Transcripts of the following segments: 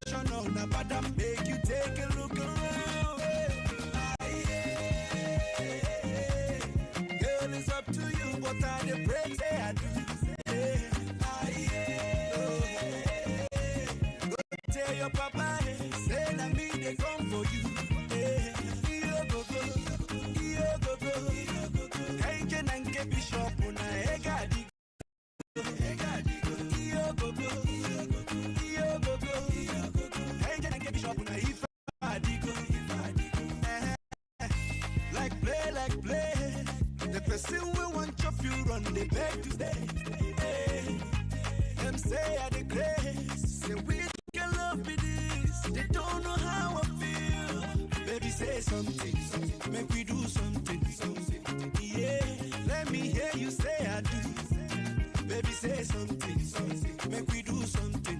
Make you take a look around. Girl, it's up to you, but I the break say I do. Go tell your papa, say that me they come for you. Kaingen and get bishop on a egadi. Like play. The person we want chop you run, they beg to stay. Hey. Them say I the grace. Say we can love me this. They don't know how I feel. Baby say something. Make we do something. Yeah. Let me hear you say I do. Baby say something. Make we do something.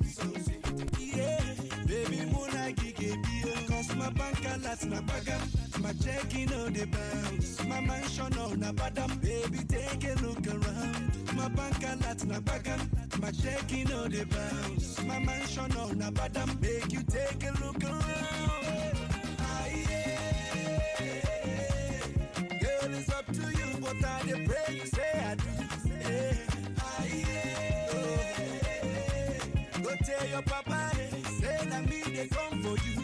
Yeah. Baby muna gige bio. Cause my bank alerts na bagam. My checking on the bounce. My mansion on a badam. Baby take a look around. My bank alerts na bagam. My checking on the bounce. My mansion on a badam. Make you take a look around. Girl, it's up to you, but I the pray you say I do. Go tell your papa, say that me they come for you.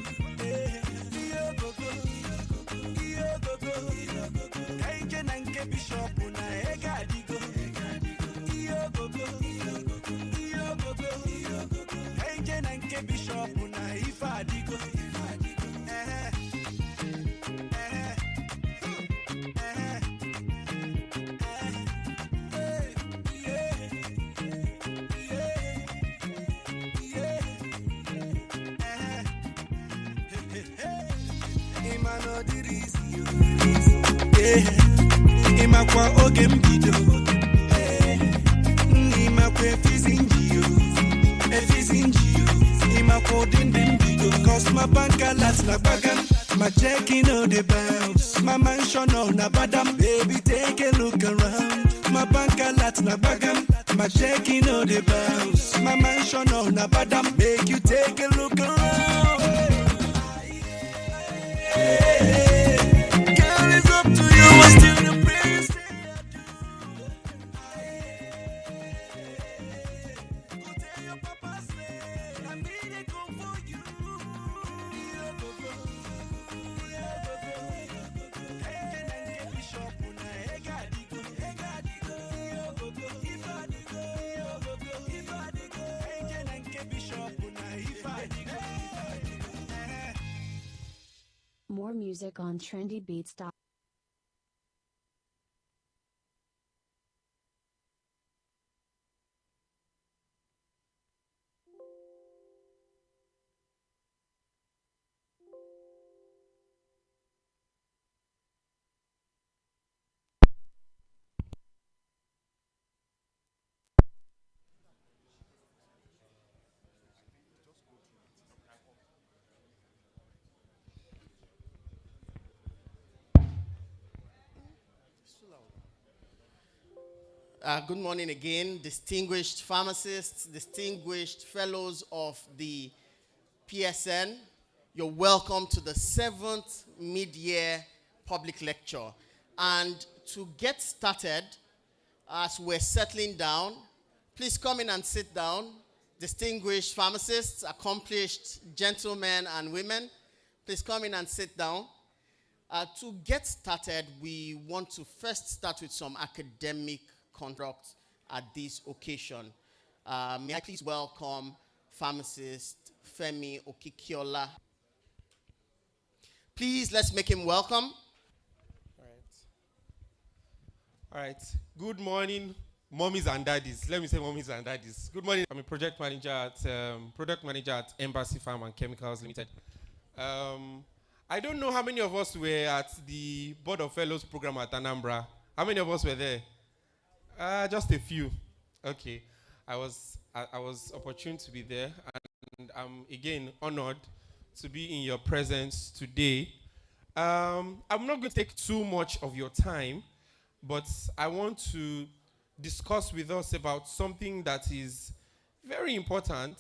Kaingen and get bishop on a egadigo. Kaingen and get bishop on a ifadigo. Imakwa oge mbido Imakwa efizinjiyo Imakwa odinde mbido Cause my bank alerts na bagam. My checking on the bounce. My mansion on a badam. Baby take a look around. My bank alerts na bagam. My checking on the bounce. My mansion on a badam. Make you take a look around. Girl, it's up to you. I still the praise. Go tell your papa say I need it come for you. More music on trendybeats.com. Good morning again, distinguished pharmacists, distinguished fellows of the PSN. You're welcome to the 7th mid-year public lecture. And to get started, as we're settling down, please come in and sit down. Distinguished pharmacists, accomplished gentlemen and women, please come in and sit down. To get started, we want to first start with some academic conduct at this occasion. May I please welcome pharmacist Femi Okikiola. Please, let's make him welcome. All right. Good morning, mommies and daddies. Let me say mommies and daddies. Good morning. I'm a product manager at Embassy Farm and Chemicals Limited. I don't know how many of us were at the Board of Fellows program at Anambra. How many of us were there? Just a few. Okay. I was opportune to be there, and I'm again honored to be in your presence today. I'm not going to take too much of your time, but I want to discuss with us about something that is very important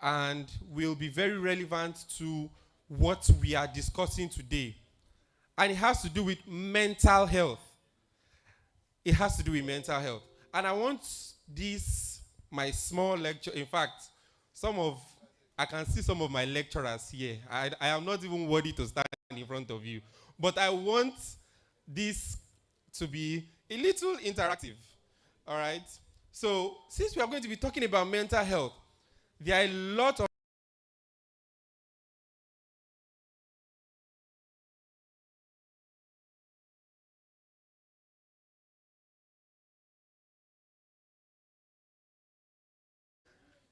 and will be very relevant to what we are discussing today. And it has to do with mental health. It has to do with mental health. And I want this, my small lecture, in fact, I can see some of my lecturers here. I am not even worthy to stand in front of you. But I want this to be a little interactive. All right? So, since we are going to be talking about mental health, there are a lot of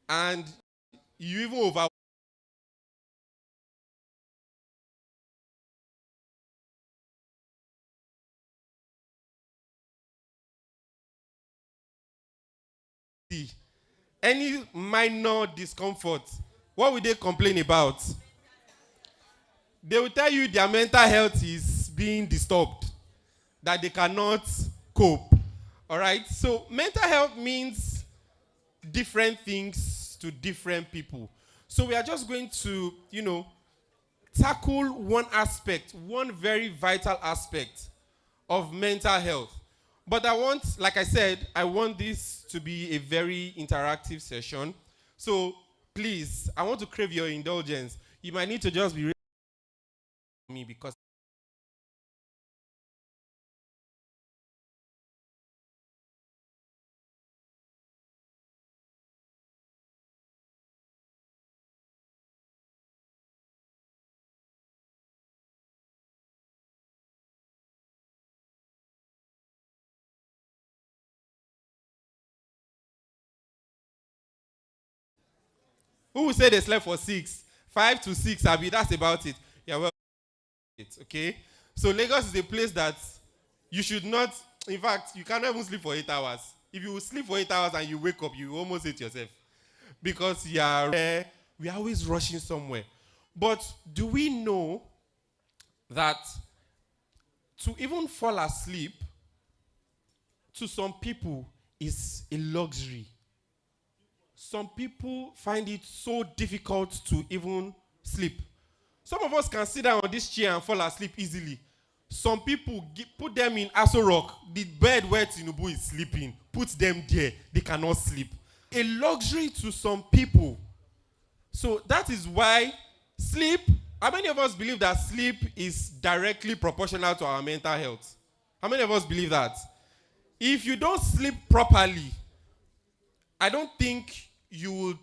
and you even over any minor discomfort. What will they complain about? They will tell you their mental health is being disturbed, that they cannot cope. All right? So mental health means different things to different people. So we are just going to, tackle one aspect, one very vital aspect of mental health. But like I said, I want this to be a very interactive session. So please, I want to crave your indulgence. You might need to just be me because who will say they slept for 6? 5 to 6, Abi, that's about it. Yeah, well, okay? So Lagos is a place that you should not, in fact, you cannot even sleep for 8 hours. If you sleep for 8 hours and you wake up, you almost hate yourself. Because we are always rushing somewhere. But do we know that to even fall asleep, to some people, is a luxury? Some people find it so difficult to even sleep. Some of us can sit down on this chair and fall asleep easily. Some people put them in Aso Rock. The bed where Tinubu is sleeping, put them there. They cannot sleep. A luxury to some people. So that is why sleep, how many of us believe that sleep is directly proportional to our mental health? How many of us believe that? If you don't sleep properly, I don't think you would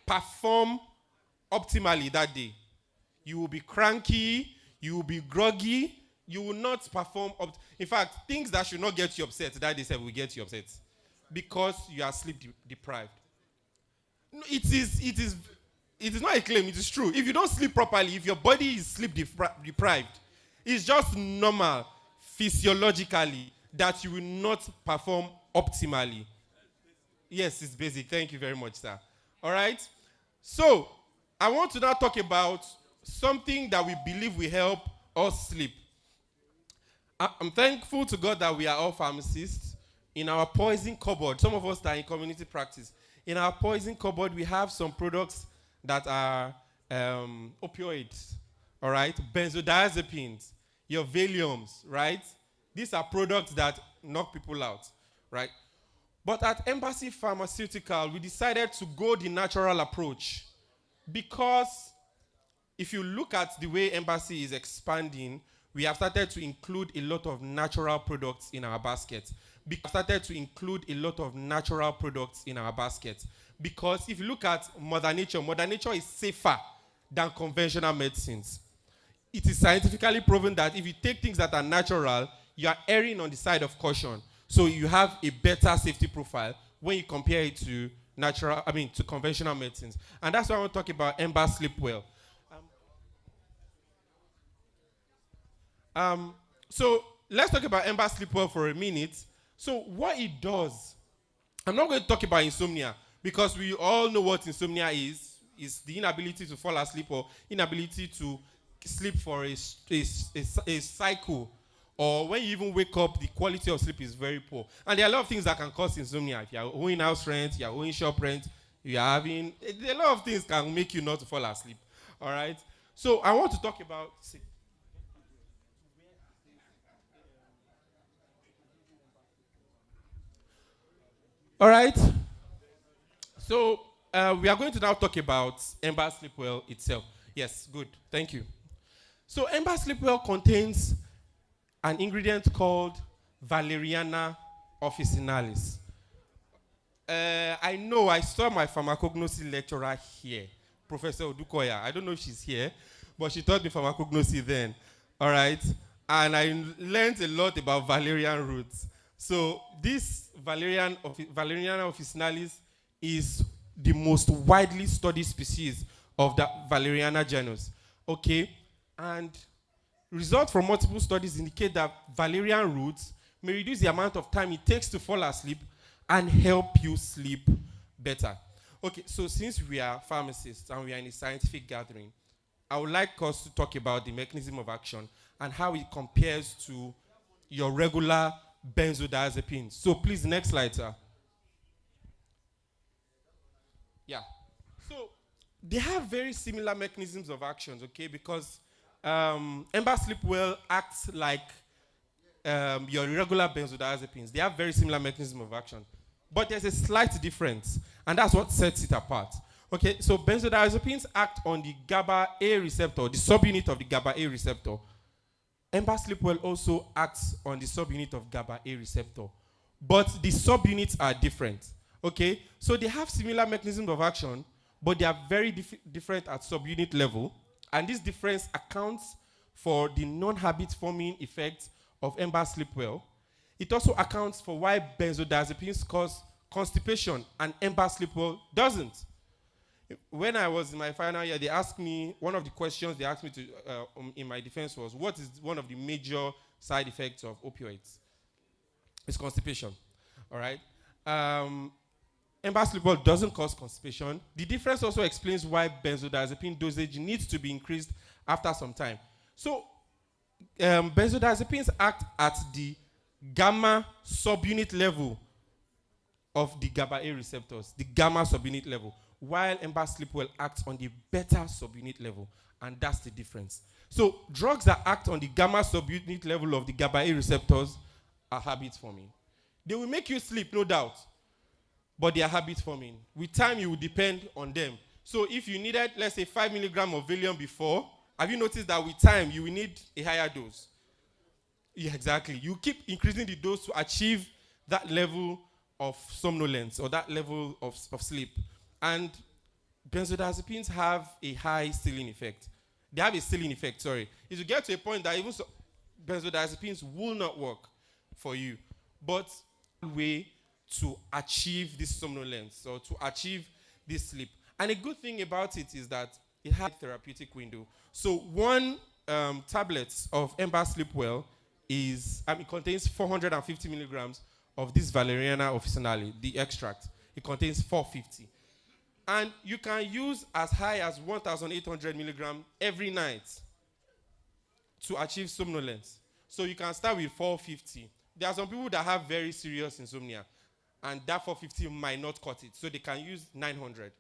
perform optimally that day. You will be cranky, you will be groggy, you will not perform. In fact, things that should not get you upset, that they said will get you upset because you are sleep deprived. No, it is not a claim, it is true. If you don't sleep properly, if your body is sleep deprived, it's just normal, physiologically, that you will not perform optimally. Yes, it's basic. Thank you very much, sir. All right? So, I want to now talk about something that we believe will help us sleep. I'm thankful to God that we are all pharmacists. In our poison cupboard, some of us are in community practice. In our poison cupboard, we have some products that are opioids, all right? Benzodiazepines, your Valiums, right? These are products that knock people out, right? But at Embassy Pharmaceutical, we decided to go the natural approach because if you look at the way Embassy is expanding, we have started to include a lot of natural products in our basket. Because if you look at Mother Nature is safer than conventional medicines. It is scientifically proven that if you take things that are natural, you are erring on the side of caution. So you have a better safety profile when you compare it to to conventional medicines. And that's why I want to talk about Ember Sleep Well. So let's talk about Ember Sleep Well for a minute. So what it does, I'm not going to talk about insomnia because we all know what insomnia is the inability to fall asleep or inability to sleep for a cycle. Or when you even wake up, the quality of sleep is very poor. And there are a lot of things that can cause insomnia. If you're owing house rent, you're owing shop rent, you are having a lot of things can make you not to fall asleep. All right. So I want to talk about. See, all right. So we are going to now talk about Ember Sleepwell itself. Yes, good. Thank you. So Ember Sleepwell contains an ingredient called Valeriana officinalis. I know I saw my pharmacognosy lecturer here, Professor Odukoya. I don't know if she's here, but she taught me pharmacognosy then. All right. And I learned a lot about valerian roots. So this Valeriana officinalis is the most widely studied species of the Valeriana genus. Okay. And results from multiple studies indicate that valerian roots may reduce the amount of time it takes to fall asleep and help you sleep better. Okay, so since we are pharmacists and we are in a scientific gathering, I would like us to talk about the mechanism of action and how it compares to your regular benzodiazepines. So please, next slide, sir. Yeah. So they have very similar mechanisms of actions, okay? Because Ember Sleepwell acts like your regular benzodiazepines. They have very similar mechanism of action. But there's a slight difference, and that's what sets it apart. Okay, so benzodiazepines act on the GABA A receptor, the subunit of the GABA A receptor. Ember Sleepwell also acts on the subunit of GABA A receptor. But the subunits are different. Okay, so they have similar mechanisms of action, but they are very different at subunit level. And this difference accounts for the non-habit forming effect of Ember Sleepwell. It also accounts for why benzodiazepines cause constipation and Ember Sleepwell doesn't. When I was in my final year, they asked me, one of the questions they asked me to in my defense was, what is one of the major side effects of opioids? It's constipation. All right. Ember Sleepwell doesn't cause constipation. The difference also explains why benzodiazepine dosage needs to be increased after some time. So benzodiazepines act at the gamma subunit level of the GABA A receptors, the gamma subunit level, while Ember Sleepwell acts on the beta subunit level, and that's the difference. So drugs that act on the gamma subunit level of the GABA A receptors are habit forming. They will make you sleep, no doubt, but they are habit forming. With time, you will depend on them. So if you needed, let's say, 5 milligrams of Valium before, have you noticed that with time, you will need a higher dose? Yeah, exactly. You keep increasing the dose to achieve that level of somnolence or that level of sleep. And benzodiazepines have a high ceiling effect. They have a ceiling effect, sorry. Is you get to a point that even benzodiazepines will not work for you. But way to achieve this somnolence or to achieve this sleep. And a good thing about it is that it has a therapeutic window. So one tablet of Ember Sleepwell it contains 450 milligrams of this Valeriana officinale, the extract. It contains 450. And you can use as high as 1,800 milligrams every night to achieve somnolence. So you can start with 450. There are some people that have very serious insomnia, and that 450 might not cut it. So they can use 900,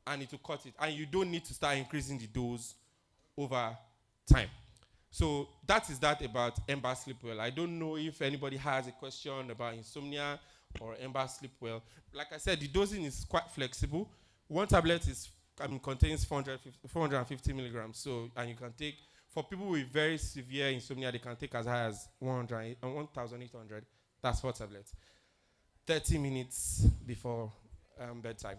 and it will cut it. And you don't need to start increasing the dose over time. So that is that about Ember Sleepwell. I don't know if anybody has a question about insomnia or Ember Sleepwell. Like I said, the dosing is quite flexible. One tablet contains 450 milligrams. So, and you can take, for people with very severe insomnia, they can take as high as 1,800. That's 4 tablets. 30 minutes before bedtime.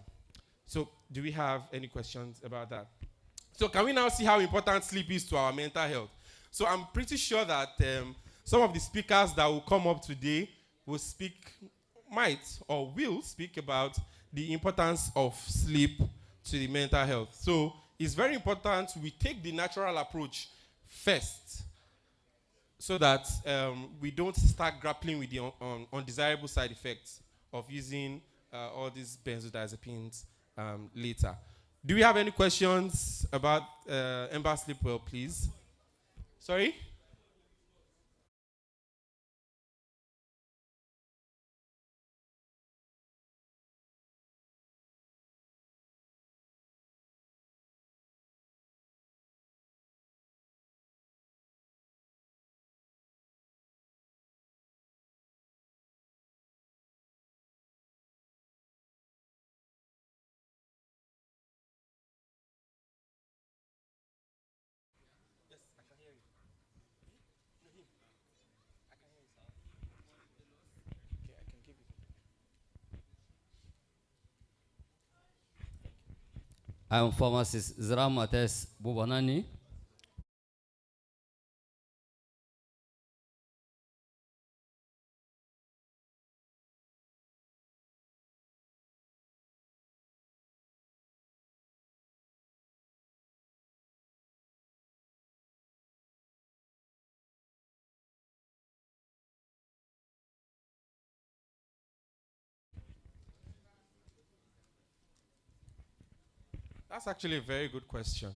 So, do we have any questions about that? So, can we now see how important sleep is to our mental health? So I'm pretty sure that some of the speakers that will come up today will speak about the importance of sleep to the mental health. So it's very important we take the natural approach first so that we don't start grappling with the undesirable side effects of using all these benzodiazepines later. Do we have any questions about Ember Sleepwell, please? Sorry? I'm pharmacist Zramates Bubanani. That's actually a very good question.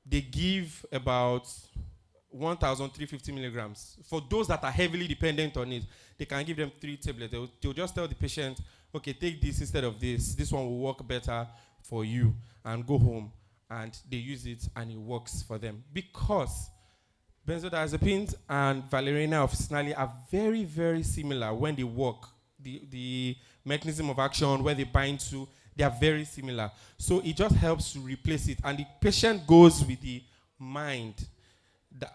They give about 1,350 milligrams. For those that are heavily dependent on it, they can give them 3 tablets. They'll just tell the patient, okay, take this instead of this. This one will work better for you, and go home. And they use it and it works for them. Because benzodiazepines and valeriana officinale are very, very similar when they work. The mechanism of action, where they bind to, they are very similar. So it just helps to replace it. And the patient goes with the mind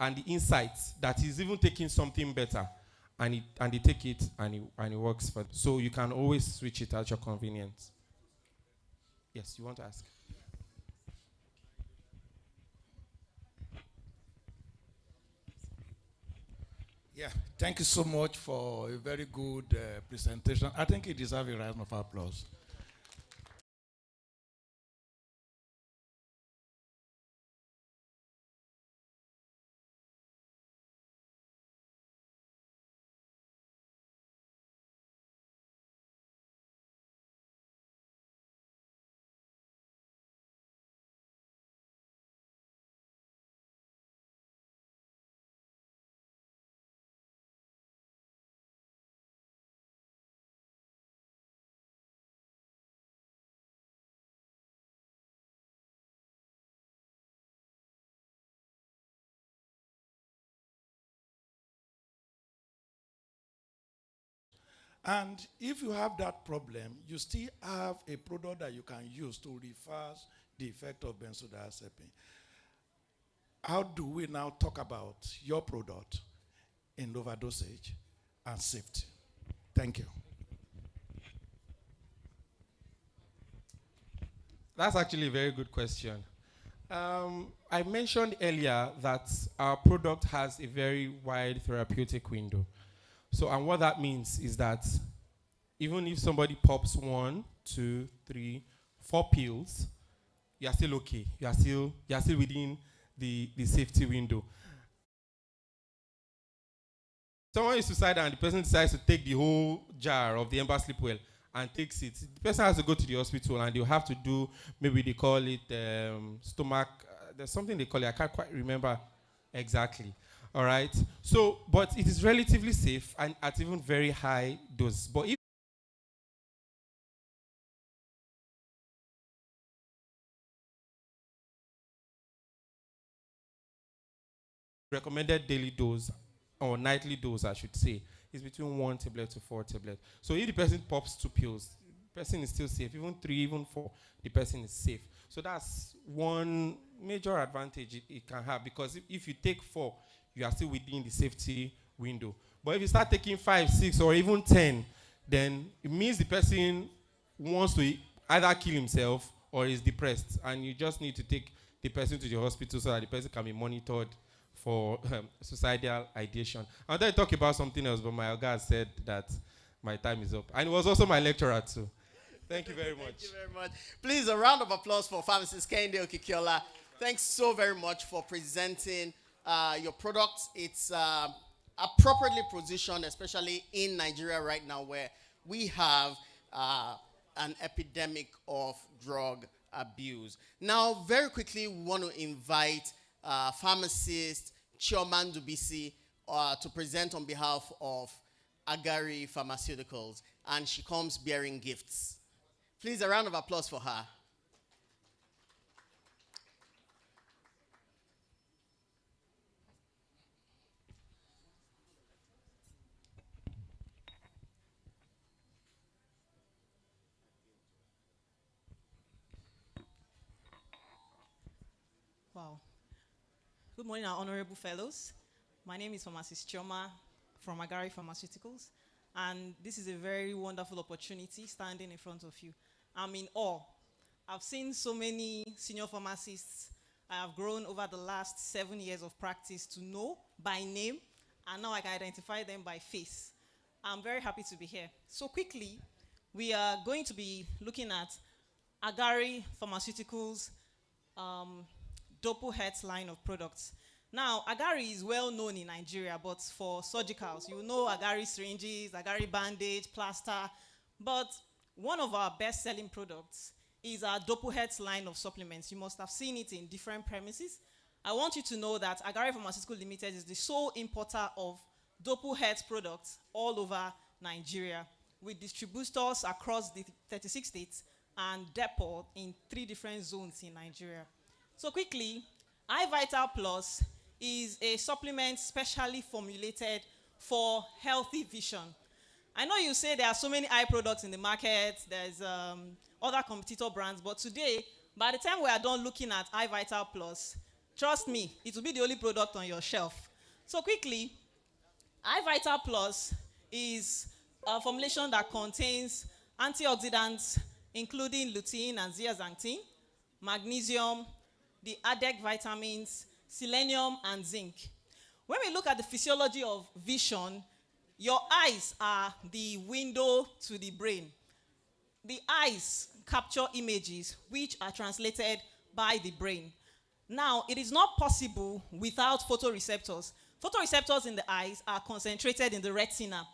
and the insights that he's even taking something better. And they take it and it works for them. So you can always switch it at your convenience. Yes, you want to ask? Yeah, thank you so much for a very good presentation. I think it deserves a round of applause. And if you have that problem, you still have a product that you can use to reverse the effect of benzodiazepine. How do we now talk about your product in overdosage and safety? Thank you. That's actually a very good question. I mentioned earlier that our product has a very wide therapeutic window. So, and what that means is that even if somebody pops 1, 2, 3, 4 pills, you are still okay. You are still within the safety window. Someone is suicidal and the person decides to take the whole jar of the Ember Sleep Well and takes it. The person has to go to the hospital and they'll have to do, maybe they call it stomach, there's something they call it, I can't quite remember exactly. All right. So, but it is relatively safe and at even very high dose. But if recommended daily dose or nightly dose, I should say, is between 1 tablet to 4 tablets. So if the person pops 2 pills, the person is still safe. Even 3, even 4, the person is safe. So that's one major advantage it can have, because if you take 4, you are still within the safety window. But if you start taking 5, 6, or even 10, then it means the person wants to either kill himself or is depressed, and you just need to take the person to the hospital so that the person can be monitored for suicidal ideation. I wanted to talk about something else, but my Oga said that my time is up. And it was also my lecturer too. Thank you very much. Thank you very much. Please, a round of applause for pharmacist Kende Okikiola. Thanks so very much for presenting your product. It's appropriately positioned, especially in Nigeria right now, where we have an epidemic of drug abuse. Now, very quickly, we want to invite pharmacist Chioman Dubisi to present on behalf of Agari Pharmaceuticals, and she comes bearing gifts. Please, a round of applause for her. Wow. Good morning, our honorable fellows. My name is Pharmacist Chioma from Agari Pharmaceuticals, and this is a very wonderful opportunity standing in front of you. I'm in awe. I've seen so many senior pharmacists I have grown over the last 7 years of practice to know by name, and now I can identify them by face. I'm very happy to be here. So quickly, we are going to be looking at Agari Pharmaceuticals Doppel Hertz line of products. Now, Agari is well known in Nigeria, but for surgicals, you know Agari syringes, Agari bandage, plaster. But one of our best-selling products is our Doppel Hertz line of supplements. You must have seen it in different premises. I want you to know that Agari Pharmaceutical Limited is the sole importer of Doppel Hertz products all over Nigeria, with distributors across the 36 states and depot in 3 different zones in Nigeria. So quickly, iVital Plus is a supplement specially formulated for healthy vision. I know you say there are so many eye products in the market, there's other competitor brands, but today, by the time we are done looking at iVital Plus, trust me, it will be the only product on your shelf. So quickly, iVital Plus is a formulation that contains antioxidants, including lutein and zeaxanthin, magnesium, the ADEC vitamins, selenium, and zinc. When we look at the physiology of vision, your eyes are the window to the brain. The eyes capture images which are translated by the brain. Now, it is not possible without photoreceptors. Photoreceptors in the eyes are concentrated in the retina.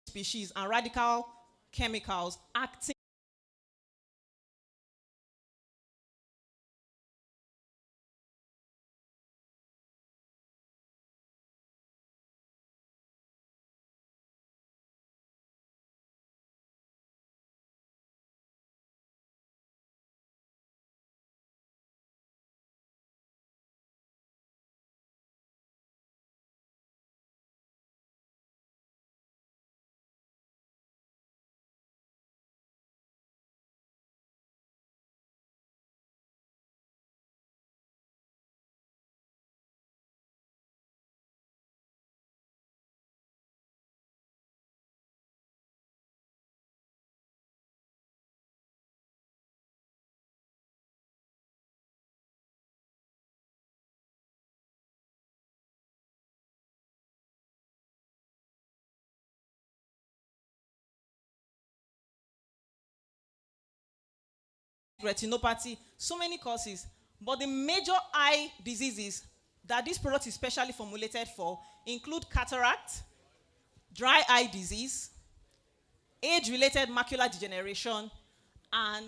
Species and radical chemicals acting retinopathy, so many causes. But the major eye diseases that this product is specially formulated for include cataract, dry eye disease, age-related macular degeneration, and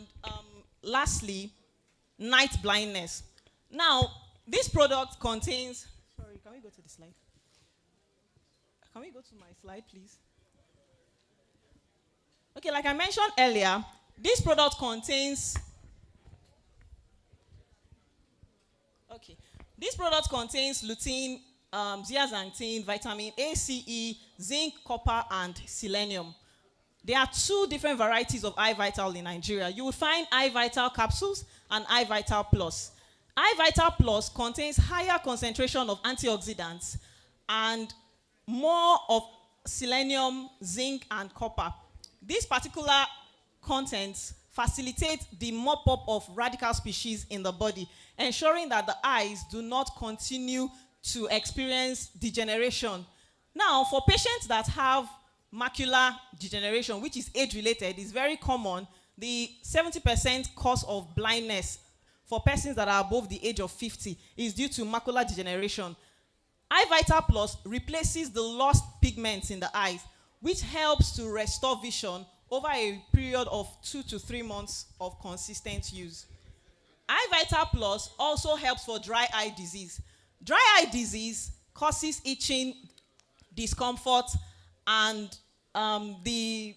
lastly, night blindness. Now, this product contains, sorry, can we go to the slide? Can we go to my slide, please? Okay, like I mentioned earlier, this product contains, okay, this product contains lutein, zeaxanthin, vitamin A, C, E, zinc, copper, and selenium. There are 2 different varieties of iVital in Nigeria. You will find iVital capsules and iVital Plus. iVital Plus contains higher concentration of antioxidants and more of selenium, zinc, and copper. These particular contents facilitate the mop-up of radical species in the body, ensuring that the eyes do not continue to experience degeneration. Now, for patients that have macular degeneration, which is age-related, is very common. The 70% cause of blindness for persons that are above the age of 50 is due to macular degeneration. iVital Plus replaces the lost pigments in the eyes, which helps to restore vision over a period of 2 to 3 months of consistent use. iVital Plus also helps for dry eye disease. Dry eye disease causes itching, discomfort, and the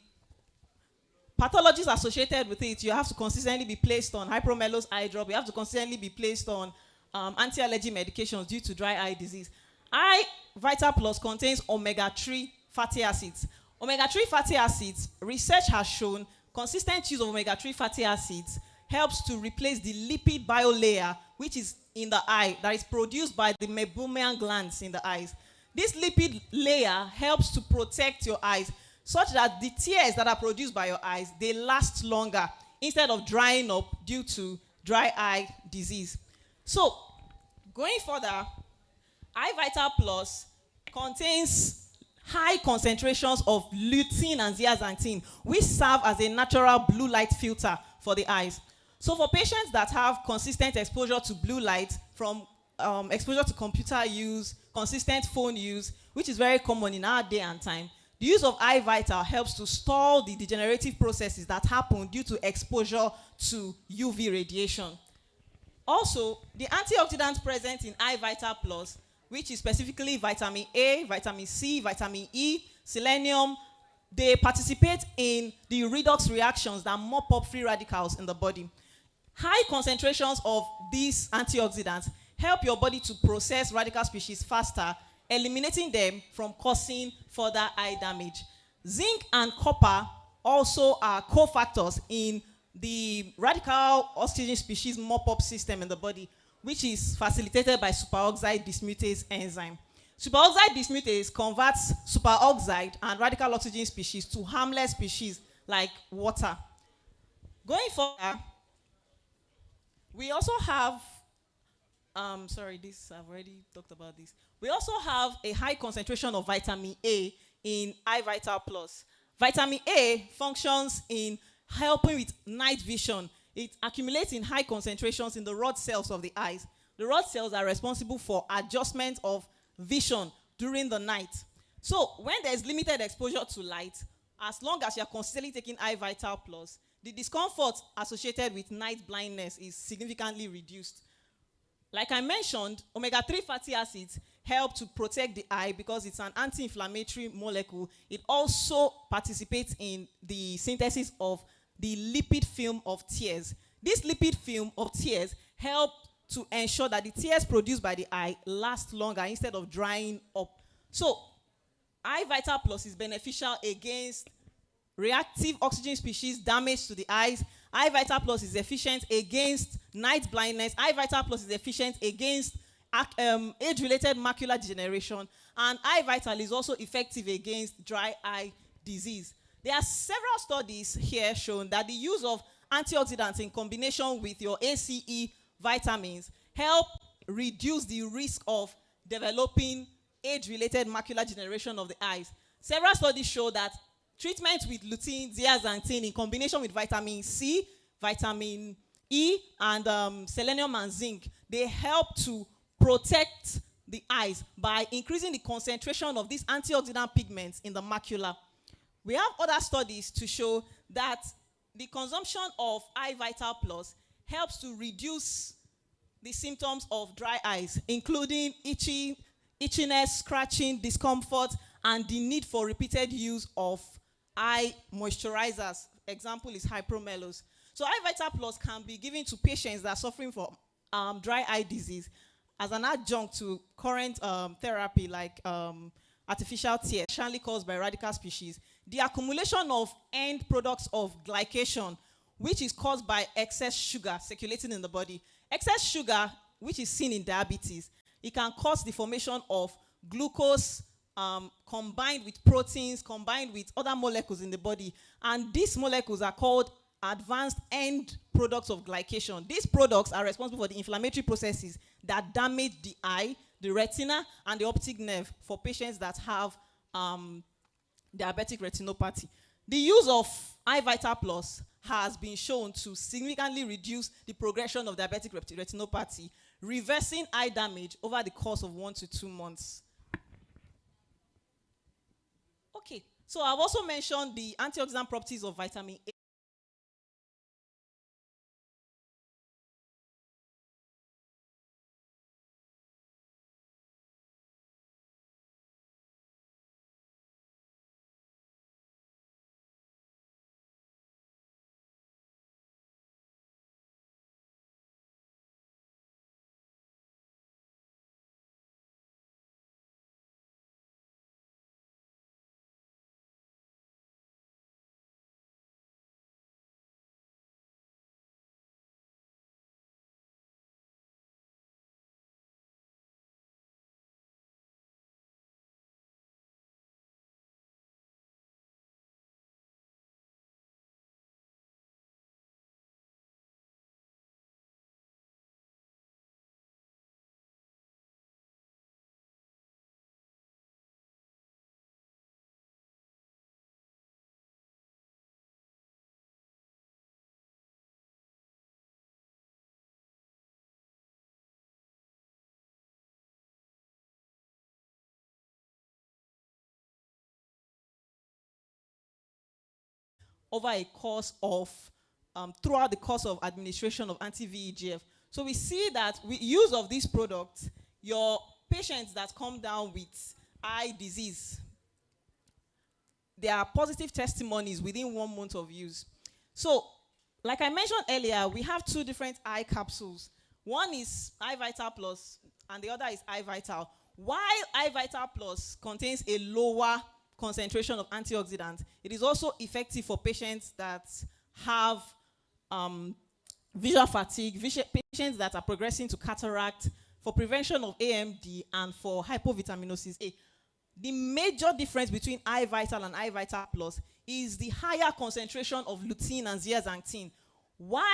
pathologies associated with it. You have to consistently be placed on hypromelose eye drop. You have to consistently be placed on anti-allergy medications due to dry eye disease. iVital Plus contains omega-3 fatty acids. Omega-3 fatty acids, research has shown consistent use of omega-3 fatty acids helps to replace the lipid biolayer which is in the eye that is produced by the meibomian glands in the eyes. This lipid layer helps to protect your eyes such that the tears that are produced by your eyes, they last longer instead of drying up due to dry eye disease. So, going further, Eye Vital Plus contains high concentrations of lutein and zeaxanthin, which serve as a natural blue light filter for the eyes. So for patients that have consistent exposure to blue light from exposure to computer use, consistent phone use, which is very common in our day and time, the use of Eye Vital helps to stall the degenerative processes that happen due to exposure to UV radiation. Also, the antioxidants present in Eye Vital Plus, which is specifically vitamin A, vitamin C, vitamin E, selenium, they participate in the redox reactions that mop up free radicals in the body. High concentrations of these antioxidants help your body to process radical species faster, eliminating them from causing further eye damage. Zinc and copper also are cofactors in the radical oxygen species mop-up system in the body, which is facilitated by superoxide dismutase enzyme. Superoxide dismutase converts superoxide and radical oxygen species to harmless species like water. Going further, we also have, I've already talked about this. We also have a high concentration of vitamin A in Eye Vital Plus. Vitamin A functions in helping with night vision. It accumulates in high concentrations in the rod cells of the eyes. The rod cells are responsible for adjustment of vision during the night. So when there's limited exposure to light, as long as you're consistently taking Eye Vital Plus, the discomfort associated with night blindness is significantly reduced. Like I mentioned, omega-3 fatty acids help to protect the eye because it's an anti-inflammatory molecule. It also participates in the synthesis of the lipid film of tears. This lipid film of tears help to ensure that the tears produced by the eye last longer instead of drying up. So, Eye Vital Plus is beneficial against reactive oxygen species damage to the eyes. Eye Vital Plus is efficient against night blindness. Eye Vital Plus is efficient against age-related macular degeneration. And Eye Vital is also effective against dry eye disease. There are several studies here shown that the use of antioxidants in combination with your ACE vitamins help reduce the risk of developing age-related macular degeneration of the eyes. Several studies show that treatment with lutein, zeaxanthin in combination with vitamin C, vitamin E, and selenium and zinc, they help to protect the eyes by increasing the concentration of these antioxidant pigments in the macula. We have other studies to show that the consumption of Eye Vital Plus helps to reduce the symptoms of dry eyes, including itchiness, scratching, discomfort, and the need for repeated use of eye moisturizers. Example is hypromelos. So Eye Vital Plus can be given to patients that are suffering from dry eye disease as an adjunct to current therapy like artificial tears, especially caused by radical species. The accumulation of end products of glycation, which is caused by excess sugar circulating in the body. Excess sugar, which is seen in diabetes, it can cause the formation of glucose combined with proteins, combined with other molecules in the body. And these molecules are called advanced end products of glycation. These products are responsible for the inflammatory processes that damage the eye, the retina, and the optic nerve for patients that have diabetic retinopathy. The use of Eye Vital Plus has been shown to significantly reduce the progression of diabetic retinopathy, reversing eye damage over the course of 1 to 2 months. Okay, so I've also mentioned the antioxidant properties of vitamin A. over a course of, throughout the course of administration of anti-VEGF. So we see that with use of this product, your patients that come down with eye disease, there are positive testimonies within 1 month of use. So, like I mentioned earlier, we have two different eye capsules. One is Eye Vital Plus, and the other is Eye Vital. While Eye Vital Plus contains a lower concentration of antioxidants, it is also effective for patients that have visual fatigue, patients that are progressing to cataract, for prevention of AMD, and for hypovitaminosis A. The major difference between Eye Vital and Eye Vital Plus is the higher concentration of lutein and zeaxanthin. While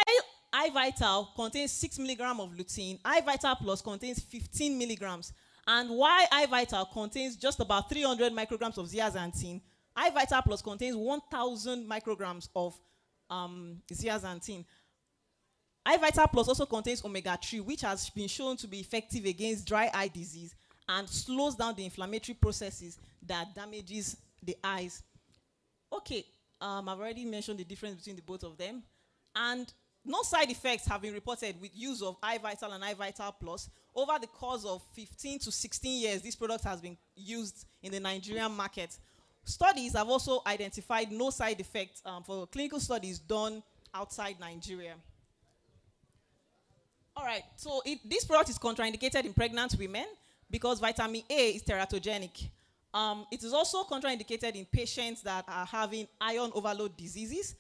Eye Vital contains 6 milligrams of lutein, Eye Vital Plus contains 15 milligrams. And while Eye Vital contains just about 300 micrograms of zeaxanthin, Eye Vital Plus contains 1,000 micrograms of zeaxanthin. Eye Vital Plus also contains omega-3, which has been shown to be effective against dry eye disease and slows down the inflammatory processes that damages the eyes. Okay, I've already mentioned the difference between the both of them. And no side effects have been reported with use of Eye Vital and Eye Vital Plus. Over the course of 15 to 16 years, this product has been used in the Nigerian market. Studies have also identified no side effects for clinical studies done outside Nigeria. All right, so this product is contraindicated in pregnant women because vitamin A is teratogenic. It is also contraindicated in patients that are having iron overload diseases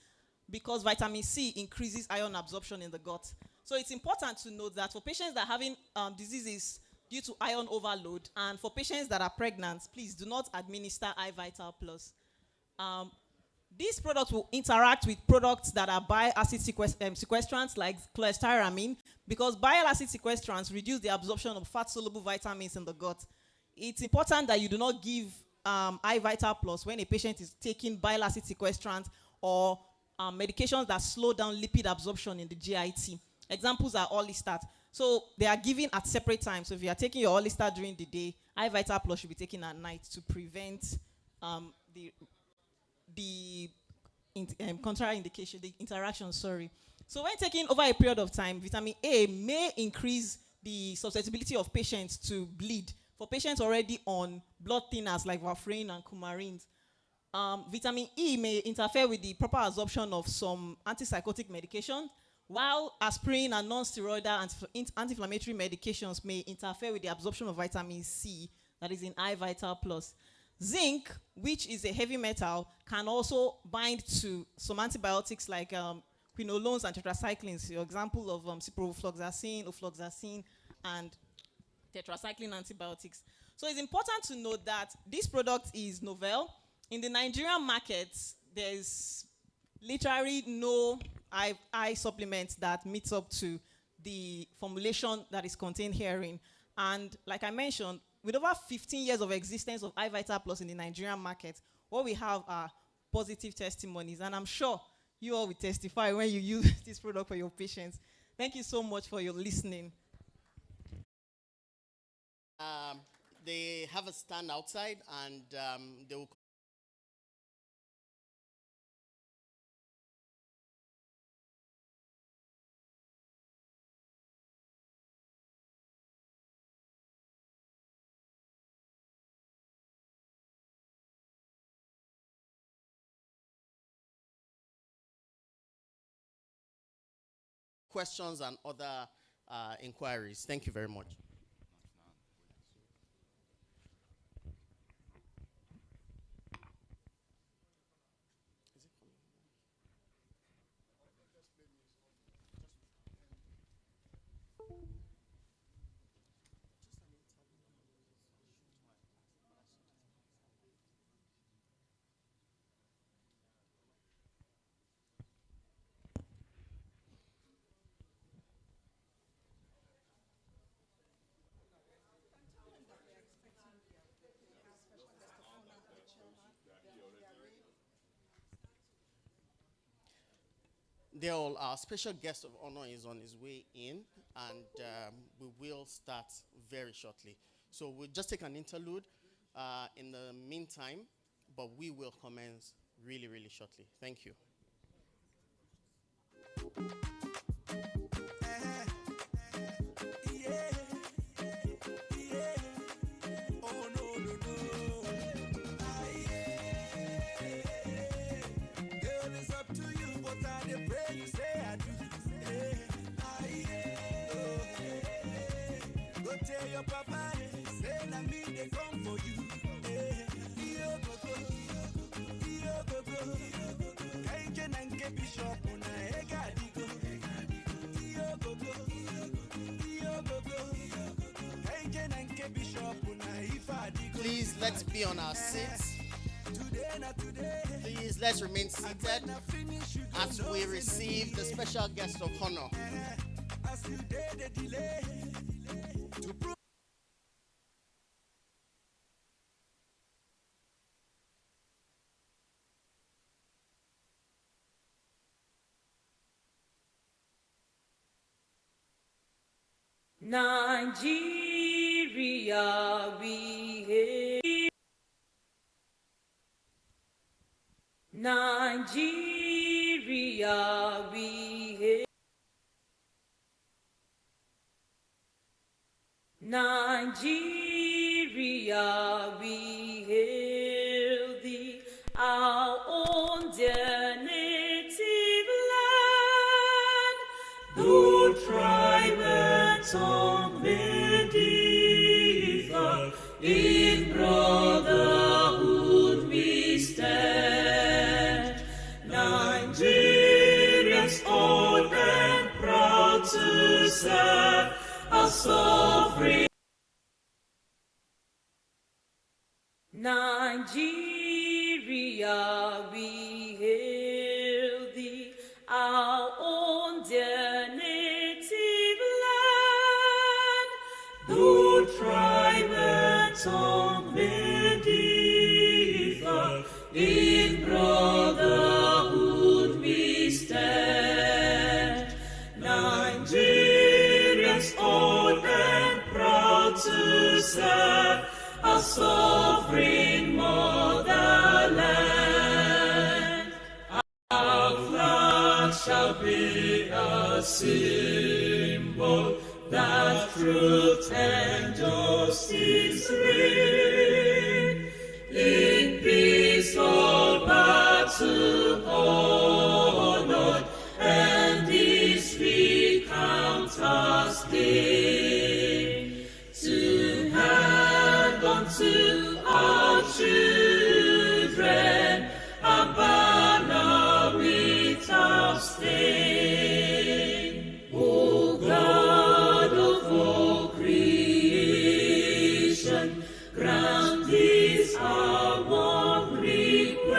because vitamin C increases iron absorption in the gut. So it's important to note that for patients that are having diseases due to iron overload and for patients that are pregnant, please do not administer Eye Vital Plus. This product will interact with products that are bile acid sequestrants like cholestyramine because bile acid sequestrants reduce the absorption of fat-soluble vitamins in the gut. It's important that you do not give Eye Vital Plus when a patient is taking bile acid sequestrant or medications that slow down lipid absorption in the GIT. Examples are Orlistat. So they are given at separate times. So if you are taking your Orlistat during the day, Eye Vital Plus should be taken at night to prevent the contraindication, the interaction, sorry. So when taken over a period of time, vitamin A may increase the susceptibility of patients to bleed for patients already on blood thinners like warfarin and coumarins. Vitamin E may interfere with the proper absorption of some antipsychotic medications, while aspirin and non-steroidal anti-inflammatory medications may interfere with the absorption of vitamin C, that is in Eye Vital Plus. Zinc, which is a heavy metal, can also bind to some antibiotics like quinolones and tetracyclines, your example of ciprofloxacin, ofloxacin, and tetracycline antibiotics. So it's important to note that this product is novel. In the Nigerian market, there's literally no eye supplement that meets up to the formulation that is contained herein. And like I mentioned, with over 15 years of existence of Eye Vital Plus in the Nigerian market, what we have are positive testimonies. And I'm sure you all will testify when you use this product for your patients. Thank you so much for your listening. They have a stand outside and they will questions and other inquiries. Thank you very much. Our special guest of honor is on his way in, and we will start very shortly. So we'll just take an interlude in the meantime, but we will commence really, really shortly. Thank you. Yeah, yeah. Oh no, no, no. Girl, it's up to you, but I dey pray you say I do. Go tell your papa, say na me they come for you. Iyo gogo, kaije na nke bishop na ega digo. Iyo gogo, kaije na nke bishop na ifa digo. Please, let's be on our seats. Please, let's remain seated as we receive the special guest of honor. As you did the delay to prove. Nigeria, we hail. Nigeria, we hail. Nigeria, we hail thee, our own dear native land. Though tribe and tongue may differ, in brotherhood we stand. Nigerians old and proud to serve our sovereign. Nigeria, we hail thee, our own dear native land. Though tribe and tongue may differ, in brotherhood we stand. Nigerians old and proud to serve our sovereign motherland. Our flag shall be a symbol that truth and justice reign. In peace all battle honored, and this we count as gain. To hand unto our children a banner without stain. O God of all creation, grant this our one request.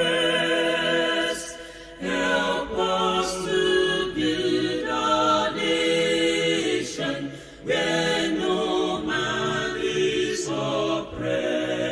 Help us to build a nation where no man is oppressed.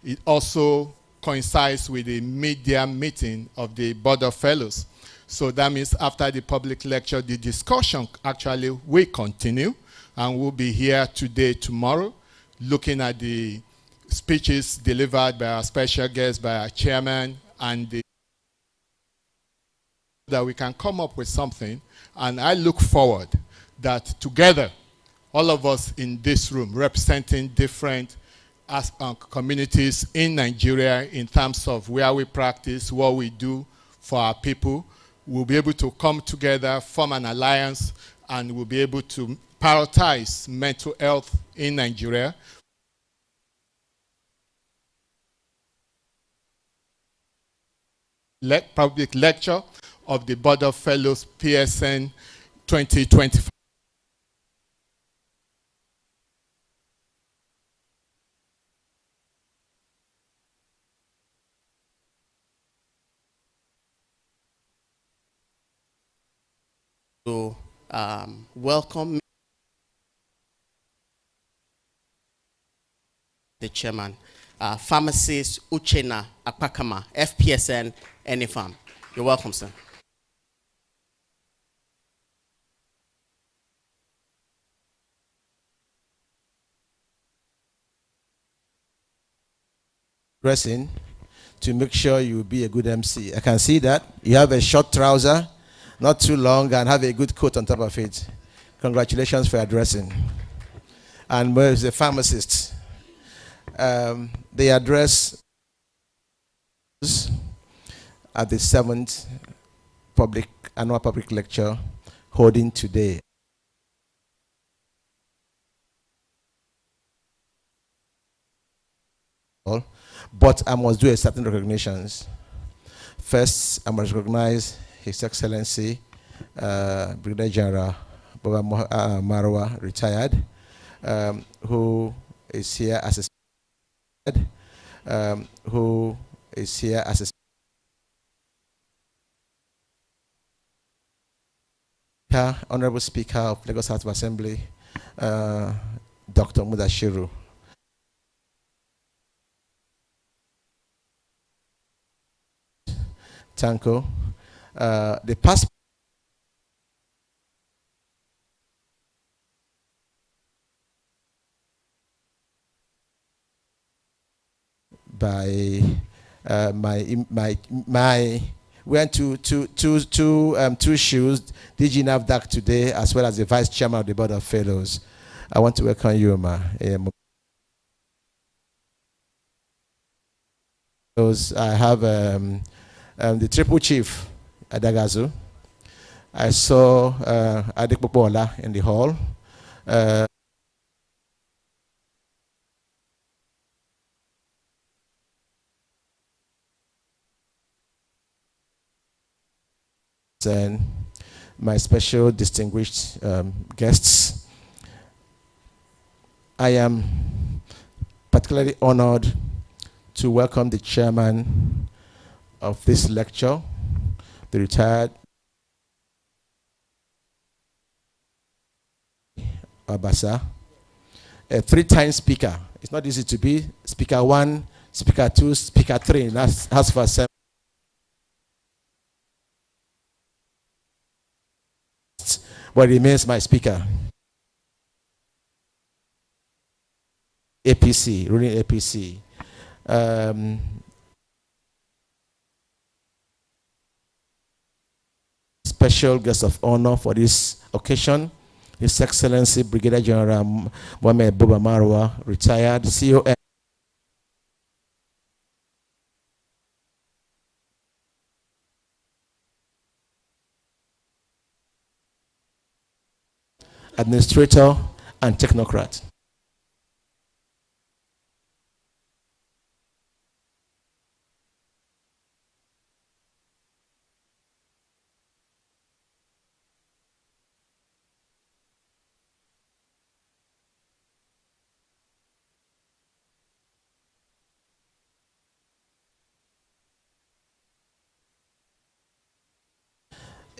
It also coincides with the mid-year meeting of the Board of Fellows. So that means after the public lecture, the discussion actually will continue, and we'll be here today, tomorrow, looking at the speeches delivered by our special guests, by our chairman, and that we can come up with something. And I look forward that together, all of us in this room representing different communities in Nigeria in terms of where we practice, what we do for our people, we'll be able to come together, form an alliance, and we'll be able to prioritize mental health in Nigeria. Public lecture of the Board of Fellows PSN 2025. To welcome the chairman, pharmacist Uchenna Akpakama, FPSN NFAM. You're welcome, sir. Dressing to make sure you be a good MC. I can see that. You have a short trouser, not too long, and have a good coat on top of it. Congratulations for your dressing. And where's the pharmacist? The address at the 7th annual public lecture holding today. But I must do a certain recognitions. First, I must recognize His Excellency Brigadier General Baba Marwa, retired, who is here as a Honorable Speaker of Lagos House of Assembly, Dr. Mudashiru. Tanko, the past by my went to two shoes, DG NAVDAC today, as well as the Vice Chairman of the Board of Fellows. I want to welcome you, ma. I have the Triple Chief, Adagazu. I saw Adik Popola in the hall. And my special distinguished guests. I am particularly honored to welcome the chairman of this lecture, the retired Abasa, a 3-time speaker. It's not easy to be speaker 1, speaker 2, speaker 3. That's House of Assembly. But remains my speaker. APC, ruling APC. Special guest of honor for this occasion, His Excellency Brigadier General Mohammed Buba Marwa, retired CON. Administrator and technocrat.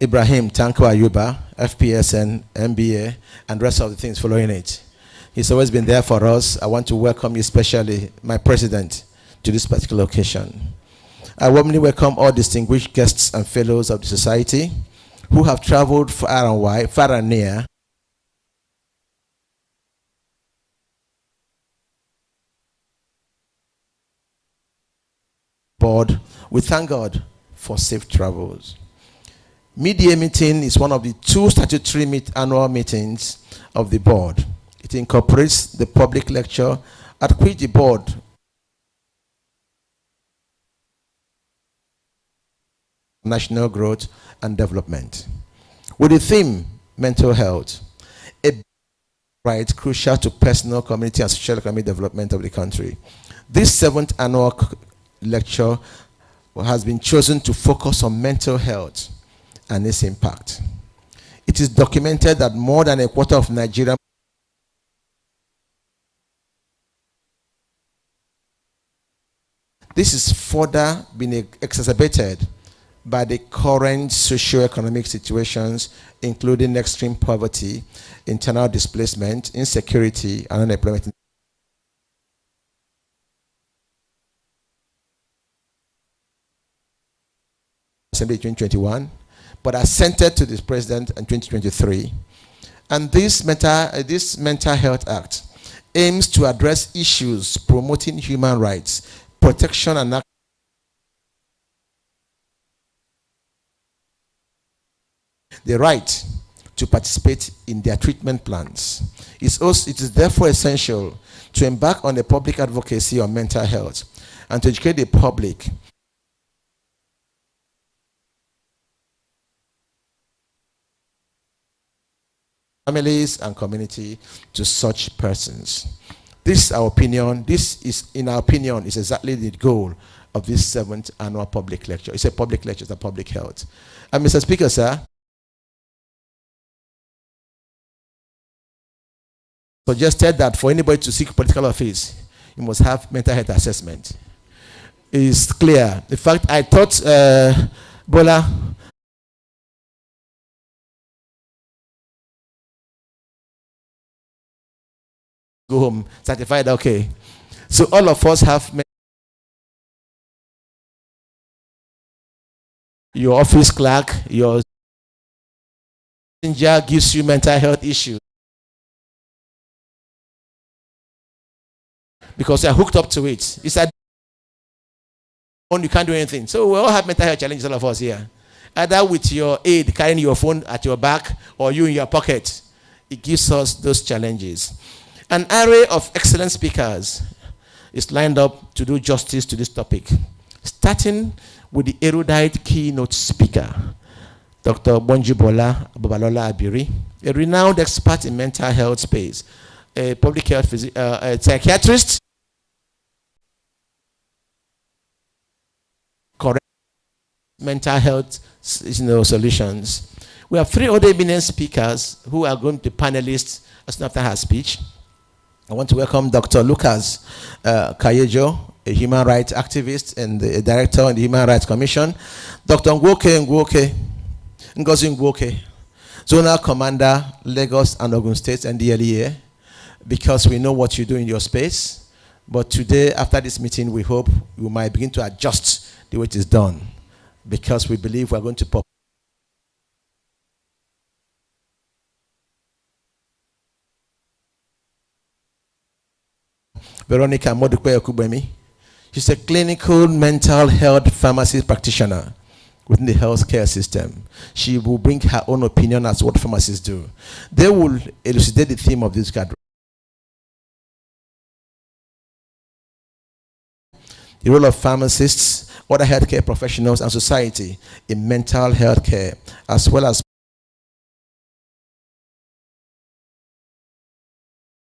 Ibrahim Tanko Ayuba, FPSN, MBA, and rest of the things following it. He's always been there for us. I want to welcome you, especially my president, to this particular occasion. I warmly welcome all distinguished guests and fellows of the society who have traveled far and wide, far and near, board. We thank God for safe travels. Mid-year meeting is one of the two statutory annual meetings of the board. It incorporates the public lecture at which the board national growth and development. With the theme mental health, a right crucial to personal, community, and social economic development of the country. This 7th annual lecture has been chosen to focus on mental health and its impact. It is documented that more than a quarter of Nigerian this is further been exacerbated by the current socio-economic situations, including extreme poverty, internal displacement, insecurity, and unemployment. Assembly 2021, but assented to this president in 2023. And this Mental Health Act aims to address issues promoting human rights, protection and the right to participate in their treatment plans. It is therefore essential to embark on a public advocacy on mental health and to educate the public families and community to such persons. This is our opinion. In our opinion, is exactly the goal of this 7th annual public lecture. It's a public lecture, it's a public health. And Mr. Speaker, sir, suggested that for anybody to seek political office, you must have mental health assessment. It's clear. In fact, I thought Bola go home certified, okay. So all of us have your office clerk, your messenger gives you mental health issues because you're hooked up to it. It's a phone, you can't do anything. So we all have mental health challenges, all of us here. Either with your aid carrying your phone at your back or you in your pocket. It gives us those challenges. An array of excellent speakers is lined up to do justice to this topic, starting with the erudite keynote speaker, Dr. Bonjibola Babalola Abiri, a renowned expert in mental health space, a public health a psychiatrist, correct mental health solutions. We have 3 other eminent speakers who are going to be panelists as soon after her speech. I want to welcome Dr. Lucas Kayejo, a human rights activist and the director in the Human Rights Commission. Dr. Ngozi Ngwoke, Zonal Commander, Lagos and Ogun State and DLEA, because we know what you do in your space. But today, after this meeting, we hope we might begin to adjust the way it is done, because we believe we're going to pop. Veronica Modukwe Okubemi. She's a clinical mental health pharmacy practitioner within the healthcare system. She will bring her own opinion as to what pharmacists do. They will elucidate the theme of this gathering. The role of pharmacists, other healthcare professionals, and society in mental health care, as well as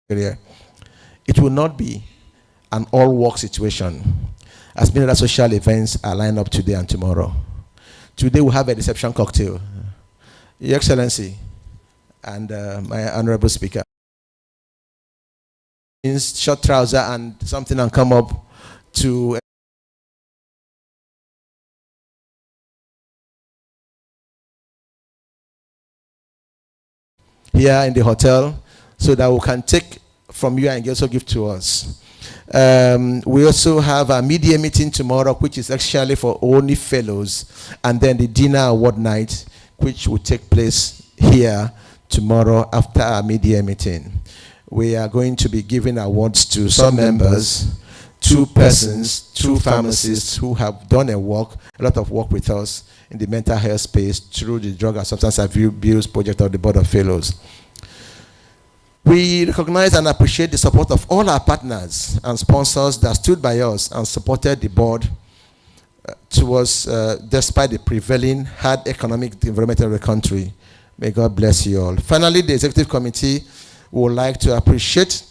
it will not be an all-work situation, as many other social events are lined up today and tomorrow. Today we have a reception cocktail. Your Excellency and my honorable speaker. In short trouser and something and come up to here in the hotel so that we can take from you and you also give to us. We also have a media meeting tomorrow, which is actually for only fellows, and then the dinner award night, which will take place here tomorrow after our media meeting. We are going to be giving awards to some members, 2 persons, 2 pharmacists who have done a lot of work with us in the mental health space through the Drug and Substance Abuse Project of the Board of Fellows. We recognize and appreciate the support of all our partners and sponsors that stood by us and supported the board towards, despite the prevailing hard economic environment of the country. May God bless you all. Finally, the executive committee would like to appreciate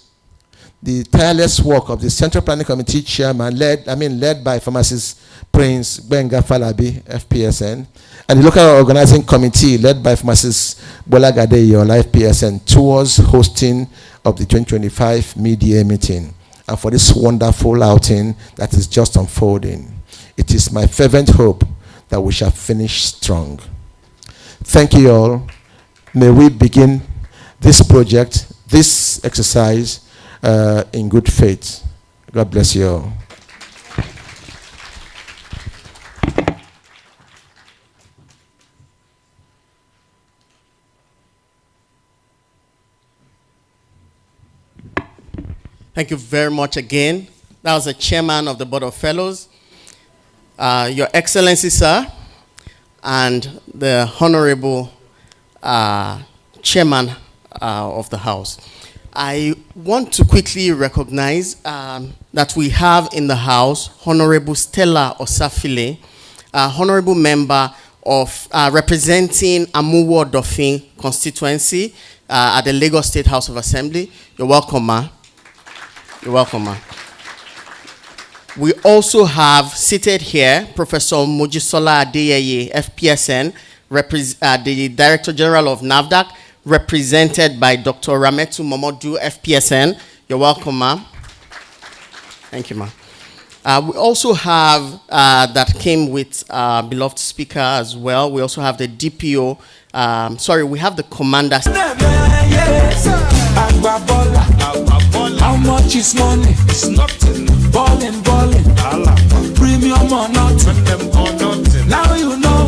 the tireless work of the Central Planning Committee chairman, led by Pharmacist Prince Benga Falabi, FPSN, and the local organizing committee led by Pharmacist Bola Gadeyo, FPSN, towards hosting of the 2025 mid-year meeting, and for this wonderful outing that is just unfolding. It is my fervent hope that we shall finish strong. Thank you all. May we begin this project, this exercise, in good faith. God bless you all. Thank you very much again. That was the chairman of the Board of Fellows, Your Excellency, sir, and the Honorable Chairman of the House. I want to quickly recognize that we have in the House Honorable Stella Osafile, Honorable Member of representing Amuwo Dofin constituency at the Lagos State House of Assembly. You're welcome, ma. You're welcome, ma. We also have seated here Professor Mojisola Adeyeye, FPSN, the Director General of NAFDAC, represented by Dr. Rametu Momodu, FPSN. You're welcome, ma'am. Thank you, ma'am. We also have, that came with beloved speaker as well, we also have the DPO, we have the commander. How much is money? It's nothing. Ballin'. Premium or nothing. Now you know.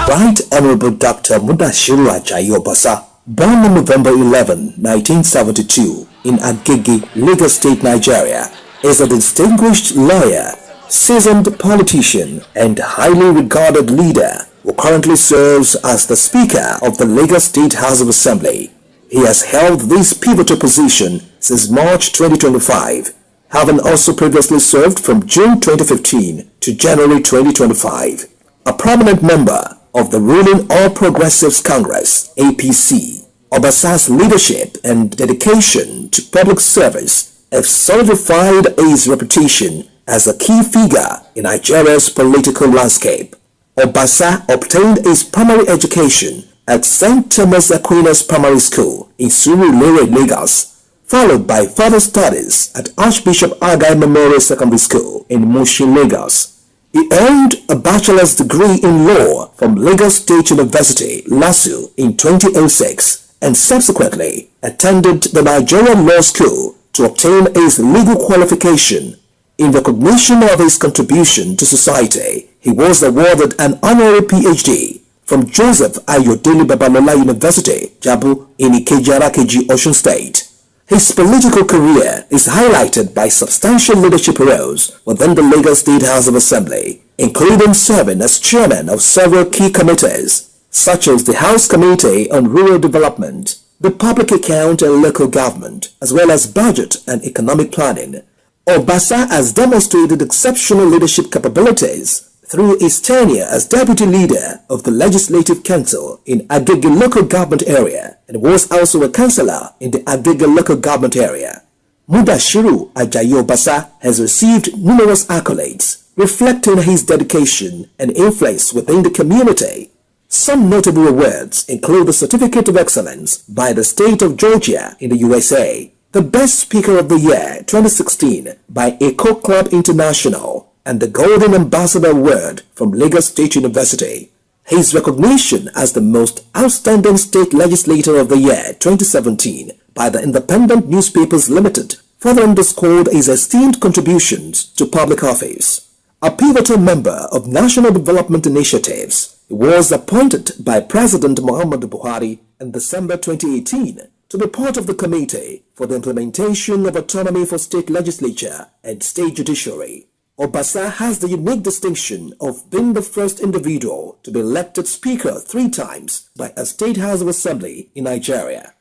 Right Honorable Dr. Mudashiru Ajayi Obasa, born on November 11, 1972 in Agege, Lagos State, Nigeria, is a distinguished lawyer, seasoned politician, and highly regarded leader who currently serves as the Speaker of the Lagos State House of Assembly. He has held this pivotal position since March 2025, having also previously served from June 2015 to January 2025. A prominent member of the ruling All Progressives Congress, APC, Obasa's leadership and dedication to public service have solidified his reputation as a key figure in Nigeria's political landscape. Obasa obtained his primary education at St. Thomas Aquinas Primary School in Surulere, Lagos, followed by further studies at Archbishop Agai Memorial Secondary School in Mushin, Lagos. He earned a bachelor's degree in law from Lagos State University, LASU, in 2006 and subsequently attended the Nigerian Law School to obtain his legal qualification. In recognition of his contribution to society, he was awarded an honorary PhD from Joseph Ayodele Babalola University, Jabu, in Ikeji-Arakeji, Osun State. His political career is highlighted by substantial leadership roles within the Lagos State House of Assembly, including serving as chairman of several key committees, such as the House Committee on Rural Development, the Public Account and Local Government, as well as Budget and Economic Planning. Obasa has demonstrated exceptional leadership capabilities through his tenure as Deputy Leader of the Legislative Council in Agege Local Government Area and was also a councillor in the Agege Local Government Area. Mudashiru Ajayi Obasa has received numerous accolades, reflecting his dedication and influence within the community. Some notable awards include the Certificate of Excellence by the State of Georgia in the USA, the Best Speaker of the Year 2016 by Eco Club International, and the Golden Ambassador Award from Lagos State University. His recognition as the most outstanding state legislator of the year 2017 by the Independent Newspapers Limited further underscored his esteemed contributions to public office. A pivotal member of national development initiatives, he was appointed by President Muhammadu Buhari in December 2018 to be part of the Committee for the Implementation of Autonomy for State Legislature and State Judiciary. Obasa has the unique distinction of being the first individual to be elected Speaker 3 times by a State House of Assembly in Nigeria.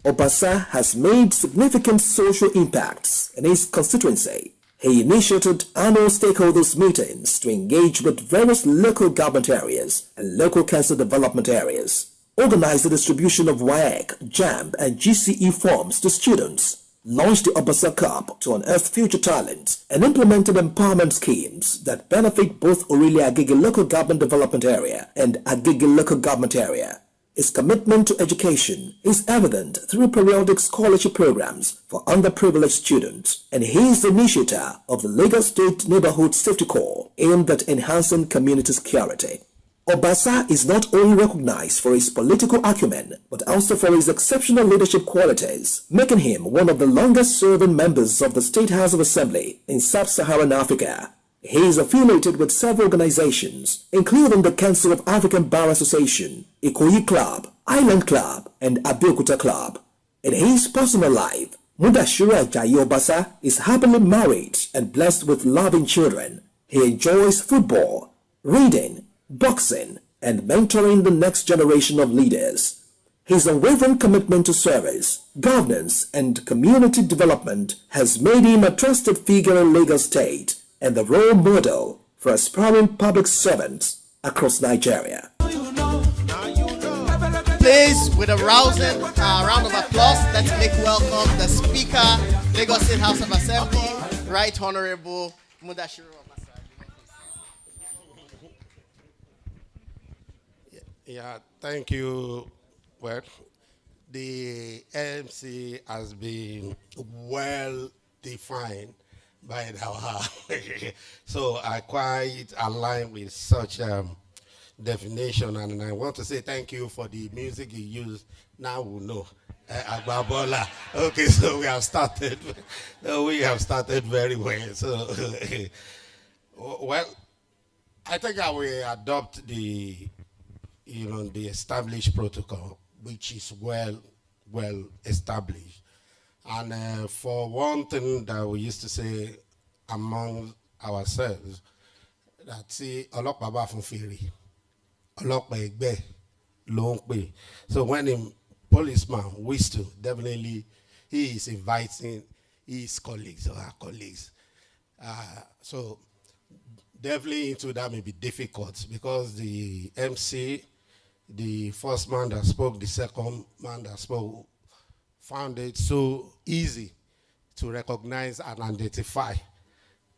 Obasa has made significant social impacts in his constituency. He initiated annual stakeholders meetings to engage with various local government areas and local council development areas, organized the distribution of WAEC, JAMB, and GCE forms to students, launched the Obasa Cup to unearth future talents, and implemented empowerment schemes that benefit both Aurelia Agege Local Government Development Area and Agege Local Government Area. His commitment to education is evident through periodic scholarship programs for underprivileged students, and he is the initiator of the Lagos State Neighborhood Safety Corps aimed at enhancing community security. Obasa is not only recognized for his political acumen, but also for his exceptional leadership qualities, making him one of the longest-serving members of the State House of Assembly in Sub-Saharan Africa. He is affiliated with several organizations, including the Council of African Bar Association, Ikoyi Club, Island Club, and Abeokuta Club. In his personal life, Mudashiru Ajayi Obasa is happily married and blessed with loving children. He enjoys football, reading, boxing, and mentoring the next generation of leaders. His unwavering commitment to service, governance, and community development has made him a trusted figure in Lagos State and the role model for aspiring public servants across Nigeria. Please, with a rousing round of applause, let's make welcome the Speaker, Lagos State House of Assembly, Right Honorable Mudashiru. Yeah, thank you. Well, the MC has been well defined by our so I quite align with such definition, and I want to say thank you for the music you used. Now we know. Agbabola. Okay, so we have started. We have started very well. So, well, I think I will adopt the the established protocol, which is well established. And for one thing that we used to say among ourselves, that see ọlọ́pàá bá fún fèrè, ọlọ́pàá ẹgbẹ́ ló ń pè. So when a policeman whistle, definitely he is inviting his colleagues or her colleagues. So definitely into that may be difficult because the MC, the first man that spoke, the second man that spoke, found it so easy to recognize and identify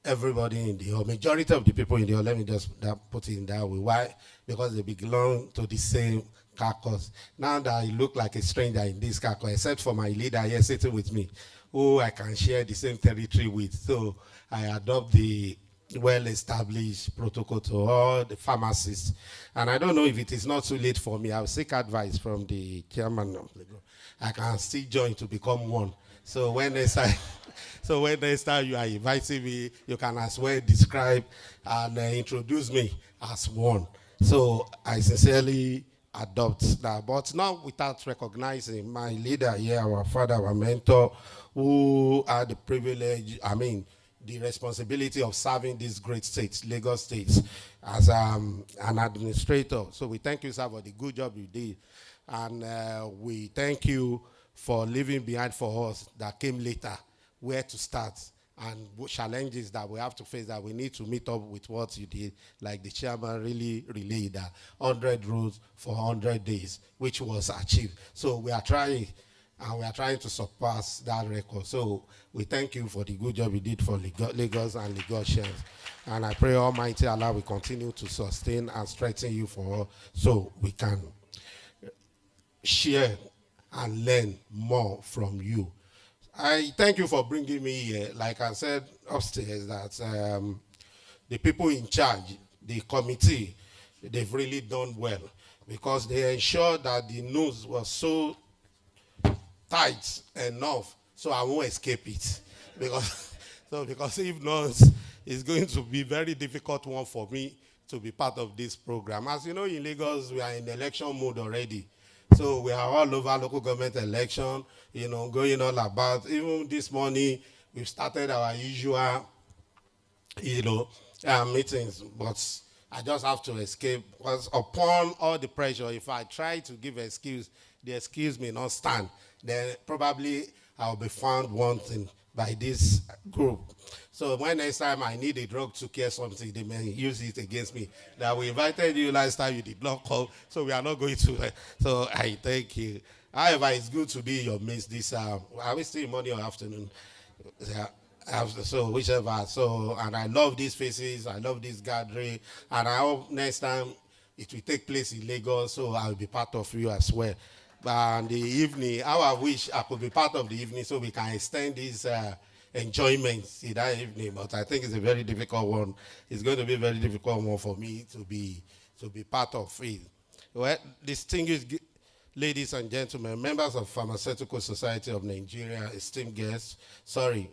everybody in the hall. Majority of the people in the hall, let me just put it in that way. Why? Because they belong to the same caucus. Now that I look like a stranger in this caucus, except for my leader here sitting with me, who I can share the same territory with. So I adopt the well-established protocol to all the pharmacists. And I don't know if it is not too late for me. I'll seek advice from the chairman of the group. I can still join to become one. So when next time you are inviting me, you can as well describe and introduce me as one. So I sincerely adopt that, but not without recognizing my leader here, our father, our mentor, who had the privilege, the responsibility of serving this great state, Lagos State, as an administrator. So we thank you, sir, for the good job you did. And we thank you for leaving behind for us that came later, where to start and challenges that we have to face, that we need to meet up with what you did. Like the chairman really relayed that 100 rules for 100 days, which was achieved. So we are trying, and we are trying to surpass that record. So we thank you for the good job you did for Lagos and Lagosians. And I pray Almighty Allah will continue to sustain and strengthen you for all, so we can share and learn more from you. I thank you for bringing me here. Like I said upstairs, that the people in charge, the committee, they've really done well because they ensured that the news was so tight enough so I won't escape it. Because, because if not, it's going to be a very difficult one for me to be part of this program. As you know, in Lagos, we are in election mode already. So we are all over local government election, going all about. Even this morning, we've started our usual, meetings, but I just have to escape because upon all the pressure, if I try to give excuse, the excuse may not stand. Then probably I'll be found wanting by this group. So when next time I need a drug to cure something, they may use it against me. That we invited you last time, you did not come, so we are not going to. So I thank you. However, it's good to be in your midst this. Are we still morning or afternoon? Yeah. So whichever. So, and I love these faces. I love this gathering, and I hope next time it will take place in Lagos. So I'll be part of you as well. But the evening, how I wish I could be part of the evening so we can extend these enjoyments in that evening. But I think it's a very difficult one. It's going to be a very difficult one for me to be part of it. Well, distinguished ladies and gentlemen, members of Pharmaceutical Society of Nigeria, esteemed guests. Sorry,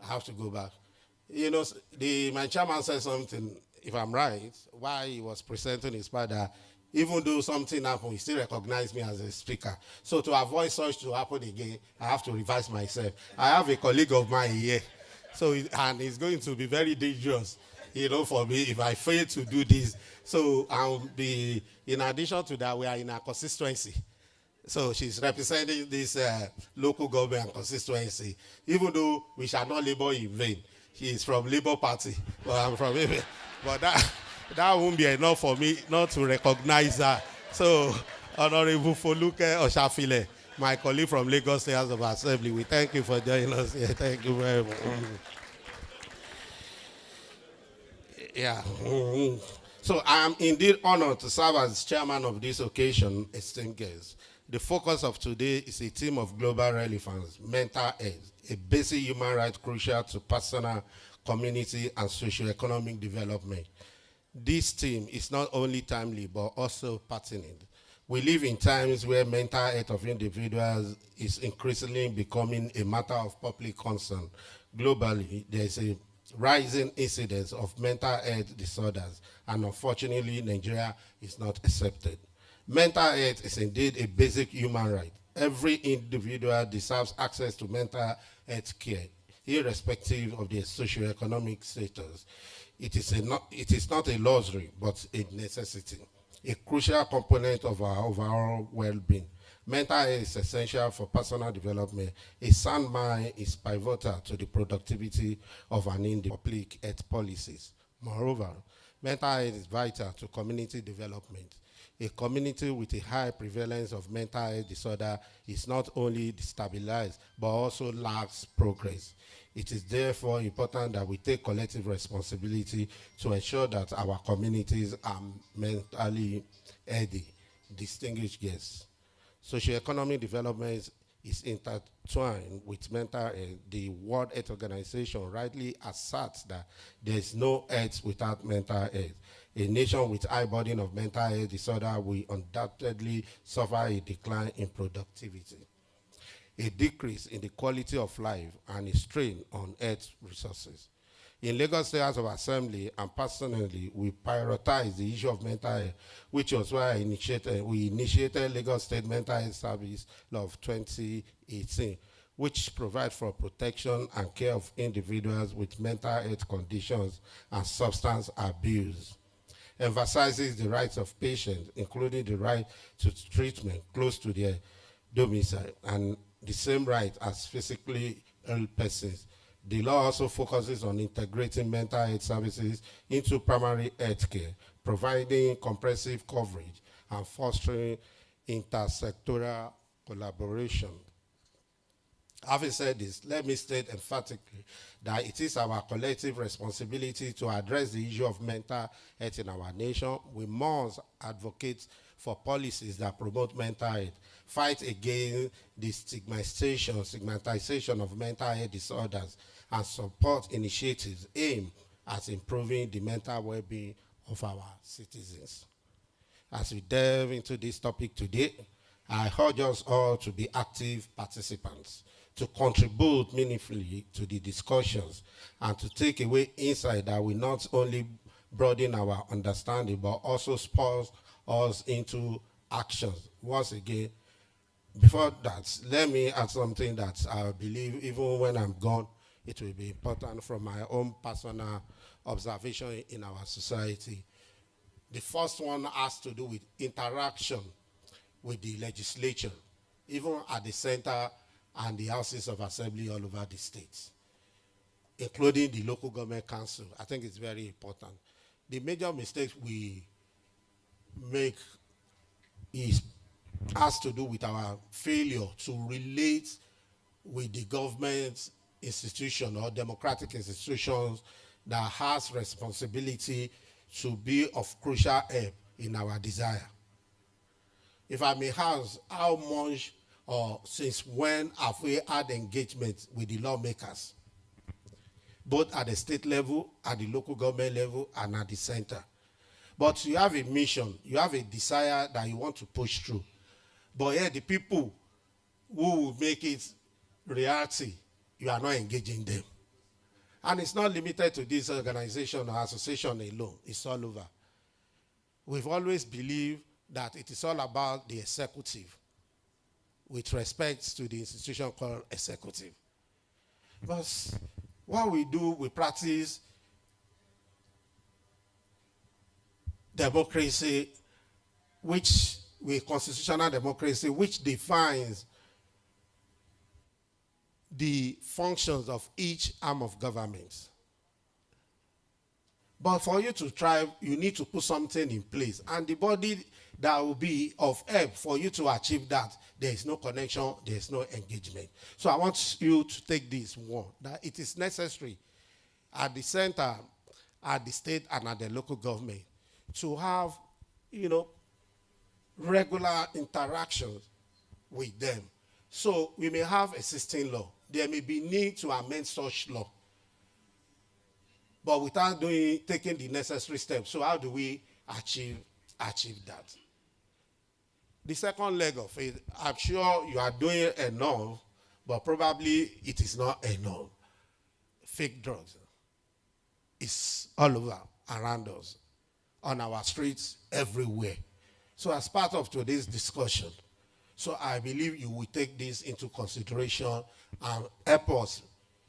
I have to go back. My chairman said something, if I'm right, while he was presenting his father, even though something happened, he still recognized me as a speaker. So to avoid such to happen again, I have to revise myself. I have a colleague of mine here, and it's going to be very dangerous, for me if I fail to do this. So in addition to that, we are in a constituency. So she's representing this local government constituency, even though we shall not labor in vain. She is from Labour Party, but I'm from Labour. But that won't be enough for me not to recognize her. So, Honorable Foluke Oshafile, my colleague from Lagos State House of Assembly, we thank you for joining us here. Thank you very much. Yeah. So I am indeed honored to serve as chairman of this occasion, esteemed guests. The focus of today is a theme of global relevance, mental health, a basic human right crucial to personal, community, and socio-economic development. This theme is not only timely, but also pertinent. We live in times where mental health of individuals is increasingly becoming a matter of public concern. Globally, there is a rising incidence of mental health disorders, and unfortunately, Nigeria is not accepted. Mental health is indeed a basic human right. Every individual deserves access to mental health care, irrespective of their socioeconomic status. It is not a luxury, but a necessity, a crucial component of our overall well-being. Mental health is essential for personal development. A sound mind is pivotal to the productivity of an individual public health policies. Moreover, mental health is vital to community development. A community with a high prevalence of mental health disorder is not only destabilized, but also lacks progress. It is therefore important that we take collective responsibility to ensure that our communities are mentally healthy. Distinguished guests, socioeconomic development is intertwined with mental health. The World Health Organization rightly asserts that there is no health without mental health. A nation with high burden of mental health disorder will undoubtedly suffer a decline in productivity, a decrease in the quality of life, and a strain on health resources. In Lagos State House of Assembly, and personally, we prioritize the issue of mental health, which was why we initiated Lagos State Mental Health Service Law of 2018, which provides for protection and care of individuals with mental health conditions and substance abuse, emphasizes the rights of patients, including the right to treatment close to their domicile, and the same right as physically ill persons. The law also focuses on integrating mental health services into primary health care, providing comprehensive coverage and fostering intersectoral collaboration. Having said this, let me state emphatically that it is our collective responsibility to address the issue of mental health in our nation. We must advocate for policies that promote mental health, fight against the stigmatization of mental health disorders, and support initiatives aimed at improving the mental well-being of our citizens. as we delve into this topic today, I urge us all to be active participants, to contribute meaningfully to the discussions, and to take away insight that will not only broaden our understanding, but also spur us into actions. Once again, before that, let me add something that I believe even when I'm gone, it will be important from my own personal observation in our society. The first one has to do with interaction with the legislature, even at the center and the houses of assembly all over the states, including the local government council. I think it's very important. The major mistake we make has to do with our failure to relate with the government institution or democratic institutions that has responsibility to be of crucial help in our desire. If I may ask, how much or since when have we had engagement with the lawmakers, both at the state level, at the local government level, and at the center? But you have a mission, you have a desire that you want to push through. But here, the people who will make it reality, you are not engaging them. And it's not limited to this organization or association alone. It's all over. We've always believed that it is all about the executive with respect to the institution called executive. But what we do, we practice democracy, constitutional democracy, which defines the functions of each arm of government. But for you to thrive, you need to put something in place. And the body that will be of help for you to achieve that, there is no connection, there is no engagement. So I want you to take this one, that it is necessary at the center, at the state, and at the local government to have, regular interactions with them. So we may have existing law. There may be need to amend such law, but without taking the necessary steps. So how do we achieve that? The second leg of it, I'm sure you are doing enough, but probably it is not enough. Fake drugs is all over around us, on our streets, everywhere. So as part of today's discussion, so I believe you will take this into consideration and help us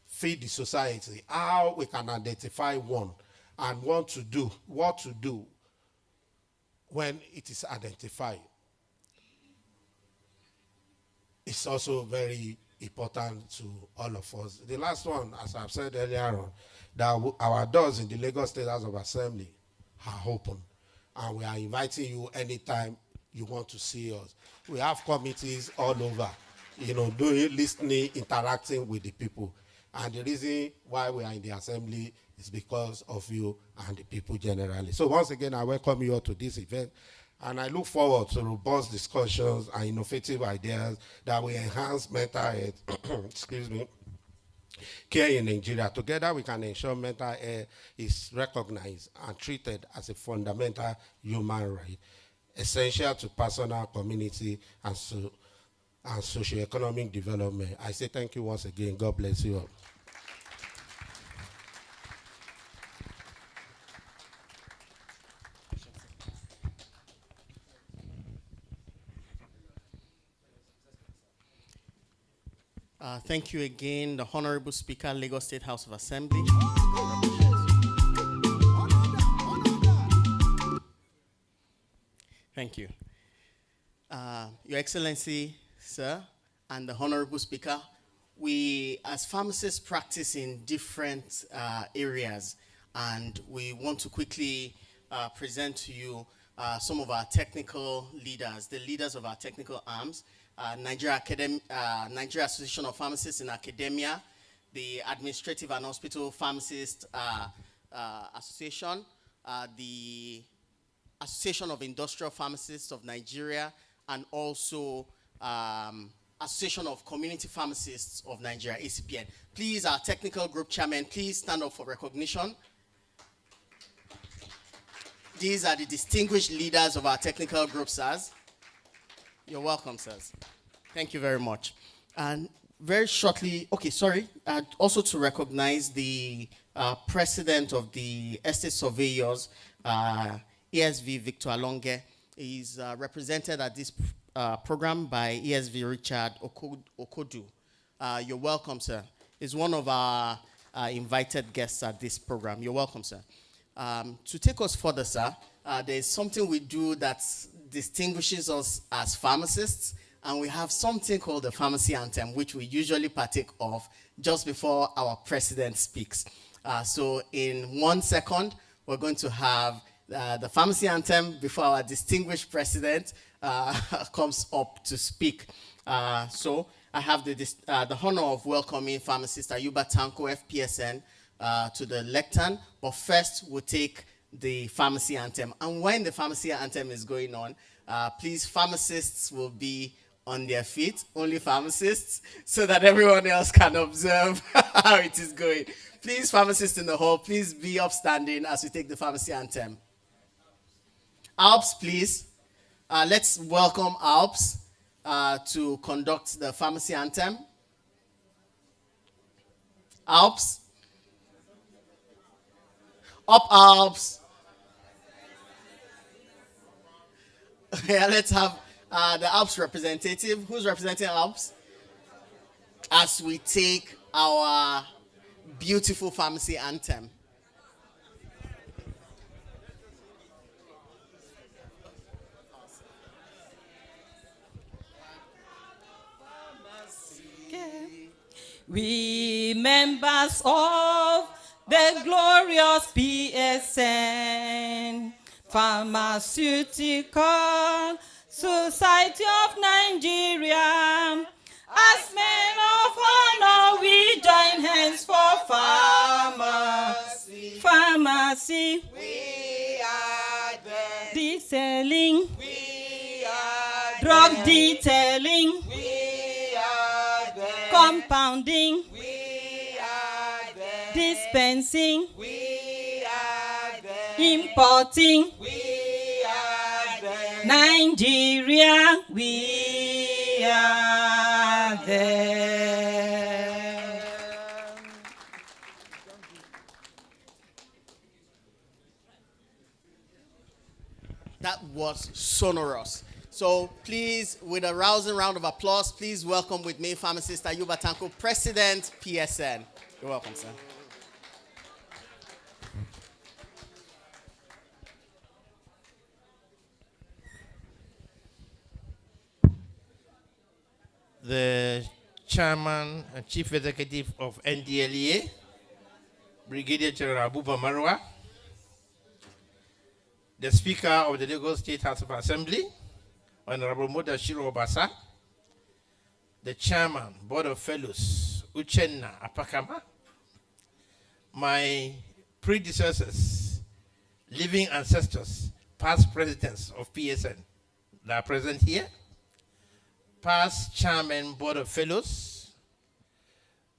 feed the society how we can identify one and what to do when it is identified. It's also very important to all of us. The last one, as I've said earlier on, that our doors in the Lagos State House of Assembly are open, and we are inviting you anytime you want to see us. We have committees all over, doing listening, interacting with the people. And the reason why we are in the assembly is because of you and the people generally. So once again, I welcome you all to this event, and I look forward to robust discussions and innovative ideas that will enhance mental health, excuse me, care in Nigeria. Together, we can ensure mental health is recognized and treated as a fundamental human right, essential to personal, community, and socio-economic development. I say thank you once again. God bless you all. Thank you again, the Honorable Speaker, Lagos State House of Assembly. Thank you. Your Excellency, sir, and the Honorable Speaker, we as pharmacists practice in different areas, and we want to quickly present to you some of our technical leaders, the leaders of our technical arms. Nigeria Association of Pharmacists in Academia, the Administrative and Hospital Pharmacists Association, the Association of Industrial Pharmacists of Nigeria, and also Association of Community Pharmacists of Nigeria, ACPN. Please, our technical group chairman, please stand up for recognition. These are the distinguished leaders of our technical group, sirs. You're welcome, sirs. Thank you very much. And very shortly, also to recognize the president of the Estate Surveyors, ESV Victor Alonge. Is represented at this program by ESV Richard Okodu. You're welcome, sir. He's one of our invited guests at this program. You're welcome, sir. To take us further, sir, there's something we do that distinguishes us as pharmacists, and we have something called the pharmacy anthem, which we usually partake of just before our president speaks. So in 1 second, we're going to have the pharmacy anthem before our distinguished president comes up to speak. So I have the honor of welcoming pharmacist Ayuba Tanko, FPSN, to the lectern. But first, we'll take the pharmacy anthem. And when the pharmacy anthem is going on, please, pharmacists will be on their feet, only pharmacists, so that everyone else can observe how it is going. Please, pharmacists in the hall, please be upstanding as we take the pharmacy anthem. Alps, please. Let's welcome Alps to conduct the pharmacy anthem. Alps. Up, Alps. Yeah, let's have the Alps representative. Who's representing Alps? As we take our beautiful pharmacy anthem. We members of the glorious PSN, Pharmaceutical Society of Nigeria, as men of honor, we join hands for pharmacy. Pharmacy. We are there. Detailing. We are drug there. Detailing. We are there. Compounding. We are there. Dispensing. We are there. Importing. We are there. Nigeria. We are there. That was sonorous. So please, with a rousing round of applause, please welcome with me pharmacist Ayuba Tanko, President, PSN. You're welcome, sir. The Chairman and Chief Executive of NDLEA, Brigadier General Abuba Marwa, the Speaker of the Lagos State House of Assembly, Honorable Mudashiru Obasa, the Chairman, Board of Fellows, Uchenna Apakama, my predecessors, living ancestors, past presidents of PSN that are present here, past Chairman, Board of Fellows,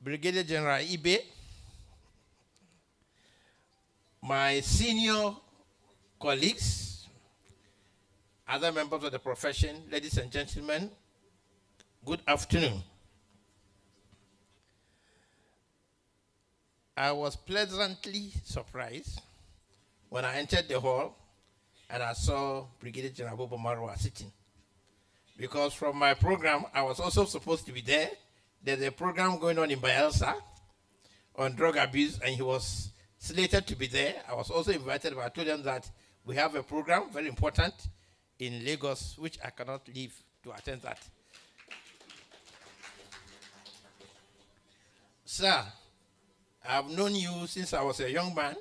Brigadier General Ibe, my senior colleagues, other members of the profession, ladies and gentlemen, good afternoon. I was pleasantly surprised when I entered the hall and I saw Brigadier General Abuba Marwa sitting. Because from my program, I was also supposed to be there. There's a program going on in Bayelsa on drug abuse, and he was slated to be there. I was also invited, but I told them that we have a program, very important, in Lagos, which I cannot leave to attend that. Sir, I've known you since I was a young man.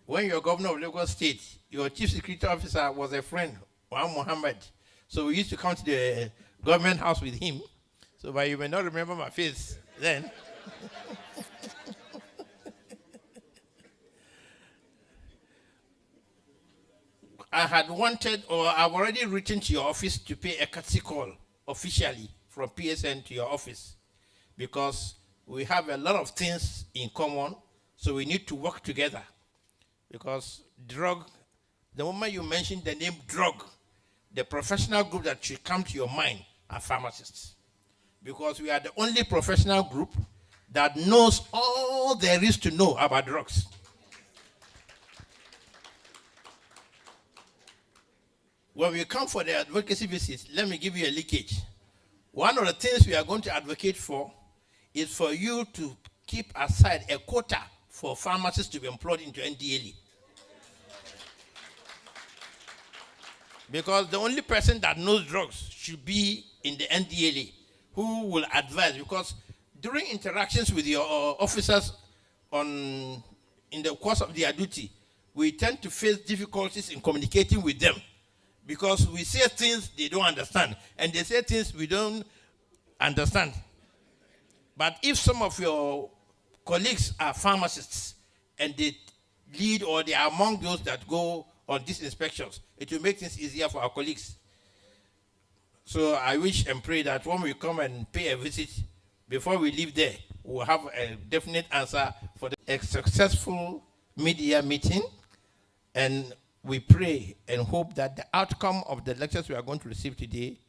When you were governor of Lagos State, your chief security officer was a friend, Juan Muhammad. So we used to come to the government house with him. So, but you may not remember my face then. I had wanted, or I've already written to your office to pay a courtesy call officially from PSN to your office, because we have a lot of things in common, so we need to work together, because drug The moment you mention the name drug, the professional group that should come to your mind are pharmacists. Because we are the only professional group that knows all there is to know about drugs. When we come for the advocacy visits, let me give you a leakage. One of the things we are going to advocate for is for you to keep aside a quota for pharmacists to be employed into NDLE. Because the only person that knows drugs should be in the NDLE who will advise. Because during interactions with your officers in the course of their duty, we tend to face difficulties in communicating with them. Because we say things they don't understand, and they say things we don't understand. But if some of your colleagues are pharmacists and they lead or they are among those that go on these inspections, it will make things easier for our colleagues. So I wish and pray that when we come and pay a visit, before we leave there, we'll have a definite answer for a successful mid-year meeting. And we pray and hope that the outcome of the lectures we are going to receive today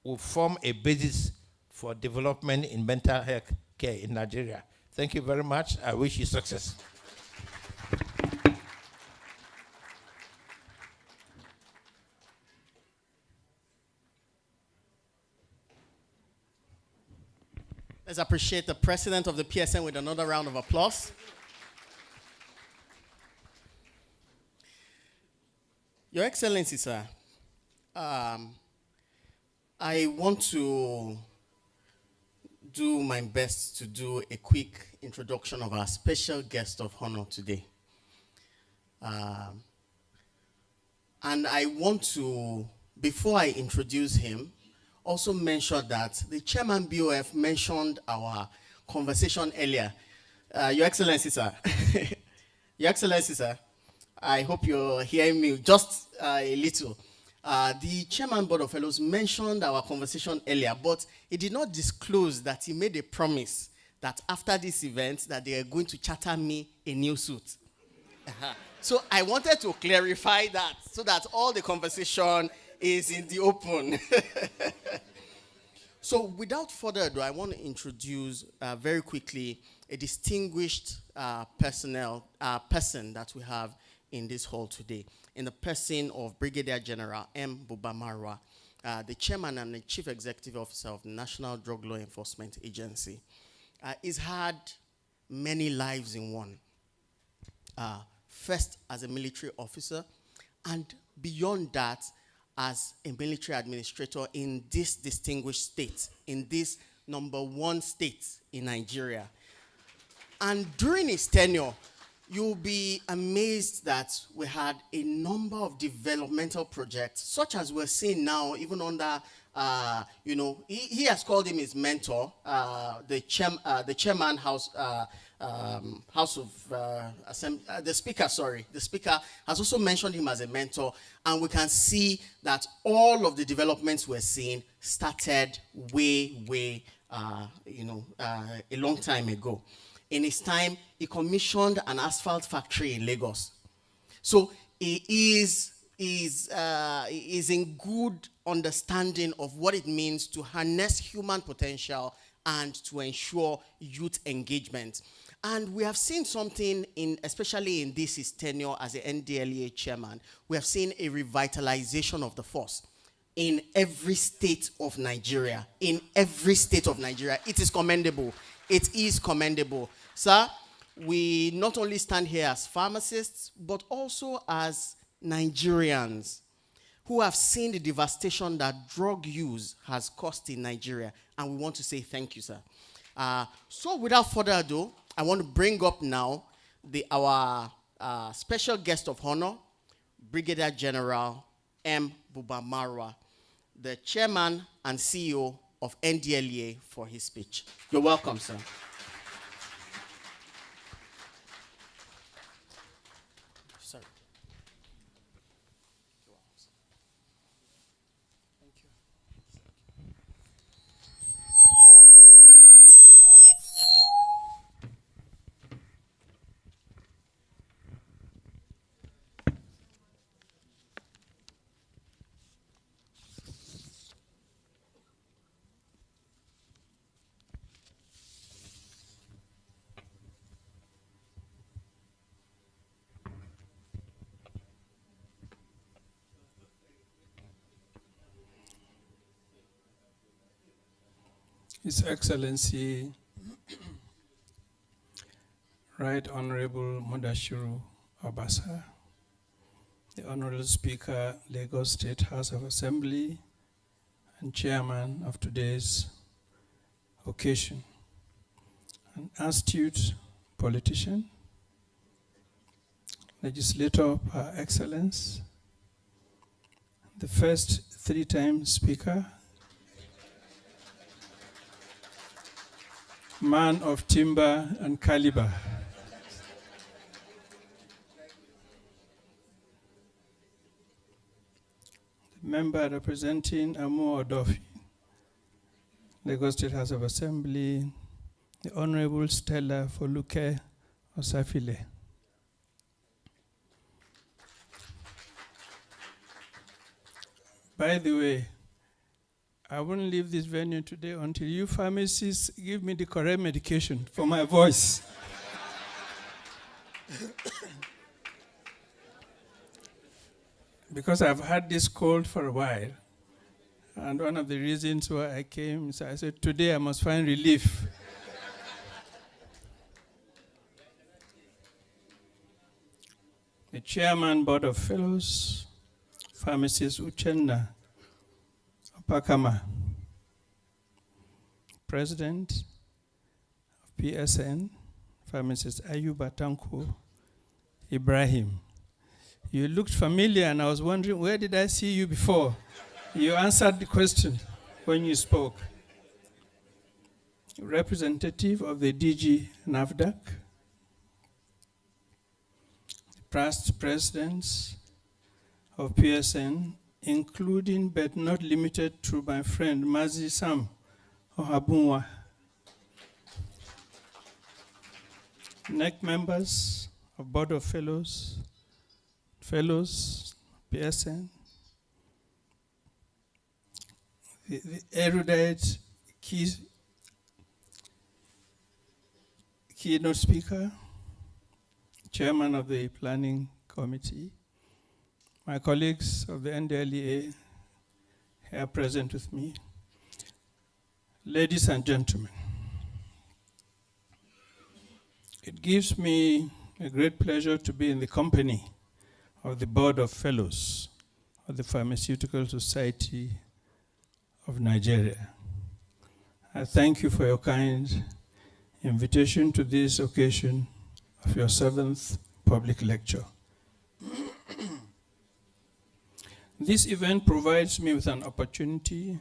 will form a basis for development in mental health care in Nigeria. Thank you very much. I wish you success. Let's appreciate the president of the PSN with another round of applause. Your Excellency, sir, I want to do my best to do a quick introduction of our special guest of honor today. And I want to, before I introduce him, also mention that the chairman BOF mentioned our conversation earlier. Your Excellency, sir. Your Excellency, sir. I hope you're hearing me just a little. The chairman board of fellows mentioned our conversation earlier, but he did not disclose that he made a promise that after this event that they are going to charter me a new suit. So I wanted to clarify that so that all the conversation is in the open. So without further ado, I want to introduce very quickly a distinguished person that we have in this hall today, in the person of Brigadier General M. Buba Marwa, the chairman and the chief executive officer of the National Drug Law Enforcement Agency. He's had many lives in one. First as a military officer, and beyond that, as a military administrator in this distinguished state, in this #1 state in Nigeria. And during his tenure, you'll be amazed that we had a number of developmental projects, such as we're seeing now, even under, he has called him his mentor, the chairman House of the speaker has also mentioned him as a mentor, and we can see that all of the developments we're seeing started way, a long time ago. In his time, he commissioned an asphalt factory in Lagos. So he is in good understanding of what it means to harness human potential and to ensure youth engagement. And we have seen something, especially in his tenure as the NDLEA chairman, we have seen a revitalization of the force in every state of Nigeria. In every state of Nigeria. It is commendable. It is commendable. Sir, we not only stand here as pharmacists, but also as Nigerians who have seen the devastation that drug use has caused in Nigeria. And we want to say thank you, sir. So without further ado, I want to bring up now our special guest of honor, Brigadier General M. Buba Marwa, the chairman and CEO of NDLEA, for his speech. You're welcome, sir. Sorry. Thank you. His Excellency, Right Honorable Mudashiru Obasa, the Honorable Speaker, Lagos State House of Assembly, and Chairman of today's occasion, an astute politician, legislator par excellence, the first three-time speaker, man of timber and caliber. The member representing Amu Odofi, Lagos State House of Assembly, the Honorable Stella Foluke Osafile. By the way, I won't leave this venue today until you pharmacists give me the correct medication for my voice. Because I've had this cold for a while. And one of the reasons why I came is I said, today I must find relief. The Chairman, Board of Fellows, Pharmacist Uchenna Opakama, President of PSN, Pharmacist Ayuba Tanko Ibrahim. You looked familiar and I was wondering, where did I see you before? You answered the question when you spoke. Representative of the DG NAFDAC, past presidents of PSN, including but not limited to my friend Mazi Sam Ohabunwa, NEC members of Board of Fellows, PSN, the erudite keynote speaker, Chairman of the Planning Committee, my colleagues of the NDLEA here present with me, ladies and gentlemen, it gives me a great pleasure to be in the company of the Board of Fellows of the Pharmaceutical Society of Nigeria. I thank you for your kind invitation to this occasion of your 7th public lecture. This event provides me with an opportunity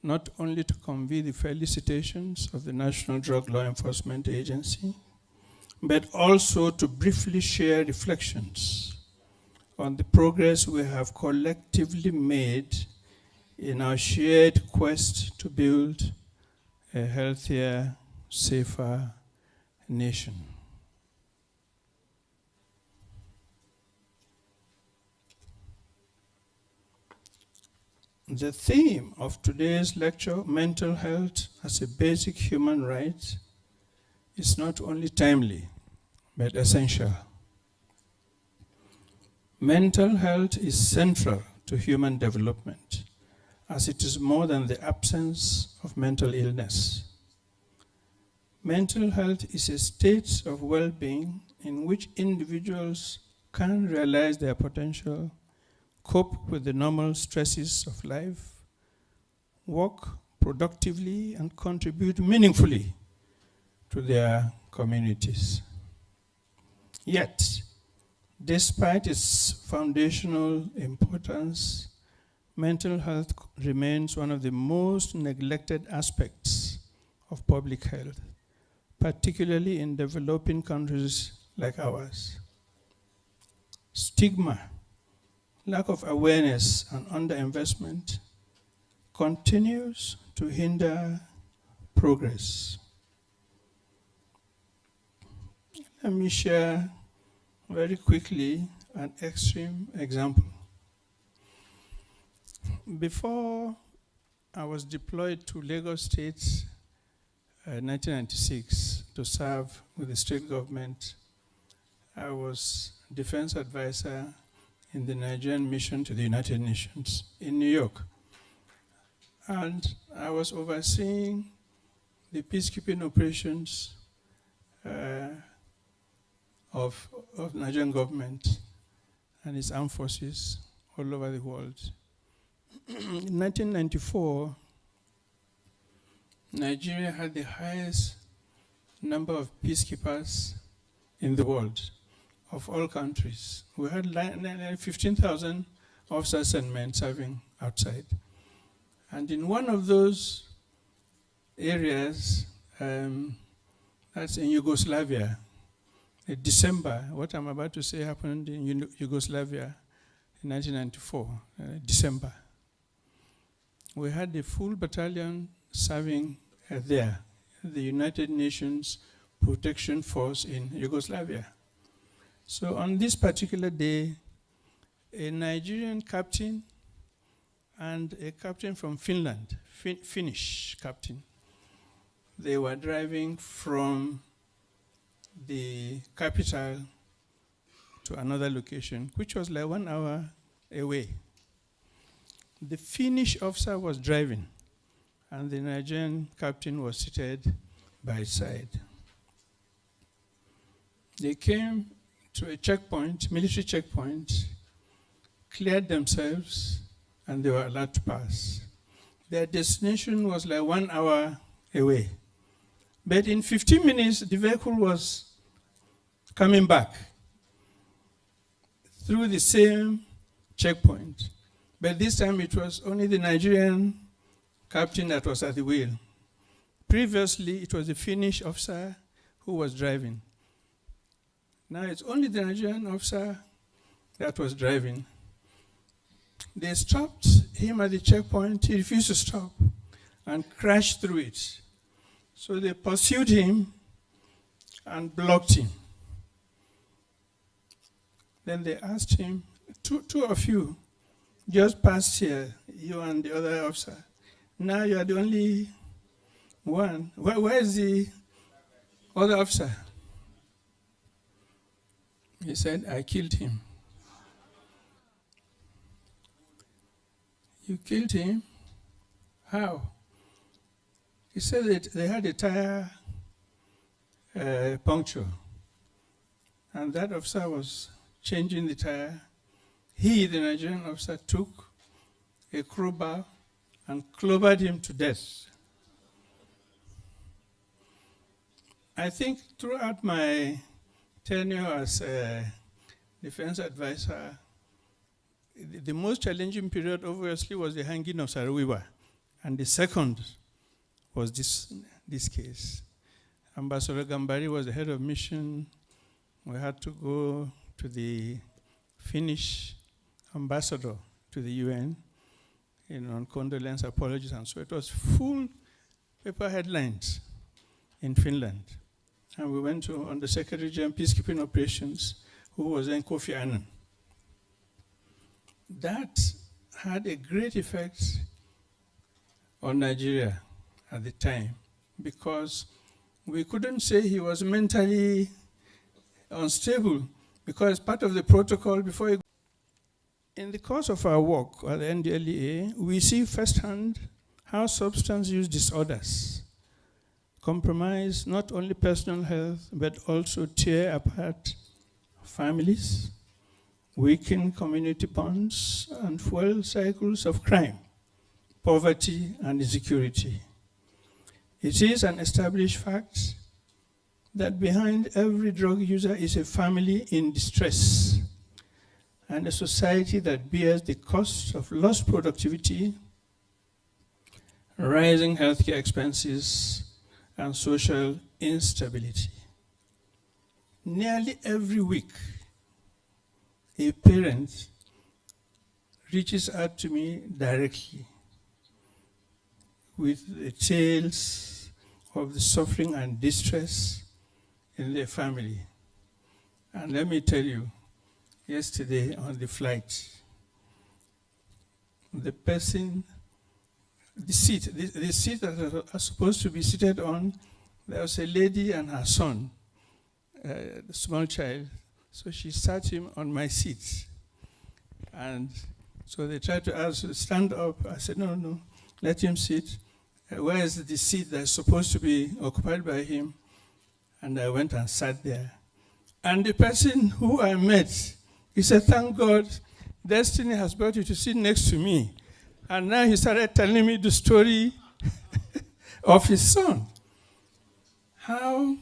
not only to convey the felicitations of the National Drug Law Enforcement Agency, but also to briefly share reflections on the progress we have collectively made in our shared quest to build a healthier, safer nation. The theme of today's lecture, mental health as a basic human right, is not only timely, but essential. Mental health is central to human development, as it is more than the absence of mental illness. Mental health is a state of well-being in which individuals can realize their potential, cope with the normal stresses of life, work productively, and contribute meaningfully to their communities. Yet, despite its foundational importance, mental health remains one of the most neglected aspects of public health, particularly in developing countries like ours. Stigma, lack of awareness, and underinvestment continues to hinder progress. Let me share very quickly an extreme example. Before I was deployed to Lagos State in 1996 to serve with the state government, I was defense advisor in the Nigerian mission to the United Nations in New York. And I was overseeing the peacekeeping operations of Nigerian government and its armed forces all over the world. In 1994, Nigeria had the highest number of peacekeepers in the world, of all countries. We had 15,000 officers and men serving outside. And in one of those areas, that's in Yugoslavia, in December, what I'm about to say happened in Yugoslavia in 1994, December. We had the full battalion serving there, the United Nations Protection Force in Yugoslavia. So on this particular day, a Nigerian captain and a captain from Finland, Finnish captain, they were driving from the capital to another location, which was like 1 hour away. The Finnish officer was driving, and the Nigerian captain was seated by his side. They came to a checkpoint, military checkpoint, cleared themselves, and they were allowed to pass. Their destination was like 1 hour away. But in 15 minutes, the vehicle was coming back through the same checkpoint. But this time it was only the Nigerian captain that was at the wheel. Previously, it was the Finnish officer who was driving. Now it's only the Nigerian officer that was driving. They stopped him at the checkpoint. He refused to stop and crashed through it. So they pursued him and blocked him. Then they asked him, two of you just passed here, you and the other officer. Now you are the only one. Where is the other officer? He said, I killed him. You killed him? How? He said that they had a tire puncture, and that officer was changing the tire. He, the Nigerian officer, took a crowbar and clobbered him to death. I think throughout my tenure as a defense advisor, the most challenging period obviously was the hanging of Sarawiwa, and the second was this case. Ambassador Gambari was the head of mission. We had to go to the Finnish ambassador to the UN on condolence, apologies, and so it was full paper headlines in Finland. And we went to Undersecretary General Peacekeeping Operations, who was then Kofi Annan. That had a great effect on Nigeria at the time, because we couldn't say he was mentally unstable, because part of the protocol before he... In the course of our work at the NDLEA, we see firsthand how substance use disorders compromise not only personal health, but also tear apart families, weaken community bonds, and fuel cycles of crime, poverty, and insecurity. It is an established fact that behind every drug user is a family in distress and a society that bears the cost of lost productivity, rising healthcare expenses, and social instability. Nearly every week, a parent reaches out to me directly with the tales of the suffering and distress in their family. And let me tell you, yesterday on the flight, the person, the seat that I was supposed to be seated on, there was a lady and her son, a small child. So she sat him on my seat. And so they tried to ask to stand up. I said, no, let him sit. Where is the seat that's supposed to be occupied by him? And I went and sat there. And the person who I met, he said, thank God, destiny has brought you to sit next to me. And now he started telling me the story of his son. How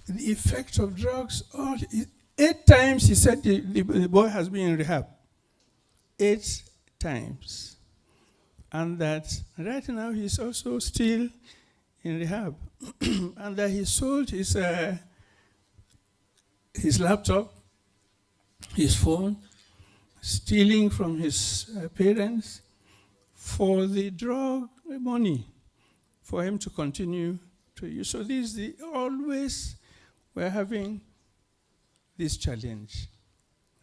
the effect of drugs, 8 times he said the boy has been in rehab. 8 times. And that right now he's also still in rehab. And that he sold his laptop, his phone, stealing from his parents for the drug money for him to continue to use. So always we're having this challenge.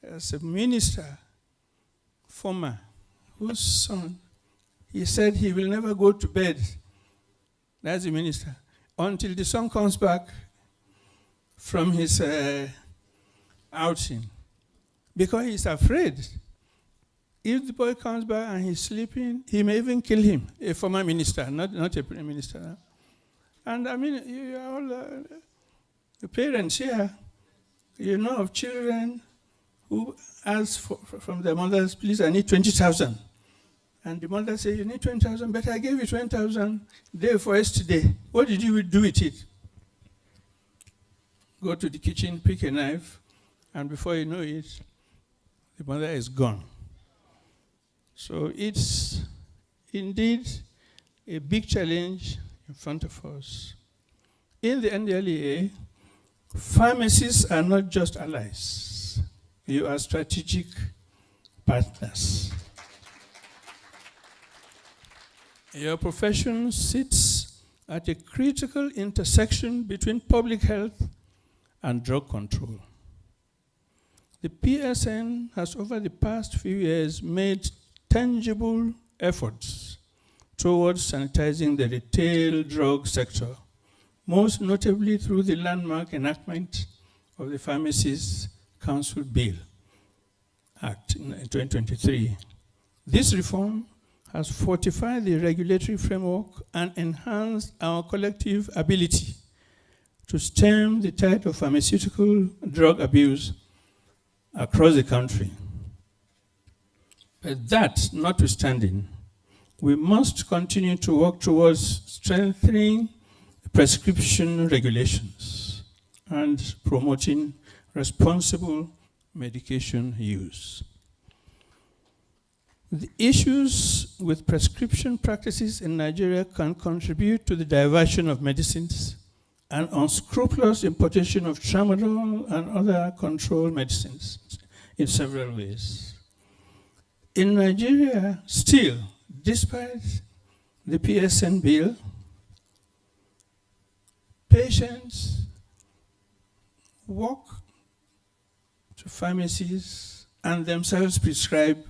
As a minister, former, whose son, he said he will never go to bed, that's the minister, until the son comes back from his outing. Because he's afraid. If the boy comes back and he's sleeping, he may even kill him, a former minister, not a prime minister. And I mean, you are all the parents here, you know of children who ask from their mothers, please, I need 20,000. And the mother says, you need 20,000, but I gave you 20,000 day for yesterday. What did you do with it? Go to the kitchen, pick a knife, and before you know it, the mother is gone. So it's indeed a big challenge in front of us. In the NDLEA, pharmacists are not just allies. You are strategic partners. Your profession sits at a critical intersection between public health and drug control. The PSN has, over the past few years, made tangible efforts towards sanitizing the retail drug sector, most notably through the landmark enactment of the Pharmacies Council Bill Act in 2023. This reform has fortified the regulatory framework and enhanced our collective ability to stem the tide of pharmaceutical drug abuse across the country. But that notwithstanding, we must continue to work towards strengthening prescription regulations and promoting responsible medication use. The issues with prescription practices in Nigeria can contribute to the diversion of medicines and unscrupulous importation of tramadol and other controlled medicines in several ways. In Nigeria, still, despite the PSN bill, patients walk to pharmacies and themselves prescribe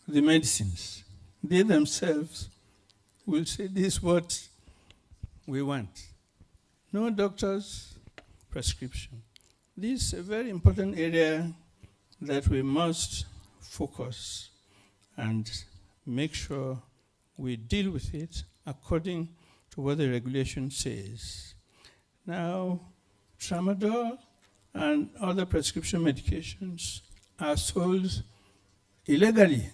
the medicines. They themselves will say, this is what we want. No doctor's prescription. This is a very important area that we must focus and make sure we deal with it according to what the regulation says. Now, tramadol and other prescription medications are sold illegally.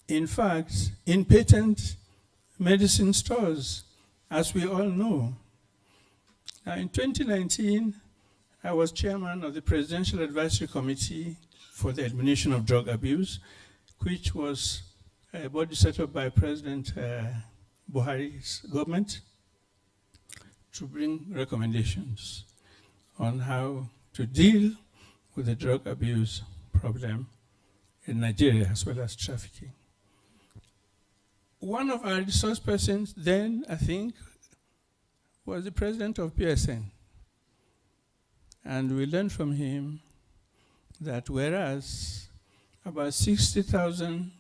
In fact, in patent medicine stores, as we all know. Now, in 2019, I was chairman of the Presidential Advisory Committee for the Elimination of Drug Abuse, which was a body set up by President Buhari's government to bring recommendations on how to deal with the drug abuse problem in Nigeria, as well as trafficking. One of our resource persons then, I think, was the president of PSN. And we learned from him that whereas about 60,000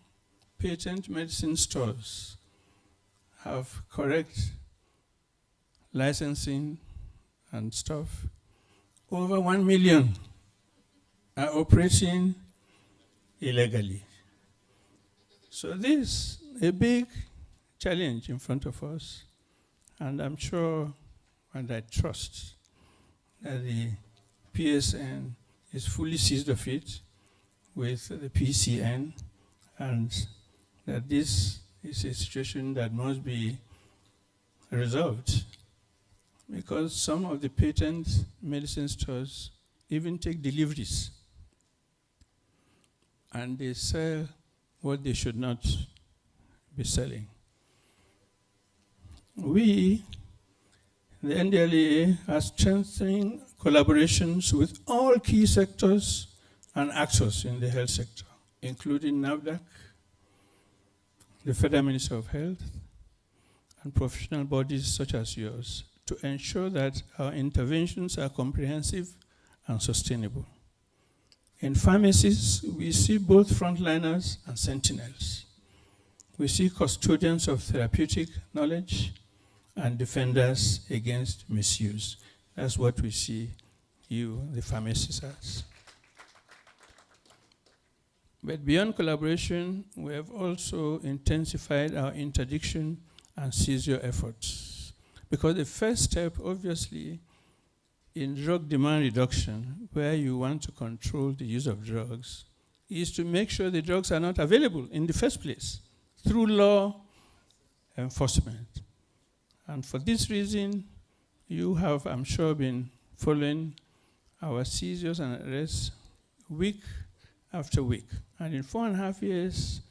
patent medicine stores have correct licensing and stuff, over 1 million are operating illegally. So this a big challenge in front of us, and I'm sure and I trust that the PSN is fully seized of it with the PCN, and that this is a situation that must be resolved, because some of the patent medicine stores even take deliveries and they sell what they should not be selling. We, the NDLEA, are strengthening collaborations with all key sectors and actors in the health sector, including NAFDAC, the Federal Ministry of Health, and professional bodies such as yours, to ensure that our interventions are comprehensive and sustainable. In pharmacies, we see both frontliners and sentinels. We see custodians of therapeutic knowledge and defenders against misuse. That's what we see you, the pharmacists, as. But beyond collaboration, we have also intensified our interdiction and seizure efforts. Because the first step, obviously, in drug demand reduction, where you want to control the use of drugs, is to make sure the drugs are not available in the first place through law enforcement. And for this reason, you have, I'm sure, been following our seizures and arrests week after week. And in 4.5 years,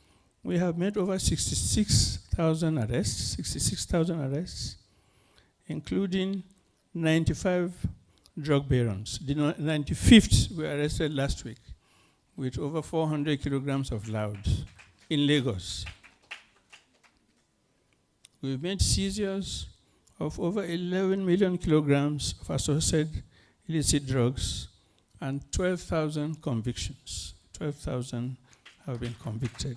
we have made over 66,000 arrests, including 95 drug barons. The 95th were arrested last week with over 400 kilograms of loud in Lagos. We've made seizures of over 11 million kilograms of associated illicit drugs and 12,000 convictions. 12,000 have been convicted.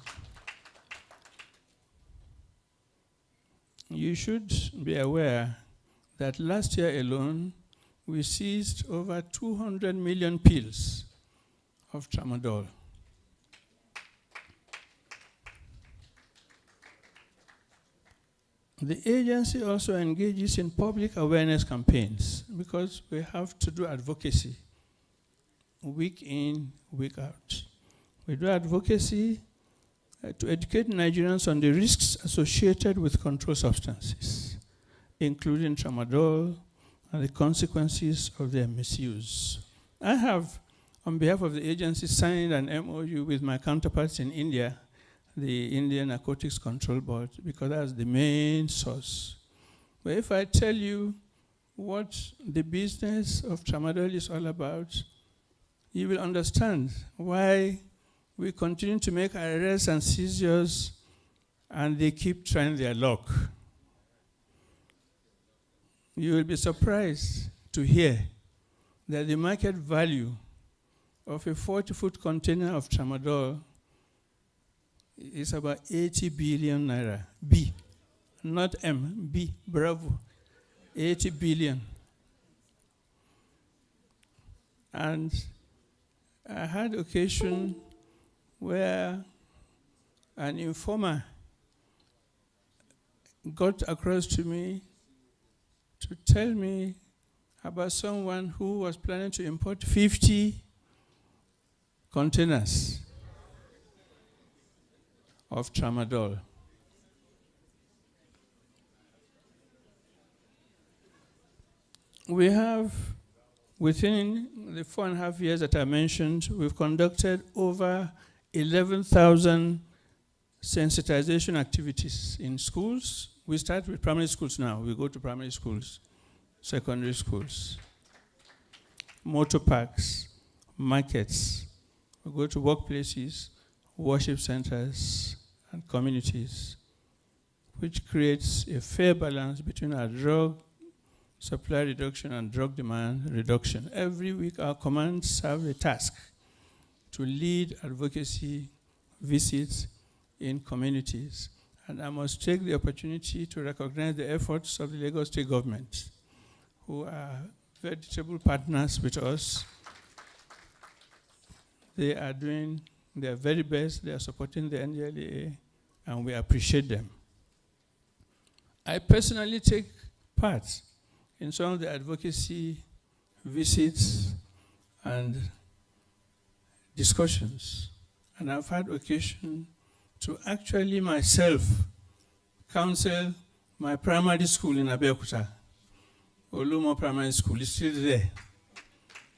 You should be aware that last year alone, we seized over 200 million pills of tramadol. The agency also engages in public awareness campaigns because we have to do advocacy week in, week out. We do advocacy to educate Nigerians on the risks associated with controlled substances, including tramadol and the consequences of their misuse. I have, on behalf of the agency, signed an MOU with my counterparts in India, the Indian Narcotics Control Board, because that's the main source. But if I tell you what the business of tramadol is all about, you will understand why we continue to make arrests and seizures and they keep trying their luck. You will be surprised to hear that the market value of a 40-foot container of tramadol is about 80 billion naira. B, not M, B, bravo. 80 billion. And I had occasion where an informer got across to me to tell me about someone who was planning to import 50 containers of tramadol. We have, within the 4.5 years that I mentioned, we've conducted over 11,000 sensitization activities in schools. We start with primary schools now. We go to primary schools, secondary schools, motor parks, markets. We go to workplaces, worship centers, and communities, which creates a fair balance between our drug supply reduction and drug demand reduction. Every week, our commands have a task to lead advocacy visits in communities. And I must take the opportunity to recognize the efforts of the Lagos State government, who are veritable partners with us. They are doing their very best. They are supporting the NDLEA and we appreciate them. I personally take part in some of the advocacy visits and discussions, and I've had occasion to actually myself counsel my primary school in Abeokuta. Olumo Primary School is still there.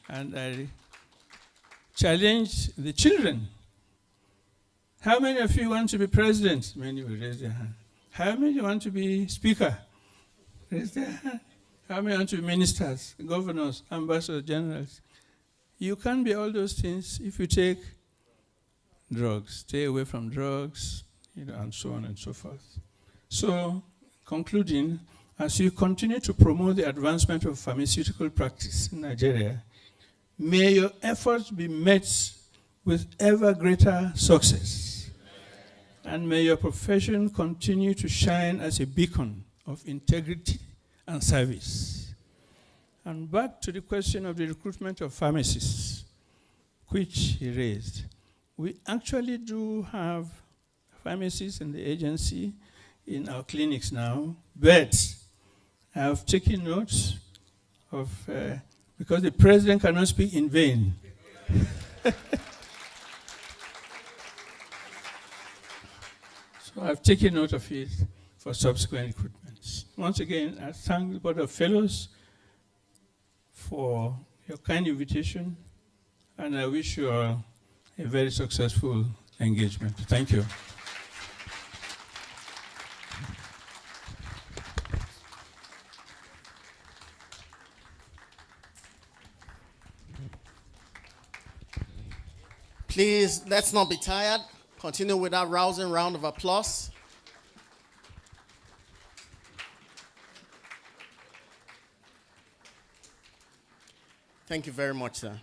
And I challenge the children. How many of you want to be president? Many will raise their hand. How many want to be speaker? Raise their hand. How many want to be ministers, governors, ambassadors, generals? You can't be all those things if you take drugs. Stay away from drugs, and so on and so forth. So, concluding, as you continue to promote the advancement of pharmaceutical practice in Nigeria, may your efforts be met with ever greater success. And may your profession continue to shine as a beacon of integrity and service. And back to the question of the recruitment of pharmacists, which he raised. We actually do have pharmacists in the agency in our clinics now, but I have taken notes of, because the president cannot speak in vain. So I've taken note of it for subsequent recruitments. Once again, I thank the Board of Fellows for your kind invitation, and I wish you all a very successful engagement. Thank you. Please, let's not be tired. Continue with that rousing round of applause. Thank you very much, sir.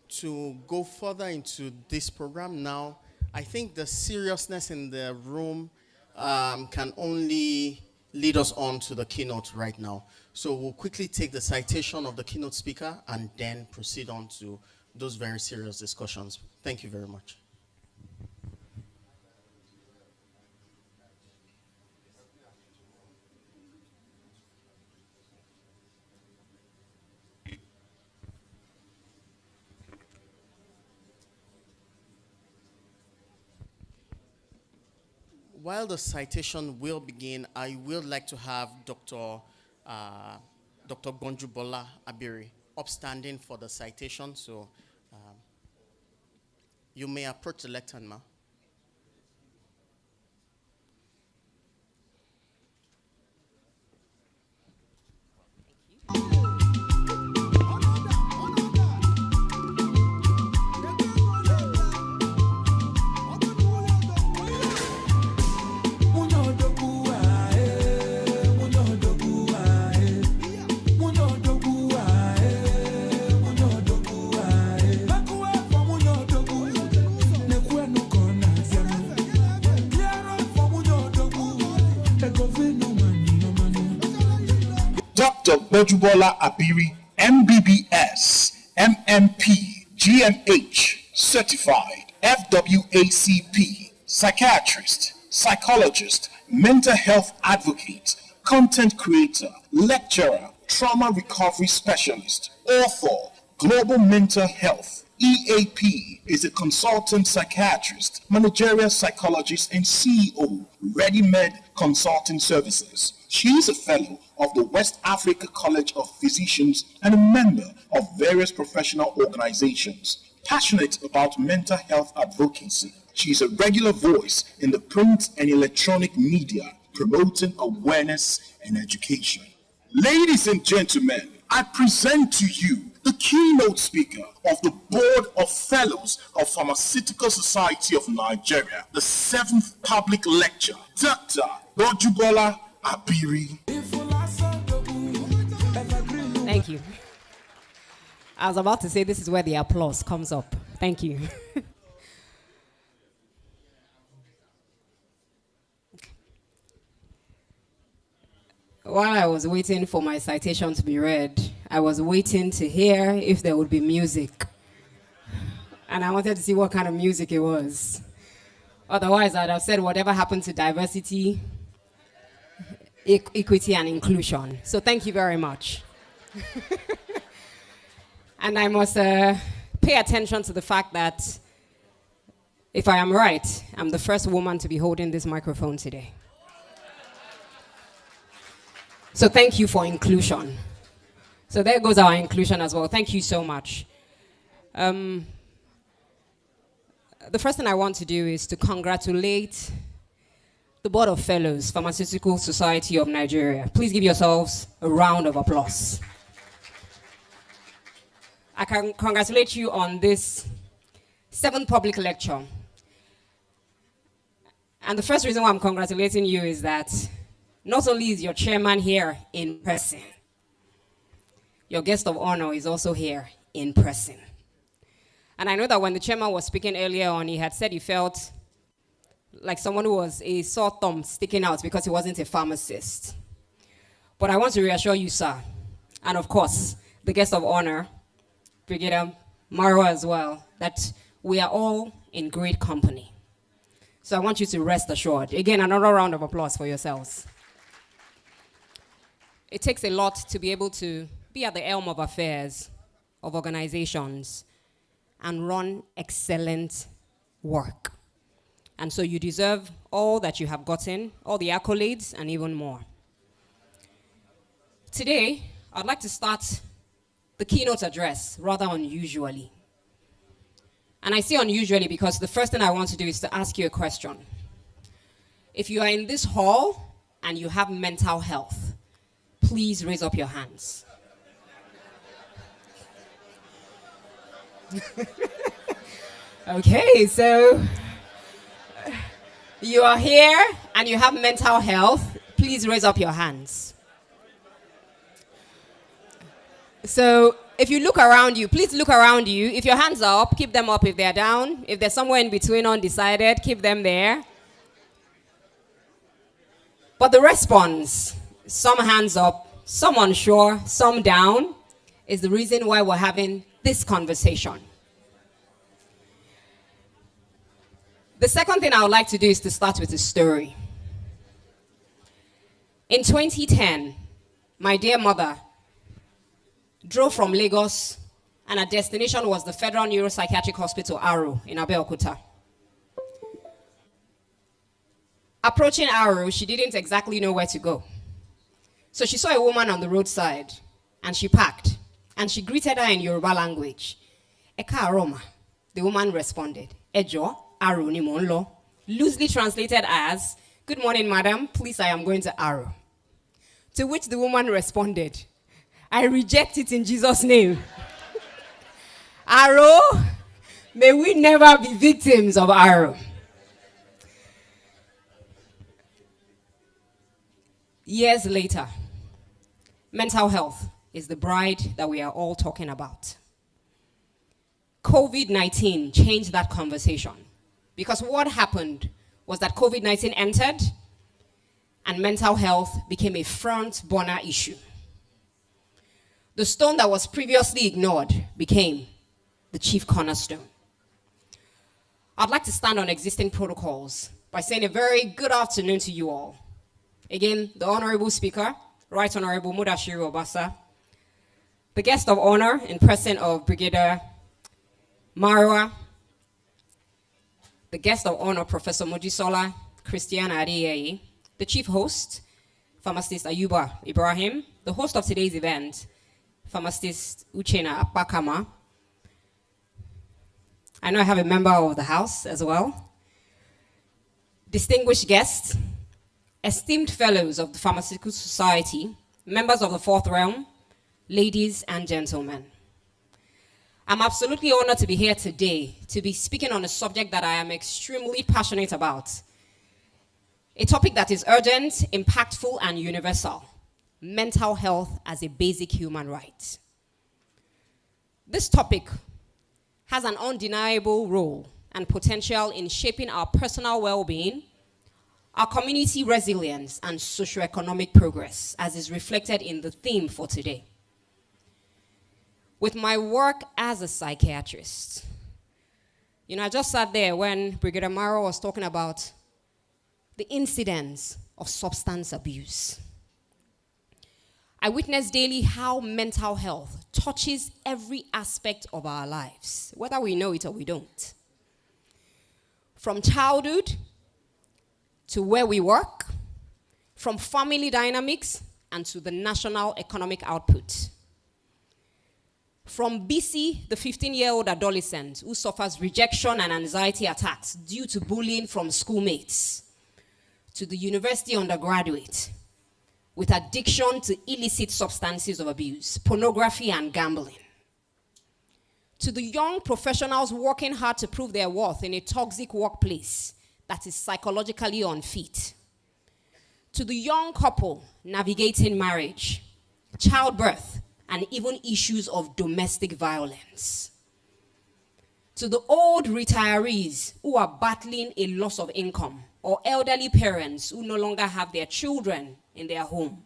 To go further into this program now, I think the seriousness in the room can only lead us on to the keynote right now. So we'll quickly take the citation of the keynote speaker and then proceed on to those very serious discussions. Thank you very much. While the citation will begin, I would like to have Dr. Gonjubola Abiri upstanding for the citation. So you may approach the lectern, ma. Dr. Bojubola Abiri, MBBS, MMP, GMH, certified, FWACP, psychiatrist, psychologist, mental health advocate, content creator, lecturer, trauma recovery specialist, author, global mental health. EAP is a consultant psychiatrist, managerial psychologist, and CEO, Ready-Med Consulting Services. She is a fellow of the West Africa College of Physicians and a member of various professional organizations. Passionate about mental health advocacy, she is a regular voice in the print and electronic media, promoting awareness and education. Ladies and gentlemen, I present to you the keynote speaker of the Board of Fellows of Pharmaceutical Society of Nigeria, the 7th public lecture, Dr. Bojubola Abiri. Thank you. I was about to say this is where the applause comes up. Thank you. While I was waiting for my citation to be read, I was waiting to hear if there would be music. And I wanted to see what kind of music it was. Otherwise, I'd have said whatever happened to diversity, equity, and inclusion. So thank you very much. And I must pay attention to the fact that, if I am right, I'm the first woman to be holding this microphone today. So thank you for inclusion. So there goes our inclusion as well. Thank you so much. The first thing I want to do is to congratulate the Board of Fellows, Pharmaceutical Society of Nigeria. Please give yourselves a round of applause. I can congratulate you on this 7th public lecture. And the first reason why I'm congratulating you is that not only is your chairman here in person, your guest of honor is also here in person. And I know that when the chairman was speaking earlier on, he had said he felt like someone who was a sore thumb sticking out because he wasn't a pharmacist. But I want to reassure you, sir, and of course, the guest of honor, Brigadier Marwa as well, that we are all in great company. So I want you to rest assured. Again, another round of applause for yourselves. It takes a lot to be able to be at the helm of affairs, of organizations, and run excellent work. And so you deserve all that you have gotten, all the accolades, and even more. Today, I'd like to start the keynote address rather unusually. And I say unusually because the first thing I want to do is to ask you a question. If you are in this hall and you have mental health, please raise up your hands. Okay, so you are here and you have mental health, please raise up your hands. So if you look around you, please look around you. If your hands are up, keep them up. If they're down, if they're somewhere in between undecided, keep them there. But the response, some hands up, some unsure, some down, is the reason why we're having this conversation. The second thing I would like to do is to start with a story. In 2010, my dear mother drove from Lagos, and her destination was the Federal Neuropsychiatric Hospital, Aro, in Abeokuta. Approaching Aro, she didn't exactly know where to go. So she saw a woman on the roadside, and she parked, and she greeted her in Yoruba language. Eka aroma, the woman responded. Ejo, Aro ni mo n lo. Loosely translated as, good morning, madam, please, I am going to Aro. To which the woman responded, I reject it in Jesus' name. Aro, may we never be victims of Aro. Years later, mental health is the bride that we are all talking about. COVID-19 changed that conversation because what happened was that COVID-19 entered and mental health became a front burner issue. The stone that was previously ignored became the chief cornerstone. I'd like to stand on existing protocols by saying a very good afternoon to you all. Again, the Honorable Speaker, Right Honorable Mudashiru Obasa, the guest of honor in person of Brigadier Marwa, the guest of honor, Professor Mojisola Christiana Adeyeye, the chief host, Pharmacist Ayuba Ibrahim, the host of today's event, Pharmacist Uchena Apakama. I know I have a member of the house as well. Distinguished guests, esteemed fellows of the Pharmaceutical Society, members of the Fourth Realm, ladies and gentlemen. I'm absolutely honored to be here today to be speaking on a subject that I am extremely passionate about. A topic that is urgent, impactful, and universal. Mental health as a basic human right. This topic has an undeniable role and potential in shaping our personal well-being, our community resilience, and socioeconomic progress, as is reflected in the theme for today. With my work as a psychiatrist, You know, I just sat there when Brigadier Maro was talking about the incidence of substance abuse. I witness daily how mental health touches every aspect of our lives, whether we know it or we don't. From childhood to where we work, from family dynamics and to the national economic output. From BC, the 15-year-old adolescent who suffers rejection and anxiety attacks due to bullying from schoolmates, to the university undergraduate with addiction to illicit substances of abuse, pornography and gambling, to the young professionals working hard to prove their worth in a toxic workplace that is psychologically unfit, to the young couple navigating marriage, childbirth, and even issues of domestic violence, to the old retirees who are battling a loss of income, or elderly parents who no longer have their children in their home,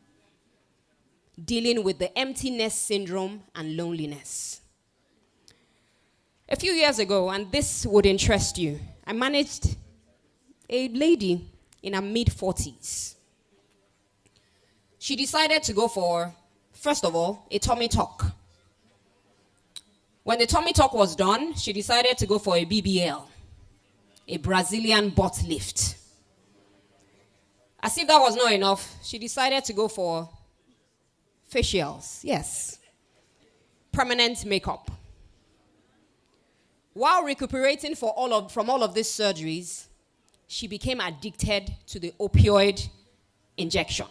dealing with the emptiness syndrome and loneliness. A few years ago, and this would interest you, I managed a lady in her mid-40s. She decided to go for, first of all, a tummy tuck. When the tummy tuck was done, she decided to go for a BBL, a Brazilian butt lift. As if that was not enough, she decided to go for facials, yes, permanent makeup. While recuperating from all of these surgeries, she became addicted to the opioid injection.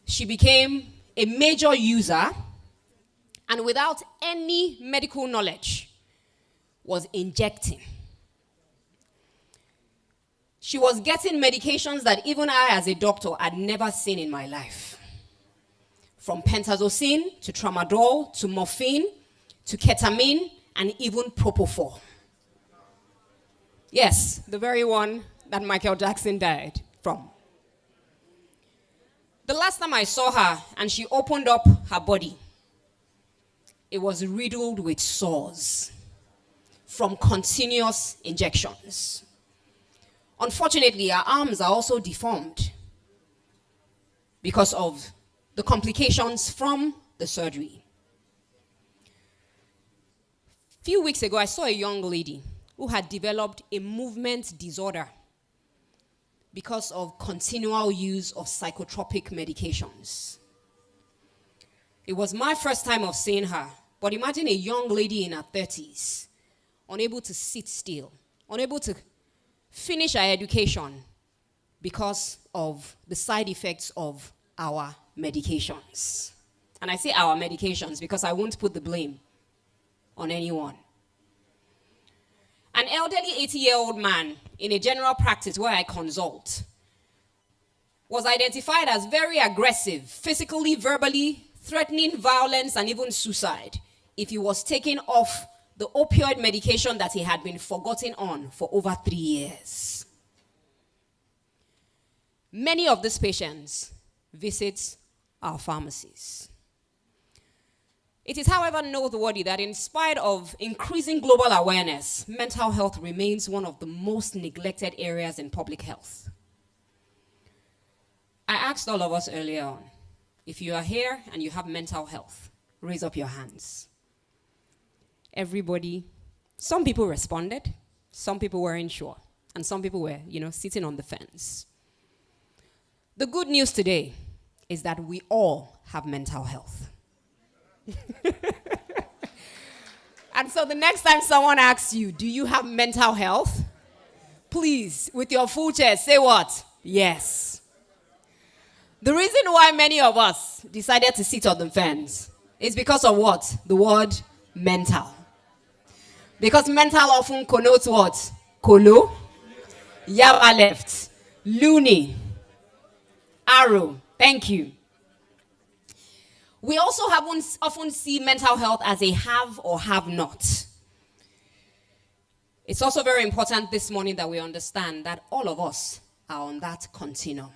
She became a major user, and without any medical knowledge, was injecting. She was getting medications that even I, as a doctor, had never seen in my life. From pentazocine, to tramadol, to morphine, to ketamine, and even propofol. Yes, the very one that Michael Jackson died from. The last time I saw her and she opened up her body, it was riddled with sores from continuous injections. Unfortunately, her arms are also deformed because of the complications from the surgery. A few weeks ago, I saw a young lady who had developed a movement disorder because of continual use of psychotropic medications. It was my first time of seeing her, but imagine a young lady in her 30s, unable to sit still, unable to finish her education because of the side effects of our medications. And I say our medications because I won't put the blame on anyone. An elderly 80-year-old man in a general practice where I consult was identified as very aggressive, physically, verbally, threatening violence, and even suicide if he was taken off the opioid medication that he had been forgotten on for over 3 years. Many of these patients visit our pharmacies. It is, however, noteworthy that in spite of increasing global awareness, mental health remains one of the most neglected areas in public health. I asked all of us earlier on, if you are here and you have mental health, raise up your hands. Everybody, some people responded, some people weren't sure, and some people were, sitting on the fence. The good news today is that we all have mental health. And so the next time someone asks you, do you have mental health? Please, with your full chest, say what? Yes. The reason why many of us decided to sit on the fence is because of what? The word mental. Because mental often connotes what? Kolo, Yaba left, loony, arrow. Thank you. We also often see mental health as a have or have not. It's also very important this morning that we understand that all of us are on that continuum.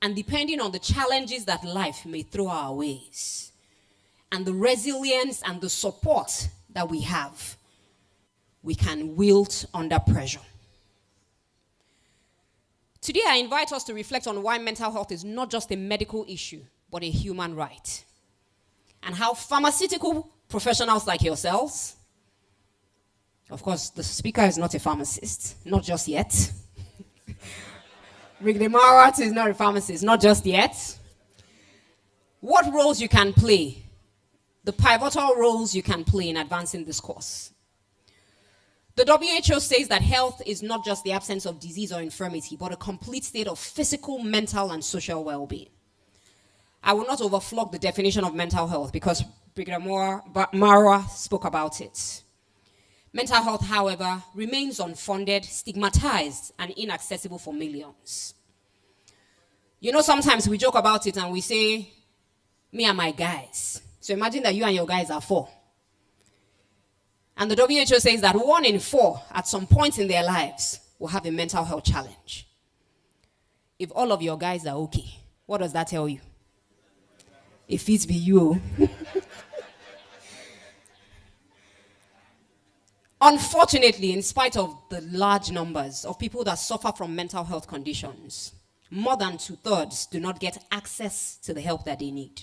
And depending on the challenges that life may throw our ways, and the resilience and the support that we have, we can wilt under pressure. Today, I invite us to reflect on why mental health is not just a medical issue, but a human right. And how pharmaceutical professionals like yourselves, of course, the speaker is not a pharmacist, not just yet. Rick Demarat is not a pharmacist, not just yet. What roles you can play, the pivotal roles you can play in advancing this course. The WHO says that health is not just the absence of disease or infirmity, but a complete state of physical, mental, and social well-being. I will not overflog the definition of mental health because Brigadier Marwa spoke about it. Mental health, however, remains unfunded, stigmatized, and inaccessible for millions. You know, sometimes we joke about it and we say, me and my guys. So imagine that you and your guys are 4. And the WHO says that 1 in 4 at some point in their lives will have a mental health challenge. If all of your guys are okay, what does that tell you? If it be you. Unfortunately, in spite of the large numbers of people that suffer from mental health conditions, more than 2/3 do not get access to the help that they need.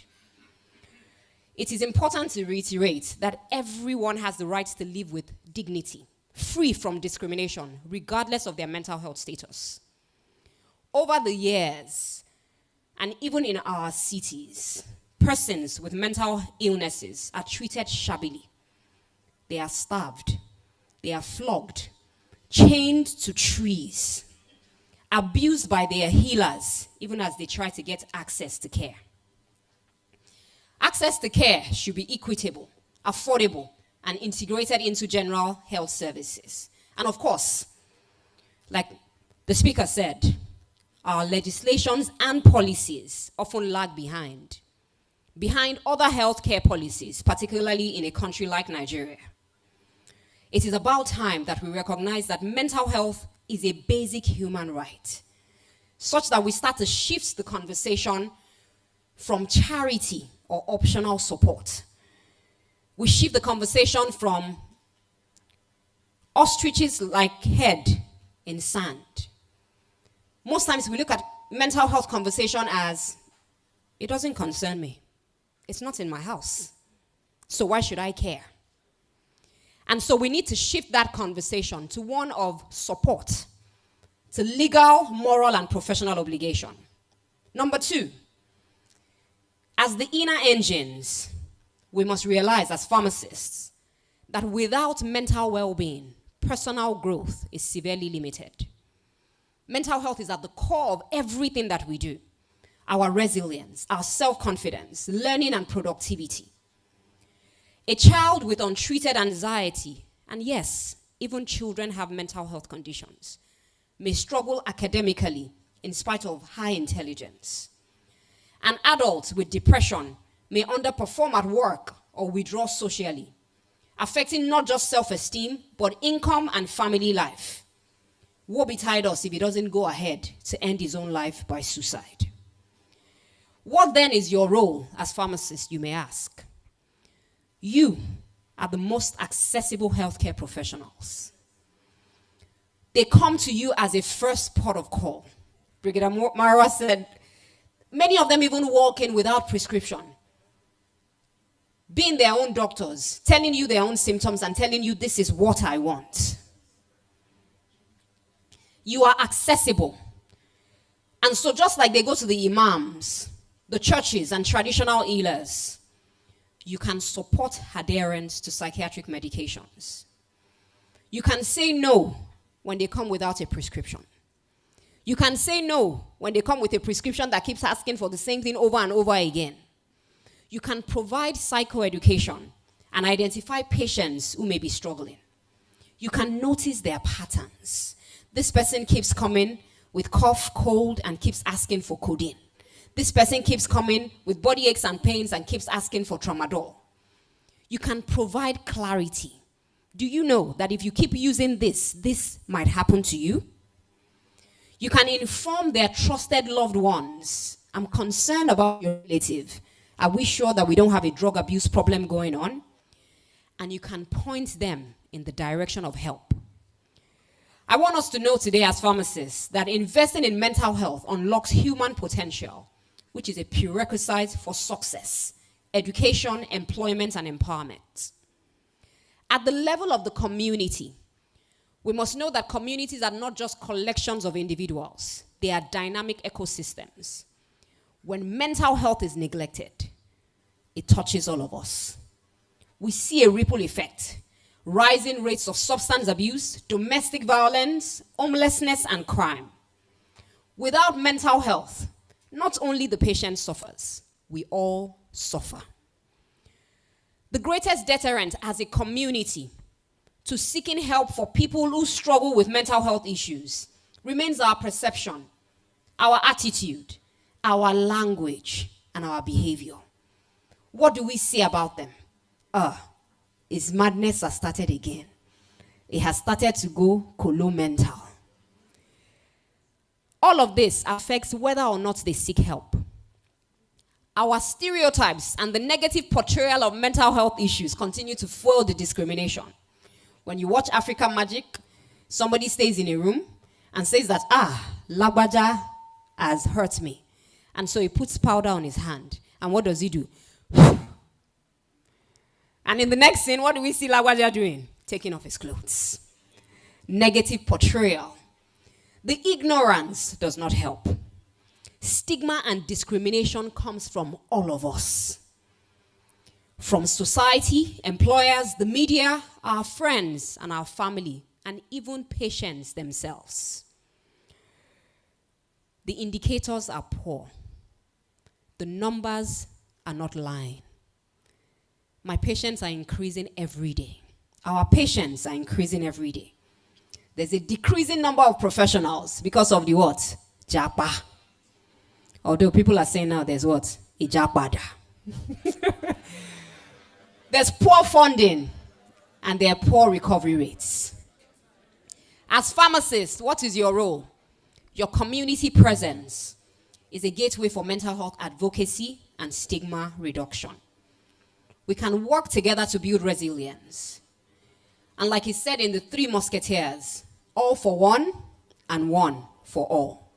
It is important to reiterate that everyone has the right to live with dignity, free from discrimination, regardless of their mental health status. Over the years, and even in our cities, persons with mental illnesses are treated shabbily. They are starved. They are flogged, chained to trees, abused by their healers, even as they try to get access to care. Access to care should be equitable, affordable, and integrated into general health services. And of course, like the speaker said, our legislations and policies often lag behind other healthcare policies, particularly in a country like Nigeria. It is about time that we recognize that mental health is a basic human right, such that we start to shift the conversation from charity or optional support. We shift the conversation from ostriches like head in sand. Most times we look at mental health conversation as, it doesn't concern me. It's not in my house. So why should I care? And so we need to shift that conversation to one of support, to legal, moral, and professional obligation. Number 2, as the inner engines, we must realize as pharmacists that without mental well-being, personal growth is severely limited. Mental health is at the core of everything that we do. Our resilience, our self-confidence, learning and productivity. A child with untreated anxiety, and yes, even children have mental health conditions, may struggle academically in spite of high intelligence. An adult with depression may underperform at work or withdraw socially, affecting not just self-esteem, but income and family life. Woe betide us if he doesn't go ahead to end his own life by suicide. What then is your role as pharmacist, you may ask? You are the most accessible healthcare professionals. They come to you as a first port of call. Brigadier Marwa said, many of them even walk in without prescription, being their own doctors, telling you their own symptoms and telling you this is what I want. You are accessible. And so just like they go to the imams, the churches and traditional healers, you can support adherence to psychiatric medications. You can say no when they come without a prescription. You can say no when they come with a prescription that keeps asking for the same thing over and over again. You can provide psychoeducation and identify patients who may be struggling. You can notice their patterns. This person keeps coming with cough, cold, and keeps asking for codeine. This person keeps coming with body aches and pains and keeps asking for tramadol. You can provide clarity. Do you know that if you keep using this might happen to you? You can inform their trusted loved ones. I'm concerned about your relative. Are we sure that we don't have a drug abuse problem going on? and you can point them in the direction of help. I want us to know today as pharmacists that investing in mental health unlocks human potential, which is a prerequisite for success, education, employment, and empowerment. At the level of the community, we must know that communities are not just collections of individuals. They are dynamic ecosystems. When mental health is neglected, it touches all of us. We see a ripple effect, rising rates of substance abuse, domestic violence, homelessness, and crime. Without mental health, not only the patient suffers, we all suffer. The greatest deterrent as a community to seeking help for people who struggle with mental health issues remains our perception, our attitude, our language, and our behavior. What do we say about them? His madness has started again. It has started to go colo-mental. All of this affects whether or not they seek help. Our stereotypes and the negative portrayal of mental health issues continue to fuel the discrimination. When you watch African Magic, somebody stays in a room and says that, Lagbaja has hurt me. And so he puts powder on his hand. And what does he do? And in the next scene, what do we see Lagbaja doing? Taking off his clothes. Negative portrayal. The ignorance does not help. Stigma and discrimination comes from all of us. From society, employers, the media, our friends, and our family, and even patients themselves. The indicators are poor. The numbers are not lying. My patients are increasing every day. Our patients are increasing every day. There's a decreasing number of professionals because of the what? Japa. Although people are saying now there's what? Ijapada. There's poor funding and there are poor recovery rates. As pharmacists, what is your role? Your community presence is a gateway for mental health advocacy and stigma reduction. We can work together to build resilience. And like he said in the Three Musketeers, all for one and one for all.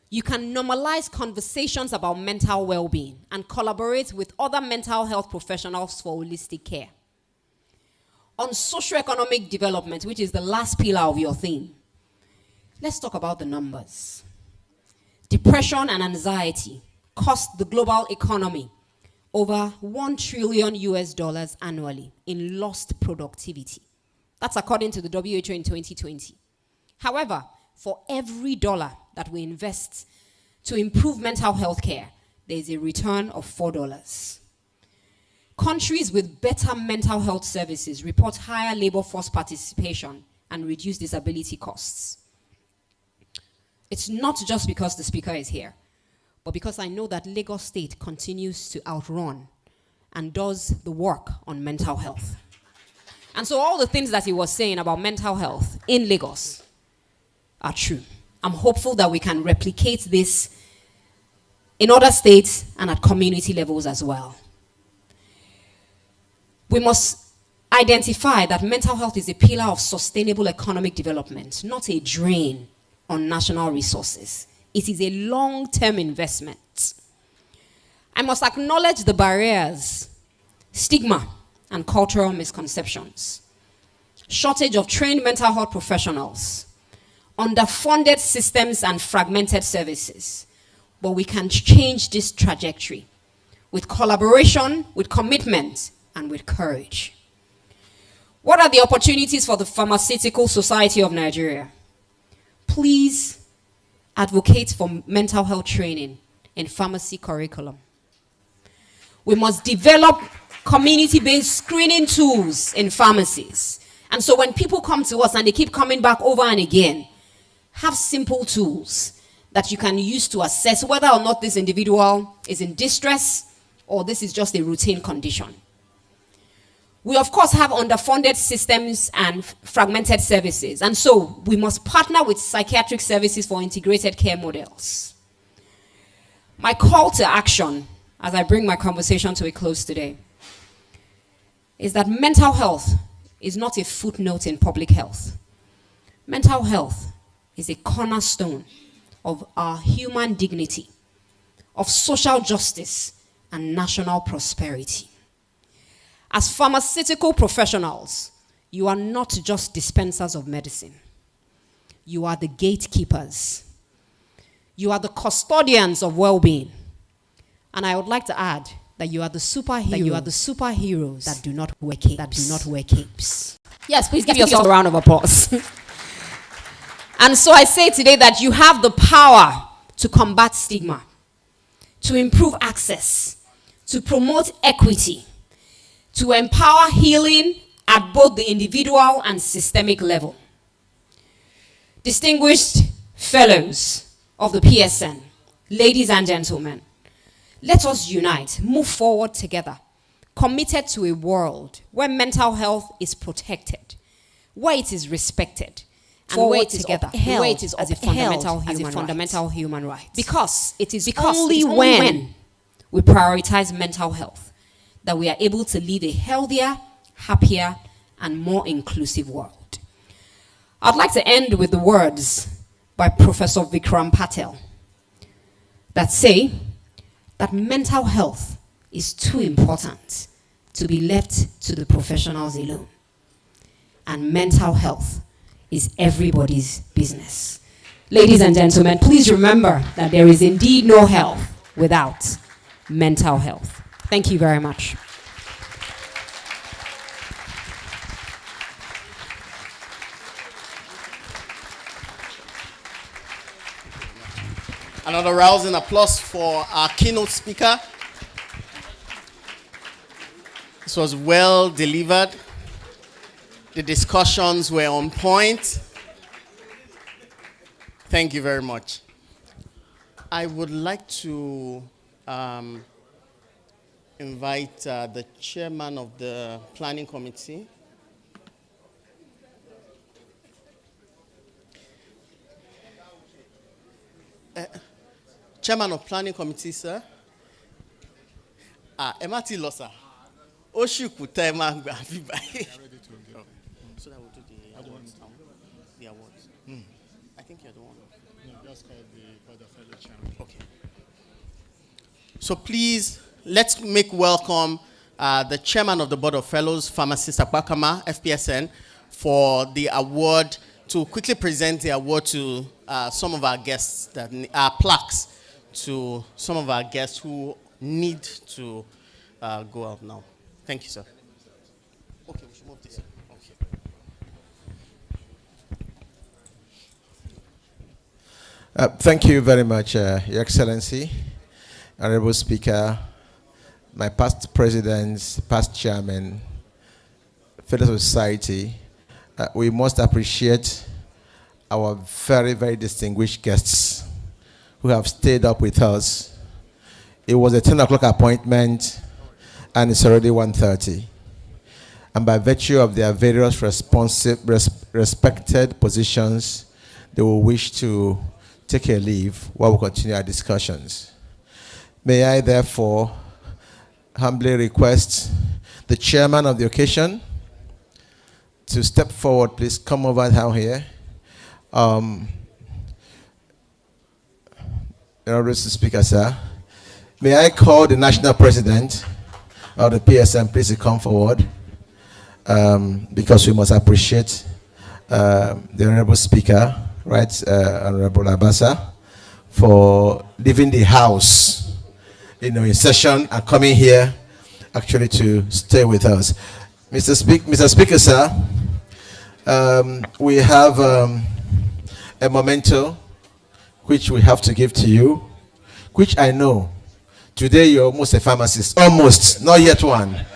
You can normalize conversations about mental well-being and collaborate with other mental health professionals for holistic care. On socioeconomic development, which is the last pillar of your theme, let's talk about the numbers. Depression and anxiety cost the global economy over $1 trillion annually in lost productivity. That's according to the WHO in 2020. However, for every dollar that we invest to improve mental health care, there is a return of $4. Countries with better mental health services report higher labor force participation and reduced disability costs. It's not just because the speaker is here, but because I know that Lagos State continues to outrun and does the work on mental health. And so all the things that he was saying about mental health in Lagos are true. I'm hopeful that we can replicate this in other states and at community levels as well. We must identify that mental health is a pillar of sustainable economic development, not a drain on national resources. It is a long-term investment. I must acknowledge the barriers, stigma, and cultural misconceptions. Shortage of trained mental health professionals, underfunded systems and fragmented services. But we can change this trajectory with collaboration, with commitment, and with courage. What are the opportunities for the Pharmaceutical Society of Nigeria? Please advocate for mental health training in pharmacy curriculum. We must develop community-based screening tools in pharmacies. And so when people come to us and they keep coming back over and again, have simple tools that you can use to assess whether or not this individual is in distress or this is just a routine condition. We, of course, have underfunded systems and fragmented services. And so we must partner with psychiatric services for integrated care models. My call to action, as I bring my conversation to a close today, is that mental health is not a footnote in public health. Mental health is a cornerstone of our human dignity, of social justice, and national prosperity. As pharmaceutical professionals, you are not just dispensers of medicine. You are the gatekeepers. You are the custodians of well-being. And I would like to add that you are the superheroes that do not wear capes. Yes, please give yourself a round of applause. And so I say today that you have the power to combat stigma, to improve access, to promote equity, to empower healing at both the individual and systemic level. Distinguished fellows of the PSN, ladies and gentlemen, let us unite, move forward together, committed to a world where mental health is protected, where it is respected, and where it is upheld as a fundamental human right. Because it is only when we prioritize mental health that we are able to lead a healthier, happier, and more inclusive world. I'd like to end with the words by Professor Vikram Patel that say that mental health is too important to be left to the professionals alone. And mental health is everybody's business. Ladies and gentlemen, please remember that there is indeed no health without mental health. Thank you very much. Another rousing applause for our keynote speaker. This was well delivered. The discussions were on point. Thank you very much. I would like to invite the chairman of the planning committee. Chairman of planning committee, sir. Emati Losa. Oshiku Tema Gbafibai. So that we'll do the awards now. The awards. I think you're the one. No, just call the Board of Fellow Chairman. Okay. So please, let's make welcome the chairman of the Board of Fellows, Pharmacist Akwakama, FPSN, for the award, to quickly present the award to some of our guests, that are plaques to some of our guests who need to go out now. Thank you, sir. Okay, we should move this. Okay. Thank you very much, Your Excellency, Honorable Speaker, my past presidents, past chairman, Federal Society. We must appreciate our very, very distinguished guests who have stayed up with us. It was a 10 o'clock appointment, and it's already 1:30. And by virtue of their various respected positions, they will wish to take a leave while we continue our discussions. May I therefore humbly request the chairman of the occasion to step forward. Please come over down here. Honorable Speaker, sir, may I call the national president of the PSM, please to come forward, because we must appreciate the Honorable Speaker, right, Honorable Abasa, for leaving the house, in session and coming here actually to stay with us. Mr. Speaker, sir, we have a memento which we have to give to you, which I know today you're almost a pharmacist, almost, not yet one.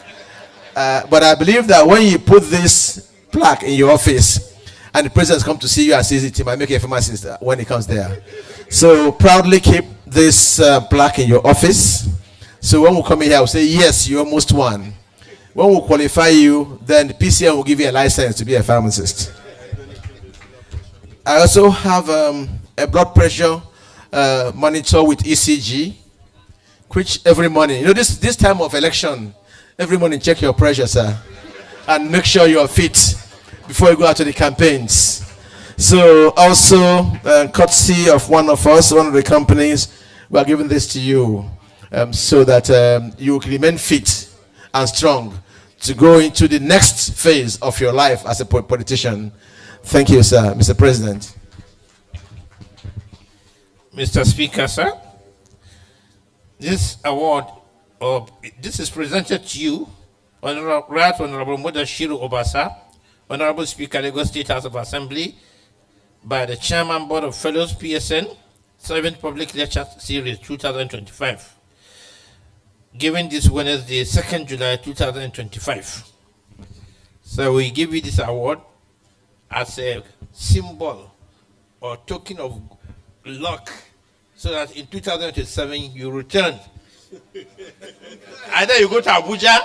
But I believe that when you put this plaque in your office and the president come to see you and sees it, he might make you a pharmacist when he comes there. So proudly keep this plaque in your office. So when we come in here, we'll say, yes, you're almost one. When we qualify you, then the PCM will give you a license to be a pharmacist. I also have a blood pressure monitor with ECG, which every morning, this time of election, Every morning, check your pressure, sir, and make sure you are fit before you go out to the campaigns. So, also, courtesy of one of us, one of the companies, we are giving this to you so that you can remain fit and strong to go into the next phase of your life as a politician. Thank you, sir. Mr. President. Mr. Speaker, sir, this award, this is presented to you, Right Honorable Mudashiru Obasa, Honorable Speaker, Lagos State House of Assembly, by the Chairman Board of Fellows, PSN, 7th Public Lecture Series 2025, given this Wednesday, 2nd July 2025. So we give you this award as a symbol or token of luck, so that in 2027 you return. Either you go to Abuja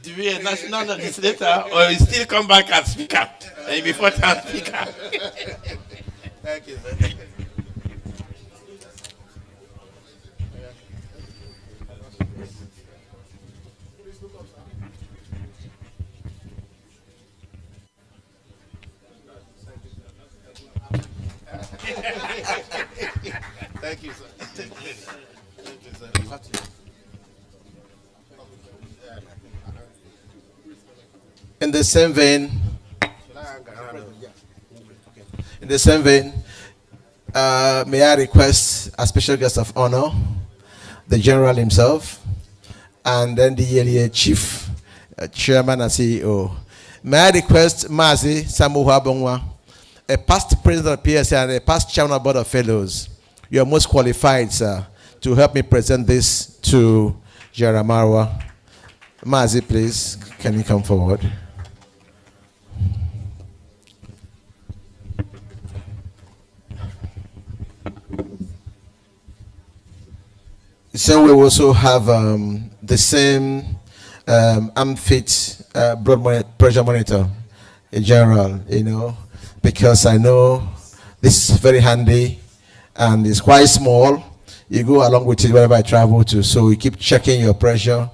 to be a national legislator, or you still come back as speaker and you be fourth-time speaker. Thank you, sir. Thank you, sir. Thank you, sir. You have to. In the same vein, may I request a special guest of honor, the general himself, and then the ELA chief, chairman and CEO. May I request Mazi Samuha Bongwa, a past president of PSA and a past chairman of board of fellows. You are most qualified, sir, to help me present this to Jaramarwa. Mazi, please, can you come forward? So we also have the same AMFIT pressure monitor, a general, because I know this is very handy and it's quite small. You go along with it wherever I travel to, so we keep checking your pressure.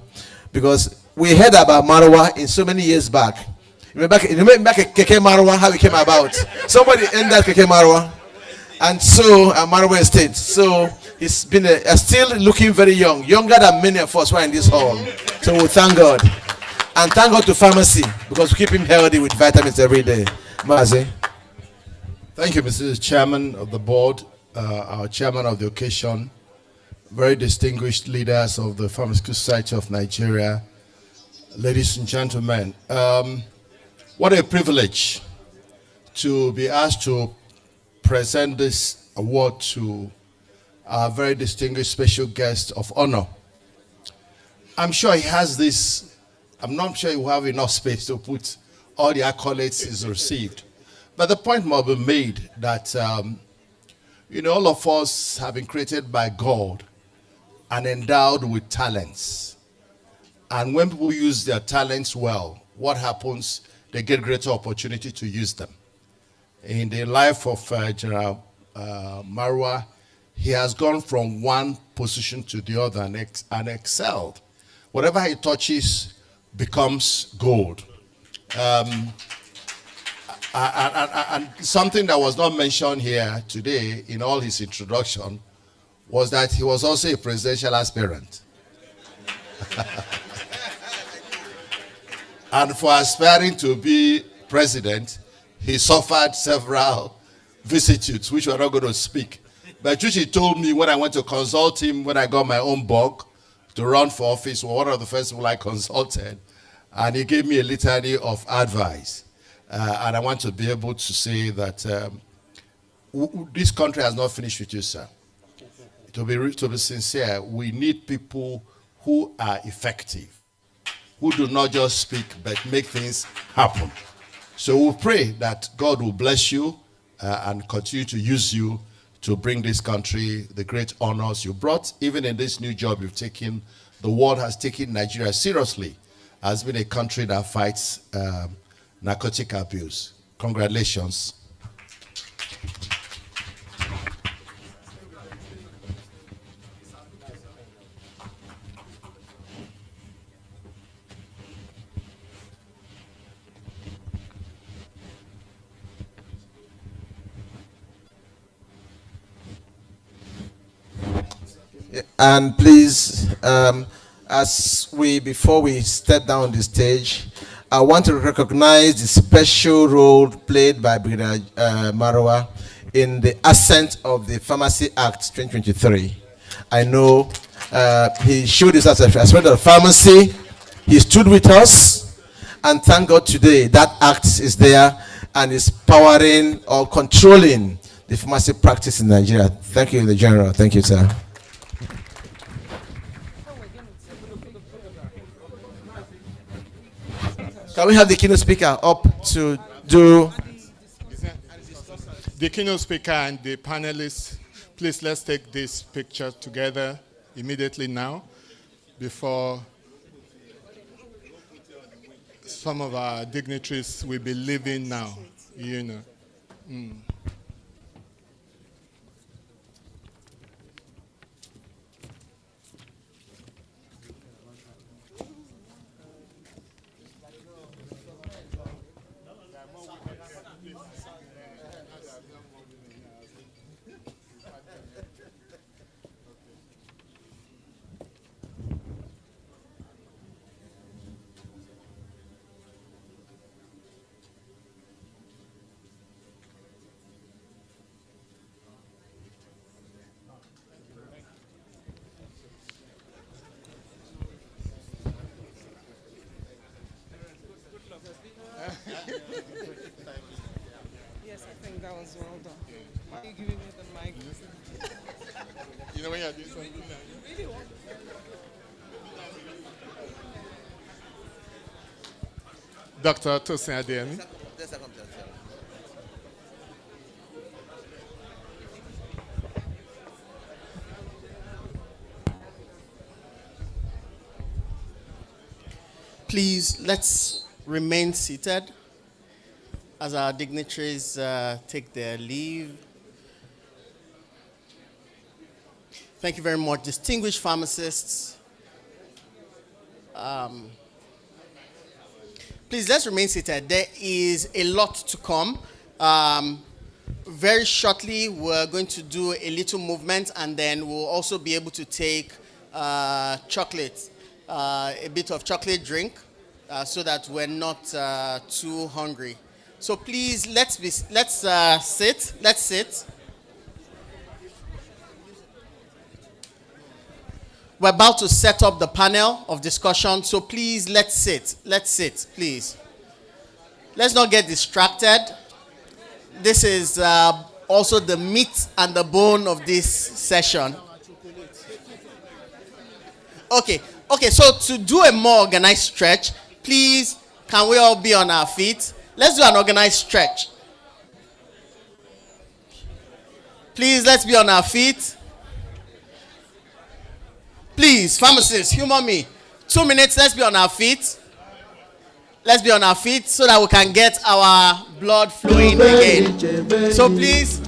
Because we heard about Marwa in so many years back. Remember Keke Marwa, how it came about? Somebody ended Keke Marwa, and so Marwa Estate. So it's been still looking very young, younger than many of us who are in this hall. So we thank God. And thank God to pharmacy, because we keep him healthy with vitamins every day. Mazi. Thank you, Mr. Chairman of the board, our chairman of the occasion, very distinguished leaders of the Pharmaceutical Society of Nigeria, ladies and gentlemen. What a privilege to be asked to present this award to our very distinguished special guest of honor. I'm sure he has this, I'm not sure he will have enough space to put all the accolades he's received. But the point must be made that, all of us have been created by God and endowed with talents. And when people use their talents well, what happens? They get greater opportunity to use them. In the life of General Marwa, he has gone from one position to the other and excelled. Whatever he touches becomes gold. And something that was not mentioned here today in all his introduction was that he was also a presidential aspirant. And for aspiring to be president, he suffered several vicissitudes, which we're not going to speak. But which he told me when I went to consult him, when I got my own book to run for office, was one of the first people I consulted. And he gave me a litany of advice. And I want to be able to say that this country has not finished with you, sir. To be sincere, we need people who are effective, who do not just speak, but make things happen. So we pray that God will bless you and continue to use you to bring this country the great honors you brought. Even in this new job you've taken, the world has taken Nigeria seriously as being a country that fights narcotic abuse. Congratulations. And please, before we step down the stage, I want to recognize the special role played by Brigadier Marwa in the ascent of the Pharmacy Act 2023. I know he showed us as a aspect of pharmacy. He stood with us, and thank God today that act is there and is powering or controlling the pharmacy practice in Nigeria. Thank you, the General. Thank you, sir. Can we have the keynote speaker up to do? The keynote speaker and the panelists, please let's take this picture together immediately now before some of our dignitaries will be leaving now, you know. Yes, I think that was well done. Why are you giving me the mic? You know when you're doing something now. Dr. Tosin Adeyemi. Please, let's remain seated as our dignitaries take their leave. Thank you very much, distinguished pharmacists. Please, let's remain seated. There is a lot to come. Very shortly, we're going to do a little movement, and then we'll also be able to take chocolate, a bit of chocolate drink, so that we're not too hungry. So please, let's sit. Let's sit. We're about to set up the panel of discussion, so please, let's sit. Let's sit, please. Let's not get distracted. This is also the meat and the bone of this session. Okay, so to do a more organized stretch, please, can we all be on our feet? Let's do an organized stretch. Please, let's be on our feet. Please, pharmacists, humor me. 2 minutes, let's be on our feet. Let's be on our feet so that we can get our blood flowing again. So please,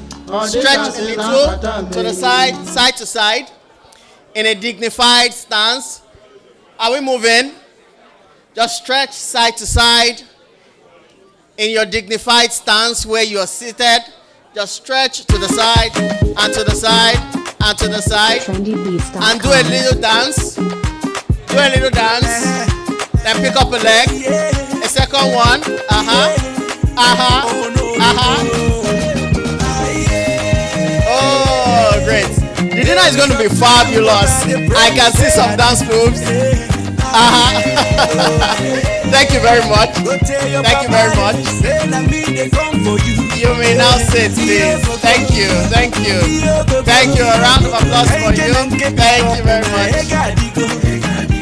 stretch a little to the side to side, in a dignified stance. Are we moving? Just stretch side to side in your dignified stance where you are seated. Just stretch to the side and to the side and to the side, and do a little dance. Do a little dance. Then pick up a leg. A second one. Oh, great. The dinner is going to be fabulous. I can see some dance moves. Thank you very much. Thank you very much. You may now sit, please. Thank you. Thank you. Thank you. A round of applause for you. Thank you very much.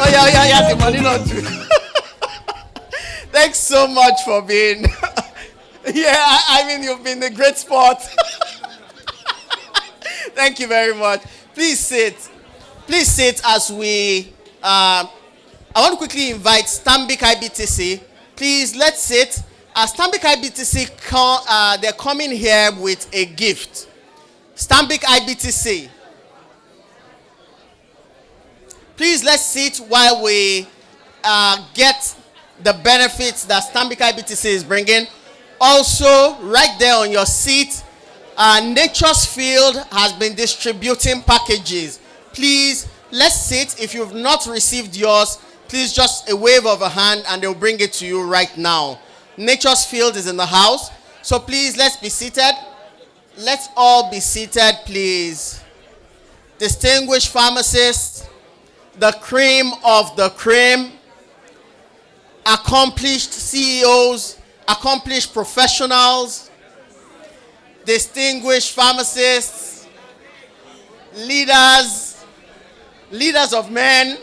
Oh, yeah. The money not too. Thanks so much for being. Yeah, I mean, you've been a great sport. Thank you very much. Please sit. Please sit as we. I want to quickly invite Stanbic IBTC. Please, let's sit. Stanbic IBTC, they're coming here with a gift. Stanbic IBTC. Please, let's sit while we get the benefits that Stanbic IBTC is bringing. Also, right there on your seat, Nature's Field has been distributing packages. Please Let's sit. If you've not received yours, please just a wave of a hand and they'll bring it to you right now. Nature's Field is in the house. So please, let's be seated. Let's all be seated, please. Distinguished pharmacists, the cream of the cream, accomplished CEOs, accomplished professionals, distinguished pharmacists, leaders of men.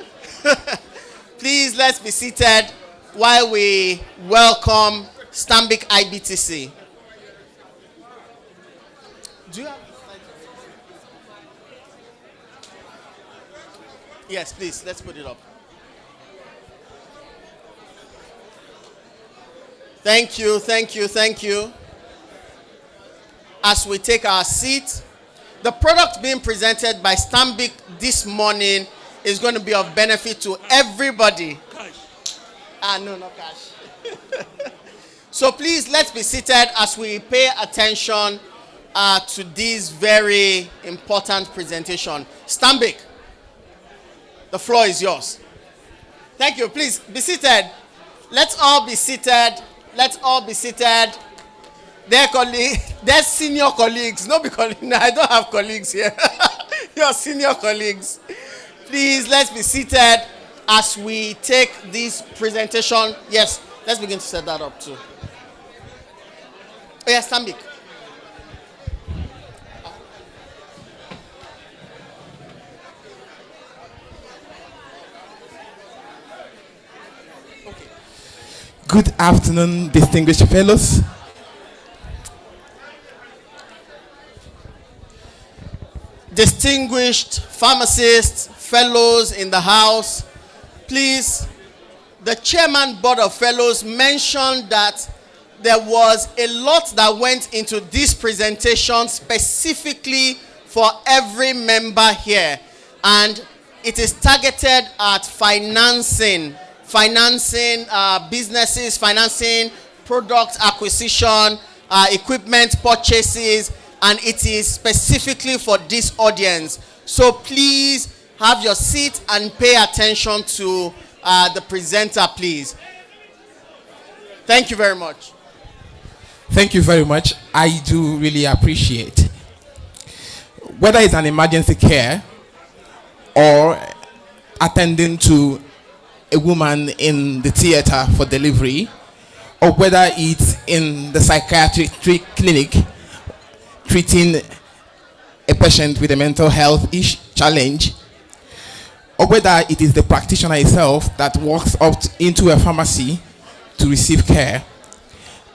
Please, let's be seated while we welcome Stanbic IBTC. Do you have? Yes, please, let's put it up. Thank you, thank you, thank you. As we take our seat, the product being presented by Stanbic this morning is going to be of benefit to everybody. Cash. No, not cash. So please, let's be seated as we pay attention to this very important presentation. Stanbic, the floor is yours. Thank you. Please be seated. Let's all be seated. Let's all be seated. They're senior colleagues. No, because I don't have colleagues here. You're senior colleagues. Please, let's be seated as we take this presentation. Yes, let's begin to set that up too. Oh, yes, Stanbic. Good afternoon, distinguished fellows. Distinguished pharmacists, fellows in the house, please, the chairman board of fellows mentioned that there was a lot that went into this presentation specifically for every member here, and it is targeted at financing businesses, financing product acquisition, equipment purchases, and it is specifically for this audience. So please have your seat and pay attention to the presenter, please. Thank you very much. Thank you very much. I do really appreciate. Whether it's an emergency care or attending to a woman in the theater for delivery, or whether it's in the psychiatric clinic treating a patient with a mental health challenge, or whether it is the practitioner itself that walks up into a pharmacy to receive care,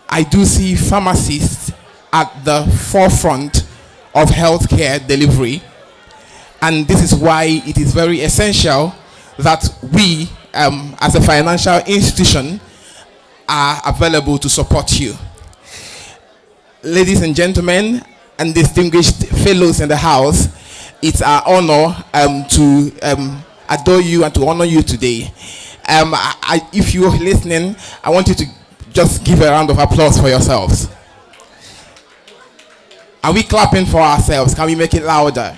I do see pharmacists at the forefront of healthcare delivery. And this is why it is very essential that we, as a financial institution, are available to support you. Ladies and gentlemen, and distinguished fellows in the house, it's our honor to adore you and to honor you today. If you're listening, I want you to just give a round of applause for yourselves. Are we clapping for ourselves? Can we make it louder?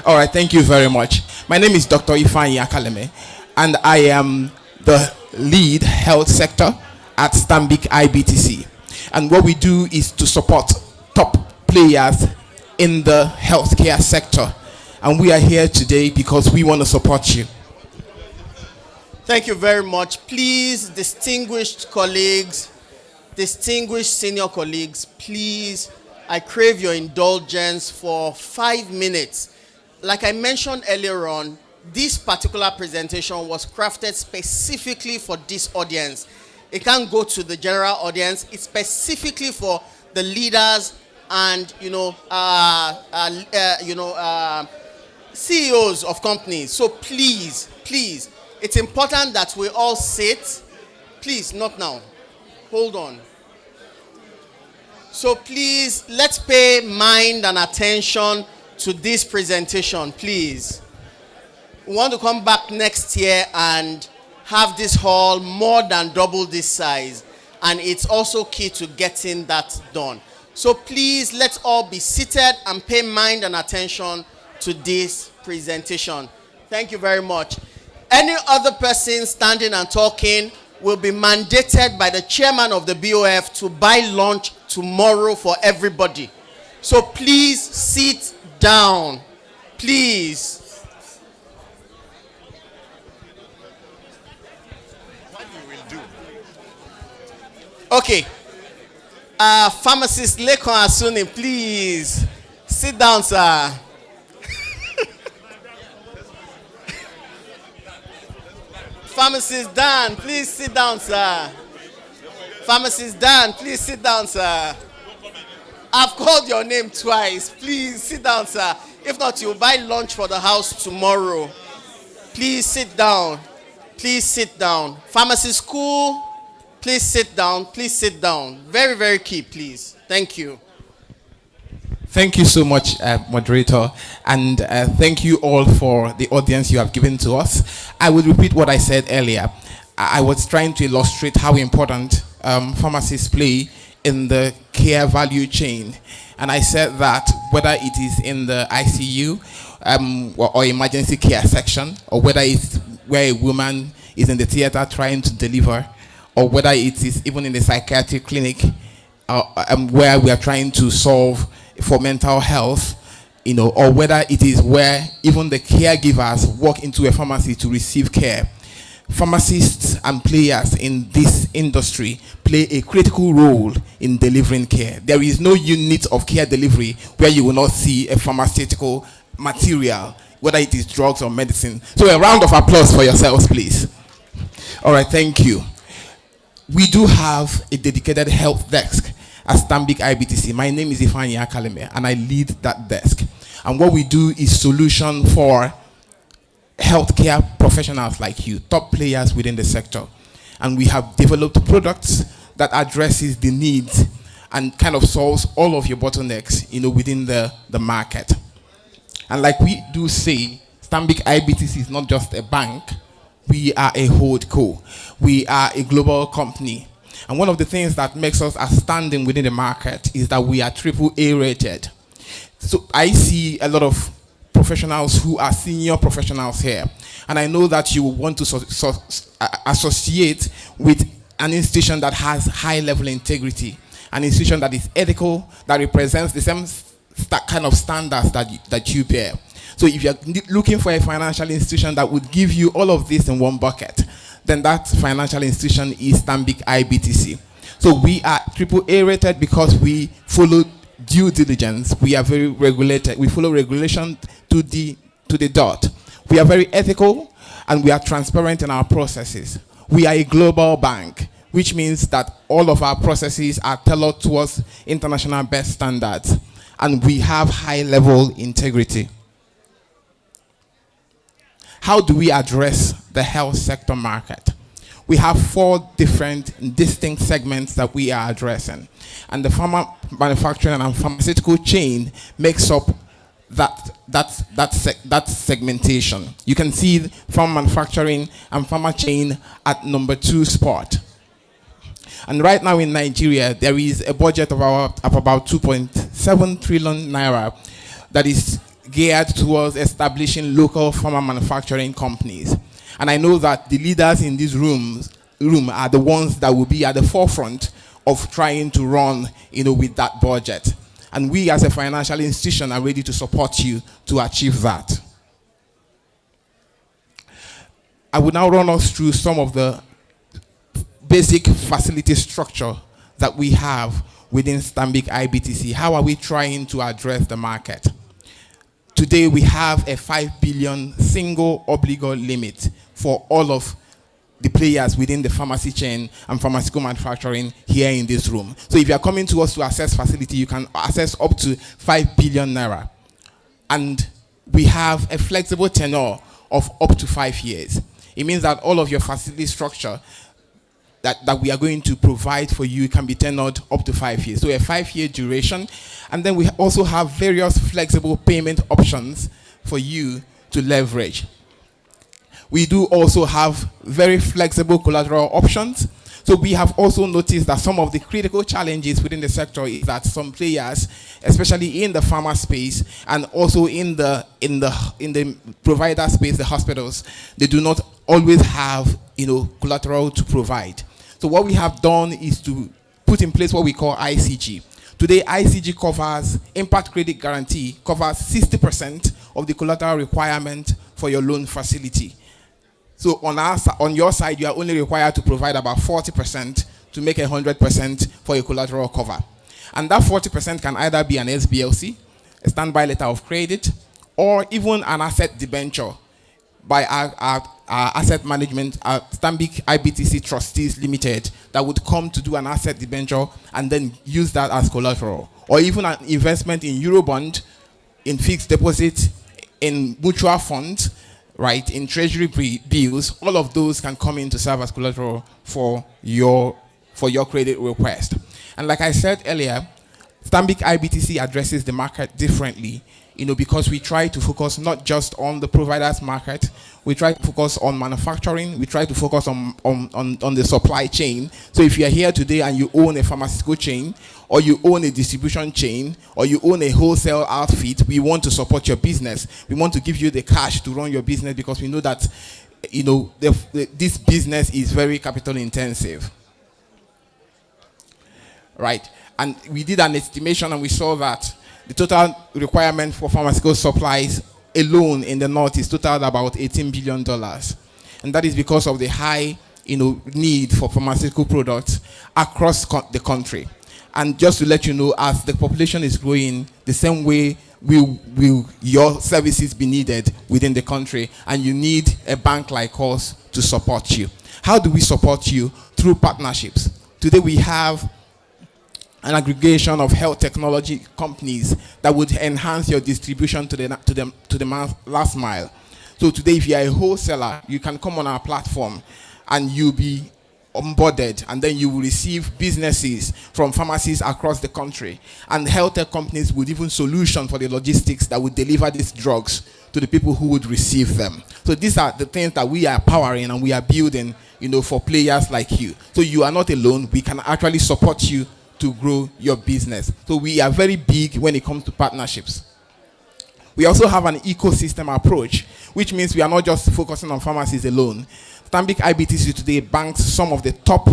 All right, thank you very much. My name is Dr. Ifeanyi Akaleme, and I am the lead health sector at Stanbic IBTC. And what we do is to support top players in the healthcare sector. And we are here today because we want to support you. Thank you very much. Please, distinguished colleagues, distinguished senior colleagues, please, I crave your indulgence for 5 minutes. Like I mentioned earlier on, this particular presentation was crafted specifically for this audience. It can't go to the general audience. It's specifically for the leaders and CEOs of companies. So please, it's important that we all sit. Please, not now. Hold on. So please, let's pay mind and attention to this presentation, please. We want to come back next year and have this hall more than double this size. And it's also key to getting that done. So please, let's all be seated and pay mind and attention to this presentation. Thank you very much. Any other person standing and talking will be mandated by the chairman of the BOF to buy lunch tomorrow for everybody. So please sit down. Please. Okay. Pharmacist Lekon Asuni, please sit down, sir. Pharmacist Dan, please sit down, sir. Pharmacist Dan, please sit down, sir. I've called your name twice. Please sit down, sir. If not, you'll buy lunch for the house tomorrow. Please sit down. Please sit down. Pharmacy school, please sit down. Please sit down. Very, very key, please. Thank you. Thank you so much, moderator, and thank you all for the audience you have given to us. I will repeat what I said earlier. I was trying to illustrate how important pharmacists play in the care value chain. And I said that whether it is in the ICU or emergency care section, or whether it's where a woman is in the theater trying to deliver, or whether it is even in the psychiatric clinic where we are trying to solve for mental health, or whether it is where even the caregivers walk into a pharmacy to receive care. Pharmacists and players in this industry play a critical role in delivering care. There is no unit of care delivery where you will not see a pharmaceutical material, whether it is drugs or medicine. So a round of applause for yourselves, please. All right, thank you. We do have a dedicated health desk at Stanbic IBTC. My name is Ifani Akaleme, and I lead that desk. And what we do is solution for healthcare professionals like you, top players within the sector. And we have developed products that addresses the needs and kind of solves all of your bottlenecks, within the market. And like we do say, Stanbic IBTC is not just a bank. We are a holdco. We are a global company. And one of the things that makes us outstanding within the market is that we are AAA rated. So I see a lot of professionals who are senior professionals here. And I know that you want to associate with an institution that has high level integrity, an institution that is ethical, that represents the same kind of standards that you bear. So if you're looking for a financial institution that would give you all of this in one bucket, then that financial institution is Stanbic IBTC. So we are AAA rated because we follow due diligence. We are very regulated. We follow regulation to the dot. We are very ethical and we are transparent in our processes. We are a global bank, which means that all of our processes are tailored towards international best standards, and we have high level integrity. How do we address the health sector market? We have 4 different distinct segments that we are addressing. And the pharma manufacturing and pharmaceutical chain makes up that segmentation. You can see pharma manufacturing and pharma chain at number 2 spot. And right now in Nigeria, there is a budget of about 2.7 trillion naira that is geared towards establishing local pharma manufacturing companies. And I know that the leaders in this room are the ones that will be at the forefront of trying to run, with that budget. And we as a financial institution are ready to support you to achieve that. I will now run us through some of the basic facility structure that we have within Stanbic IBTC. How are we trying to address the market? Today we have a 5 billion single obligor limit for all of the players within the pharmacy chain and pharmaceutical manufacturing here in this room. So if you are coming to us to access facility, you can access up to 5 billion naira. And we have a flexible tenure of up to 5 years. It means that all of your facility structure that we are going to provide for you can be tenured up to 5 years. So a 5-year duration. And then we also have various flexible payment options for you to leverage. We do also have very flexible collateral options. So So we have also noticed that some of the critical challenges within the sector is that some players, especially in the pharma space and also in the provider space, the hospitals, they do not always have collateral to provide. So what we have done is to put in place what we call ICG. Today, ICG covers, impact credit guarantee covers 60% of the collateral requirement for your loan facility. So on your side, you are only required to provide about 40% to make 100% for a collateral cover. And that 40% can either be an SBLC, a standby letter of credit, or even an asset debenture by our asset management, Stanbic IBTC Trustees Limited, that would come to do an asset debenture and then use that as collateral. Or even an investment in Eurobond, in fixed deposit, in mutual funds, right, in treasury bills. All of those can come in to serve as collateral for your credit request. And like I said earlier, Stanbic IBTC addresses the market differently, because we try to focus not just on the providers market, we try to focus on manufacturing, we try to focus on the supply chain. So if you are here today and you own a pharmaceutical chain, or you own a distribution chain, or you own a wholesale outfit, we want to support your business. We want to give you the cash to run your business because we know that this business is very capital intensive. Right? And we did an estimation and we saw that the total requirement for pharmaceutical supplies alone in the North is total about $18 billion. And that is because of the high need for pharmaceutical products across the country. And just to let you know, as the population is growing, the same way will your services be needed within the country, and you need a bank like us to support you. How do we support you? Through partnerships. Today we have an aggregation of health technology companies that would enhance your distribution to the last mile. So today, if you are a wholesaler, you can come on our platform and you'll be onboarded, and then you will receive businesses from pharmacies across the country. And health tech companies would even solution for the logistics that would deliver these drugs to the people who would receive them. So these are the things that we are powering and we are building, for players like you. So you are not alone. We can actually support you to grow your business. So we are very big when it comes to partnerships. We also have an ecosystem approach, which means we are not just focusing on pharmacies alone. Stanbic IBTC today banks some of the top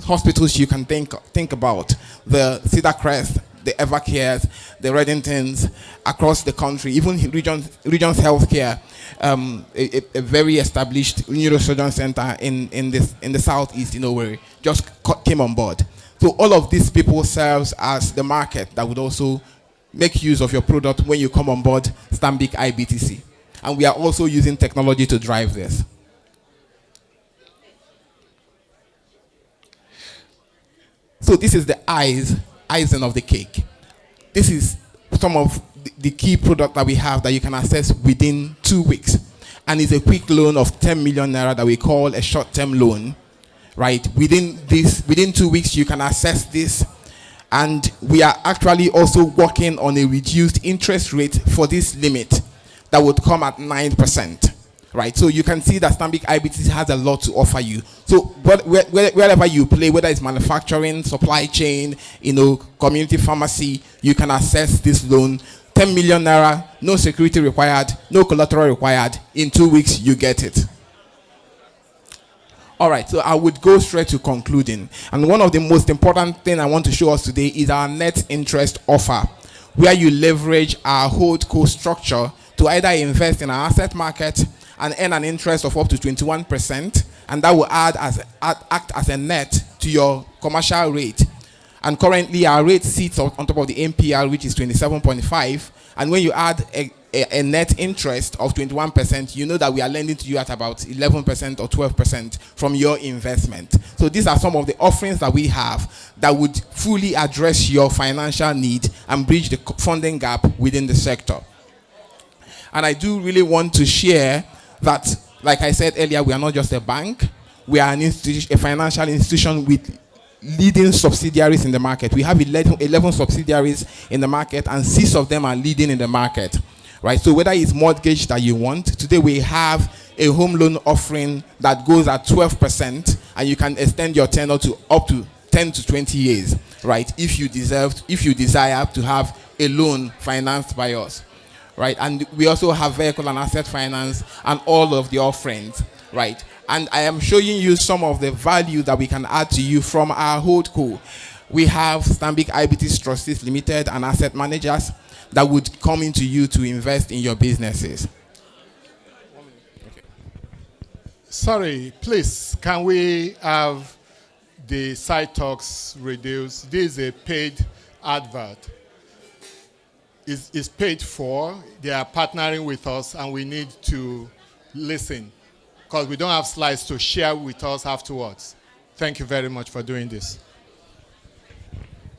hospitals you can think about. The Cedar Crest, the Evercares, the Reddingtons across the country, even Regions Healthcare, a very established neurosurgeon center in the southeast, where just came on board. So all of these people serves as the market that would also make use of your product when you come on board Stanbic IBTC. And we are also using technology to drive this. So this is the icing of the cake. This is some of the key product that we have that you can access within 2 weeks. And it's a quick loan of 10 million naira that we call a short-term loan. Right, within 2 weeks you can access this, and we are actually also working on a reduced interest rate for this limit that would come at 9%. Right, so you can see that Stanbic IBTC has a lot to offer you. So wherever you play, whether it's manufacturing, supply chain, community pharmacy, you can access this loan. 10 million naira, no security required, no collateral required. In 2 weeks you get it. All right, so I would go straight to concluding. And one of the most important things I want to show us today is our net interest offer, where you leverage our holdco structure to either invest in our asset market and earn an interest of up to 21%, and that will act as a net to your commercial rate. And currently, our rate sits on top of the MPR, which is 27.5, and when you add a net interest of 21%, you know that we are lending to you at about 11% or 12% from your investment. So these are some of the offerings that we have that would fully address your financial need and bridge the funding gap within the sector. And I do really want to share that, like I said earlier, we are not just a bank. We are a financial institution with leading subsidiaries in the market. We have 11 subsidiaries in the market, and 6 of them are leading in the market. Right, so whether it's mortgage that you want, today we have a home loan offering that goes at 12%, and you can extend your tenure to up to 10 to 20 years, right? If you desire to have a loan financed by us, right? And we also have vehicle and asset finance and all of the offerings, right? And I am showing you some of the value that we can add to you from our holdco. We have Stanbic IBTC Trustees Limited and asset managers that would come into you to invest in your businesses. Sorry, please, can we have the side talks reduced? This is a paid advert. It's paid for. They are partnering with us, and we need to listen because we don't have slides to share with us afterwards. Thank you very much for doing this.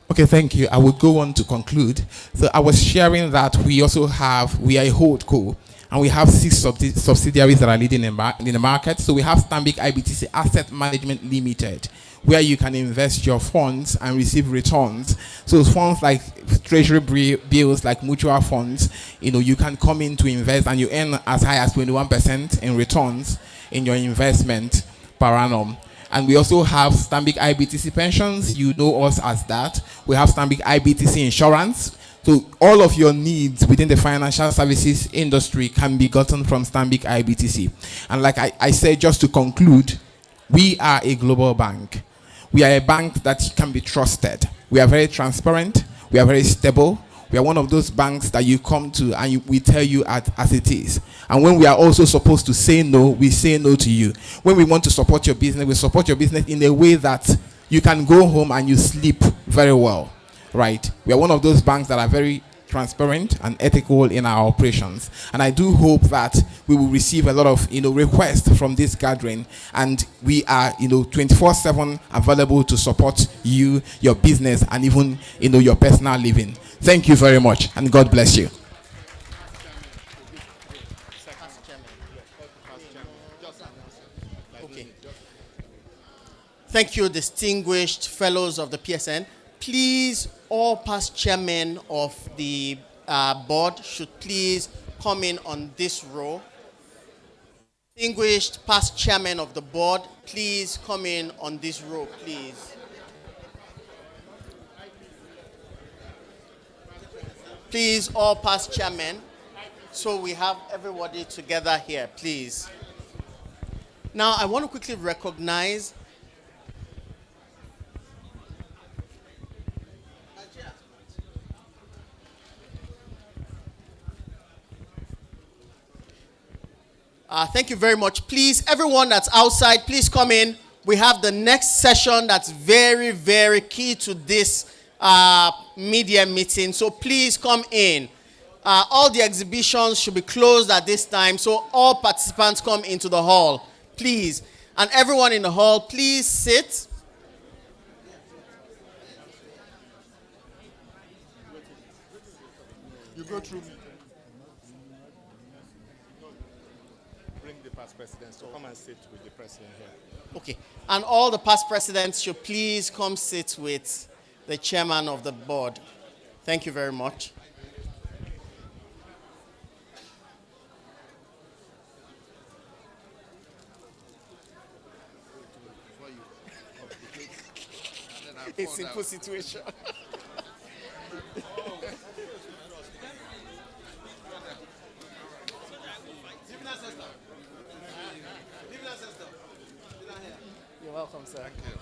Okay, thank you. I will go on to conclude. So I was sharing that we are a holdco, and we have 6 subsidiaries that are leading in the market. So we have Stanbic IBTC Asset Management Limited, where you can invest your funds and receive returns. So funds like treasury bills, like mutual funds, you can come in to invest and you earn as high as 21% in returns in your investment per annum. And we also have Stanbic IBTC Pensions. You know us as that. We have Stanbic IBTC Insurance. So all of your needs within the financial services industry can be gotten from Stanbic IBTC. And like I said, just to conclude, we are a global bank. We are a bank that can be trusted. We are very transparent. We are very stable. We are one of those banks that you come to and we tell you as it is. And when we are also supposed to say no, we say no to you. When we want to support your business, we support your business in a way that you can go home and you sleep very well, right? We are one of those banks that are very transparent and ethical in our operations. And I do hope that we will receive a lot of requests from this gathering, and we are 24/7 available to support you, your business, and even your personal living. Thank you very much, and God bless you. Okay. Thank you, distinguished fellows of the PSN. Please, all past chairmen of the board should please come in on this row. Distinguished past chairmen of the board, please come in on this row, please. Please, all past chairmen. So we have everybody together here, please. Now, I want to quickly recognize thank you very much. Please, everyone that's outside, please come in. We have the next session that's very, very key to this media meeting. So please come in. All the exhibitions should be closed at this time. So all participants come into the hall, please. And everyone in the hall, please sit. You go through me. Bring the past presidents to come and sit with the president here. Okay. And all the past presidents should please come sit with the chairman of the board. Thank you very much. A simple situation. You're welcome, sir. Thank you.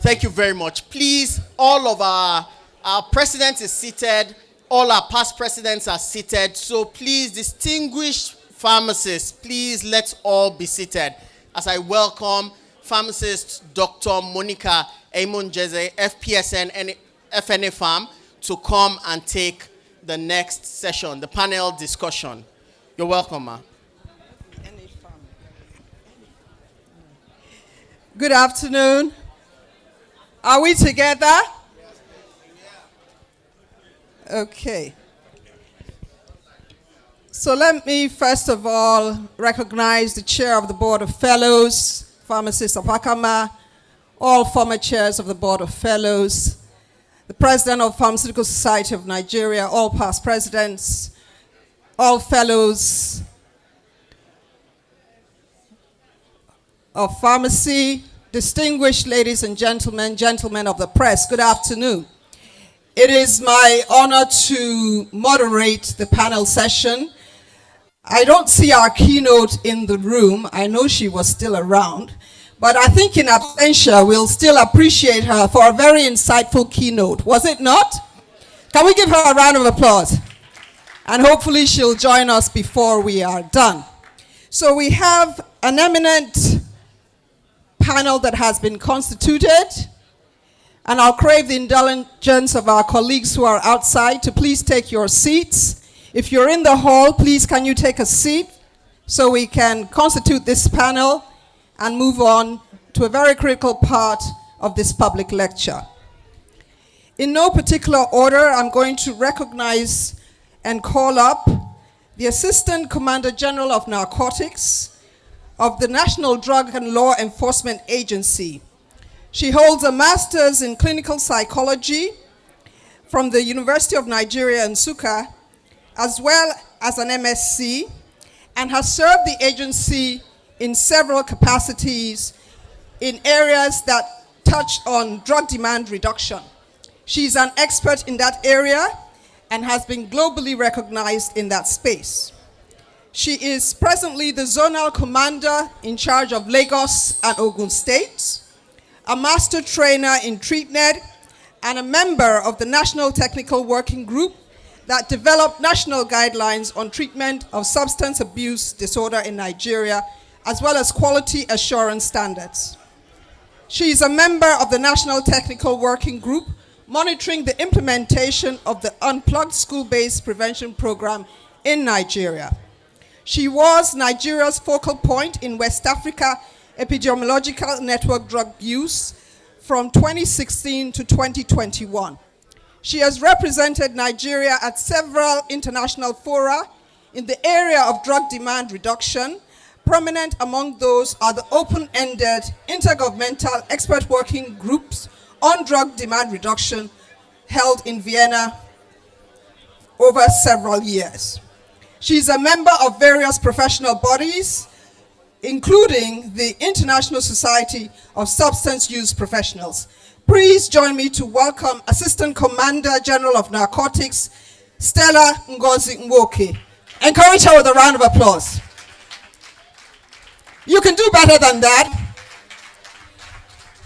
Thank you very much. Please, all of our president is seated. All our past presidents are seated. So please, distinguished pharmacists, please let's all be seated as I welcome pharmacist Dr. Monica Emunjeze, FPSN and FNA Farm, to come and take the next session, the panel discussion. You're welcome, ma. Good afternoon. Are we together? Okay. So let me first of all recognize the chair of the Board of Fellows, Pharmacist Opakama, all former chairs of the Board of Fellows, the President of Pharmaceutical Society of Nigeria, all past presidents, all fellows of pharmacy, distinguished ladies and gentlemen of the press, good afternoon. It is my honor to moderate the panel session. I don't see our keynote in the room. I know she was still around, but I think in absentia, we'll still appreciate her for a very insightful keynote. Was it not? Can we give her a round of applause? And hopefully she'll join us before we are done. So we have an eminent panel that has been constituted, and I'll crave the indulgence of our colleagues who are outside to please take your seats. If you're in the hall, please can you take a seat so we can constitute this panel and move on to a very critical part of this public lecture. In no particular order, I'm going to recognize and call up the Assistant Commander General of Narcotics of the National Drug and Law Enforcement Agency. She holds a master's in clinical psychology from the University of Nigeria, Nsukka, as well as an MSc, and has served the agency in several capacities in areas that touch on drug demand reduction. She's an expert in that area and has been globally recognized in that space. She is presently the zonal commander in charge of Lagos and Ogun State, a master trainer in TreatNet, and a member of the National Technical Working Group that developed national guidelines on treatment of substance abuse disorder in Nigeria, as well as quality assurance standards. She is a member of the National Technical Working Group monitoring the implementation of the Unplugged School-Based Prevention Program in Nigeria. She was Nigeria's focal point in West Africa Epidemiological Network Drug Use from 2016 to 2021. She has represented Nigeria at several international fora in the area of drug demand reduction. Prominent among those are the open-ended intergovernmental expert working groups on drug demand reduction held in Vienna over several years. She's a member of various professional bodies, including the International Society of Substance Use Professionals. Please join me to welcome Assistant Commander General of Narcotics, Stella Ngozi Nwoke. Encourage her with a round of applause. You can do better than that.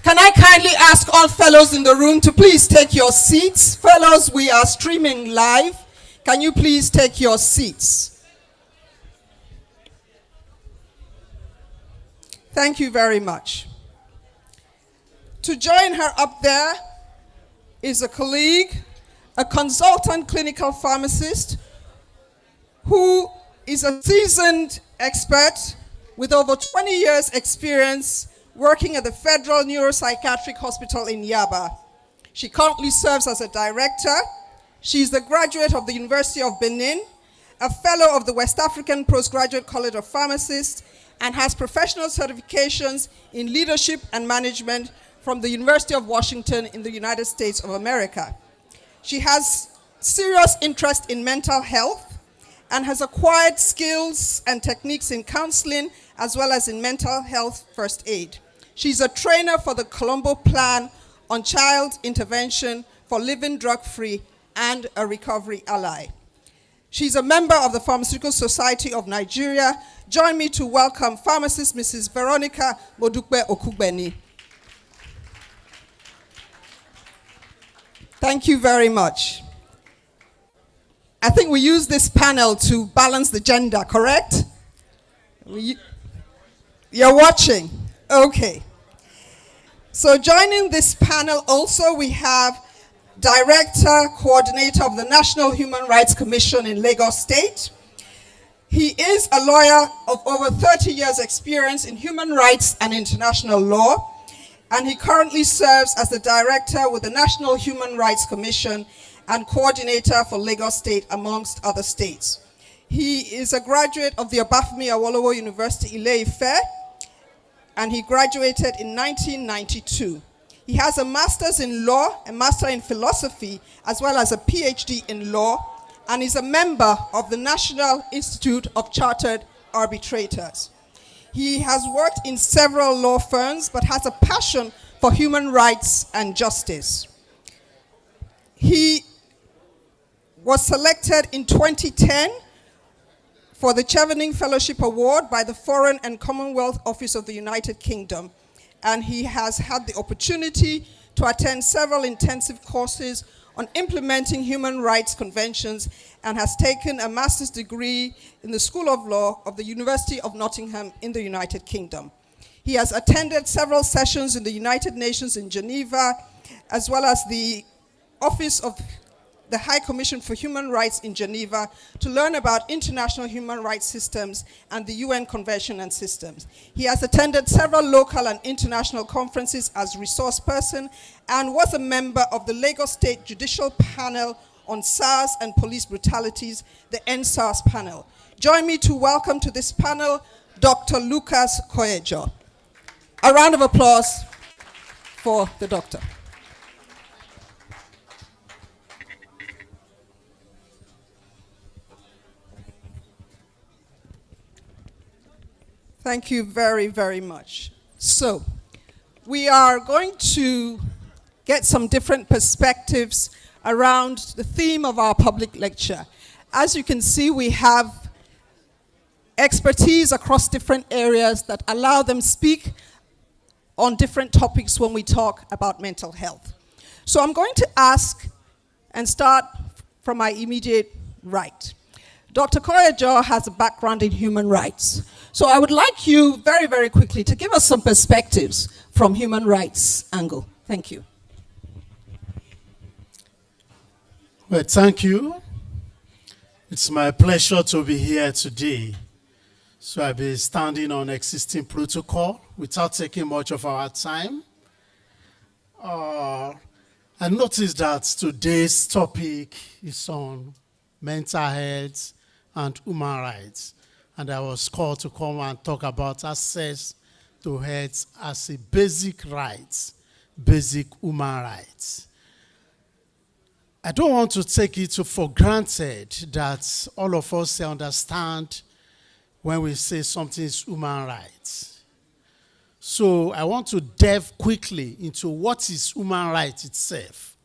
Can I kindly ask all fellows in the room to please take your seats? Fellows, we are streaming live. Can you please take your seats? Thank you very much. To join her up there is a colleague, a consultant clinical pharmacist who is a seasoned expert with over 20 years experience working at the Federal Neuropsychiatric Hospital in Yaba. She currently serves as a director. She's the graduate of the University of Benin, a fellow of the West African Postgraduate College of Pharmacists, and has professional certifications in leadership and management from the University of Washington in the United States of America. She has serious interest in mental health and has acquired skills and techniques in counseling as well as in mental health first aid. She's a trainer for the Colombo Plan on Child Intervention for Living Drug-Free and a Recovery Ally. She's a member of the Pharmaceutical Society of Nigeria. Join me to welcome pharmacist Mrs. Veronica Modukbe Okugbeni. Thank you very much. I think we use this panel to balance the gender, correct? You're watching? Okay. So joining this panel also we have Director, Coordinator of the National Human Rights Commission in Lagos State. He is a lawyer of over 30 years experience in human rights and international law, and he currently serves as the Director with the National Human Rights Commission and Coordinator for Lagos State, amongst other states. He is a graduate of the Obafemi Awolowo University, Ile-Ife, and he graduated in 1992. He has a master's in law, a master in philosophy, as well as a PhD in law, and is a member of the National Institute of Chartered Arbitrators. He has worked in several law firms but has a passion for human rights and justice. He was selected in 2010 for the Chevening Fellowship Award by the Foreign and Commonwealth Office of the United Kingdom, and he has had the opportunity to attend several intensive courses on implementing human rights conventions and has taken a master's degree in the School of Law of the University of Nottingham in the United Kingdom. He has attended several sessions in the United Nations in Geneva, as well as the Office of the High Commission for Human Rights in Geneva to learn about international human rights systems and the UN Convention and systems. He has attended several local and international conferences as resource person and was a member of the Lagos State Judicial Panel on SARS and Police Brutalities, the NSARS panel. Join me to welcome to this panel Dr. Lucas Koyejo. A round of applause for the doctor. Thank you very, very much. So, we are going to get some different perspectives around the theme of our public lecture. As you can see, we have expertise across different areas that allow them speak on different topics when we talk about mental health. So I'm going to ask and start from my immediate right. Dr. Koyejo has a background in human rights. So I would like you very, very quickly to give us some perspectives from human rights angle. Thank you. Well, thank you. It's my pleasure to be here today. So I'll be standing on existing protocol without taking much of our time. I noticed that today's topic is on mental health and human rights. And I was called to come and talk about access to health as a basic right, basic human rights. I don't want to take it for granted that all of us understand when we say something is human rights. So I want to delve quickly into what is human rights itself.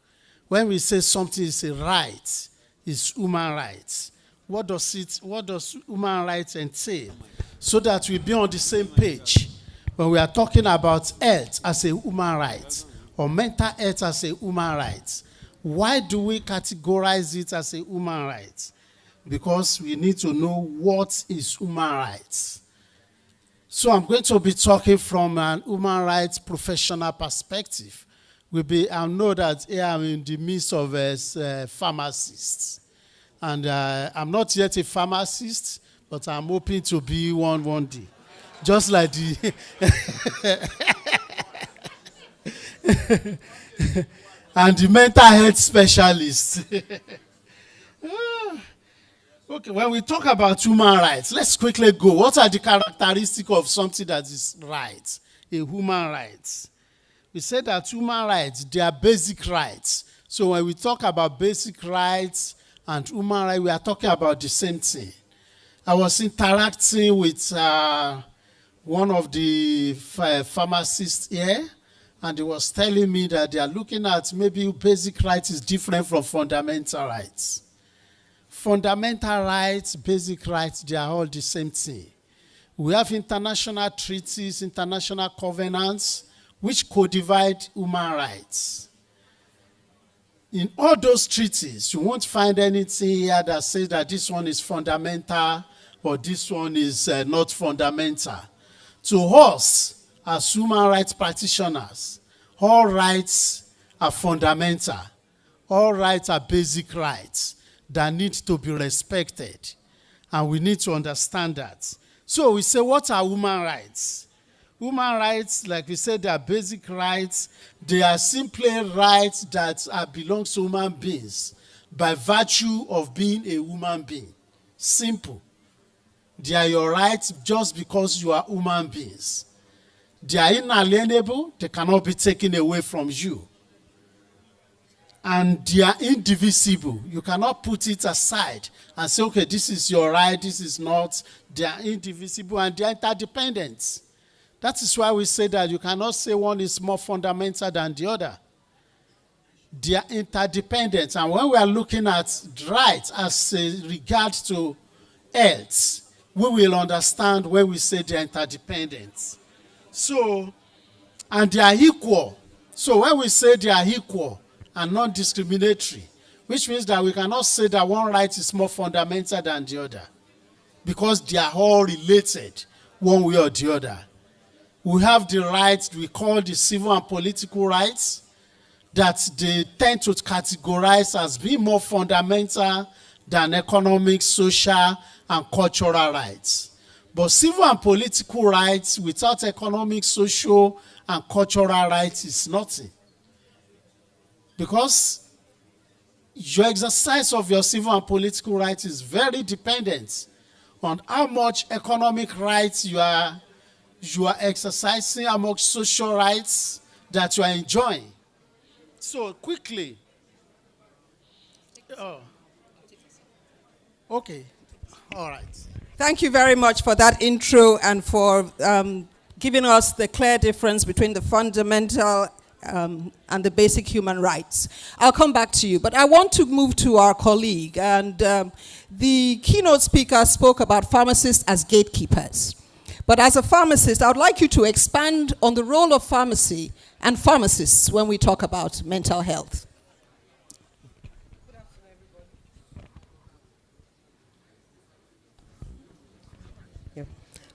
When we say something is a right, it's human rights. What does human rights entail? So that we be on the same page when we are talking about health as a human right or mental health as a human right. Why do we categorize it as a human right? Because we need to know what is human rights. So I'm going to be talking from an human rights professional perspective. I know that here I'm in the midst of pharmacists. And I'm not yet a pharmacist, but I'm hoping to be one day. Just like the... and the mental health specialist. Okay, when we talk about human rights, let's quickly go. What are the characteristics of something that is right, a human right? We said that human rights, they are basic rights. So when we talk about basic rights and human rights, we are talking about the same thing. I was interacting with one of the pharmacists here, and he was telling me that they are looking at maybe basic rights is different from fundamental rights. Fundamental rights, basic rights, they are all the same thing. We have international treaties, international covenants, which codify human rights. In all those treaties, you won't find anything here that says that this one is fundamental or this one is not fundamental. To us, as human rights practitioners, all rights are fundamental. All rights are basic rights that need to be respected. And we need to understand that. So we say, what are human rights? Human rights, like we said, they are basic rights. They are simply rights that belong to human beings by virtue of being a human being. Simple. They are your rights just because you are human beings. They are inalienable. They cannot be taken away from you. and they are indivisible. You cannot put it aside and say, okay, this is your right, this is not. They are indivisible and they are interdependent. That is why we say that you cannot say one is more fundamental than the other. They are interdependent. And when we are looking at rights as regards to health, we will understand when we say they are interdependent. So, and they are equal. So when we say they are equal and non-discriminatory, which means that we cannot say that one right is more fundamental than the other, because they are all related one way or the other. We have the rights we call the civil and political rights that they tend to categorize as being more fundamental than economic, social, and cultural rights. But civil and political rights without economic, social, and cultural rights is nothing. Because your exercise of your civil and political rights is very dependent on how much economic rights you are exercising, how much social rights that you are enjoying. So quickly. Oh. Okay. All right. Thank you very much for that intro and for giving us the clear difference between the fundamental and the basic human rights. I'll come back to you, but I want to move to our colleague. And the keynote speaker spoke about pharmacists as gatekeepers. But as a pharmacist, I would like you to expand on the role of pharmacy and pharmacists when we talk about mental health.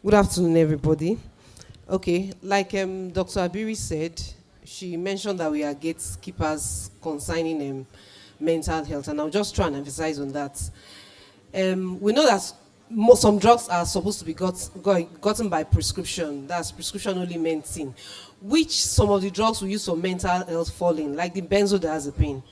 Good afternoon, everybody. Okay, like Dr. Abiri said, she mentioned that we are gatekeepers concerning mental health, and I'll just try and emphasize on that. We know that some drugs are supposed to be gotten by prescription. That's prescription-only medicine, which some of the drugs we use for mental health fall in, like the benzodiazepine.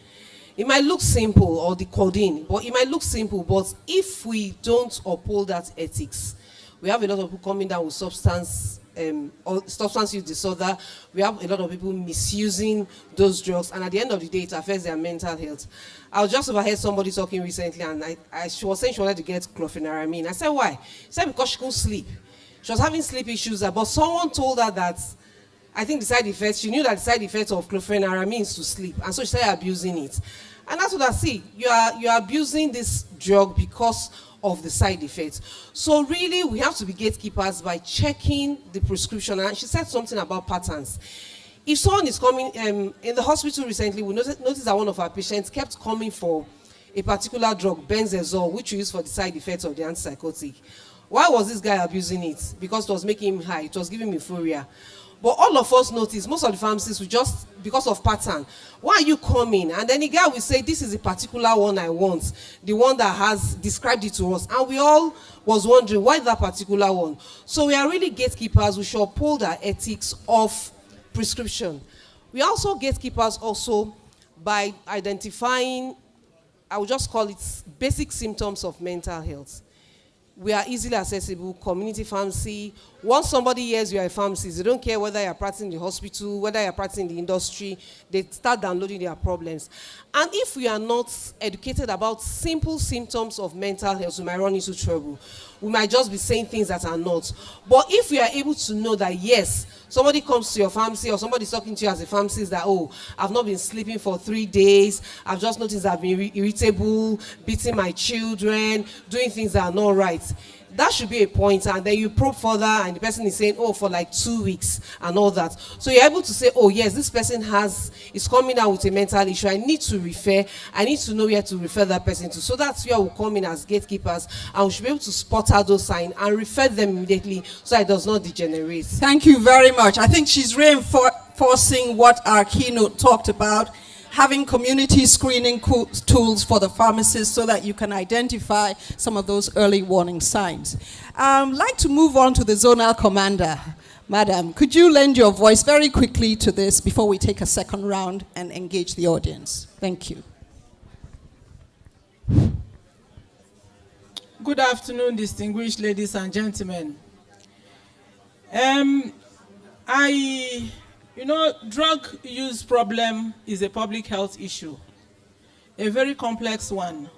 It might look simple, or the codeine, but it might look simple, but if we don't uphold that ethics, we have a lot of people coming down with substance use disorder. We have a lot of people misusing those drugs, and at the end of the day, it affects their mental health. I just overheard somebody talking recently, and she was saying she wanted to get chlorpheniramine. I said, why? She said because she couldn't sleep. She was having sleep issues, but someone told her that, I think the side effects, she knew that the side effects of chlorpheniramine is to sleep, and so she started abusing it. And that's what I see. You are abusing this drug because of the side effects. So really, we have to be gatekeepers by checking the prescription. And she said something about patterns. If someone is coming, in the hospital recently, we noticed that one of our patients kept coming for a particular drug, benzazole, which we use for the side effects of the antipsychotic. Why was this guy abusing it? Because it was making him high, it was giving him euphoria. But all of us noticed, most of the pharmacists will just, because of pattern, why are you coming? And then the guy will say, this is a particular one I want, the one that has described it to us. And we all was wondering, why that particular one? So we are really gatekeepers. We should uphold our ethics of prescription. We are also gatekeepers also by identifying, I would just call it basic symptoms of mental health. We are easily accessible, community pharmacy. Once somebody hears you are a pharmacist, they don't care whether you are practicing in the hospital, whether you are practicing in the industry, they start downloading their problems. And if we are not educated about simple symptoms of mental health, we might run into trouble. We might just be saying things that are not. But if we are able to know that, yes, somebody comes to your pharmacy or somebody's talking to you as a pharmacist that, oh, I've not been sleeping for 3 days, I've just noticed I've been irritable, beating my children, doing things that are not right. That should be a point, and then you probe further and the person is saying, oh, for like 2 weeks and all that. So you're able to say, oh yes, this person is coming out with a mental issue. I need to refer, I need to know where to refer that person to. So that's where we'll come in as gatekeepers, and we should be able to spot out those signs and refer them immediately so it does not degenerate. Thank you very much. I think she's reinforcing what our keynote talked about, having community screening tools for the pharmacists so that you can identify some of those early warning signs. I'd like to move on to the zonal commander. Madam, could you lend your voice very quickly to this before we take a second round and engage the audience? Thank you. Good afternoon, distinguished ladies and gentlemen. Drug use problem is a public health issue. a very complex one.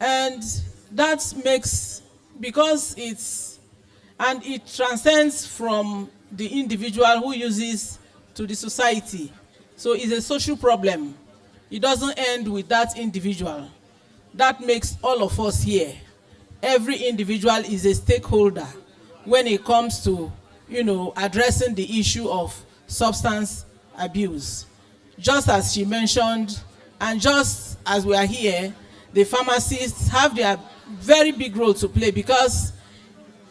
And that makes, because it transcends from the individual who uses to the society. So it's a social problem. It doesn't end with that individual. That makes all of us here. Every individual is a stakeholder when it comes to, addressing the issue of substance abuse. Just as she mentioned, and just as we are here, the pharmacists have their very big role to play, because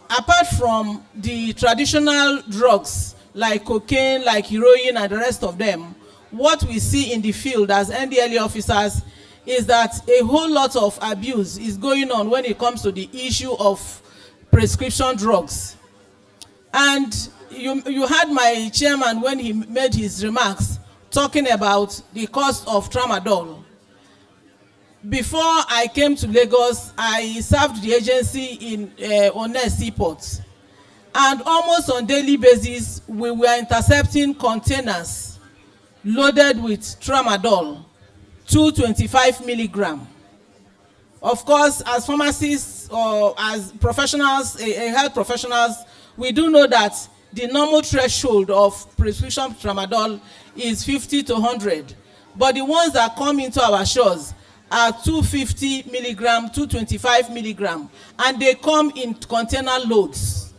apart from the traditional drugs like cocaine, like heroin, and the rest of them, what we see in the field as NDLE officers is that a whole lot of abuse is going on when it comes to the issue of prescription drugs. And you had my chairman when he made his remarks talking about the cost of tramadol. Before I came to Lagos, I served the agency in Onne Seaport. And almost on daily basis, we were intercepting containers loaded with tramadol, 225 milligram. Of course, as pharmacists or as professionals, health professionals, we do know that the normal threshold of prescription tramadol is 50 to 100. But the ones that come into our shores are 250 milligram, 225 milligram, and they come in container loads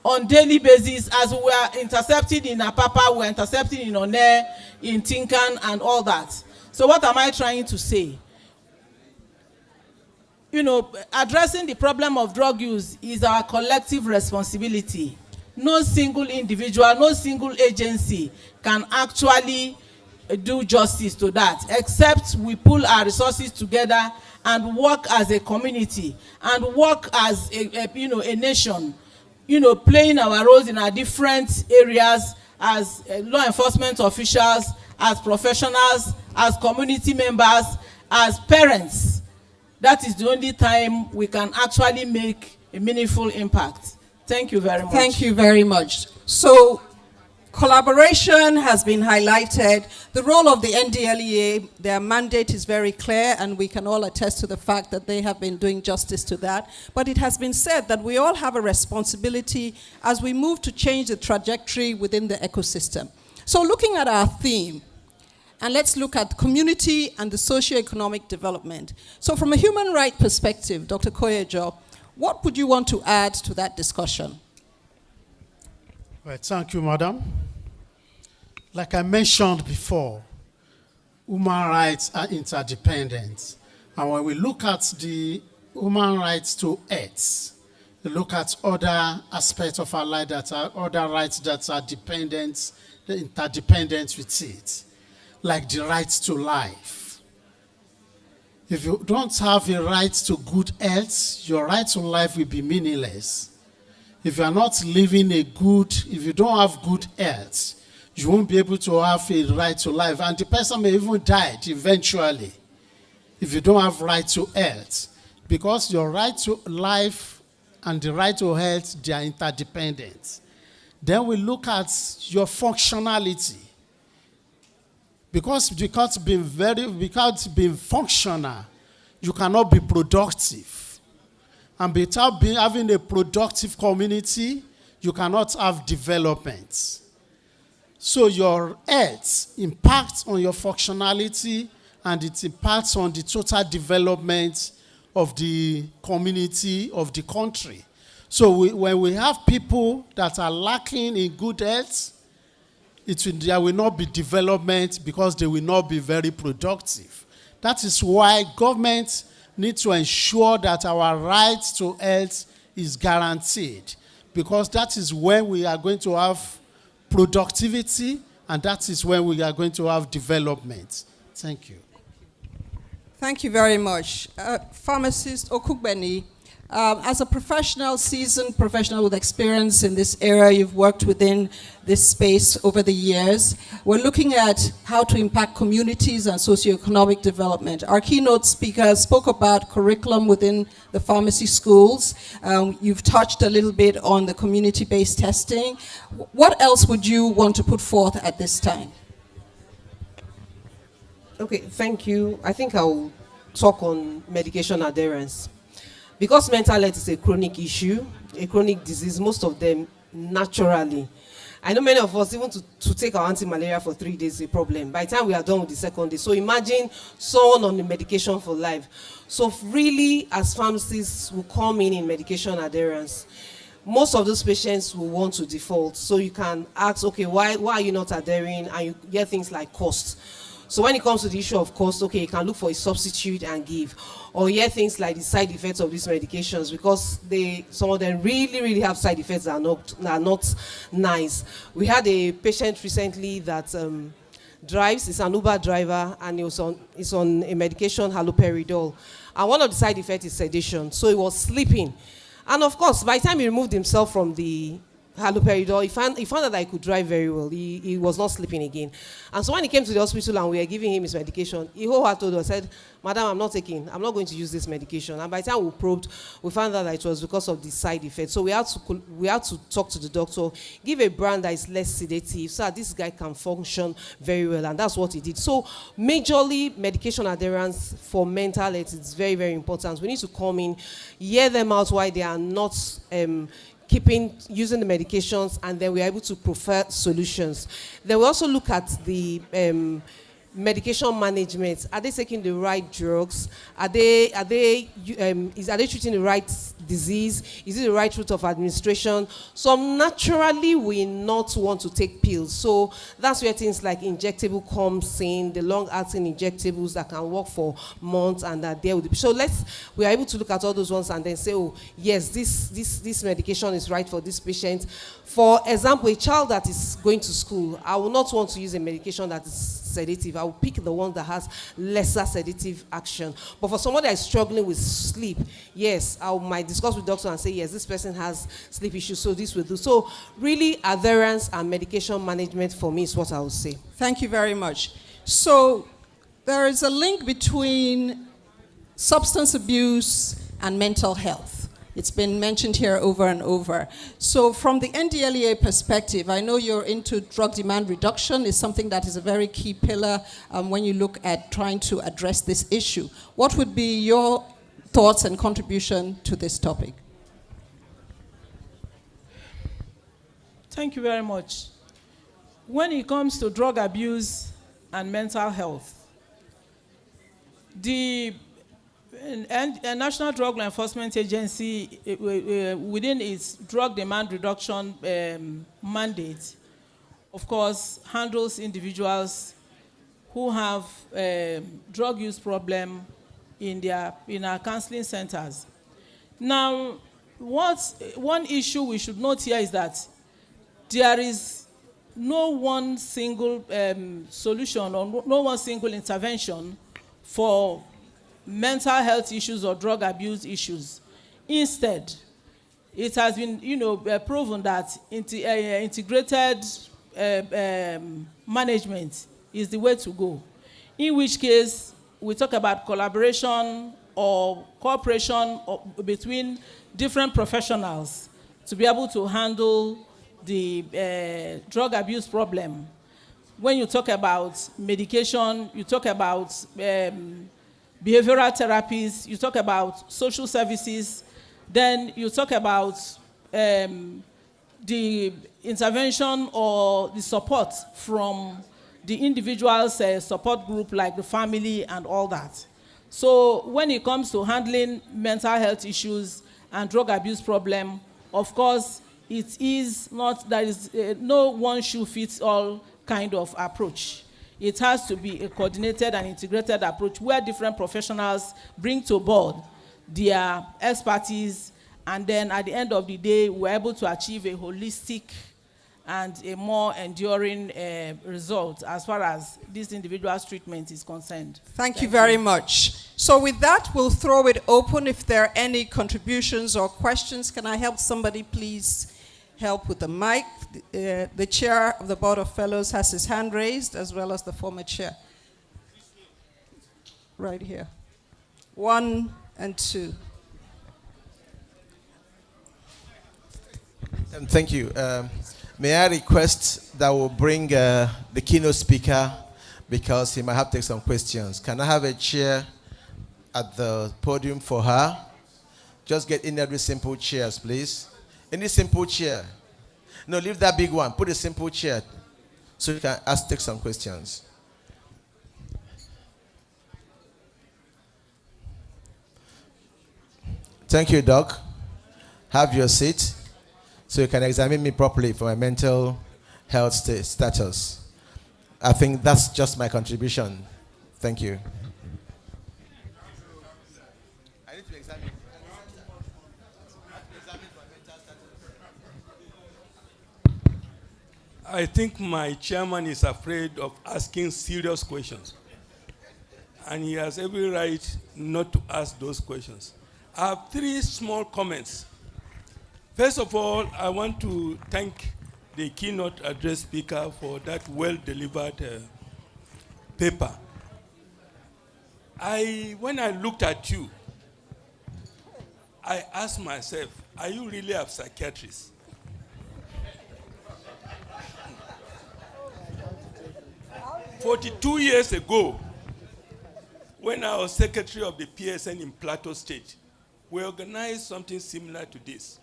on daily basis. As we are intercepting in Apapa, we are intercepting in Onne, in Tinkan, and all that. So what am I trying to say? Addressing the problem of drug use is our collective responsibility. No single individual, no single agency can actually do justice to that, except we pull our resources together and work as a community and work as a nation, playing our roles in our different areas as law enforcement officials, as professionals, as community members, as parents. That is the only time we can actually make a meaningful impact. Thank you very much. Thank you very much. So, collaboration has been highlighted. The role of the NDLEA, their mandate is very clear, and we can all attest to the fact that they have been doing justice to that. But it has been said that we all have a responsibility as we move to change the trajectory within the ecosystem. So looking at our theme, and let's look at community and the socio-economic development. So from a human rights perspective, Dr. Koyejo, what would you want to add to that discussion? Well, thank you, madam. Like I mentioned before, human rights are interdependent. And when we look at the human rights to health, we look at other aspects of our life that are other rights that are dependent, interdependent with it, like the right to life. If you don't have a right to good health, your right to life will be meaningless. If you are not living if you don't have good health, you won't be able to have a right to life. And the person may even die eventually if you don't have right to health. Because your right to life and the right to health, they are interdependent. Then we look at your functionality. Because being functional, you cannot be productive. And without having a productive community, you cannot have development. So your health impacts on your functionality, and it impacts on the total development of the community, of the country. So when we have people that are lacking in good health, there will not be development because they will not be very productive. That is why government need to ensure that our right to health is guaranteed, because that is when we are going to have productivity, and that is when we are going to have development. Thank you. Thank you very much. Pharmacist Okugbeni, as a professional, seasoned professional with experience in this area, you've worked within this space over the years. We're looking at how to impact communities and socioeconomic development. Our keynote speaker spoke about curriculum within the pharmacy schools. You've touched a little bit on the community-based testing. What else would you want to put forth at this time? Okay, thank you. I think I'll talk on medication adherence. Because mental health is a chronic issue, a chronic disease, most of them naturally. I know many of us, even to take our anti-malaria for 3 days is a problem. By the time we are done with the second day. So imagine someone on the medication for life. So really, as pharmacists will come in medication adherence, most of those patients will want to default. So you can ask, okay, why are you not adhering? And you get things like cost. So when it comes to the issue of cost, okay, you can look for a substitute and give. Or hear things like the side effects of these medications, because some of them really have side effects that are not nice. We had a patient recently that drives, is an Uber driver, and he's on a medication, haloperidol. And one of the side effects is sedation. So he was sleeping. And of course, by the time he removed himself from the haloperidol, he found out that he could drive very well. He was not sleeping again. And so when he came to the hospital and we were giving him his medication, he wholeheartedly said, "Madam, I'm not going to use this medication." And by the time we probed, we found out that it was because of the side effects. So we had to talk to the doctor, give a brand that is less sedative so that this guy can function very well. And that's what he did. So majorly, medication adherence for mental health is very important. We need to come in, hear them out why they are not using the medications, and then we're able to prefer solutions. Then we also look at the medication management. Are they taking the right drugs? Are they treating the right disease? Is it the right route of administration? Some naturally will not want to take pills. So that's where things like injectable comes in, the long-acting injectables that can work for months and are there with the. So we are able to look at all those ones and then say, oh, yes, this medication is right for this patient. For example, a child that is going to school, I will not want to use a medication that is sedative. I will pick the one that has lesser sedative action. But for someone that is struggling with sleep, yes, I might discuss with the doctor and say, yes, this person has sleep issues, so this will do. So really, adherence and medication management for me is what I would say. Thank you very much. So there is a link between substance abuse and mental health. It's been mentioned here over and over. So from the NDLEA perspective, I know you're into drug demand reduction. It's something that is a very key pillar when you look at trying to address this issue. What would be your thoughts and contribution to this topic? Thank you very much. When it comes to drug abuse and mental health, the National Drug Law Enforcement Agency, within its drug demand reduction mandate, of course, handles individuals who have drug use problem in our counseling centers. Now, one issue we should note here is that there is no one single solution or no one single intervention for mental health issues or drug abuse issues. Instead, it has been, proven that integrated management is the way to go. In which case, we talk about collaboration or cooperation between different professionals to be able to handle the drug abuse problem. When you talk about medication, you talk about behavioral therapies, you talk about social services, then you talk about the intervention or the support from the individual's support group, like the family and all that. So when it comes to handling mental health issues and drug abuse problem, of course, it is not, there is no one shoe fits all kind of approach. It has to be a coordinated and integrated approach where different professionals bring to board their expertise, and then at the end of the day, we're able to achieve a holistic and a more enduring result as far as this individual's treatment is concerned. Thank you very much. So with that, we'll throw it open. If there are any contributions or questions, can I help somebody please help with the mic? The chair of the Board of Fellows has his hand raised, as well as the former chair. Right here. 1 and 2. Thank you. May I request that we'll bring the keynote speaker because he might have to take some questions. Can I have a chair at the podium for her? Just get in every simple chairs, please. Any simple chair. No, leave that big one. Put a simple chair so you can take some questions. Thank you, Doc. Have your seat so you can examine me properly for my mental health status. I think that's just my contribution. Thank you. I need to examine. I think my chairman is afraid of asking serious questions. And he has every right not to ask those questions. I have 3 small comments. First of all, I want to thank the keynote address speaker for that well-delivered paper. When I looked at you, I asked myself, are you really a psychiatrist? 42 years ago, when I was secretary of the PSN in Plateau State, we organized something similar to this.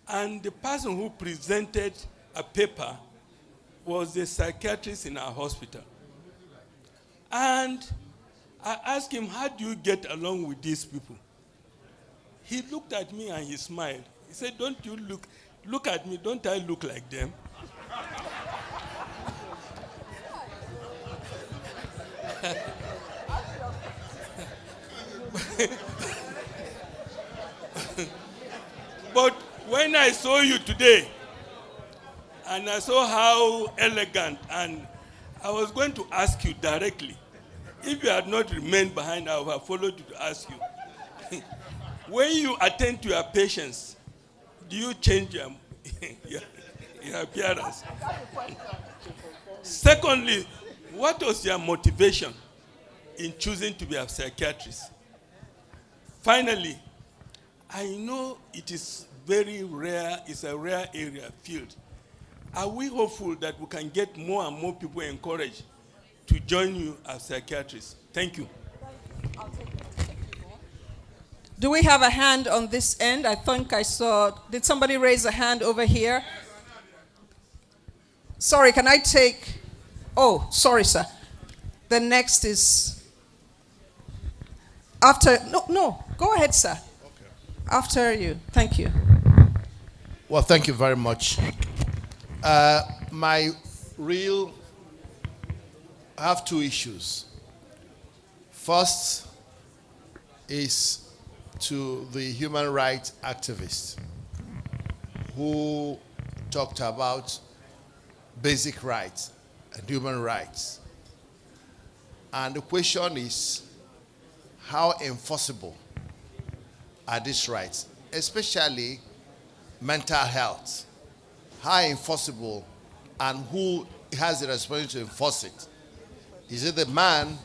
And the person who presented a paper was the psychiatrist in our hospital. And I asked him, how do you get along with these people? He looked at me and he smiled. He said, don't you look at me, don't I look like them? But when I saw you today, and I saw how elegant, and I was going to ask you directly, if you had not remained behind, I would have followed you to ask you. When you attend to your patients, do you change your appearance? Secondly, what was your motivation in choosing to be a psychiatrist? Finally, I know it is very rare, it's a rare area field. Are we hopeful that we can get more and more people encouraged to join you as psychiatrists? Thank you. Do we have a hand on this end? I think I saw, did somebody raise a hand over here? Sorry, can I take, oh, sorry, sir. The next is, after, no, go ahead, sir. Okay. After you, thank you. Well, thank you very much. I have 2 issues. First is to the human rights activist who talked about basic rights and human rights. And the question is, how enforceable are these rights, especially mental health? How enforceable, and who has the responsibility to enforce it? Is it the man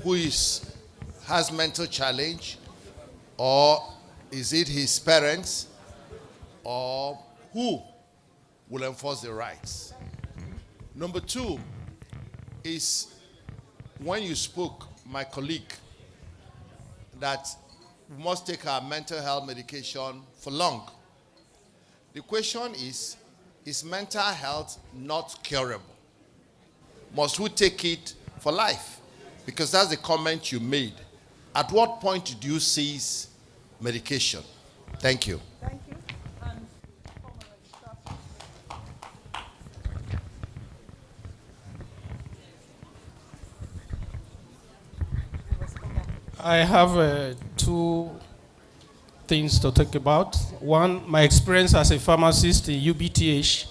who has mental challenge, or is it his parents, or who will enforce the rights? Number 2 is, when you spoke, my colleague, that we must take our mental health medication for long. The question is mental health not curable? Must we take it for life? Because that's the comment you made. At what point did you cease medication? Thank you. Thank you. I have 2 things to talk about. One, my experience as a pharmacist in UBTH.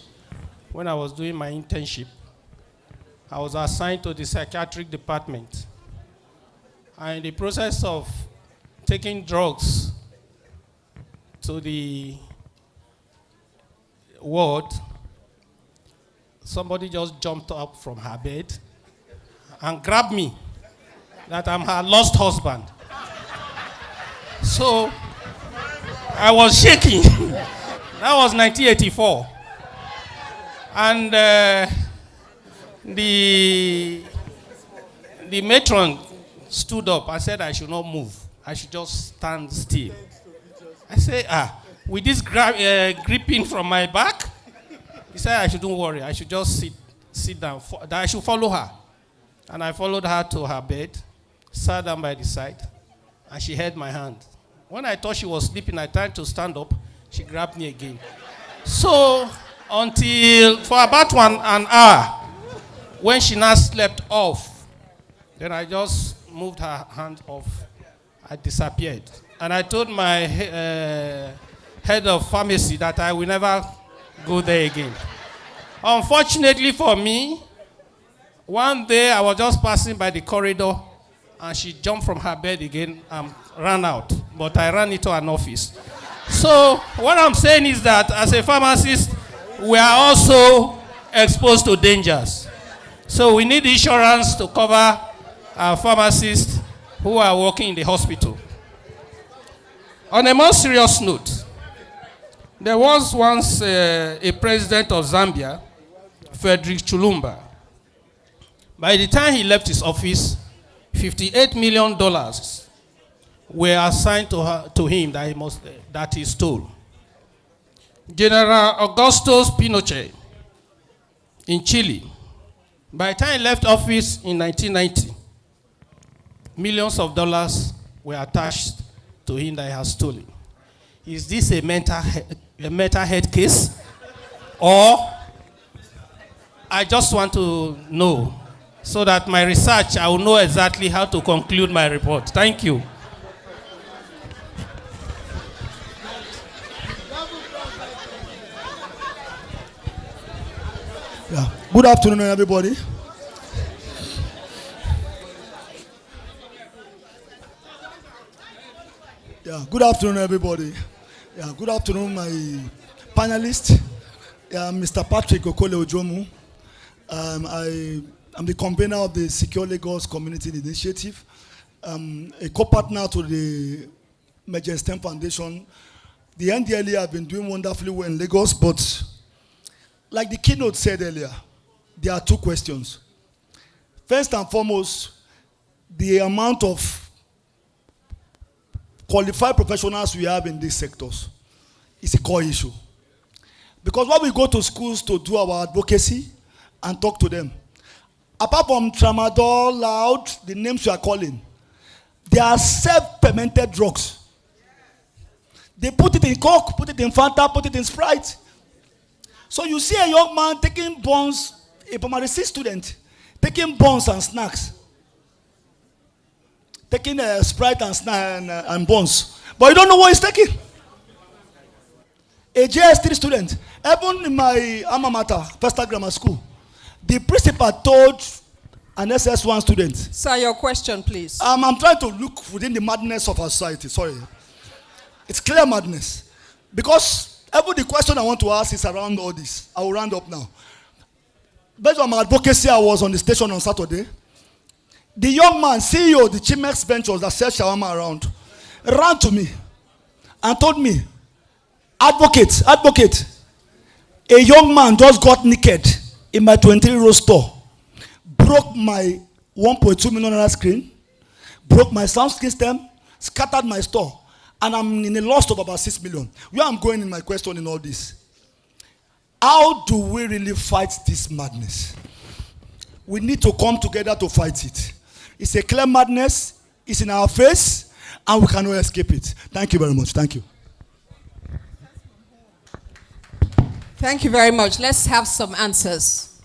When I was doing my internship, I was assigned to the psychiatric department. And in the process of taking drugs to the ward, somebody just jumped up from her bed and grabbed me, that I'm her lost husband. So I was shaking. That was 1984. And the the matron stood up and said I should not move. I should just stand still. I said, with this gripping from my back? He said I shouldn't worry. I should just sit down. That I should follow her. And I followed her to her bed, sat down by the side, and she held my hand. When I thought she was sleeping, I tried to stand up. She grabbed me again. So, for about an hour, when she now slept off, then I just moved her hand off. I disappeared. And I told my head of pharmacy that I will never go there again. Unfortunately for me, one day I was just passing by the corridor and she jumped from her bed again and ran out. But I ran into an office. So what I'm saying is that as a pharmacist, we are also exposed to dangers. So we need insurance to cover our pharmacists who are working in the hospital. On a more serious note, there was once a president of Zambia, Frederick Chilumba. By the time he left his office, $58 million were assigned to him that he stole. General Augusto Pinochet in Chile, by the time he left office in 1990, millions of dollars were attached to him that he has stolen. Is this a mental health case? Or I just want to know so that my research, I will know exactly how to conclude my report. Thank you. Yeah. Good afternoon, everybody. Yeah. Good afternoon, everybody. Yeah. Good afternoon, my panelists. Yeah, Mr. Patrick Okole Ojomu. I'm the convener of the Secure Lagos Community Initiative, a co-partner to the Majestem Foundation. The NDLE have been doing wonderfully well in Lagos, but like the keynote said earlier, there are two questions. First and foremost, the amount of qualified professionals we have in these sectors is a core issue. Because when we go to schools to do our advocacy and talk to them, apart from tramadol, loud, the names we are calling, they are self-fermented drugs. They put it in Coke, put it in Fanta, put it in Sprite. So you see a young man taking buns, a primary 6 student, taking buns and snacks. Taking Sprite and buns. But you don't know what he's taking. A JS3 student, even in my alma mater, First Grammar School, the principal told an SS1 student. Sir, your question, please. I'm trying to look within the madness of our society. Sorry. It's clear madness. Because even the question I want to ask is around all this. I will round up now. Based on my advocacy, I was on the station on Saturday. The young man, CEO of the Chimex Ventures that sells shawarma around, ran to me and told me, advocate, a young man just got naked in my 23-row store, broke my 1.2 million naira screen, broke my sound system, scattered my store, and I'm in a loss of about 6 million. Where I'm going in my question in all this, how do we really fight this madness? We need to come together to fight it. It's a clear madness, it's in our face, and we cannot escape it. Thank you very much. Thank you. Thank you very much. Let's have some answers.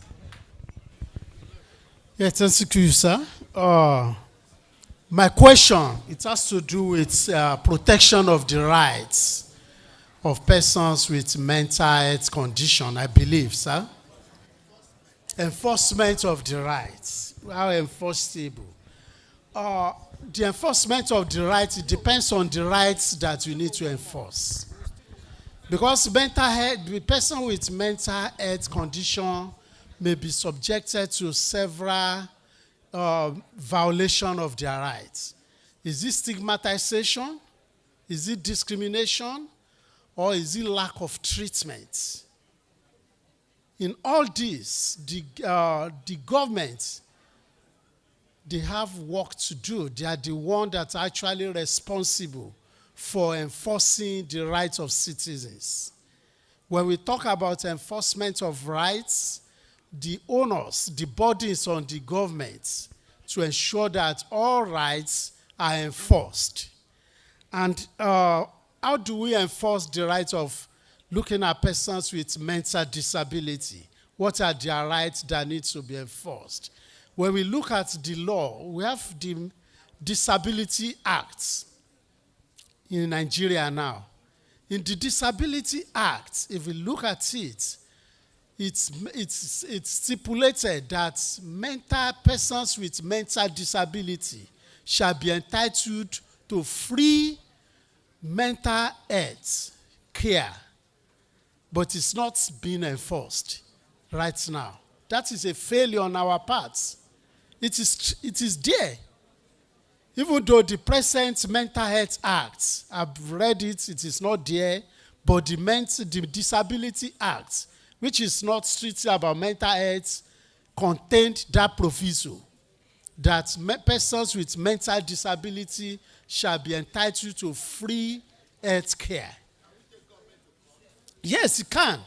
Yes, thank you, sir. My question, it has to do with protection of the rights of persons with mental health condition, I believe, sir. Enforcement of the rights, how enforceable? The enforcement of the rights, it depends on the rights that you need to enforce. Because mental health, the person with mental health condition may be subjected to several violations of their rights. Is it stigmatization? Is it discrimination? Or is it lack of treatment? In all this, the government they have work to do. They are the one that are actually responsible for enforcing the rights of citizens. When we talk about enforcement of rights, the onus, the burden is on the government to ensure that all rights are enforced. And how do we enforce the rights of looking at persons with mental disability? What are their rights that need to be enforced? When we look at the law, we have the Disability Act in Nigeria now. In the Disability Act, if we look at it, it's stipulated that persons with mental disability shall be entitled to free mental health care, but it's not being enforced right now. That is a failure on our part. It is there. Even though the present Mental Health Act, I've read it, it is not there, but the Disability Act, which is not strictly about mental health, contained that proviso that persons with mental disability shall be entitled to free health care. Yes, you can.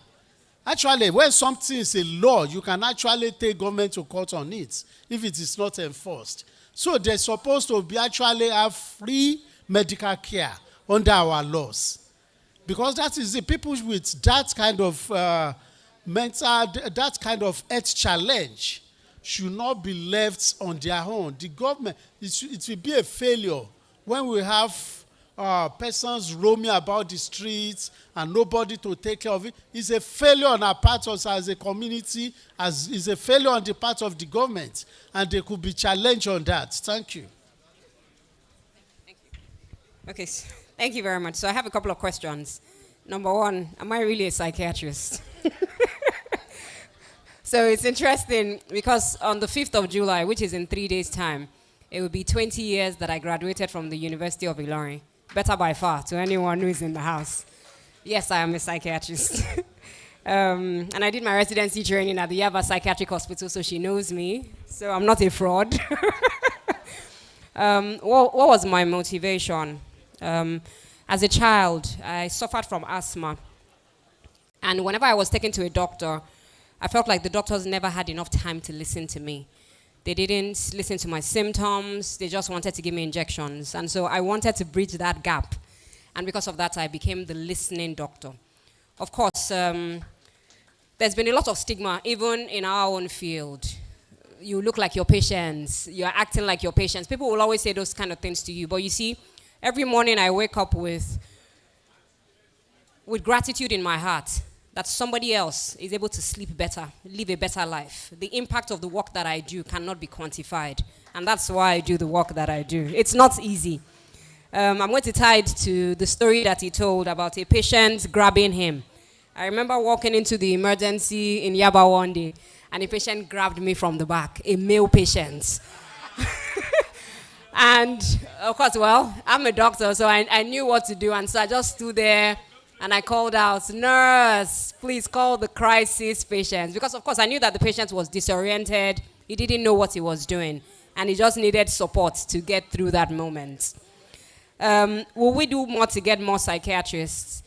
Actually, when something is a law, you can actually take government to court on it if it is not enforced. So they're supposed to be actually have free medical care under our laws. Because that is the people with that kind of that kind of health challenge should not be left on their own. The government, it will be a failure when we have persons roaming about the streets and nobody to take care of it. It's a failure on our part as a community, it's a failure on the part of the government, and they could be challenged on that. Thank you. Okay, thank you very much. So I have a couple of questions. Number one, am I really a psychiatrist? So it's interesting because on the 5th of July, which is in 3 days' time, it will be 20 years that I graduated from the University of Ilorin. Better by far to anyone who is in the house. Yes, I am a psychiatrist. And I did my residency training at the Yaba Psychiatric Hospital, so she knows me. So I'm not a fraud. What was my motivation? As a child, I suffered from asthma. And whenever I was taken to a doctor, I felt like the doctors never had enough time to listen to me. They didn't listen to my symptoms. They just wanted to give me injections. And so I wanted to bridge that gap. And because of that, I became the listening doctor. Of course, there's been a lot of stigma, even in our own field. You look like your patients. You're acting like your patients. People will always say those kind of things to you. But you see, every morning I wake up with gratitude in my heart that somebody else is able to sleep better, live a better life. The impact of the work that I do cannot be quantified. And that's why I do the work that I do. It's not easy. I'm going to tie it to the story that he told about a patient grabbing him. I remember walking into the emergency in Yaba one day, and a patient grabbed me from the back, a male patient. And of course, well, I'm a doctor, so I knew what to do. And so I just stood there and I called out, "Nurse, please call the crisis patient." Because of course I knew that the patient was disoriented. He didn't know what he was doing. And he just needed support to get through that moment. Will we do more to get more psychiatrists?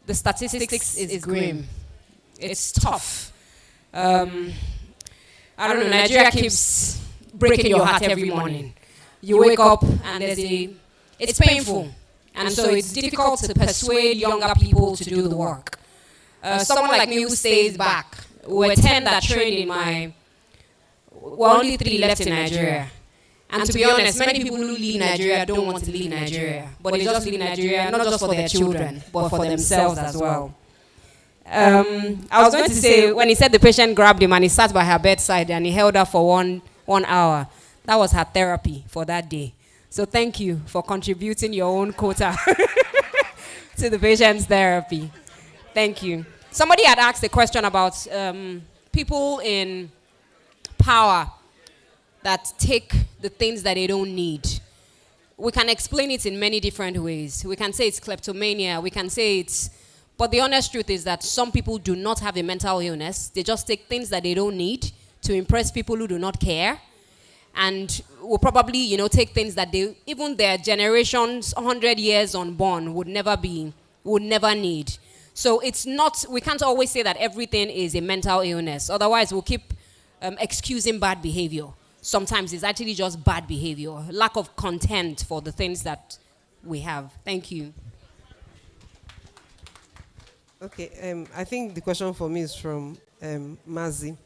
The statistics is grim. It's tough. I don't know, Nigeria keeps breaking your heart every morning. You wake up and it's painful. And so it's difficult to persuade younger people to do the work. Someone like me who stays back, we were 10 that trained we're only 3 left in Nigeria. And to be honest, many people who leave Nigeria don't want to leave Nigeria. But they just leave Nigeria, not just for their children, but for themselves as well. I was going to say, when he said the patient grabbed him and he sat by her bedside and he held her for one hour, that was her therapy for that day. So thank you for contributing your own quota to the patient's therapy. Thank you. Somebody had asked a question about people in power that take the things that they don't need. We can explain it in many different ways. We can say it's kleptomania. We can say but the honest truth is that some people do not have a mental illness. They just take things that they don't need to impress people who do not care. and will probably, take things that even their generations, 100 years unborn, would never need. So it's not, we can't always say that everything is a mental illness. Otherwise, we'll keep excusing bad behavior. Sometimes it's actually just bad behavior, lack of content for the things that we have. Thank you. Okay, I think the question for me is from Mazi.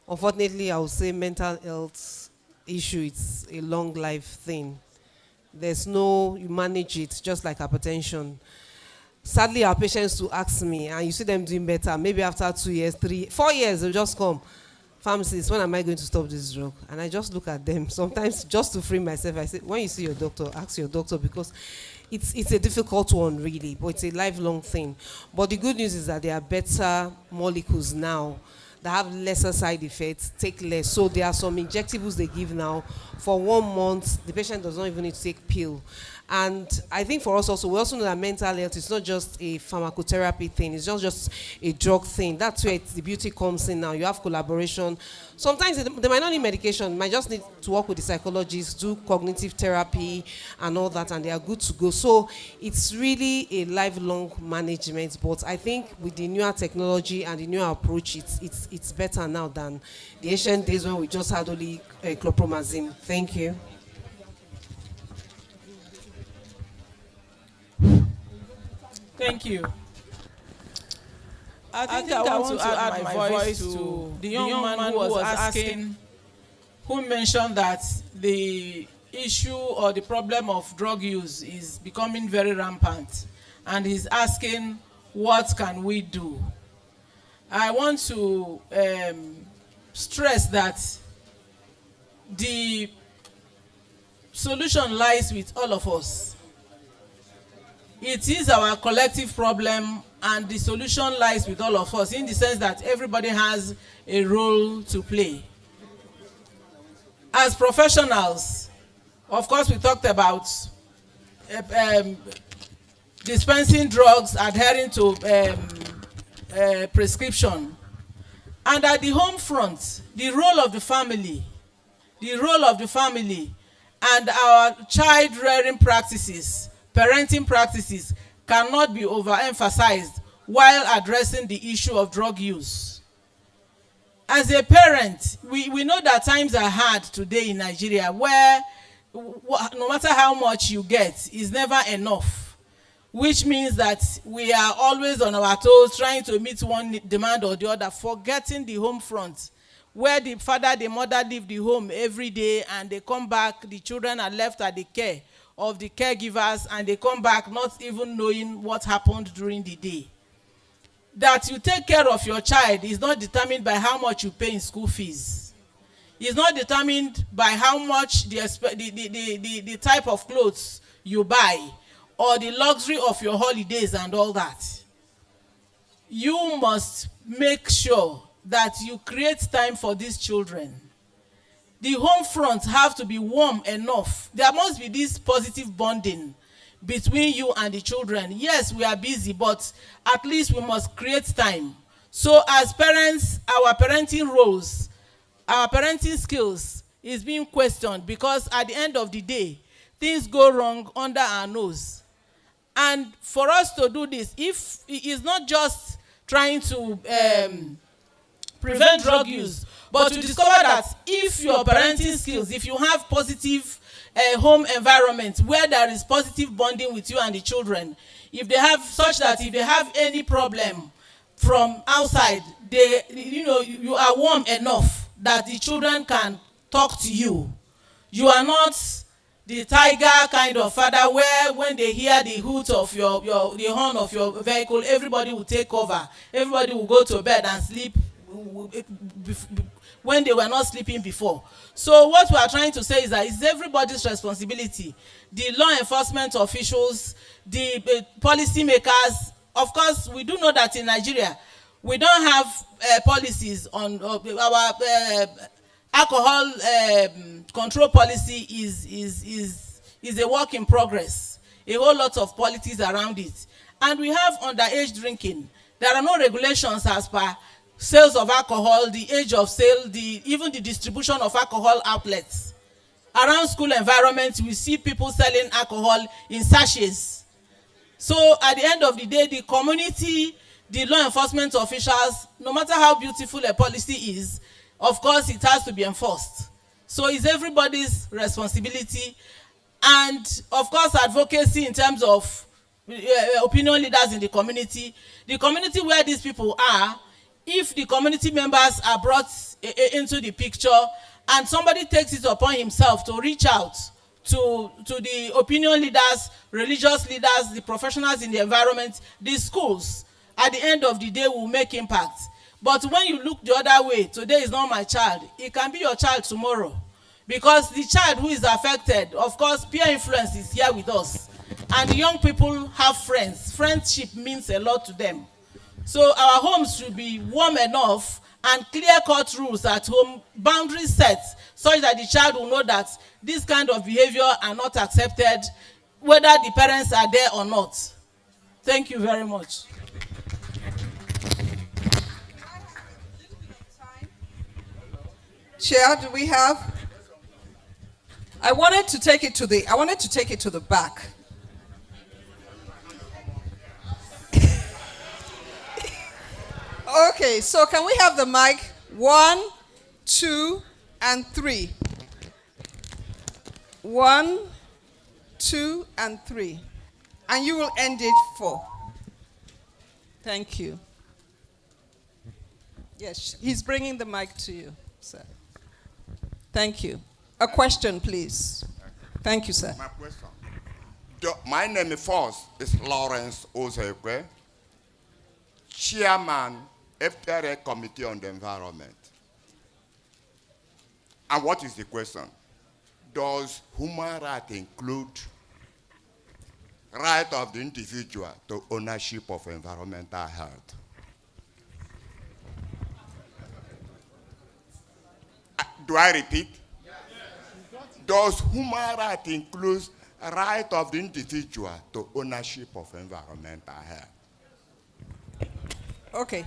Unfortunately, I would say mental health issue, it's a long life thing. You manage it just like hypertension. Sadly, our patients do ask me, and you see them doing better, maybe after 2 years, 3, 4 years, they'll just come. Pharmacist, when am I going to stop this drug? And I just look at them. Sometimes just to free myself, I say, when you see your doctor, ask your doctor, because it's a difficult one really, but it's a lifelong thing. But the good news is that there are better molecules now that have lesser side effects, take less. So there are some injectables they give now. For 1 month, the patient does not even need to take pill. And I think for us also, we also know that mental health is not just a pharmacotherapy thing. It's not just a drug thing. That's where the beauty comes in now. You have collaboration. Sometimes they might not need medication. Might just need to work with the psychologists, do cognitive therapy and all that, and they are good to go. So it's really a lifelong management. But I think with the newer technology and the newer approach, it's better now than the ancient days when we just had only chlorpromazine. Thank you. Thank you. I think I want to add my voice to the young man who was asking, who mentioned that the issue or the problem of drug use is becoming very rampant, and he's asking, what can we do? I want to stress that the solution lies with all of us. It is our collective problem, and the solution lies with all of us, in the sense that everybody has a role to play. As professionals, of course, we talked about dispensing drugs, adhering to prescription. And at the home front, the role of the family and our child rearing practices, parenting practices, cannot be overemphasized while addressing the issue of drug use. As a parent, we know that times are hard today in Nigeria, where no matter how much you get, is never enough, which means that we are always on our toes trying to meet one demand or the other, forgetting the home front, where the father, the mother leave the home every day and they come back, the children are left at the care of the caregivers, and they come back not even knowing what happened during the day. That you take care of your child is not determined by how much you pay in school fees. It's not determined by how much the type of clothes you buy or the luxury of your holidays and all that. You must make sure that you create time for these children. The home front have to be warm enough. There must be this positive bonding between you and the children. Yes, we are busy, but at least we must create time. So as parents, our parenting roles, our parenting skills is being questioned, because at the end of the day, things go wrong under our nose. And for us to do this, if it is not just trying to prevent drug use, but to discover that if your parenting skills, if you have positive home environment where there is positive bonding with you and the children, if they have such that if they have any problem from outside, you are warm enough that the children can talk to you. You are not the tiger kind of father where when they hear the hoot of the horn of your vehicle, everybody will take cover. Everybody will go to bed and sleep when they were not sleeping before. So what we are trying to say is that it's everybody's responsibility. The law enforcement officials, the policy makers. Of course, we do know that in Nigeria, we don't have policies on our alcohol control policy is a work in progress. A whole lot of politics around it. And we have underage drinking. There are no regulations as per sales of alcohol, the age of sale, even the distribution of alcohol outlets. around school environment, we see people selling alcohol in sachets. So at the end of the day, the community, the law enforcement officials, no matter how beautiful a policy is, of course it has to be enforced. So it's everybody's responsibility. And of course advocacy in terms of opinion leaders in the community where these people are, if the community members are brought into the picture and somebody takes it upon himself to reach out to the opinion leaders, religious leaders, the professionals in the environment, the schools, at the end of the day will make impact. But when you look the other way, today is not my child, it can be your child tomorrow. Because the child who is affected, of course, peer influence is here with us. And the young people have friends. Friendship means a lot to them. So our homes should be warm enough and clear-cut rules at home, boundaries set, such that the child will know that this kind of behavior are not accepted, whether the parents are there or not. Thank you very much. Chair, do we have? I wanted to take it to the back. Okay, so can we have the mic? 1, 2, and 3. 1, 2, and 3. And you will end it 4. Thank you. Yes, he's bringing the mic to you, sir. Thank you. A question, please. Thank you, sir. My question. My name first is Lawrence Ozekwe, Chairman, FTRA Committee on the Environment. And what is the question? Does human rights include right of the individual to ownership of environmental health? Do I repeat? Does human rights include right of the individual to ownership of environmental health? Okay.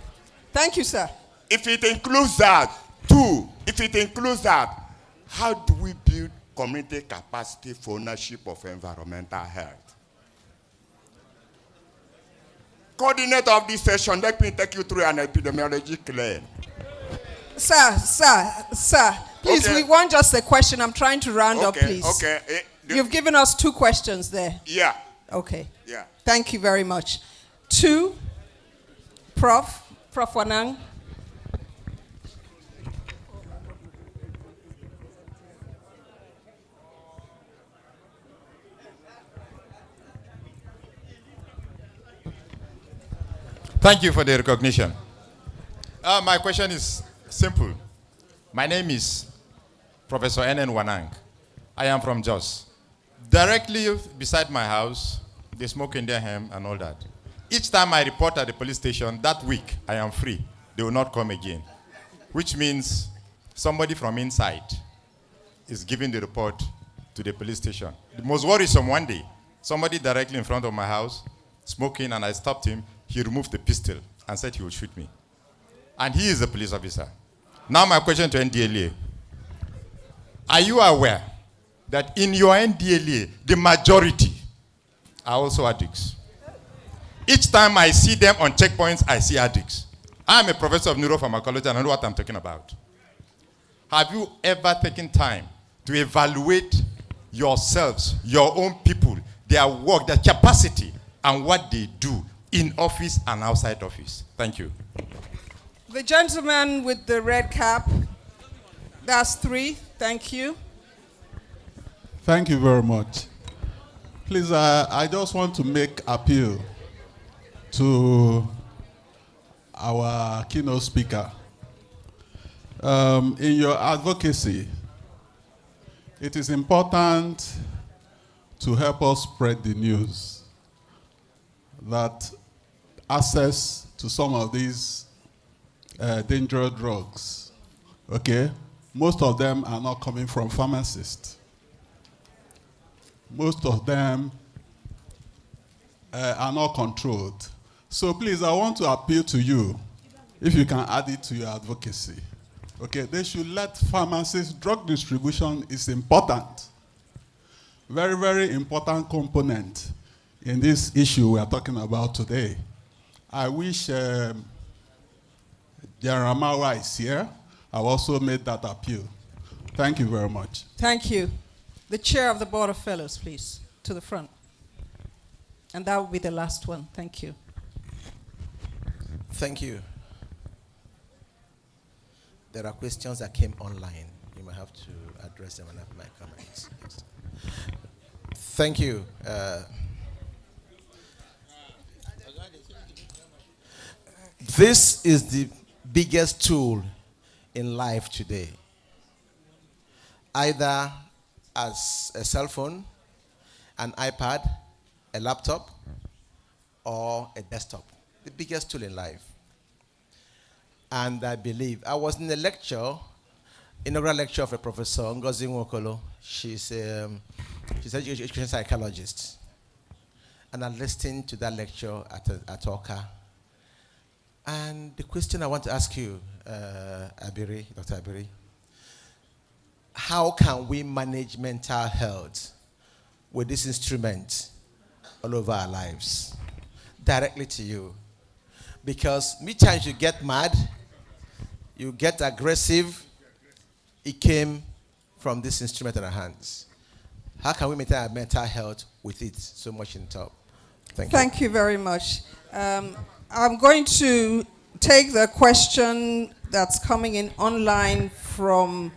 Thank you, sir. If it includes that, how do we build community capacity for ownership of environmental health? Coordinator of this session, let me take you through an epidemiology claim. Sir, please, okay. We want just a question. I'm trying to round up, please. Okay. You've given us 2 questions there. Yeah. Okay. Yeah. Thank you very much. 2, Prof. Wanang. Thank you for the recognition. My question is simple. My name is Professor N.N. Wanang. I am from Jos. Directly beside my house, they smoke Indian hemp and all that. Each time I report at the police station, that week I am free. They will not come again. Which means somebody from inside is giving the report to the police station. The most worrisome one day, somebody directly in front of my house, smoking, and I stopped him. He removed the pistol and said he would shoot me. And he is a police officer. Now my question to NDLA. Are you aware that in your NDLA, the majority are also addicts? Each time I see them on checkpoints, I see addicts. I'm a professor of neuropharmacology and I know what I'm talking about. Have you ever taken time to evaluate yourselves, your own people, their work, their capacity, and what they do in office and outside office? Thank you. The gentleman with the red cap, that's 3. Thank you. Thank you very much. Please, I just want to make appeal to our keynote speaker. In your advocacy, it is important to help us spread the news that access to some of these dangerous drugs, okay, most of them are not coming from pharmacists. Most of them are not controlled. So please, I want to appeal to you, if you can add it to your advocacy, Okay, they should let pharmacists, drug distribution is important. Very, very important component in this issue we are talking about today. I wish General Mawa is here. I've also made that appeal. Thank you very much. Thank you. The chair of the Board of Fellows, please, to the front. And that will be the last one. Thank you. Thank you. There are questions that came online. You might have to address them and have my comments. Yes. Thank you. This is the biggest tool in life today. Either as a cell phone, an iPad, a laptop, or a desktop. The biggest tool in life. And I believe, I was in a lecture, inaugural lecture of a professor, Ngozi Nwokolo. She's an education psychologist. And I listened to that lecture at Oka. And the question I want to ask you, Abiri, Dr. Abiri, how can we manage mental health with this instrument all over our lives? Directly to you. Because many times you get mad, you get aggressive, it came from this instrument in our hands. How can we maintain our mental health with it so much in top? Thank you. Thank you very much. I'm going to take the question that's coming in online from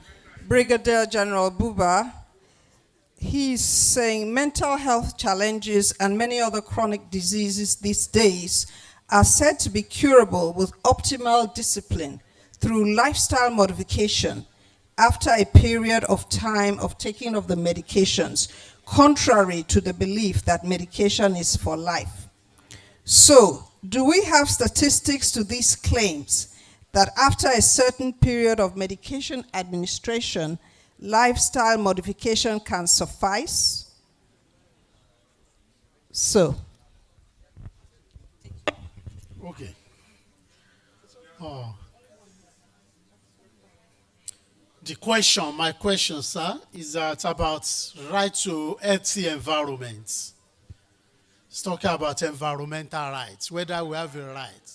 Brigadier General Buba. He's saying mental health challenges and many other chronic diseases these days are said to be curable with optimal discipline through lifestyle modification after a period of time of taking of the medications, contrary to the belief that medication is for life. So, do we have statistics to these claims that after a certain period of medication administration, lifestyle modification can suffice? So. Okay. Oh. My question, sir, is that about right to healthy environment. It's talking about environmental rights, whether we have a right.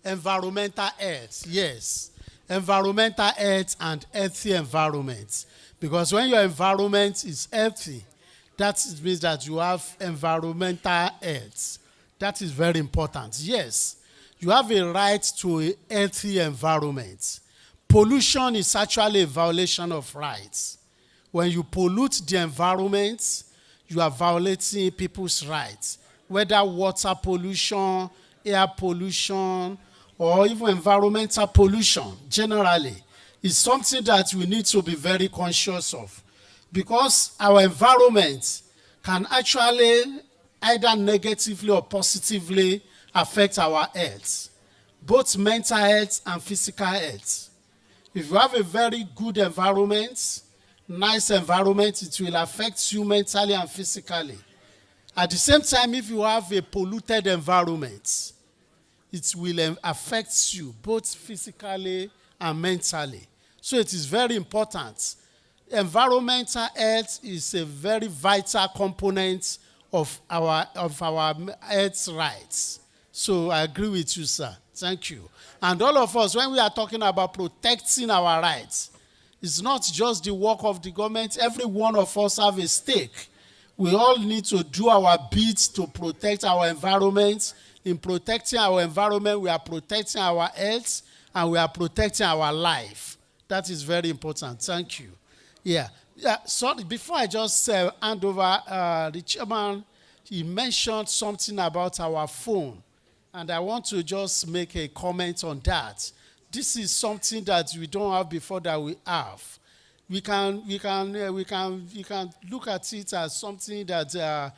Environmental health, yes. Environmental health and healthy environments. Because when your environment is healthy, that means that you have environmental health. That is very important. Yes, you have a right to a healthy environment. Pollution is actually a violation of rights. When you pollute the environment, you are violating people's rights. Whether water pollution, air pollution, or even environmental pollution generally is something that we need to be very conscious of. Because our environment can actually either negatively or positively affect our health, both mental health and physical health. If you have a very good environment, nice environment, it will affect you mentally and physically. At the same time, if you have a polluted environment, it will affect you both physically and mentally. So it is very important. Environmental health is a very vital component of our health rights. So I agree with you, sir. Thank you. And all of us, when we are talking about protecting our rights, it's not just the work of the government. Every one of us have a stake. We all need to do our bit to protect our environment. In protecting our environment, we are protecting our health and we are protecting our life. That is very important. Thank you. Yeah. Sorry, before I just hand over, the chairman, he mentioned something about our phone. And I want to just make a comment on that. This is something that we don't have before that we have. We can look at it as something that,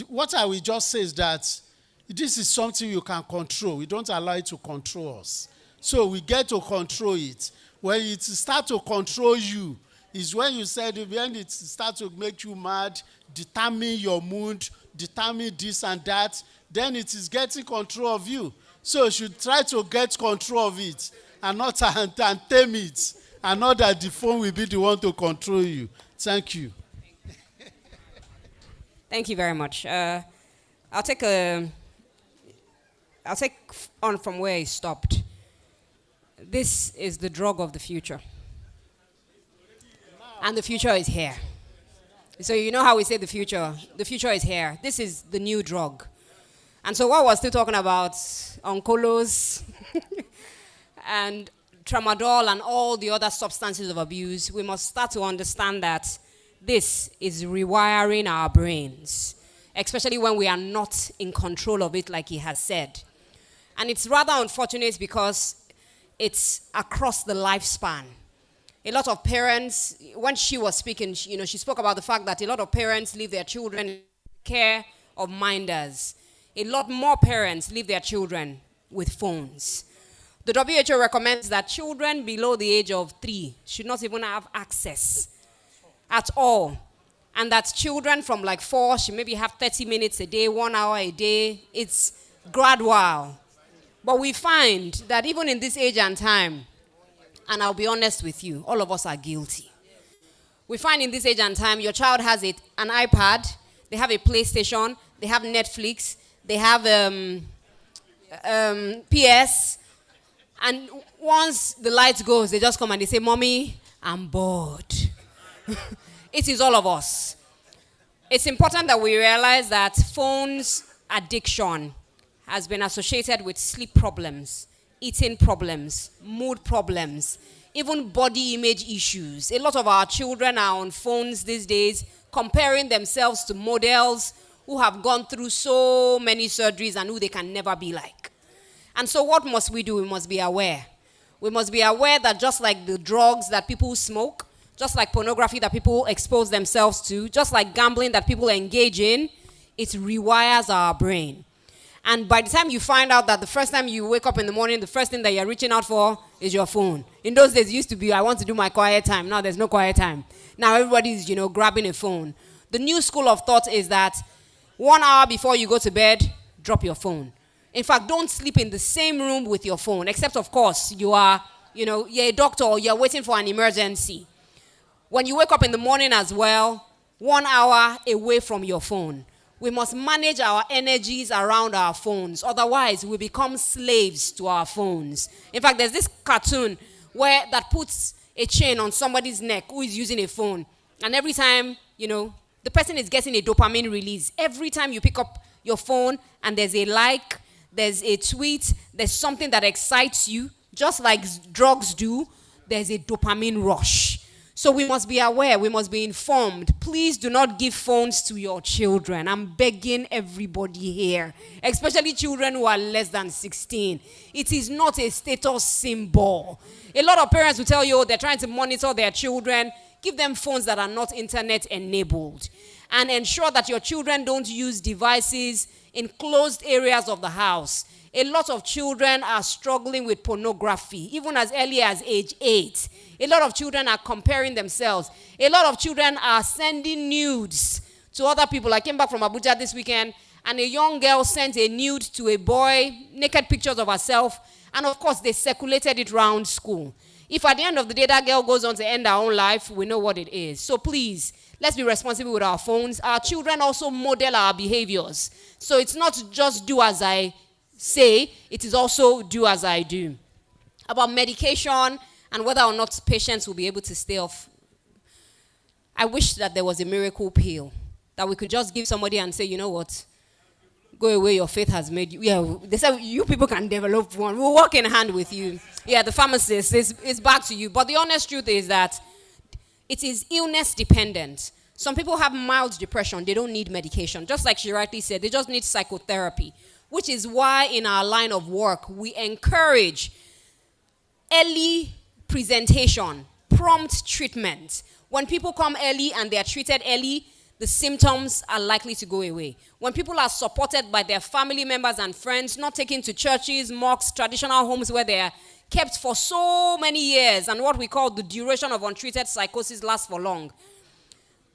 what I will just say is that this is something you can control. We don't allow it to control us. So we get to control it. When it starts to control you, is when you said when it starts to make you mad, determine your mood, determine this and that, then it is getting control of you. So you should try to get control of it and not and tame it, and not that the phone will be the one to control you. Thank you. Thank you very much. I'll take on from where he stopped. This is the drug of the future. And the future is here. So you know how we say the future is here. This is the new drug. And so what we're still talking about, oncolos and tramadol and all the other substances of abuse, we must start to understand that this is rewiring our brains, especially when we are not in control of it, like he has said. And it's rather unfortunate because it's across the lifespan. A lot of parents, when she was speaking, she spoke about the fact that a lot of parents leave their children in care of minders. A lot more parents leave their children with phones. The WHO recommends that children below the age of 3 should not even have access at all. And that children from like 4 should maybe have 30 minutes a day, 1 hour a day. It's gradual. But we find that even in this age and time, and I'll be honest with you, all of us are guilty. We find in this age and time, your child has an iPad, they have a PlayStation, they have Netflix, they have PS, and once the light goes, they just come and they say, "Mommy, I'm bored." It is all of us. It's important that we realize that phones addiction has been associated with sleep problems, eating problems, mood problems, even body image issues. A lot of our children are on phones these days comparing themselves to models who have gone through so many surgeries and who they can never be like. And so what must we do? We must be aware. We must be aware that just like the drugs that people smoke, just like pornography that people expose themselves to, just like gambling that people engage in, it rewires our brain. And by the time you find out that the first time you wake up in the morning, the first thing that you're reaching out for is your phone. In those days, it used to be, I want to do my quiet time. Now there's no quiet time. Now everybody's, grabbing a phone. The new school of thought is that 1 hour before you go to bed, drop your phone. In fact, don't sleep in the same room with your phone, except, of course, you're a doctor or you're waiting for an emergency. When you wake up in the morning as well, 1 hour away from your phone. We must manage our energies around our phones. Otherwise, we become slaves to our phones. In fact, there's this cartoon that puts a chain on somebody's neck who is using a phone. And every time, the person is getting a dopamine release. Every time you pick up your phone and there's a like, there's a tweet, there's something that excites you, just like drugs do, there's a dopamine rush. So we must be aware, we must be informed. Please do not give phones to your children. I'm begging everybody here, especially children who are less than 16. It is not a status symbol. A lot of parents will tell you they're trying to monitor their children. Give them phones that are not internet enabled. And ensure that your children don't use devices in closed areas of the house. A lot of children are struggling with pornography, even as early as age 8. A lot of children are comparing themselves. A lot of children are sending nudes to other people. I came back from Abuja this weekend, and a young girl sent a nude to a boy, naked pictures of herself, and of course, they circulated it around school. If at the end of the day, that girl goes on to end her own life, we know what it is. So please, let's be responsible with our phones. Our children also model our behaviors. So it's not just do as I say, it is also do as I do. About medication and whether or not patients will be able to stay off. I wish that there was a miracle pill that we could just give somebody and say, you know what, go away, your faith has made you. Yeah, they said you people can develop one. We'll work in hand with you. Yeah, the pharmacist, it's back to you. But the honest truth is that it is illness dependent. Some people have mild depression. They don't need medication. Just like she rightly said, they just need psychotherapy, which is why in our line of work, we encourage early presentation, prompt treatment. When people come early and they are treated early, the symptoms are likely to go away. When people are supported by their family members and friends, not taken to churches, mosques, traditional homes where they are kept for so many years, and what we call the duration of untreated psychosis lasts for long.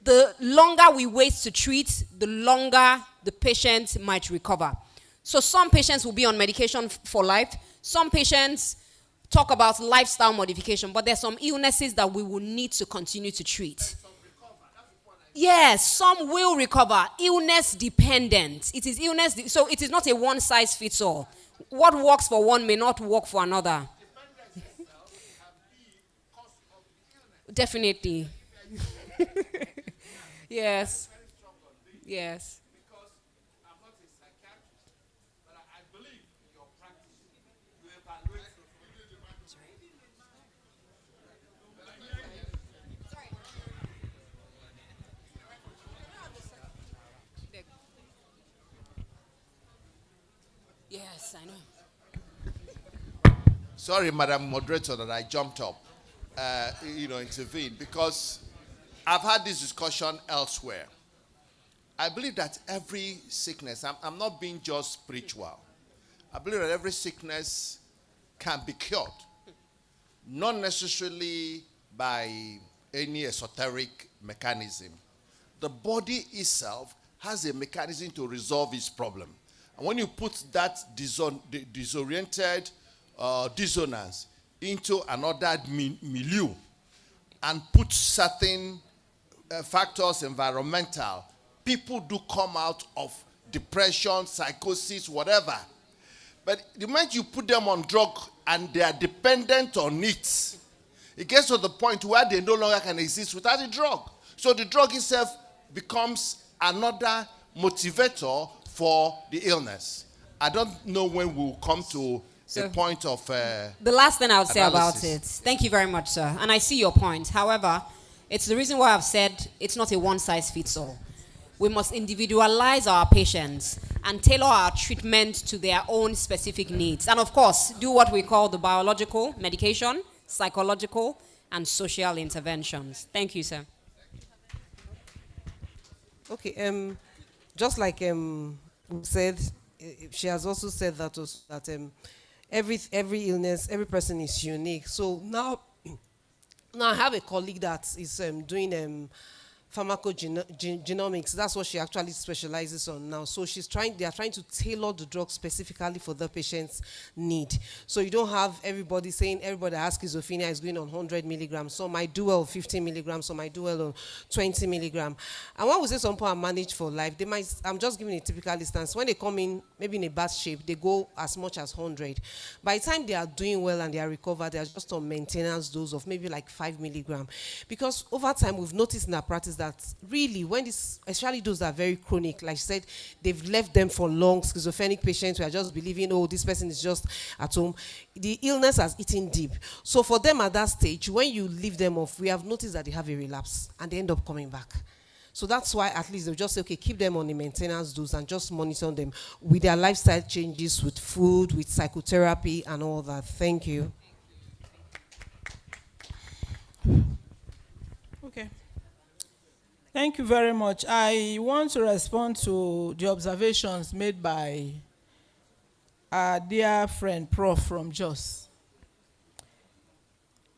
The longer we wait to treat, the longer the patient might recover. So some patients will be on medication for life. Some patients talk about lifestyle modification, but there's some illnesses that we will need to continue to treat. Yes, some will recover. Illness dependent. It is illness, so it is not a one size fits all. What works for one may not work for another. Definitely. Yes. Yes. Yes, I know. Sorry, Madam Moderator, that I jumped up, intervened, because I've had this discussion elsewhere. I believe that every sickness, I'm not being just spiritual, I believe that every sickness can be cured, not necessarily by any esoteric mechanism. The body itself has a mechanism to resolve its problem. And when you put that disoriented dissonance into another milieu and put certain factors, environmental, people do come out of depression, psychosis, whatever. But the moment you put them on drug and they are dependent on it, it gets to the point where they no longer can exist without the drug. So the drug itself becomes another motivator for the illness. I don't know when we'll come to a point of the last thing I would say about it. Thank you very much, sir. And I see your point. However, it's the reason why I've said it's not a one-size-fits-all. We must individualize our patients and tailor our treatment to their own specific needs. And of course, do what we call the biological, medication, psychological, and social interventions. Thank you, sir. Okay, just like we said, she has also said that every illness, every person is unique. So now I have a colleague that is doing pharmacogenomics. That's what she actually specializes on now. So they are trying to tailor the drug specifically for the patient's need. So you don't have everybody saying everybody that has schizophrenia is going on 100 milligrams. Some might do well 15 milligrams, some might do well on 20 milligrams. And when we say some people are managed for life, they might, I'm just giving a typical instance. When they come in, maybe in a bad shape, they go as much as 100. By the time they are doing well and they are recovered, they are just on maintenance dose of maybe like 5 milligrams. Because over time, we've noticed in our practice that really, when this, especially those that are very chronic, like I said, they've left them for long. Schizophrenic patients who are just believing, oh, this person is just at home. The illness has eaten deep. So for them at that stage, when you leave them off, we have noticed that they have a relapse and they end up coming back. So that's why at least they'll just say, okay, keep them on the maintenance dose and just monitor them with their lifestyle changes, with food, with psychotherapy and all that. Thank you. Okay. Thank you very much. I want to respond to the observations made by our dear friend Prof from Jos.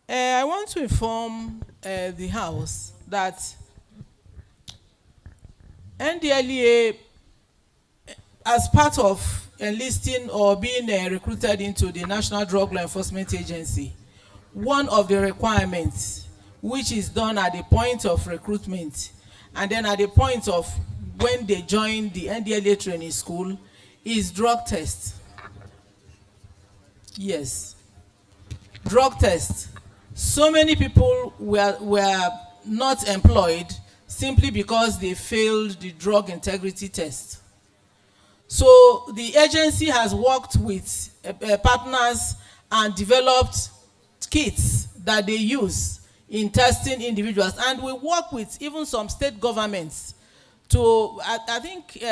I want to inform the House that NDLEA, as part of enlisting or being recruited into the National Drug Law Enforcement Agency, one of the requirements, which is done at the point of recruitment and then at the point of when they join the NDLEA training school, is drug test. Yes, drug test. So many people were not employed simply because they failed the drug integrity test. So the agency has worked with partners and developed kits that they use in testing individuals, and we work with even some state governments to, I think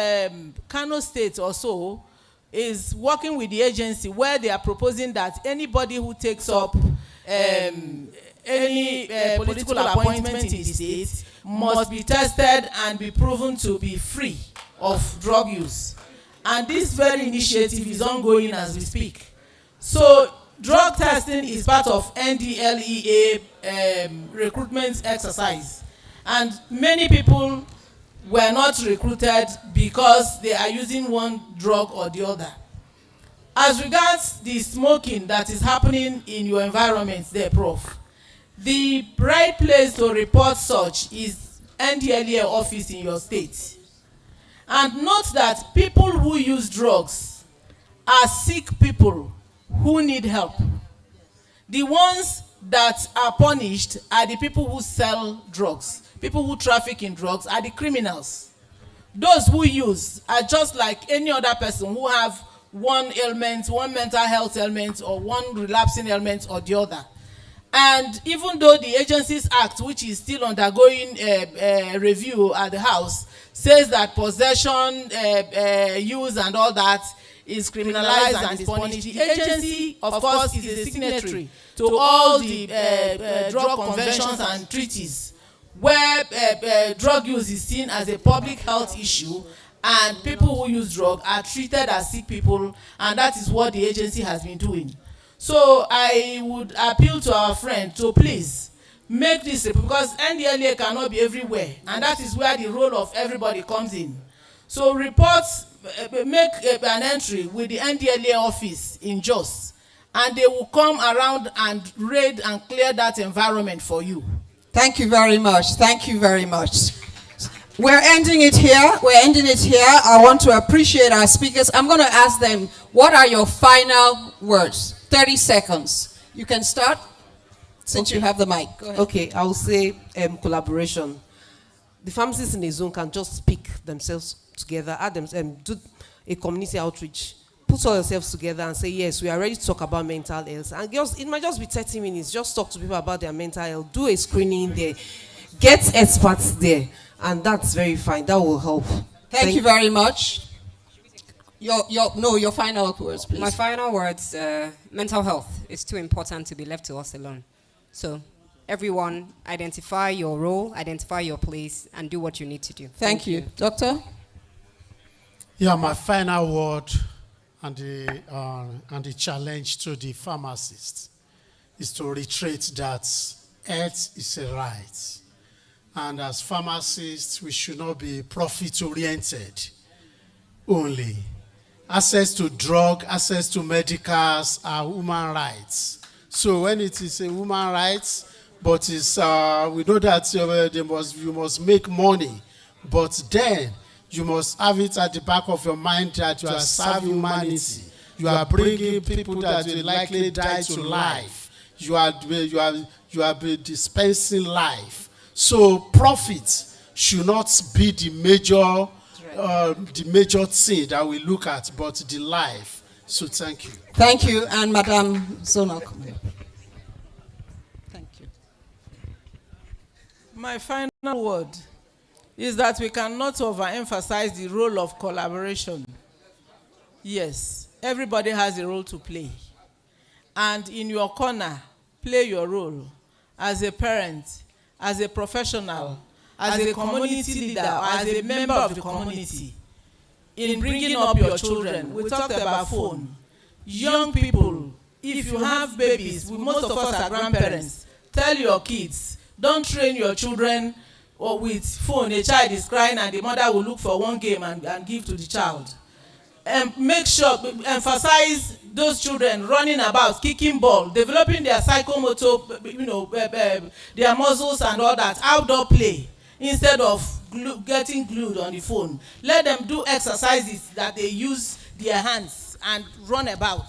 Kano State also is working with the agency where they are proposing that anybody who takes up any political appointment in the state must be tested and be proven to be free of drug use. And this very initiative is ongoing as we speak. So drug testing is part of NDLEA recruitment exercise. And many people were not recruited because they are using one drug or the other. As regards the smoking that is happening in your environment there, Prof, the right place to report such is NDLEA office in your state. And note that people who use drugs are sick people who need help. The ones that are punished are the people who sell drugs. People who traffic in drugs are the criminals. Those who use are just like any other person who have one ailment, one mental health ailment, or one relapsing ailment or the other. And even though the Agencies Act, which is still undergoing review at the House, says that possession, use, and all that is criminalized and is punished, the agency, of course, is a signatory to all the drug conventions and treaties where drug use is seen as a public health issue, and people who use drugs are treated as sick people, and that is what the agency has been doing. So I would appeal to our friend to please make this, because NDLEA cannot be everywhere, and that is where the role of everybody comes in. So reports, make an entry with the NDLEA office in Jos, and they will come around and raid and clear that environment for you. Thank you very much. Thank you very much. We're ending it here. We're ending it here. I want to appreciate our speakers. I'm going to ask them, what are your final words? 30 seconds. You can start since you have the mic. Go ahead. Okay, I will say collaboration. The pharmacists in a zone can just speak themselves together, add them, do a community outreach, put all yourselves together and say, yes, we are ready to talk about mental health. And girls, it might just be 30 minutes. Just talk to people about their mental health. Do a screening there. Get experts there. And that's very fine. That will help. Thank you very much. Your final words, please. My final words, mental health is too important to be left to us alone. So everyone, identify your role, identify your place, and do what you need to do. Thank you. Doctor? Yeah, my final word and the challenge to the pharmacists is to reiterate that health is a right. And as pharmacists, we should not be profit-oriented only. Access to drug, access to medicals are human rights. So when it is a human rights, but it's, we know that you must make money, but then you must have it at the back of your mind that you are serving humanity. You are bringing people that will likely die to life. You are dispensing life. So profit should not be the major thing that we look at, but the life. So thank you. Thank you, and Madam Zonok. Thank you. My final word is that we cannot overemphasize the role of collaboration. Yes, everybody has a role to play. And in your corner, play your role as a parent, as a professional, as a community leader, or as a member of the community, in bringing up your children. We talked about phone. Young people, if you have babies, most of us are grandparents, tell your kids, don't train your children or with phone. A child is crying and the mother will look for one game and give to the child. And make sure, emphasize those children running about, kicking ball, developing their psychomotor, their muscles and all that, outdoor play, instead of getting glued on the phone. Let them do exercises that they use their hands and run about.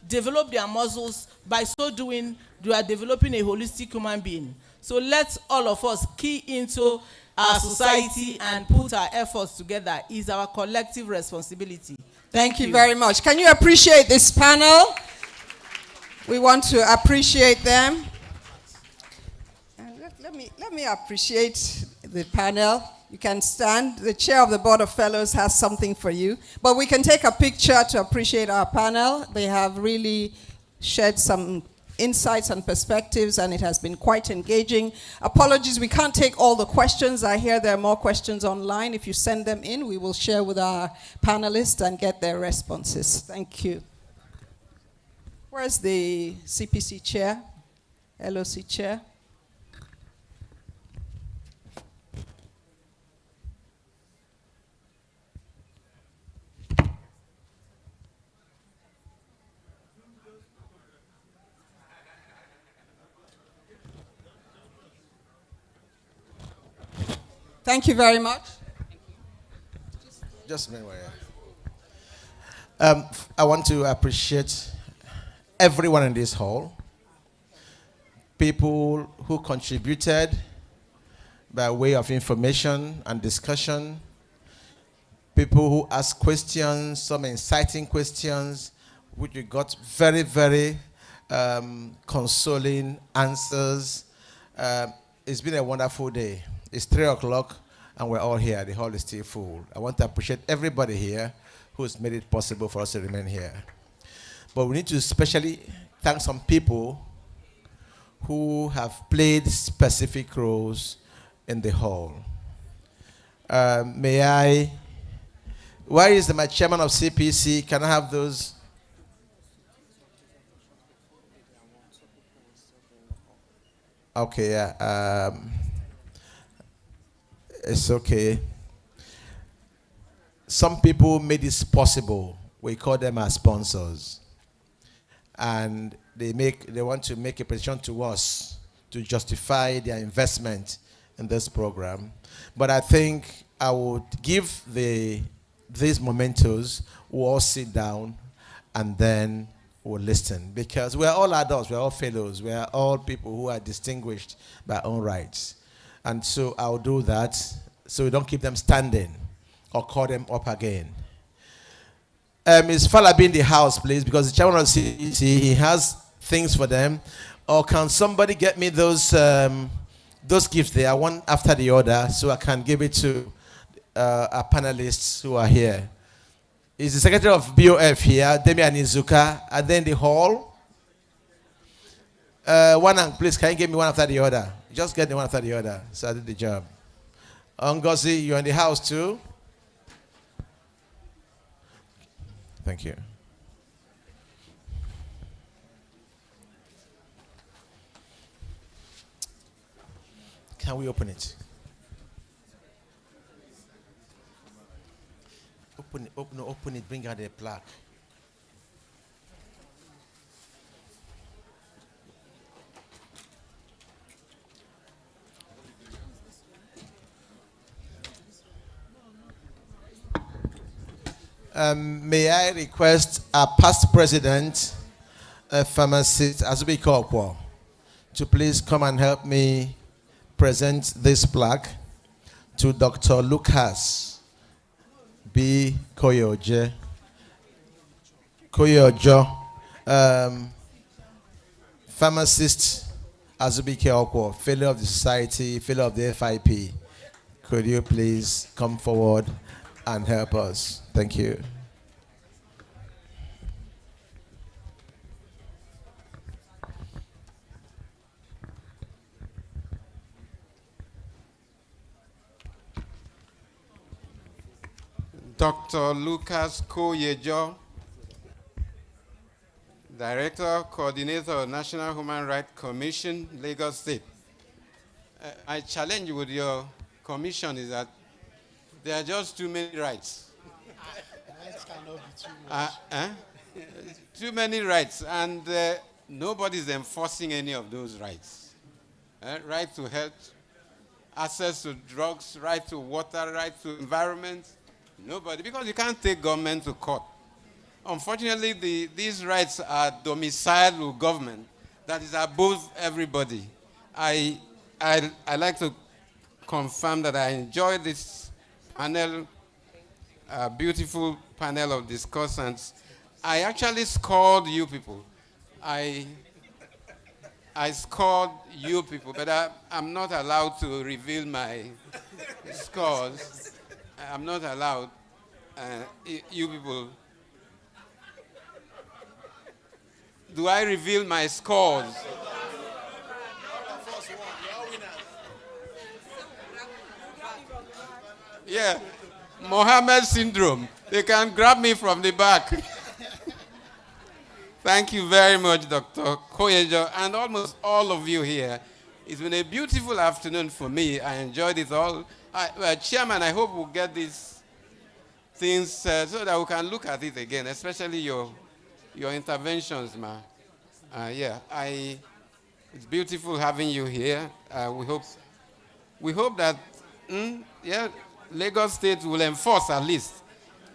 Develop their muscles. By so doing, you are developing a holistic human being. So let all of us key into our society and put our efforts together. Is our collective responsibility. Thank you very much. Can you appreciate this panel? We want to appreciate them. And let me appreciate the panel. You can stand. The chair of the Board of Fellows has something for you. But we can take a picture to appreciate our panel. They have really shared some insights and perspectives, and it has been quite engaging. Apologies, we can't take all the questions. I hear there are more questions online. If you send them in, we will share with our panelists and get their responses. Thank you. Where's the CPC chair, LOC chair? Thank you very much. Just a minute. I want to appreciate everyone in this hall, people who contributed by way of information and discussion, people who asked questions, some inciting questions, which we got very, very consoling answers. It's been a wonderful day. It's 3 o'clock and we're all here. The hall is still full. I want to appreciate everybody here who's made it possible for us to remain here. But we need to especially thank some people who have played specific roles in the hall. Where is my chairman of CPC? Can I have those? Okay, yeah. It's okay. Some people made this possible. We call them our sponsors. And they want to make a petition to us to justify their investment in this program. But I think I would give these mementos, we'll all sit down and then we'll listen. Because we're all adults, we're all fellows, we're all people who are distinguished by own rights. And so I'll do that so we don't keep them standing or call them up again. Is Falabi in the house, please? Because the chairman of the CEC, he has things for them. Or can somebody get me those gifts there, one after the other, so I can give it to our panelists who are here? Is the secretary of BOF here, Demian Izuka, and then the hall? Please, can you give me one after the other? Just get the one after the other, so I did the job. Ngozi, you're in the house too? Thank you. Can we open it? Open it, bring out the plaque. May I request our past president, pharmacist Azubi Kokwo, to please come and help me present this plaque to Dr. Lucas B. Koyojo, pharmacist Azubi Kokwo, fellow of the society, fellow of the FIP. Could you please come forward and help us? Thank you. Dr. Lucas Koyejo, Director, Coordinator of National Human Rights Commission, Lagos State. My challenge with your commission is that there are just too many rights. Rights cannot be too much. Too many rights, and nobody's enforcing any of those rights. Right to health, access to drugs, right to water, right to environment. Nobody, because you can't take government to court. Unfortunately, these rights are domiciled with government that is above everybody. I like to confirm that I enjoy this panel, beautiful panel of discussants. I actually scored you people. I scored you people, but I'm not allowed to reveal my scores. I'm not allowed. You people. Do I reveal my scores? Yeah, Mohammed syndrome. They can grab me from the back. Thank you very much, Dr. Koyejo, and almost all of you here. It's been a beautiful afternoon for me. I enjoyed it all. Chairman, I hope we'll get these things so that we can look at it again, especially your interventions, ma. It's beautiful having you here. We hope that Yeah, Lagos State will enforce at least.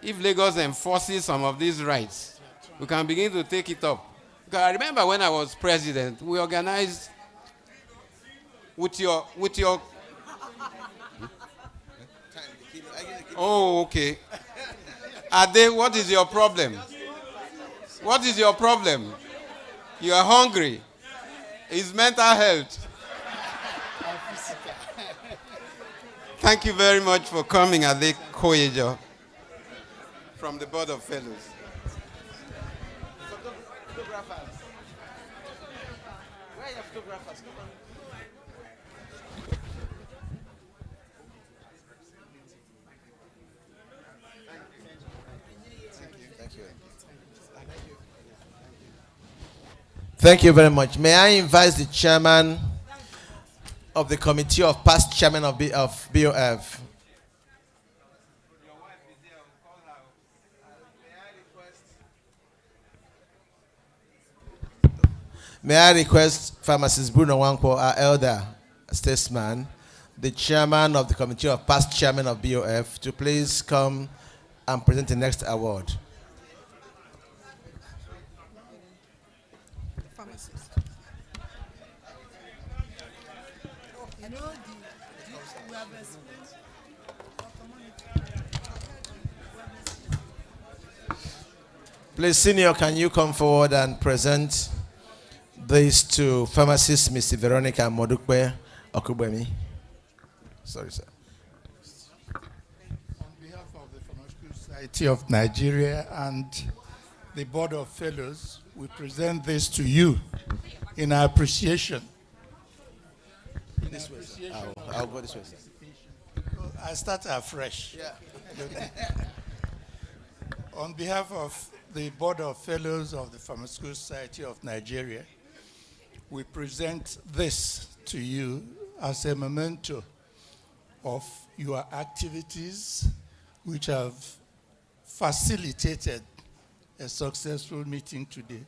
If Lagos enforces some of these rights, we can begin to take it up. Because I remember when I was president, we organized with your. Oh, okay. Ade, what is your problem? What is your problem? You are hungry. It's mental health. Thank you very much for coming, Ade Koyejo, from the Board of Fellows. Thank you very much. May I invite the chairman of the committee of past chairman of BOF. May I request Pharmacist Bruno Wankwo, our elder statesman, the chairman of the committee of past chairman of BOF, to please come and present the next award. Please, senior, can you come forward and present this to pharmacist Mr. Veronica Modukwe Okubemi? Sorry, sir. On behalf of the Pharmaceutical Society of Nigeria and the Board of Fellows, we present this to you in our appreciation. This way, sir. I'll go this way, sir. I start afresh. Yeah. On behalf of the Board of Fellows of the Pharmaceutical Society of Nigeria, we present this to you as a memento of your activities which have facilitated a successful meeting today.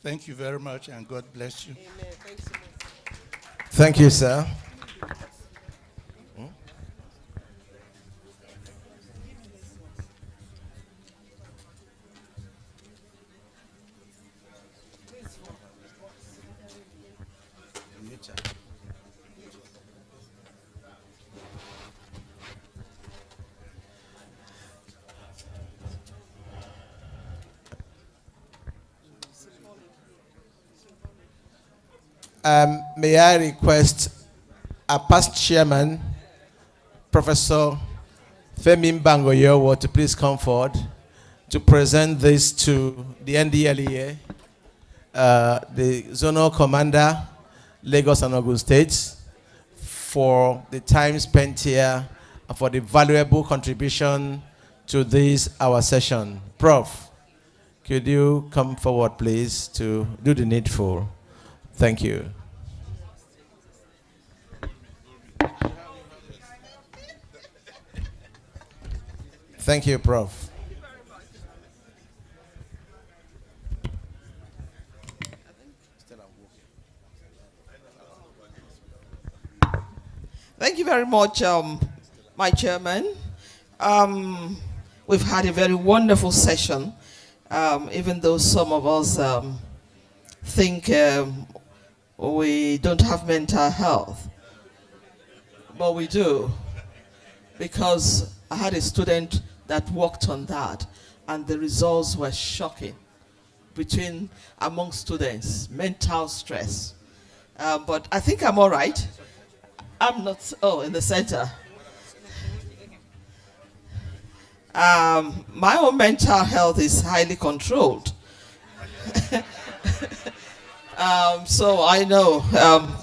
Thank you very much, and God bless you. Amen. Thanks so much. Thank you, sir. May I request our past chairman, Professor Femi Bangoyowo, to please come forward to present this to the NDLEA, the Zonal Commander, Lagos and Ogun States, for the time spent here and for the valuable contribution to this, our session. Prof, could you come forward, please, to do the needful? Thank you. Thank you, Prof. Thank you very much, my chairman. We've had a very wonderful session, even though some of us think we don't have mental health, but we do, because I had a student that worked on that, and the results were shocking among students, mental stress. But I think I'm all right. I'm not, in the center. My own mental health is highly controlled. So I know.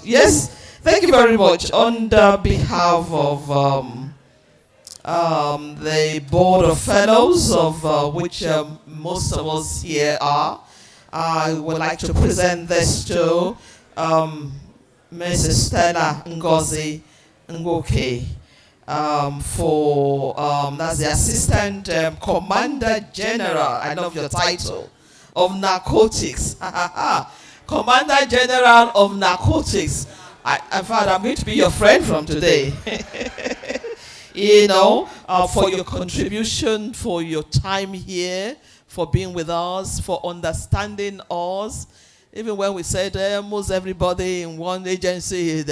Yes, thank you very much. On behalf of the Board of Fellows, of which most of us here are, I would like to present this to Mrs. Stella Ngozi Ngoke, that's the Assistant Commander General, I love your title, of Narcotics. Commander General of Narcotics. In fact, I'm going to be your friend from today. for your contribution, for your time here, for being with us, for understanding us. Even when we said almost everybody in one agency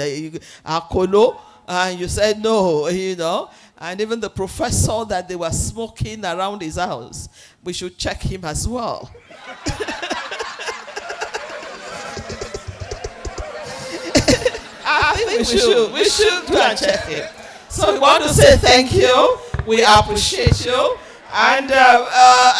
are Kolo, and you said no, and even the professor that they were smoking around his house, we should check him as well. I think we should go and check it. So we want to say thank you. We appreciate you. And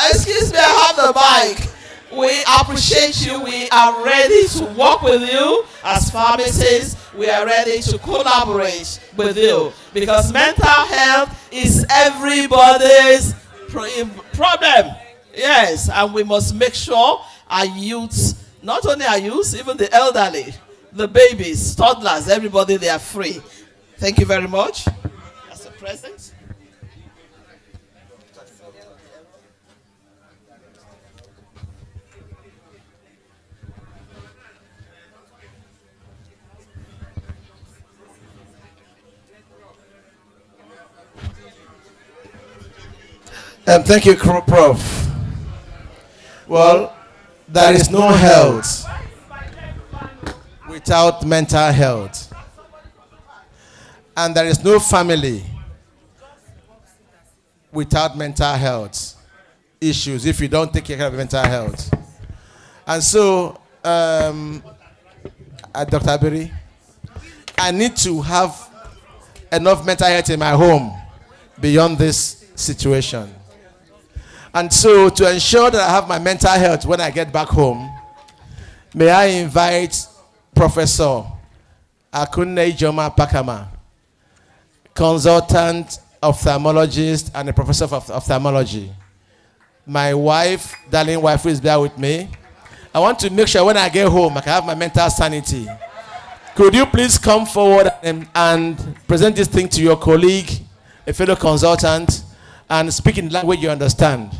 excuse me, I have the mic. We appreciate you. We are ready to work with you as pharmacists. We are ready to collaborate with you because mental health is everybody's problem. Yes, and we must make sure our youths, not only our youths, even the elderly, the babies, toddlers, everybody, they are free. Thank you very much. That's a present. Thank you, Prof. Well, there is no health without mental health. And there is no family without mental health issues if you don't take care of mental health. And so, Dr. Abiri, I need to have enough mental health in my home beyond this situation. And so, to ensure that I have my mental health when I get back home, may I invite Professor Akunne Ijoma Pakama, consultant ophthalmologist and a professor of ophthalmology. My wife, darling wife, who is there with me. I want to make sure when I get home, I can have my mental sanity. Could you please come forward and present this thing to your colleague, a fellow consultant, and speak in language you understand?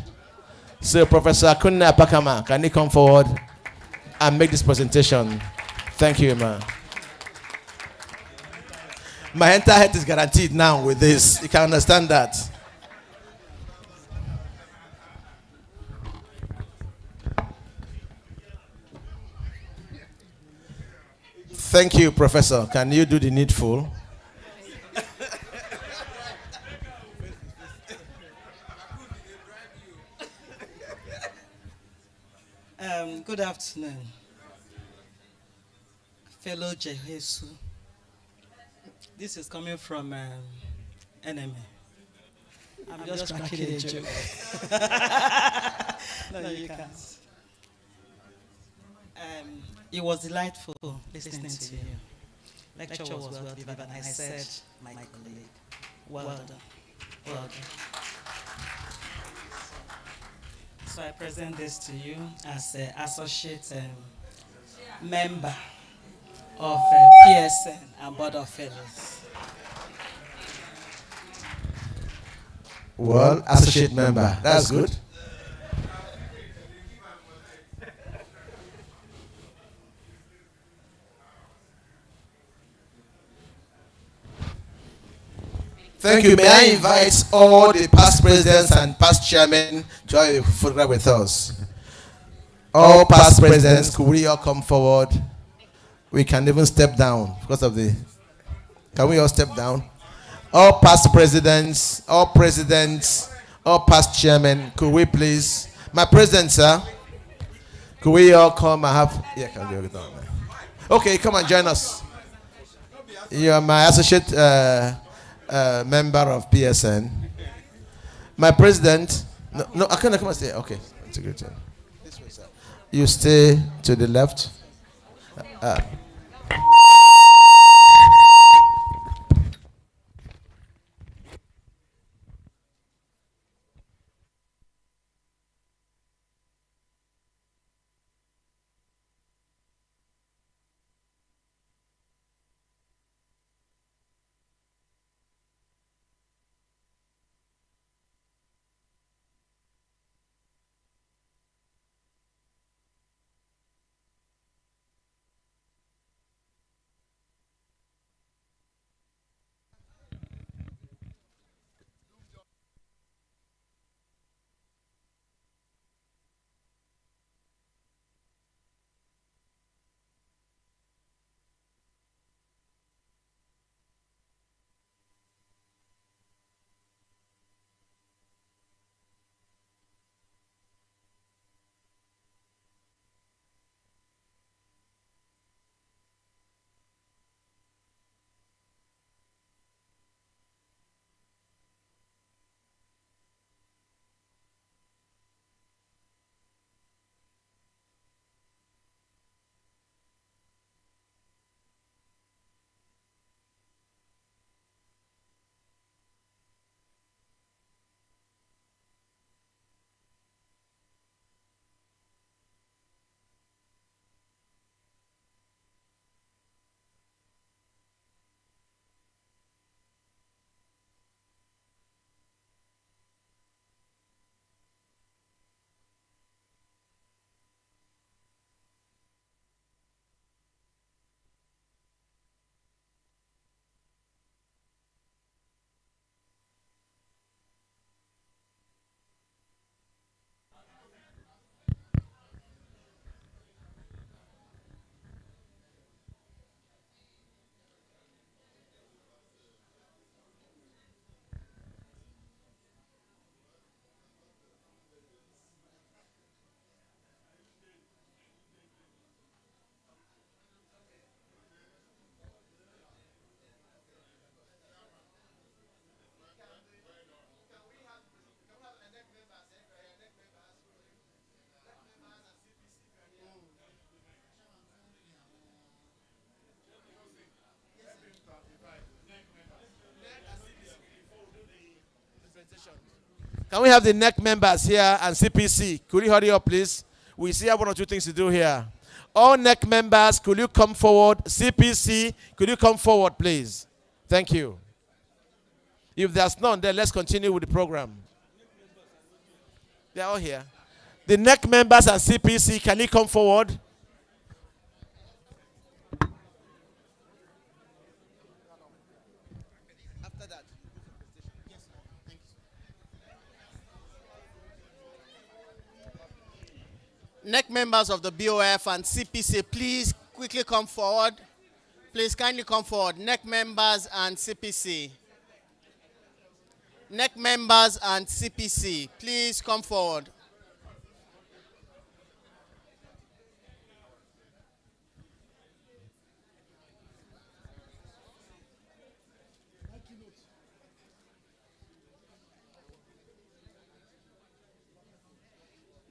So, Professor Akunne Pakama, can you come forward and make this presentation? Thank you, Emma. My mental health is guaranteed now with this. You can understand that. Thank you, Professor. Can you do the needful? Good afternoon, fellow Jehesu. This is coming from NMA. I'm just cracking a joke. No, you can't. It was delightful listening to you. Lecture was well delivered, and I said, my colleague, well done, well done. So I present this to you as an associate member of PSN and Board of Fellows. Well, associate member, that's good. Thank you. May I invite all the past presidents and past chairmen to have a photograph with us. All past presidents, could we all come forward? We can even step down because of the... Can we all step down? All past presidents, all past chairmen, could we please... My president, sir, could we all come and have... Yeah, can we do it? Okay, come and join us. You are my associate... member of PSN. My president, no, I can't come and stay. Okay, that's a good thing. This way, sir. You stay to the left. Can we have the NEC members here and CPC? Could you hurry up, please? We still have one or two things to do here. All NEC members, could you come forward? CPC, could you come forward, please? Thank you. If there's none, then let's continue with the program. They're all here. The NEC members and CPC, can you come forward? NEC members of the BOF and CPC, please quickly come forward. Please kindly come forward. NEC members and CPC. NEC members and CPC, please come forward.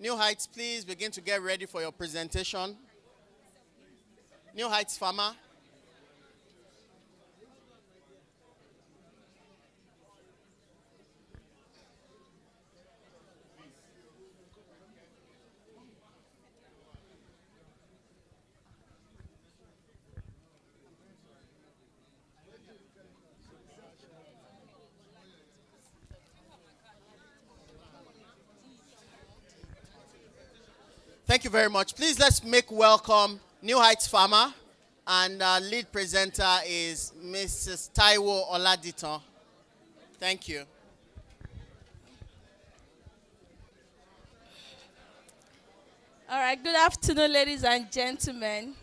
New Heights, please begin to get ready for your presentation. New Heights Pharma. Thank you very much. Please let's make welcome New Heights Pharma, and our lead presenter is Mrs. Taiwo Oladiton. Thank you. All right, good afternoon, ladies and gentlemen.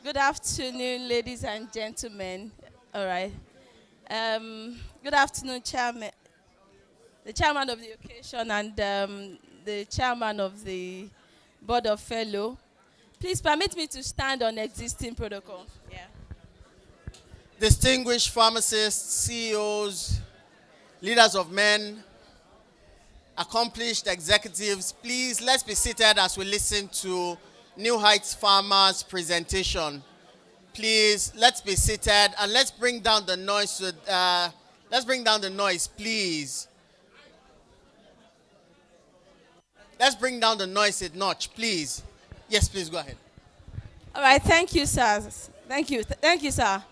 Good afternoon, ladies and gentlemen. All right. Good afternoon, Chairman. The chairman of the occasion and the chairman of the Board of Fellows. Please permit me to stand on existing protocol. Yeah. Distinguished pharmacists, CEOs, leaders of men, accomplished executives, please let's be seated as we listen to New Heights Pharma's presentation. Please, let's be seated and let's bring down the noise. Let's bring down the noise, please. Let's bring down the noise a notch, please. Yes, please go ahead. All right, thank you, sir. Thank you, sir.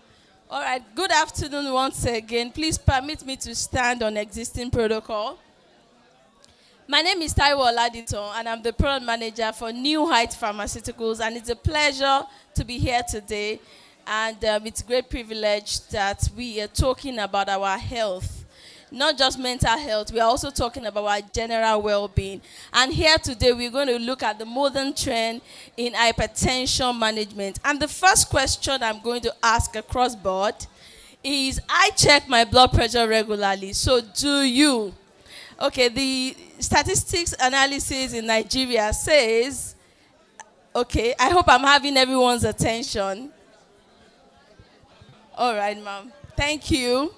All right, good afternoon once again. Please permit me to stand on existing protocol. My name is Taiwo Oladiton, and I'm the product manager for New Heights Pharmaceuticals, and it's a pleasure to be here today. And it's a great privilege that we are talking about our health. Not just mental health, we are also talking about our general well-being. And here today, we're going to look at the modern trend in hypertension management. And the first question I'm going to ask across board is, I check my blood pressure regularly, so do you? Okay, the statistics analysis in Nigeria says, okay, I hope I'm having everyone's attention. All right, ma'am. Thank you.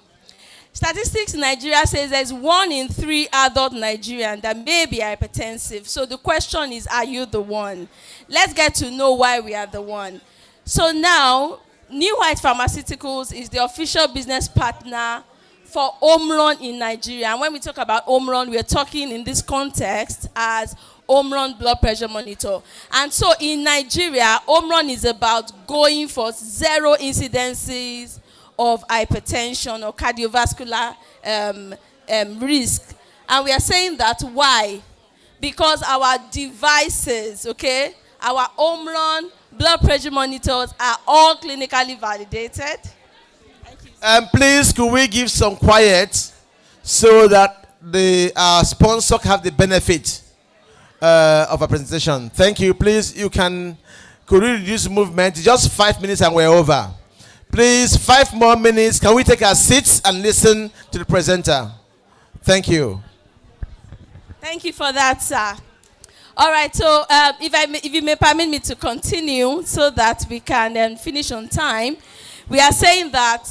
Statistics in Nigeria says there's 1 in 3 adult Nigerians that may be hypertensive. So the question is, are you the one? Let's get to know why we are the one. So now, New Heights Pharmaceuticals is the official business partner for Omron in Nigeria. And when we talk about Omron, we're talking in this context as Omron blood pressure monitor. And so in Nigeria, Omron is about going for 0 incidences of hypertension or cardiovascular risk. And we are saying that why? Because our devices, okay, our Omron blood pressure monitors are all clinically validated. Please, could we give some quiet so that our sponsor can have the benefit of a presentation? Thank you. Please, could we reduce movement? Just 5 minutes and we're over. Please, 5 more minutes. Can we take our seats and listen to the presenter? Thank you. Thank you for that, sir. All right, so if you may permit me to continue so that we can finish on time. We are saying that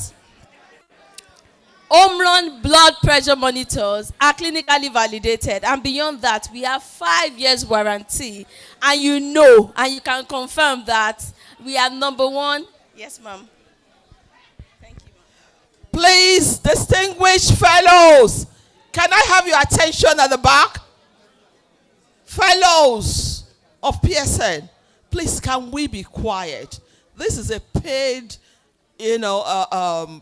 Omron blood pressure monitors are clinically validated, and beyond that, we have 5 years warranty. And you can confirm that we are number one. Yes, ma'am. Please, distinguished fellows, can I have your attention at the back? Fellows of PSN, please, can we be quiet? This is a paid,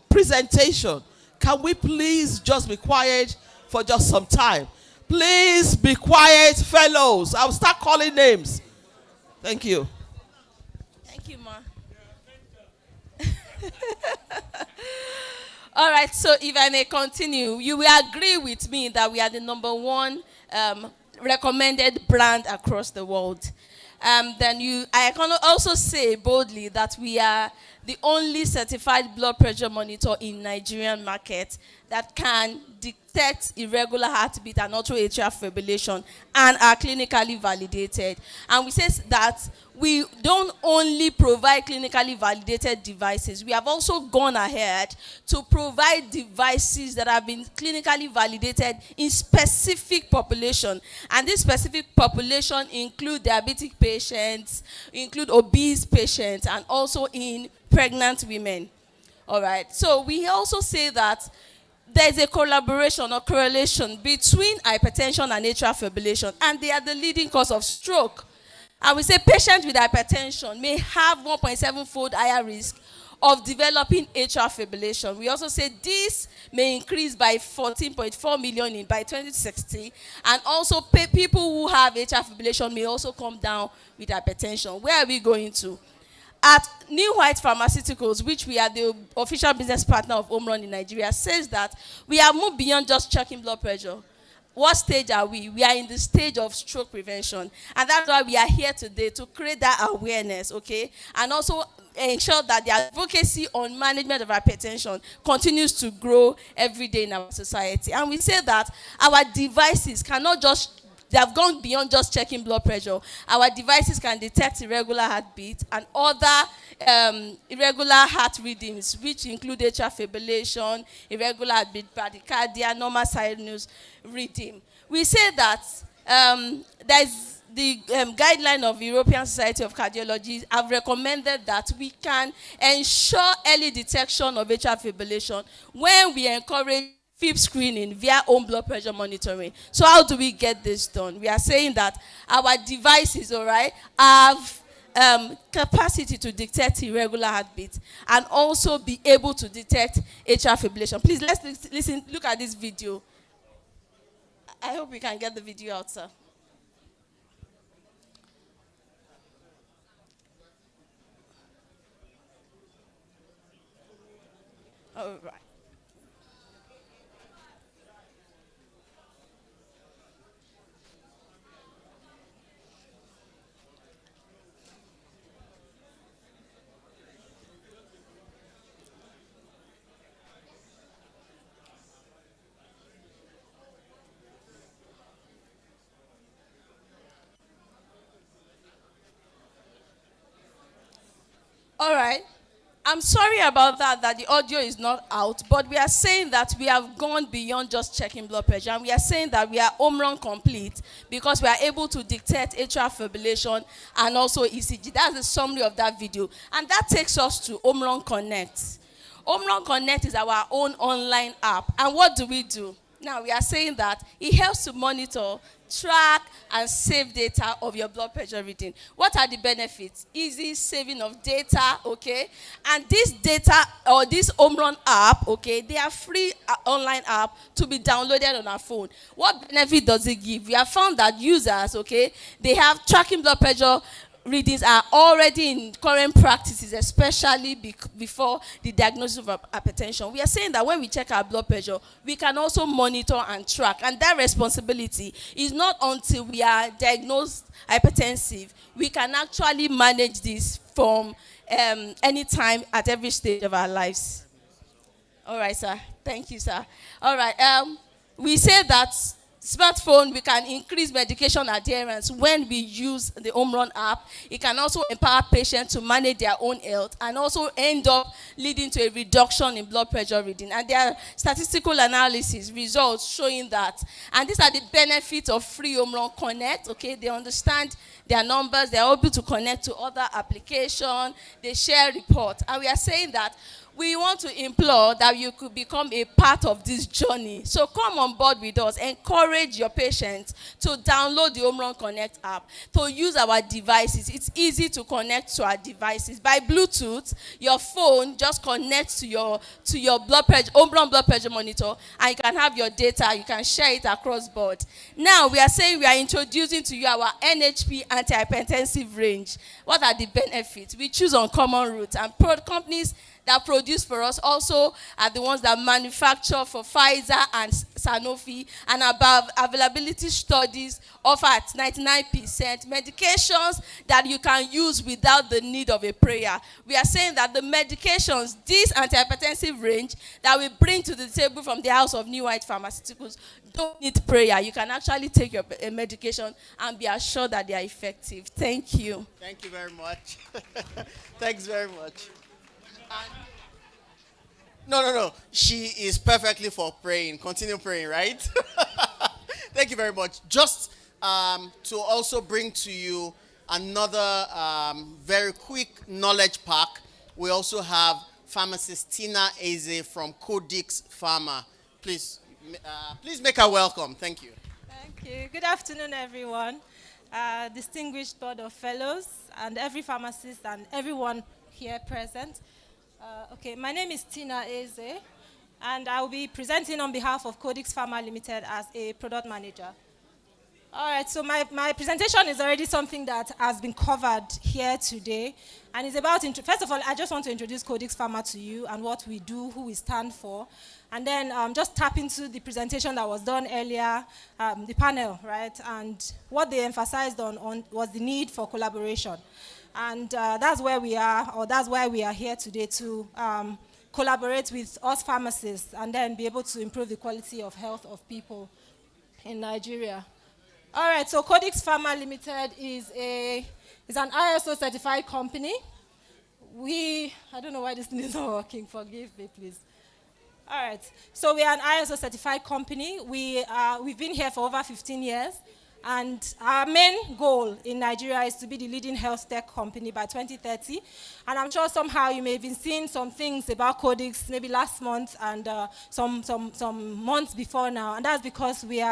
presentation. Can we please just be quiet for just some time? Please be quiet, fellows. I'll start calling names. Thank you. Thank you, Ma. All right, so if I may continue, you will agree with me that we are the #1 recommended brand across the world. I can also say boldly that we are the only certified blood pressure monitor in Nigerian market that can detect irregular heartbeat and auto atrial fibrillation and are clinically validated. And we say that we don't only provide clinically validated devices, we have also gone ahead to provide devices that have been clinically validated in specific population. And this specific population include diabetic patients, include obese patients, and also in pregnant women. All right. So we also say that there's a collaboration or correlation between hypertension and atrial fibrillation, and they are the leading cause of stroke. And we say patients with hypertension may have 1.7-fold higher risk of developing atrial fibrillation. We also say this may increase by 14.4 million by 2060, and also people who have atrial fibrillation may also come down with hypertension. Where are we going to? At New White Pharmaceuticals, which we are the official business partner of Omron in Nigeria, says that we have moved beyond just checking blood pressure. What stage are we? We are in the stage of stroke prevention. And that's why we are here today, to create that awareness, okay? And also ensure that the advocacy on management of hypertension continues to grow every day in our society. And we say that our devices cannot just, they have gone beyond just checking blood pressure. Our devices can detect irregular heartbeat and other irregular heart rhythms, which include atrial fibrillation, irregular heartbeat, bradycardia, normal sinus rhythm. We say that there's the guideline of European Society of Cardiology have recommended that we can ensure early detection of atrial fibrillation when we encourage FIB screening via home blood pressure monitoring. So how do we get this done? We are saying that our devices, all right, have capacity to detect irregular heartbeat and also be able to detect atrial fibrillation. Please, let's listen, look at this video. I hope we can get the video out, sir. All right. All right. I'm sorry about that the audio is not out, but we are saying that we have gone beyond just checking blood pressure, and we are saying that we are home run complete because we are able to detect atrial fibrillation and also ECG. That's the summary of that video. And that takes us to Home Run Connect. Home Run Connect is our own online app. And what do? Now, we are saying that it helps to monitor, track, and save data of your blood pressure reading. What are the benefits? Easy saving of data, okay? And this data, or this Home Run app, okay, they are free online app to be downloaded on our phone. What benefit does it give? We have found that users, okay, they have tracking blood pressure readings are already in current practices, especially before the diagnosis of hypertension. We are saying that when we check our blood pressure, we can also monitor and track. And that responsibility is not until we are diagnosed hypertensive. We can actually manage this from any time at every stage of our lives. All right, sir. Thank you, sir. All right. We say that smartphone, we can increase medication adherence when we use the Home Run app. It can also empower patients to manage their own health and also end up leading to a reduction in blood pressure reading. And there are statistical analysis results showing that. And these are the benefits of free Home Run Connect. Okay, they understand their numbers, they are able to connect to other applications, they share reports. And we are saying that we want to implore that you could become a part of this journey. So come on board with us. Encourage your patients to download the Home Run Connect app, to use our devices. It's easy to connect to our devices. By Bluetooth, your phone just connects to your blood pressure, Home Run blood pressure monitor, and you can have your data. You can share it across board. Now, we are saying we are introducing to you our NHP antihypertensive range. What are the benefits? We choose uncommon routes, and companies that produce for us also are the ones that manufacture for Pfizer and Sanofi, and above availability studies offer at 99%. Medications that you can use without the need of a prayer. We are saying that the medications, this antihypertensive range that we bring to the table from the house of New White Pharmaceuticals, don't need prayer. You can actually take your medication and be assured that they are effective. Thank you. Thank you very much. Thanks very much. No. She is perfectly for praying. Continue praying, right? Thank you very much. Just to also bring to you another very quick knowledge pack, we also have pharmacist Tina Eze from Codex Pharma. Please make her welcome. Thank you. Thank you. Good afternoon, everyone. Distinguished Board of Fellows and every pharmacist and everyone here present. My name is Tina Eze, and I will be presenting on behalf of Codex Pharma Limited as a product manager. All right, so my presentation is already something that has been covered here today, and it's about, first of all, I just want to introduce Codex Pharma to you and what we do, who we stand for, and then just tap into the presentation that was done earlier, the panel, right, and what they emphasized on was the need for collaboration. And that's where we are, or that's why we are here today, to collaborate with us pharmacists and then be able to improve the quality of health of people in Nigeria. All right, so Codex Pharma Limited is an ISO certified company. I don't know why this thing is not working, forgive me, please. All right, so we are an ISO certified company. We've been here for over 15 years. And our main goal in Nigeria is to be the leading health tech company by 2030. And I'm sure somehow you may have been seeing some things about Codex maybe last month and some months before now. And that's because we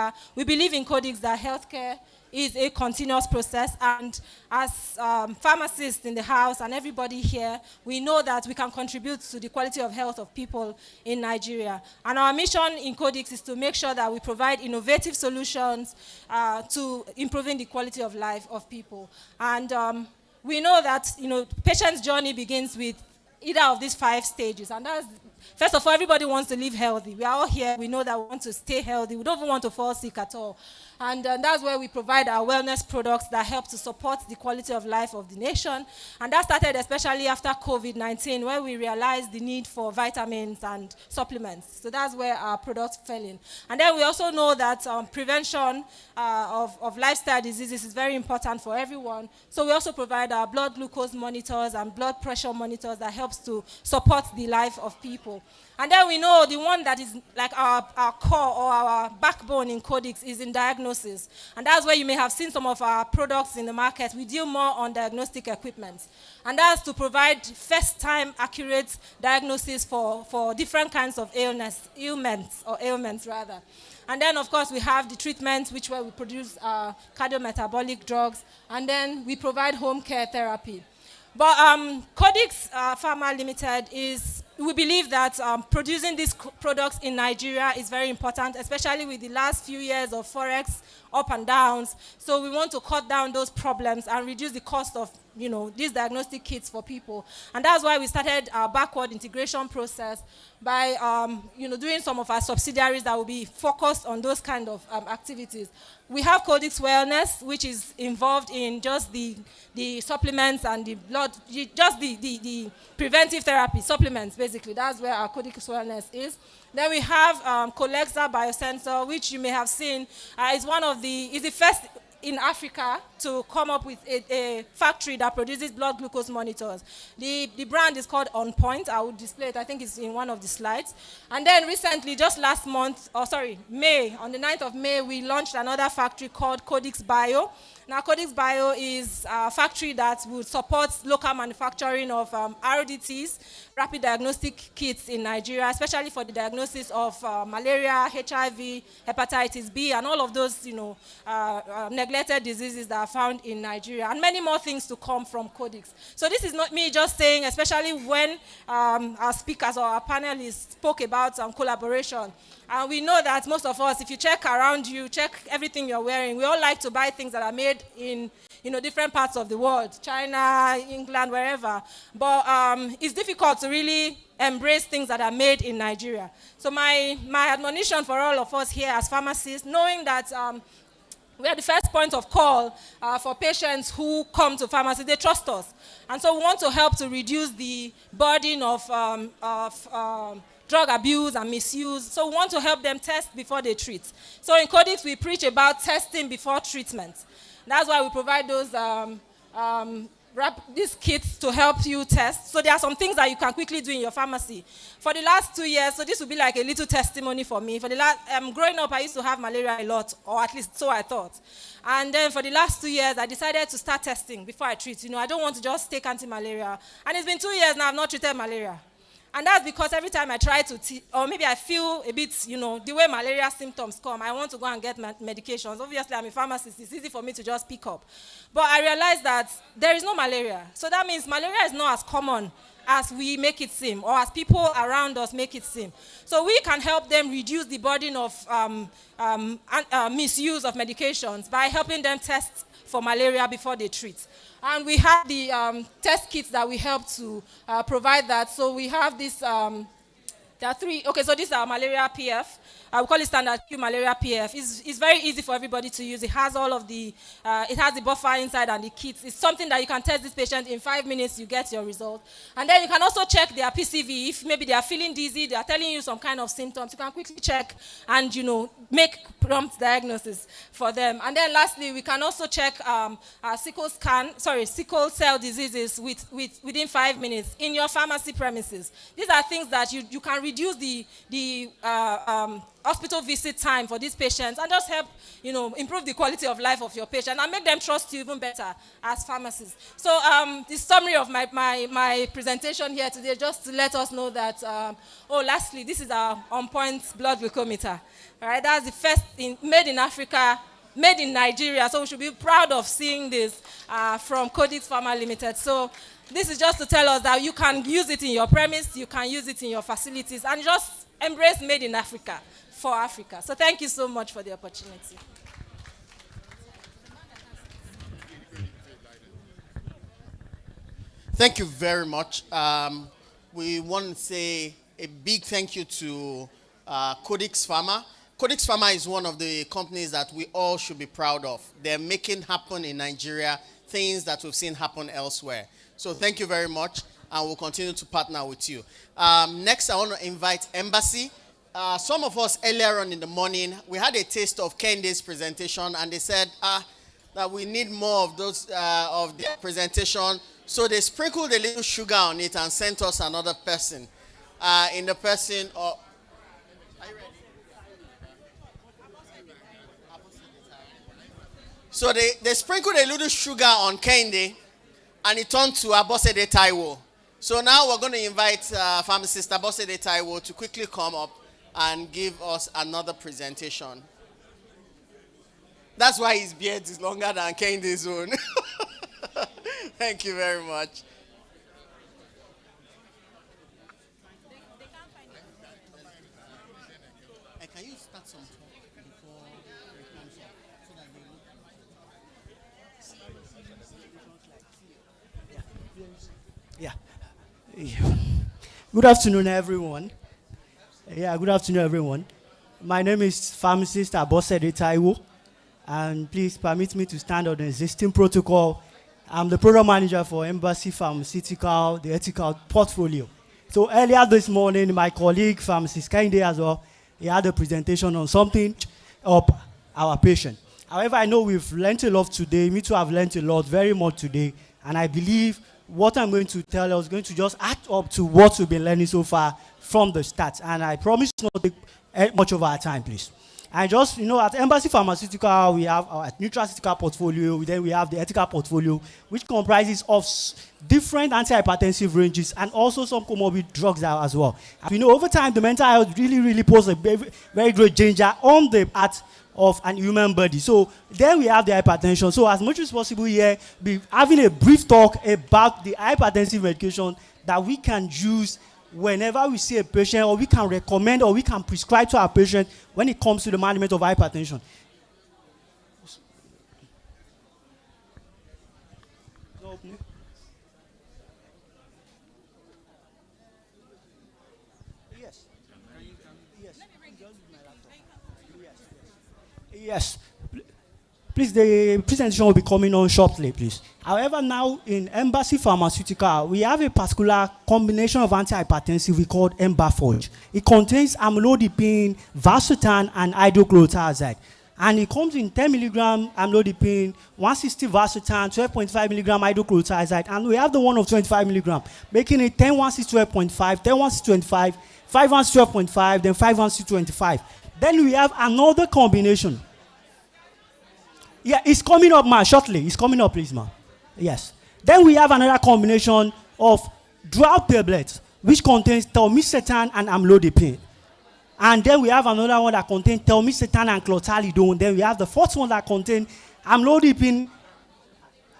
believe in Codex that healthcare is a continuous process, and as pharmacists in the house and everybody here, we know that we can contribute to the quality of health of people in Nigeria. And our mission in Codex is to make sure that we provide innovative solutions to improving the quality of life of people. And we know that patient's journey begins with either of these 5 stages, and that's, first of all, everybody wants to live healthy. We are all here. We know that we want to stay healthy. We don't even want to fall sick at all. And that's where we provide our wellness products that help to support the quality of life of the nation. And that started especially after COVID-19, where we realized the need for vitamins and supplements. So that's where our products fell in. And then we also know that prevention of lifestyle diseases is very important for everyone. So we also provide our blood glucose monitors and blood pressure monitors that helps to support the life of people. And then we know the one that is like our core or our backbone in Codex is in diagnosis. And that's where you may have seen some of our products in the market. We deal more on diagnostic equipment. And that's to provide first-time accurate diagnosis for different kinds of ailments. And then, of course, we have the treatment, which where we produce cardiometabolic drugs. And then we provide home care therapy. But Codex Pharma Limited we believe that producing these products in Nigeria is very important, especially with the last few years of Forex up and downs. So we want to cut down those problems and reduce the cost of these diagnostic kits for people. And that's why we started our backward integration process by doing some of our subsidiaries that will be focused on those kind of activities. We have Codex Wellness, which is involved in just the supplements and the blood, just the preventive therapy, supplements, basically. That's where our Codex Wellness is. Then we have Colexa Biosensor, which you may have seen is the first in Africa to come up with a factory that produces blood glucose monitors. The brand is called On Point. I will display it. I think it's in one of the slides. And then recently, just May, on the 9th of May, we launched another factory called Codex Bio. Now, Codex Bio is a factory that will support local manufacturing of RDTs, rapid diagnostic kits in Nigeria, especially for the diagnosis of malaria, HIV, hepatitis B, and all of those, neglected diseases that are found in Nigeria, and many more things to come from Codex. So this is not me just saying, especially when our speakers or our panelists spoke about collaboration. And we know that most of us, if you check around you, check everything you're wearing, we all like to buy things that are made in different parts of the world, China, England, wherever. But it's difficult to really embrace things that are made in Nigeria. So my admonition for all of us here as pharmacists, knowing that we are the first point of call for patients who come to pharmacy. They trust us. And so we want to help to reduce the burden of drug abuse and misuse. So we want to help them test before they treat. So in Codex, we preach about testing before treatment. That's why we provide those these kits to help you test. So there are some things that you can quickly do in your pharmacy. For the last 2 years, so this will be like a little testimony for me. For the last, growing up, I used to have malaria a lot, or at least so I thought. And then for the last 2 years, I decided to start testing before I treat. I don't want to just take anti-malaria. And it's been 2 years now, I've not treated malaria. And that's because every time I try to, or maybe I feel a bit, the way malaria symptoms come, I want to go and get medications. Obviously, I'm a pharmacist. It's easy for me to just pick up. But I realized that there is no malaria. So that means malaria is not as common as we make it seem, or as people around us make it seem. So we can help them reduce the burden of misuse of medications by helping them test for malaria before they treat. And we have the test kits that we help to provide that. So we have this, there are three. Okay, so this is our malaria PF. We call it standard Q malaria PF. It's very easy for everybody to use. It has all of the, it has the buffer inside and the kits. It's something that you can test this patient in 5 minutes, you get your result. And then you can also check their PCV. If maybe they are feeling dizzy, they are telling you some kind of symptoms, you can quickly check and, make prompt diagnosis for them. And then lastly, we can also check sickle cell diseases within 5 minutes in your pharmacy premises. These are things that you can reduce the hospital visit time for these patients and just help, improve the quality of life of your patient and make them trust you even better as pharmacists. So the summary of my presentation here today, just to let us know that, lastly, this is our on-point blood glucometer. All right, that's the first made in Africa, made in Nigeria. So we should be proud of seeing this from Codex Pharma Limited. So this is just to tell us that you can use it in your premise, you can use it in your facilities, and just embrace made in Africa for Africa. So thank you so much for the opportunity. Thank you very much. We want to say a big thank you to Codex Pharma. Codex Pharma is one of the companies that we all should be proud of. They're making happen in Nigeria things that we've seen happen elsewhere. So thank you very much, and we'll continue to partner with you. Next, I want to invite Embassy. Some of us earlier on in the morning, we had a taste of Kende's presentation, and they said that we need more of those of their presentation. So they sprinkled a little sugar on it and sent us another person. In the person of... Are you ready? So they sprinkled a little sugar on Kende, and it turned to Abosede Taiwo. So now we're going to invite pharmacist Abosede Taiwo to quickly come up and give us another presentation. That's why his beard is longer than Kende's own. Thank you very much. Can you start some talk before it comes up so that they look? Yeah. Good afternoon, everyone. Good afternoon, everyone. My name is Pharmacist Abosede Taiwo, and please permit me to stand on the existing protocol. I'm the program manager for Embassy Pharmaceutical, the ethical portfolio. So earlier this morning, my colleague, Pharmacist Kende as well, he had a presentation on something of our patient. However, I know we've learned a lot today. Me too have learned a lot, very much today. And I believe what I'm going to tell you is going to just add up to what we've been learning so far from the start. And I promise not to take much of our time, please. And just, at Embassy Pharmaceutical, we have our nutraceutical portfolio, then we have the ethical portfolio, which comprises of different antihypertensive ranges and also some comorbid drugs as well. And over time, the mental health really, really poses a very, very great danger on the part of an human body. So then we have the hypertension. So as much as possible here, be having a brief talk about the hypertensive medication that we can use whenever we see a patient, or we can recommend, or we can prescribe to our patient when it comes to the management of hypertension. Yes. Please, the presentation will be coming on shortly, please. However, now in Embassy Pharmaceutical, we have a particular combination of antihypertensive we call Embaforge. It contains amlodipine, valsartan, and hydrochlorothiazide. And it comes in 10 milligram amlodipine, 160 valsartan, 12.5 milligram hydrochlorothiazide, and we have the one of 25 milligram, making it 10 160 12.5, 10 160 25, 5 160 12.5, then 5 160 25. Then we have another combination. Yeah, it's coming up, ma, shortly. It's coming up, please, ma. Yes. Then we have another combination of drought tablets, which contains telmisartan and amlodipine. And then we have another one that contains telmisartan and clothalidone. Then we have the fourth one that contains amlodipine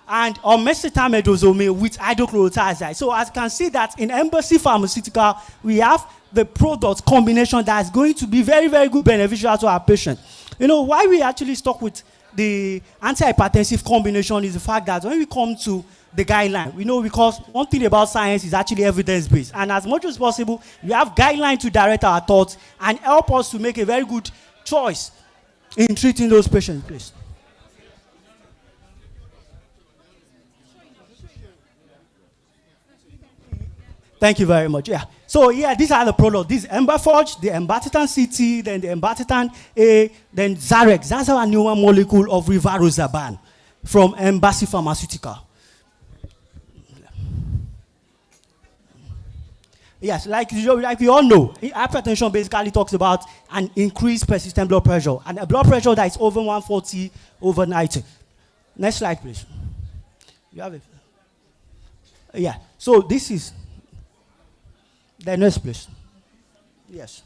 and mesatamidozole with hydrochlorothiazide. So as you can see that in Embassy Pharmaceutical, we have the product combination that is going to be very, very good beneficial to our patient. Why we actually stuck with the antihypertensive combination is the fact that when we come to the guideline, because one thing about science is actually evidence-based. And as much as possible, we have guidelines to direct our thoughts and help us to make a very good choice in treating those patients, please. Thank you very much. Yeah. So these are the products. This Embaforge, the Embatitan CT, then the Embatitan A, then Zarex. That's our newer molecule of rivaroxaban from Embassy Pharmaceutical. Yes, like you all know, hypertension basically talks about an increased persistent blood pressure, and a blood pressure that is over 140 over 90. Next slide, please. You have it. Yeah. So this is the next, please. Yes.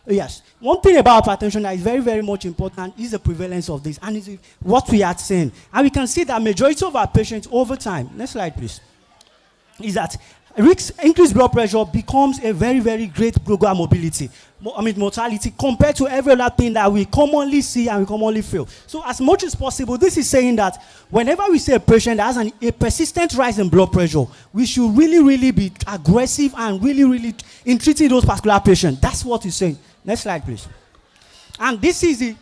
Yes. One thing about hypertension that is very, very much important is the prevalence of this, and it's what we are saying. And we can see that majority of our patients over time, next slide, please, is that increased blood pressure becomes a very, very great program mobility. Mortality compared to every other thing that we commonly see and we commonly feel. So as much as possible, this is saying that whenever we see a patient that has a persistent rise in blood pressure, we should really, really be aggressive and really, really in treating those particular patients. That's what he's saying. Next slide, please. And this is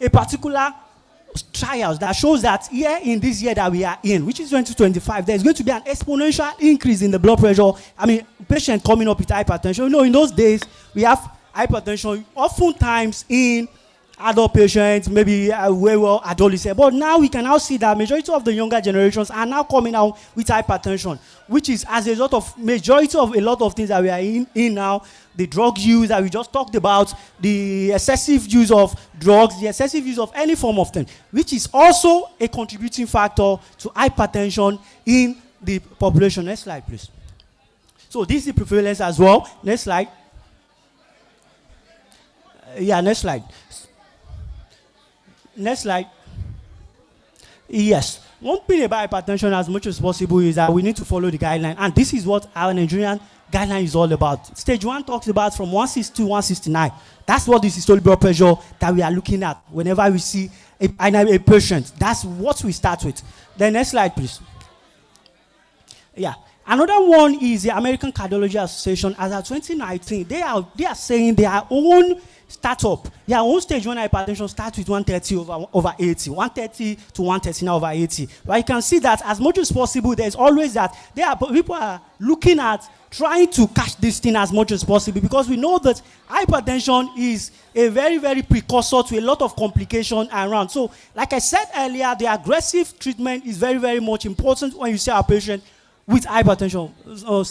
a particular trials that shows that here in this year that we are in, which is 2025, there's going to be an exponential increase in the blood pressure. Patient coming up with hypertension. In those days, we have hypertension oftentimes in adult patients, maybe adolescents. But now we can now see that majority of the younger generations are now coming out with hypertension, which is as a result of majority of a lot of things that we are in now. The drug use that we just talked about, the excessive use of drugs, the excessive use of any form of thing, which is also a contributing factor to hypertension in the population. Next slide, please. So this is the prevalence as well. Next slide. Next slide. Next slide. Yes. One thing about hypertension as much as possible is that we need to follow the guideline. And this is what our Nigerian guideline is all about. Stage 1 talks about from 160 to 169. That's what this systolic blood pressure that we are looking at whenever we see a patient. That's what we start with. The next slide, please. Yeah. Another one is the American Cardiology Association. As of 2019, they are saying their own startup, their own stage 1 hypertension starts with 130 over 80, 130 to 139 over 80. But you can see that as much as possible, there's always that people are looking at trying to catch this thing as much as possible, because we know that hypertension is a very, very precursor to a lot of complications around. So, like I said earlier, the aggressive treatment is very, very much important when you see our patient with hypertension.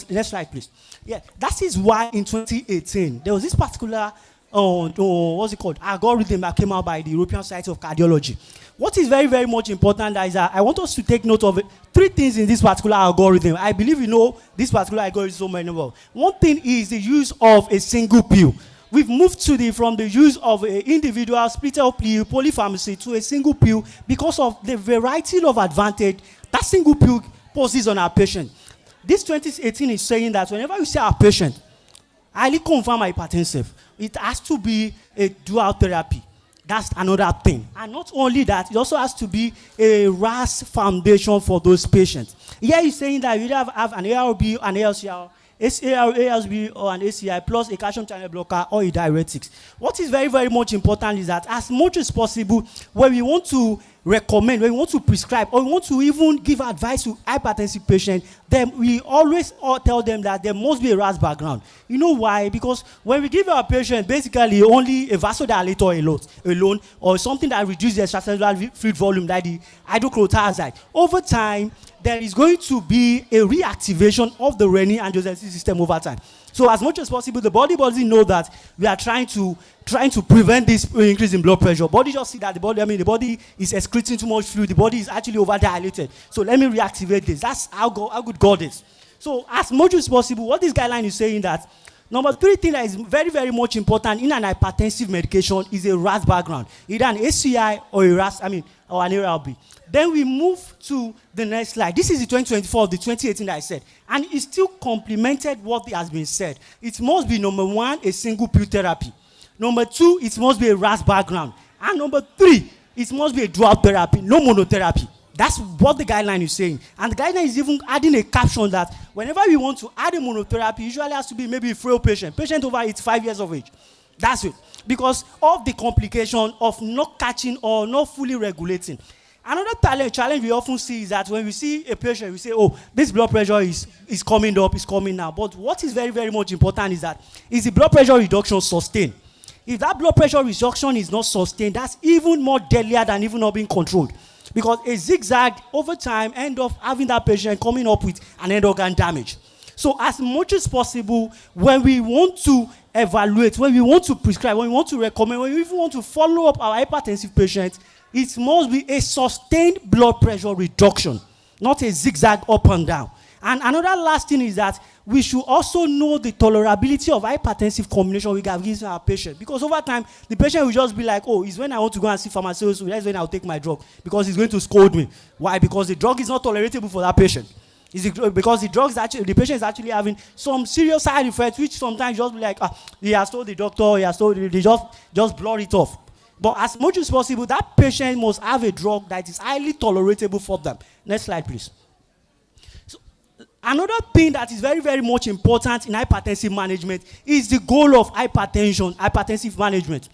Next slide, please. Yeah, that is why in 2018, there was this particular what's it called, algorithm that came out by the European Society of Cardiology. What is very, very much important is that I want us to take note of three things in this particular algorithm. I believe you know this particular algorithm so many well. One thing is the use of a single pill. We've moved from the use of an individual splitter pill, polypharmacy, to a single pill because of the variety of advantage that single pill poses on our patient. This 2018 is saying that whenever you see our patient, highly confirmed hypertensive, it has to be a dual therapy. That's another thing. And not only that, it also has to be a RAS foundation for those patients. Here he's saying that you either have an ARB, an ALCR, ASB, or an ACI, plus a calcium channel blocker or a diuretics. What is very, very much important is that as much as possible, when we want to recommend, when we want to prescribe, or we want to even give advice to hypertensive patients, then we always tell them that there must be a RAS background. You know why? Because when we give our patient basically only a vasodilator alone or something that reduces the extracellular fluid volume, like the hydrochlorothiazide, over time, there is going to be a reactivation of the renin-angiotensin system over time. So as much as possible, the body doesn't know that we are trying to prevent this increase in blood pressure. Body just see that the body is excreting too much fluid. The body is actually overdilated. So let me reactivate this. That's how good God is. So as much as possible, what this guideline is saying that number three thing that is very, very much important in an hypertensive medication is a RAS background, either an ACI or a RAS, or an ARB. Then we move to the next slide. This is the 2024 of the 2018 that I said. And it still complemented what has been said. It must be, number one, a single pill therapy. Number two, it must be a RAS background. And number three, it must be a dual therapy, no monotherapy. That's what the guideline is saying. And the guideline is even adding a caption that whenever we want to add a monotherapy, usually has to be maybe a frail patient over 85 years of age. That's it. Because of the complication of not catching or not fully regulating. Another challenge we often see is that when we see a patient, we say, oh, this blood pressure is coming up, is coming now. But what is very, very much important is that is the blood pressure reduction sustained? If that blood pressure reduction is not sustained, that's even more deadlier than even not being controlled. Because a zigzag over time end up having that patient coming up with an end organ damage. So as much as possible, when we want to evaluate, when we want to prescribe, when we want to recommend, when we even want to follow up our hypertensive patients, it must be a sustained blood pressure reduction, not a zigzag up and down. And another last thing is that we should also know the tolerability of hypertensive combination we have given our patient. Because over time, the patient will just be like, oh, it's when I want to go and see pharmaceutical, that's when I'll take my drug. Because he's going to scold me. Why? Because the drug is not tolerable for that patient. Because the patient is actually having some serious side effects, which sometimes just be like, he has told the doctor, they just blur it off. But as much as possible, that patient must have a drug that is highly tolerable for them. Next slide, please. So, another thing that is very, very much important in hypertensive management is the goal of hypertensive management.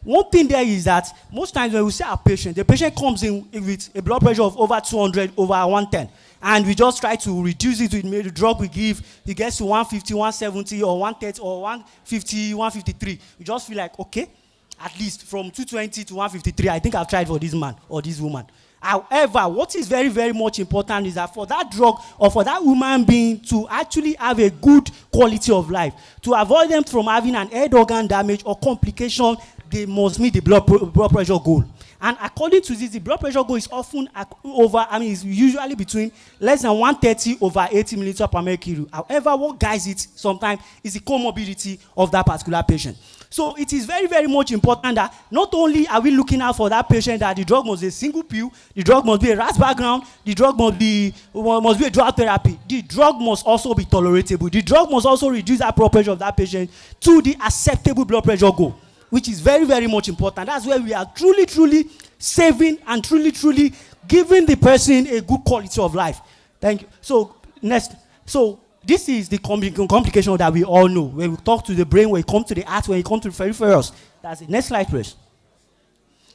One thing there is that most times when we see our patient, the patient comes in with a blood pressure of over 200, over 110. And we just try to reduce it with the drug we give. It gets to 150, 170, or 130, or 150, 153. We just feel like, okay, at least from 220 to 153, I think I've tried for this man or this woman. However, what is very, very much important is that for that drug or for that human being to actually have a good quality of life, to avoid them from having an head organ damage or complication, they must meet the blood pressure goal. And according to this, the blood pressure goal is often it's usually between less than 130 over 80 milliliters per mercury. However, what guides it sometimes is the comorbidity of that particular patient. So it is very, very much important that not only are we looking out for that patient that the drug must be a single pill, the drug must be a RAS background, the drug must be a drug therapy. The drug must also be tolerable. The drug must also reduce that blood pressure of that patient to the acceptable blood pressure goal, which is very, very much important. That's where we are truly, truly saving and truly, truly giving the person a good quality of life. Thank you. So next. So this is the complication that we all know. When we talk to the brain, when it comes to the heart, when it comes to the peripherals. That's it. Next slide, please.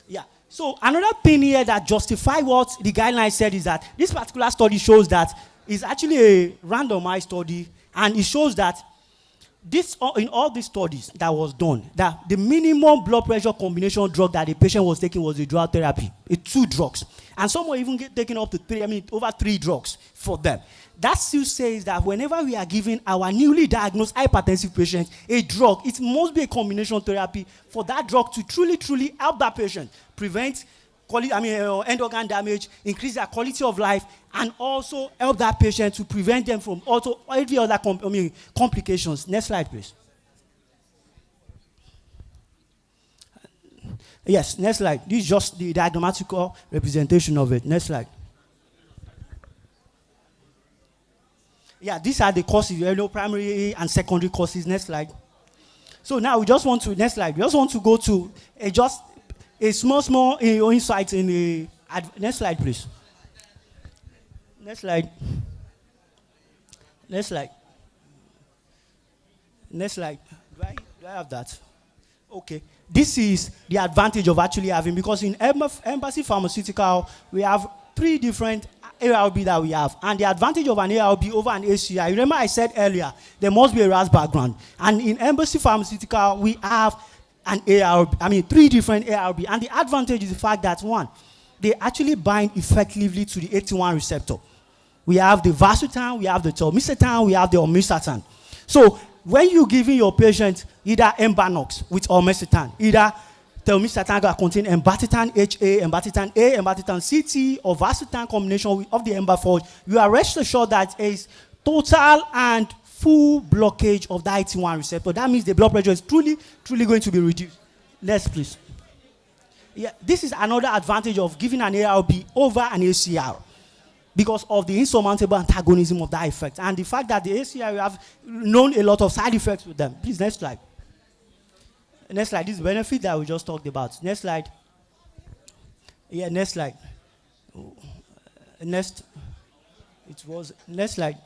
Yeah. So another thing here that justifies what the guidelines said is that this particular study shows that it's actually a randomized study, and it shows that This, in all these studies that was done, that the minimum blood pressure combination drug that the patient was taking was a drug therapy, 2 drugs. And some were even taking up to 3, over 3 drugs for them. That still says that whenever we are giving our newly diagnosed hypertensive patients a drug, it must be a combination therapy for that drug to truly, truly help that patient prevent end organ damage, increase their quality of life, and also help that patient to prevent them from every other complications. Next slide, please. Yes, next slide. This is just the diagrammatical representation of it. Next slide. Yeah, these are the courses, primary and secondary courses. Next slide. So now we just want to, next slide, we just want to go to just a small insight in the, next slide, please. Next slide. Next slide. Next slide. Do I have that? Okay. This is the advantage of actually having, because in Embassy Pharmaceutical, we have 3 different ARB that we have. And the advantage of an ARB over an ACI, remember I said earlier, there must be a RAS background. And in Embassy Pharmaceutical, we have an ARB, 3 different ARB. And the advantage is the fact that, 1, they actually bind effectively to the AT1 receptor. We have the Vasartan, we have the telmisartan, we have the olmesartan. So when you're giving your patient either Embanox with olmesartan, either telmisartan that contain embatitan HA, embatitan A, embatitan CT, or Vasartan combination of the Embaforge, you are rest assured that there is total and full blockage of the AT1 receptor. That means the blood pressure is truly, truly going to be reduced. Next, please. Yeah, this is another advantage of giving an ARB over an ACR, because of the insurmountable antagonism of that effect. And the fact that the ACR, we have known a lot of side effects with them. Please, next slide. Next slide. This is the benefit that we just talked about. Next slide. Yeah, next slide. Next. It was, next slide.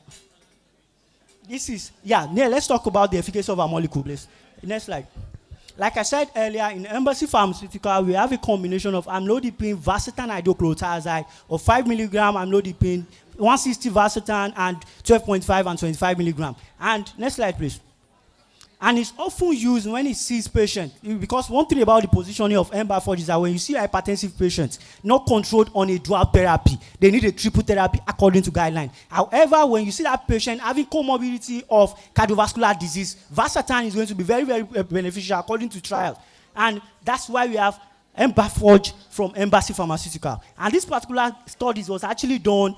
This is, let's talk about the efficacy of our molecule, please. Next slide. Like I said earlier, in Embassy Pharmaceutical, we have a combination of amlodipine, Vasartan hydrochlorothiazide, or 5 milligram amlodipine, 160 Vasartan, and 12.5 and 25 milligram. And next slide, please. And it's often used when it sees patients, because one thing about the positioning of Embaforge is that when you see hypertensive patients not controlled on a dual therapy, they need a triple therapy according to guideline. However, when you see that patient having comorbidity of cardiovascular disease, Vasartan is going to be very, very beneficial according to trials. And that's why we have Embaforge from Embassy Pharmaceutical. And this particular study was actually done,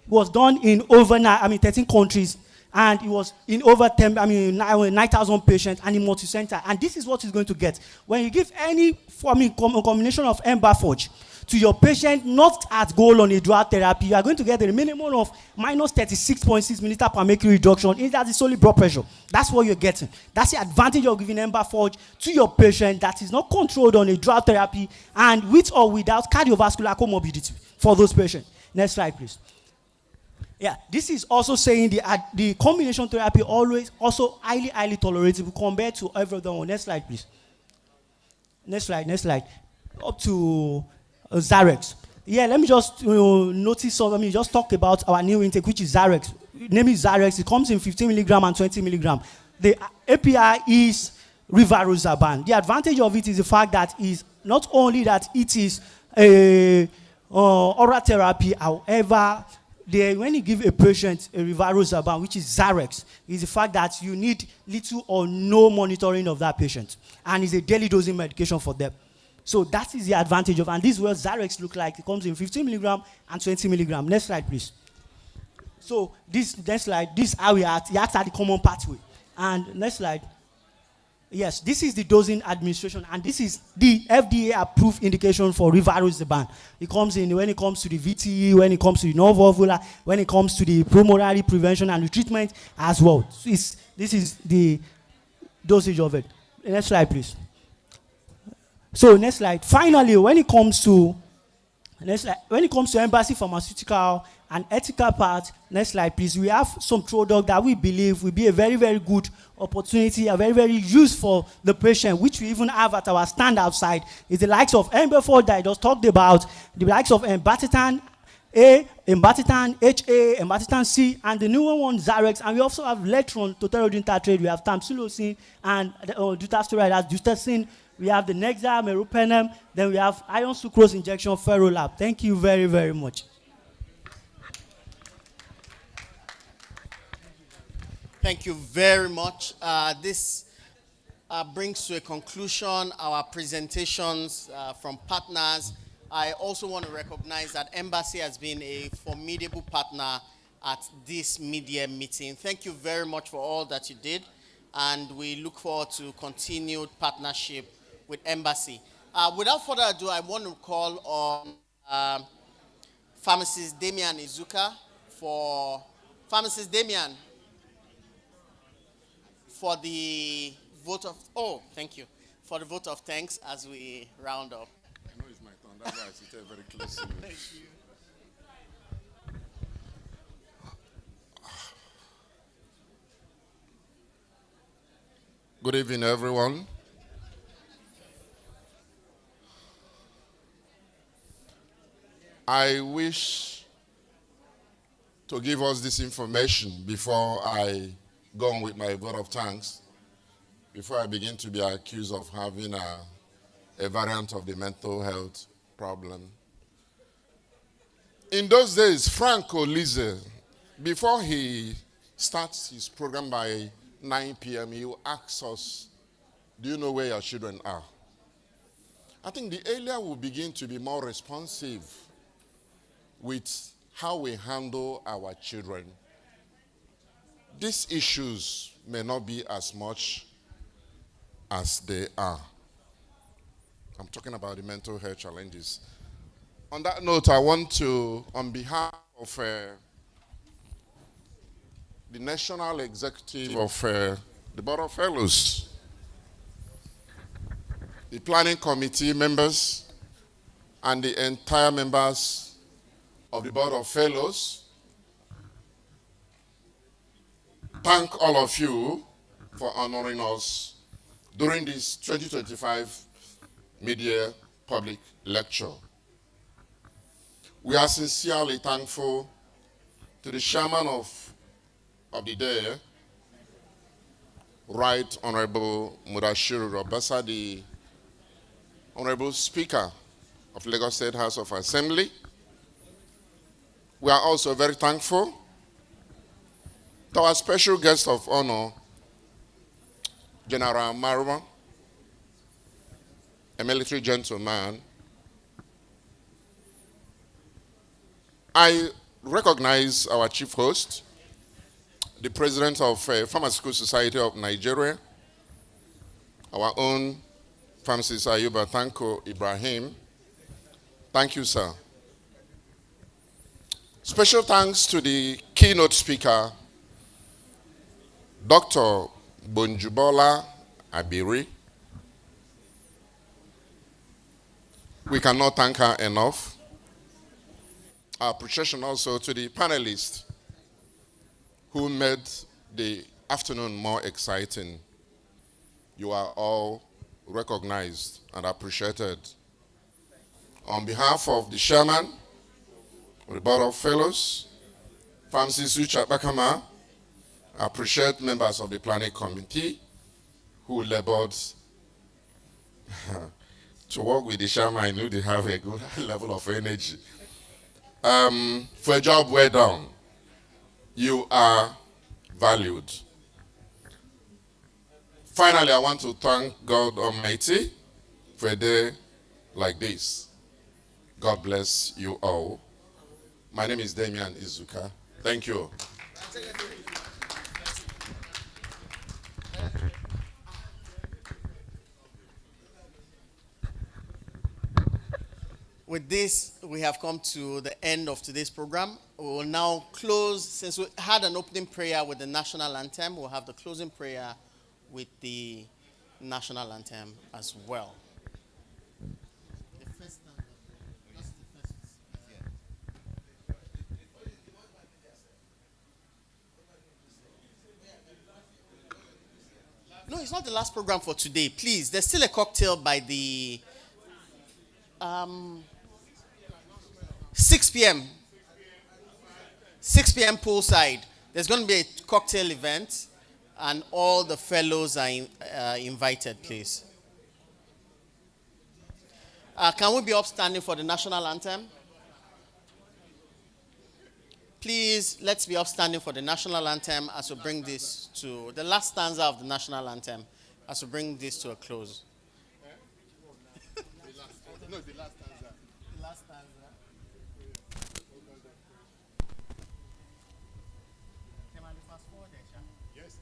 was done in over 13 countries. And it was in over 9,000 patients and in multi-center. And this is what he's going to get. When you give any combination of Embaforge to your patient not at goal on a dual therapy, you are going to get a minimum of minus 36.6 milliliter per mercury reduction in that is solid blood pressure. That's what you're getting. That's the advantage of giving Embaforge to your patient that is not controlled on a dual therapy and with or without cardiovascular comorbidity for those patients. Next slide, please. Yeah, this is also saying the combination therapy always also highly tolerable compared to every other one. Next slide, please. Next slide. Up to Xarex. Yeah, let me just just talk about our new intake, which is Xarex. Name is Xarex. It comes in 15 milligram and 20 milligram. The API is rivaroxaban. The advantage of it is the fact that is not only that it is a oral therapy, however, when you give a patient a rivaroxaban, which is Xarex, is the fact that you need little or no monitoring of that patient. And it's a daily dosing medication for them. So that is the advantage of, and this is what Xarex looks like. It comes in 15 milligram and 20 milligram. Next slide, please. So next slide, this is how we act. It acts at the common pathway. And next slide. Yes, this is the dosing administration, and this is the FDA-approved indication for rivaroxaban. It comes in when it comes to the VTE, when it comes to the non-valvular, when it comes to the pulmonary prevention and the treatment as well. So this is the dosage of it. Next slide, please. So next slide. Finally, when it comes to Embassy Pharmaceutical and ethical part, next slide, please. We have some product that we believe will be a very, very good opportunity, a very, very useful for the patient, which we even have at our stand outside. Is the likes of Embaforge that I just talked about, the likes of Embatitan A, Embatitan HA, Embatitan C, and the newer one, Zarex. And we also have Letron, Toterodin Tartrate. We have Tamsulosin and Dutasteride as Dutasin. We have the Nexa, Meropenem. Then we have iron sucrose injection, Ferrolab. Thank you very, very much. Thank you very much. This brings to a conclusion our presentations from partners. I also want to recognize that Embassy has been a formidable partner at this mid-year meeting. Thank you very much for all that you did, and we look forward to continued partnership with Embassy. Without further ado, I want to call on Pharmacist Damian Izuka for Pharmacist Damian for the vote of thank you for the vote of thanks as we round up. I know it's my turn. That's why I sit very close to you. Thank you. Good evening, everyone. I wish to give us this information before I go on with my vote of thanks, before I begin to be accused of having a variant of the mental health problem. In those days, Frank Olize, before he starts his program by 9 p.m., he will ask us, do you know where your children are? I think the earlier we begin to be more responsive with how we handle our children, these issues may not be as much as they are. I'm talking about the mental health challenges. On that note, I want to, on behalf of the National Executive of the Board of Fellows, the Planning Committee members, and the entire members of the Board of Fellows, thank all of you for honoring us during this 2025 mid-year public lecture. We are sincerely thankful to the chairman of the day, Right Honorable Mudashiru Robasa, the Honorable Speaker of Lagos State House of Assembly. We are also very thankful to our special guest of honor, General Marwa, a military gentleman. I recognize our chief host, the president of Pharmaceutical Society of Nigeria, our own pharmacist Ayuba Tanko Ibrahim. Thank you, sir. Special thanks to the keynote speaker, Dr. Bonjubola Abiri. We cannot thank her enough. Our appreciation also to the panelists who made the afternoon more exciting. You are all recognized and appreciated. On behalf of the chairman of the Board of Fellows, Pharmacist Ucha Bakama, I appreciate members of the Planning Committee who labored to work with the chairman. I knew they have a good level of energy. For a job well done. You are valued. Finally, I want to thank God Almighty for a day like this. God bless you all. My name is Damian Izuka. Thank you. With this, we have come to the end of today's program. We will now close, since we had an opening prayer with the national anthem, we'll have the closing prayer with the national anthem as well. No, it's not the last program for today. Please, there's still a cocktail by the 6 p.m. 6 p.m. poolside. There's going to be a cocktail event, and all the fellows are invited, please. Can we be upstanding for the national anthem? Please, let's be upstanding for the national anthem as we bring this to the last stanza of the national anthem, as we bring this to a close. No, the last stanza. The last stanza. Yes.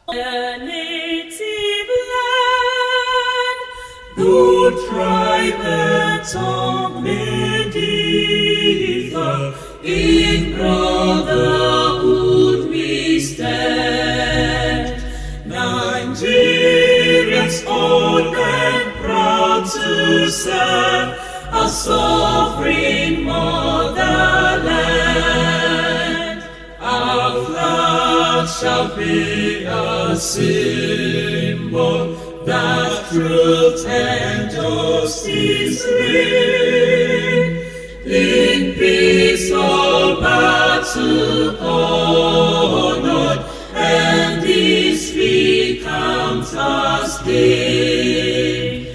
A native land, good tribe and tongue may differ, in brotherhood we stand. Nigerians old and proud to serve our sovereign motherland. Our flag shall be a symbol that truth and justice reign. In peace all battle honored, and this we count as gain.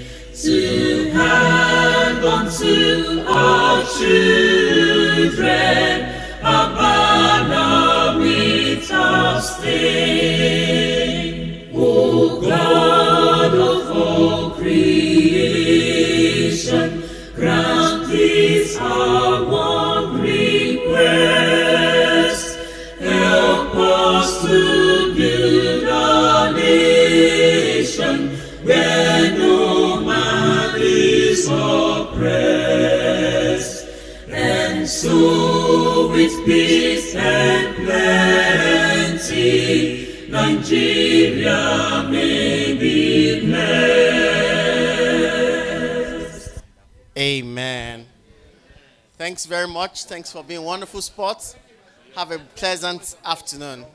To hand unto our children a banner without stain. O God of all creation, grant this our one request. Help us to build a nation where no man is oppressed, and so with peace and plenty Nigeria may be blessed. Amen. Thanks very much. Thanks for being wonderful sports. Have a pleasant afternoon.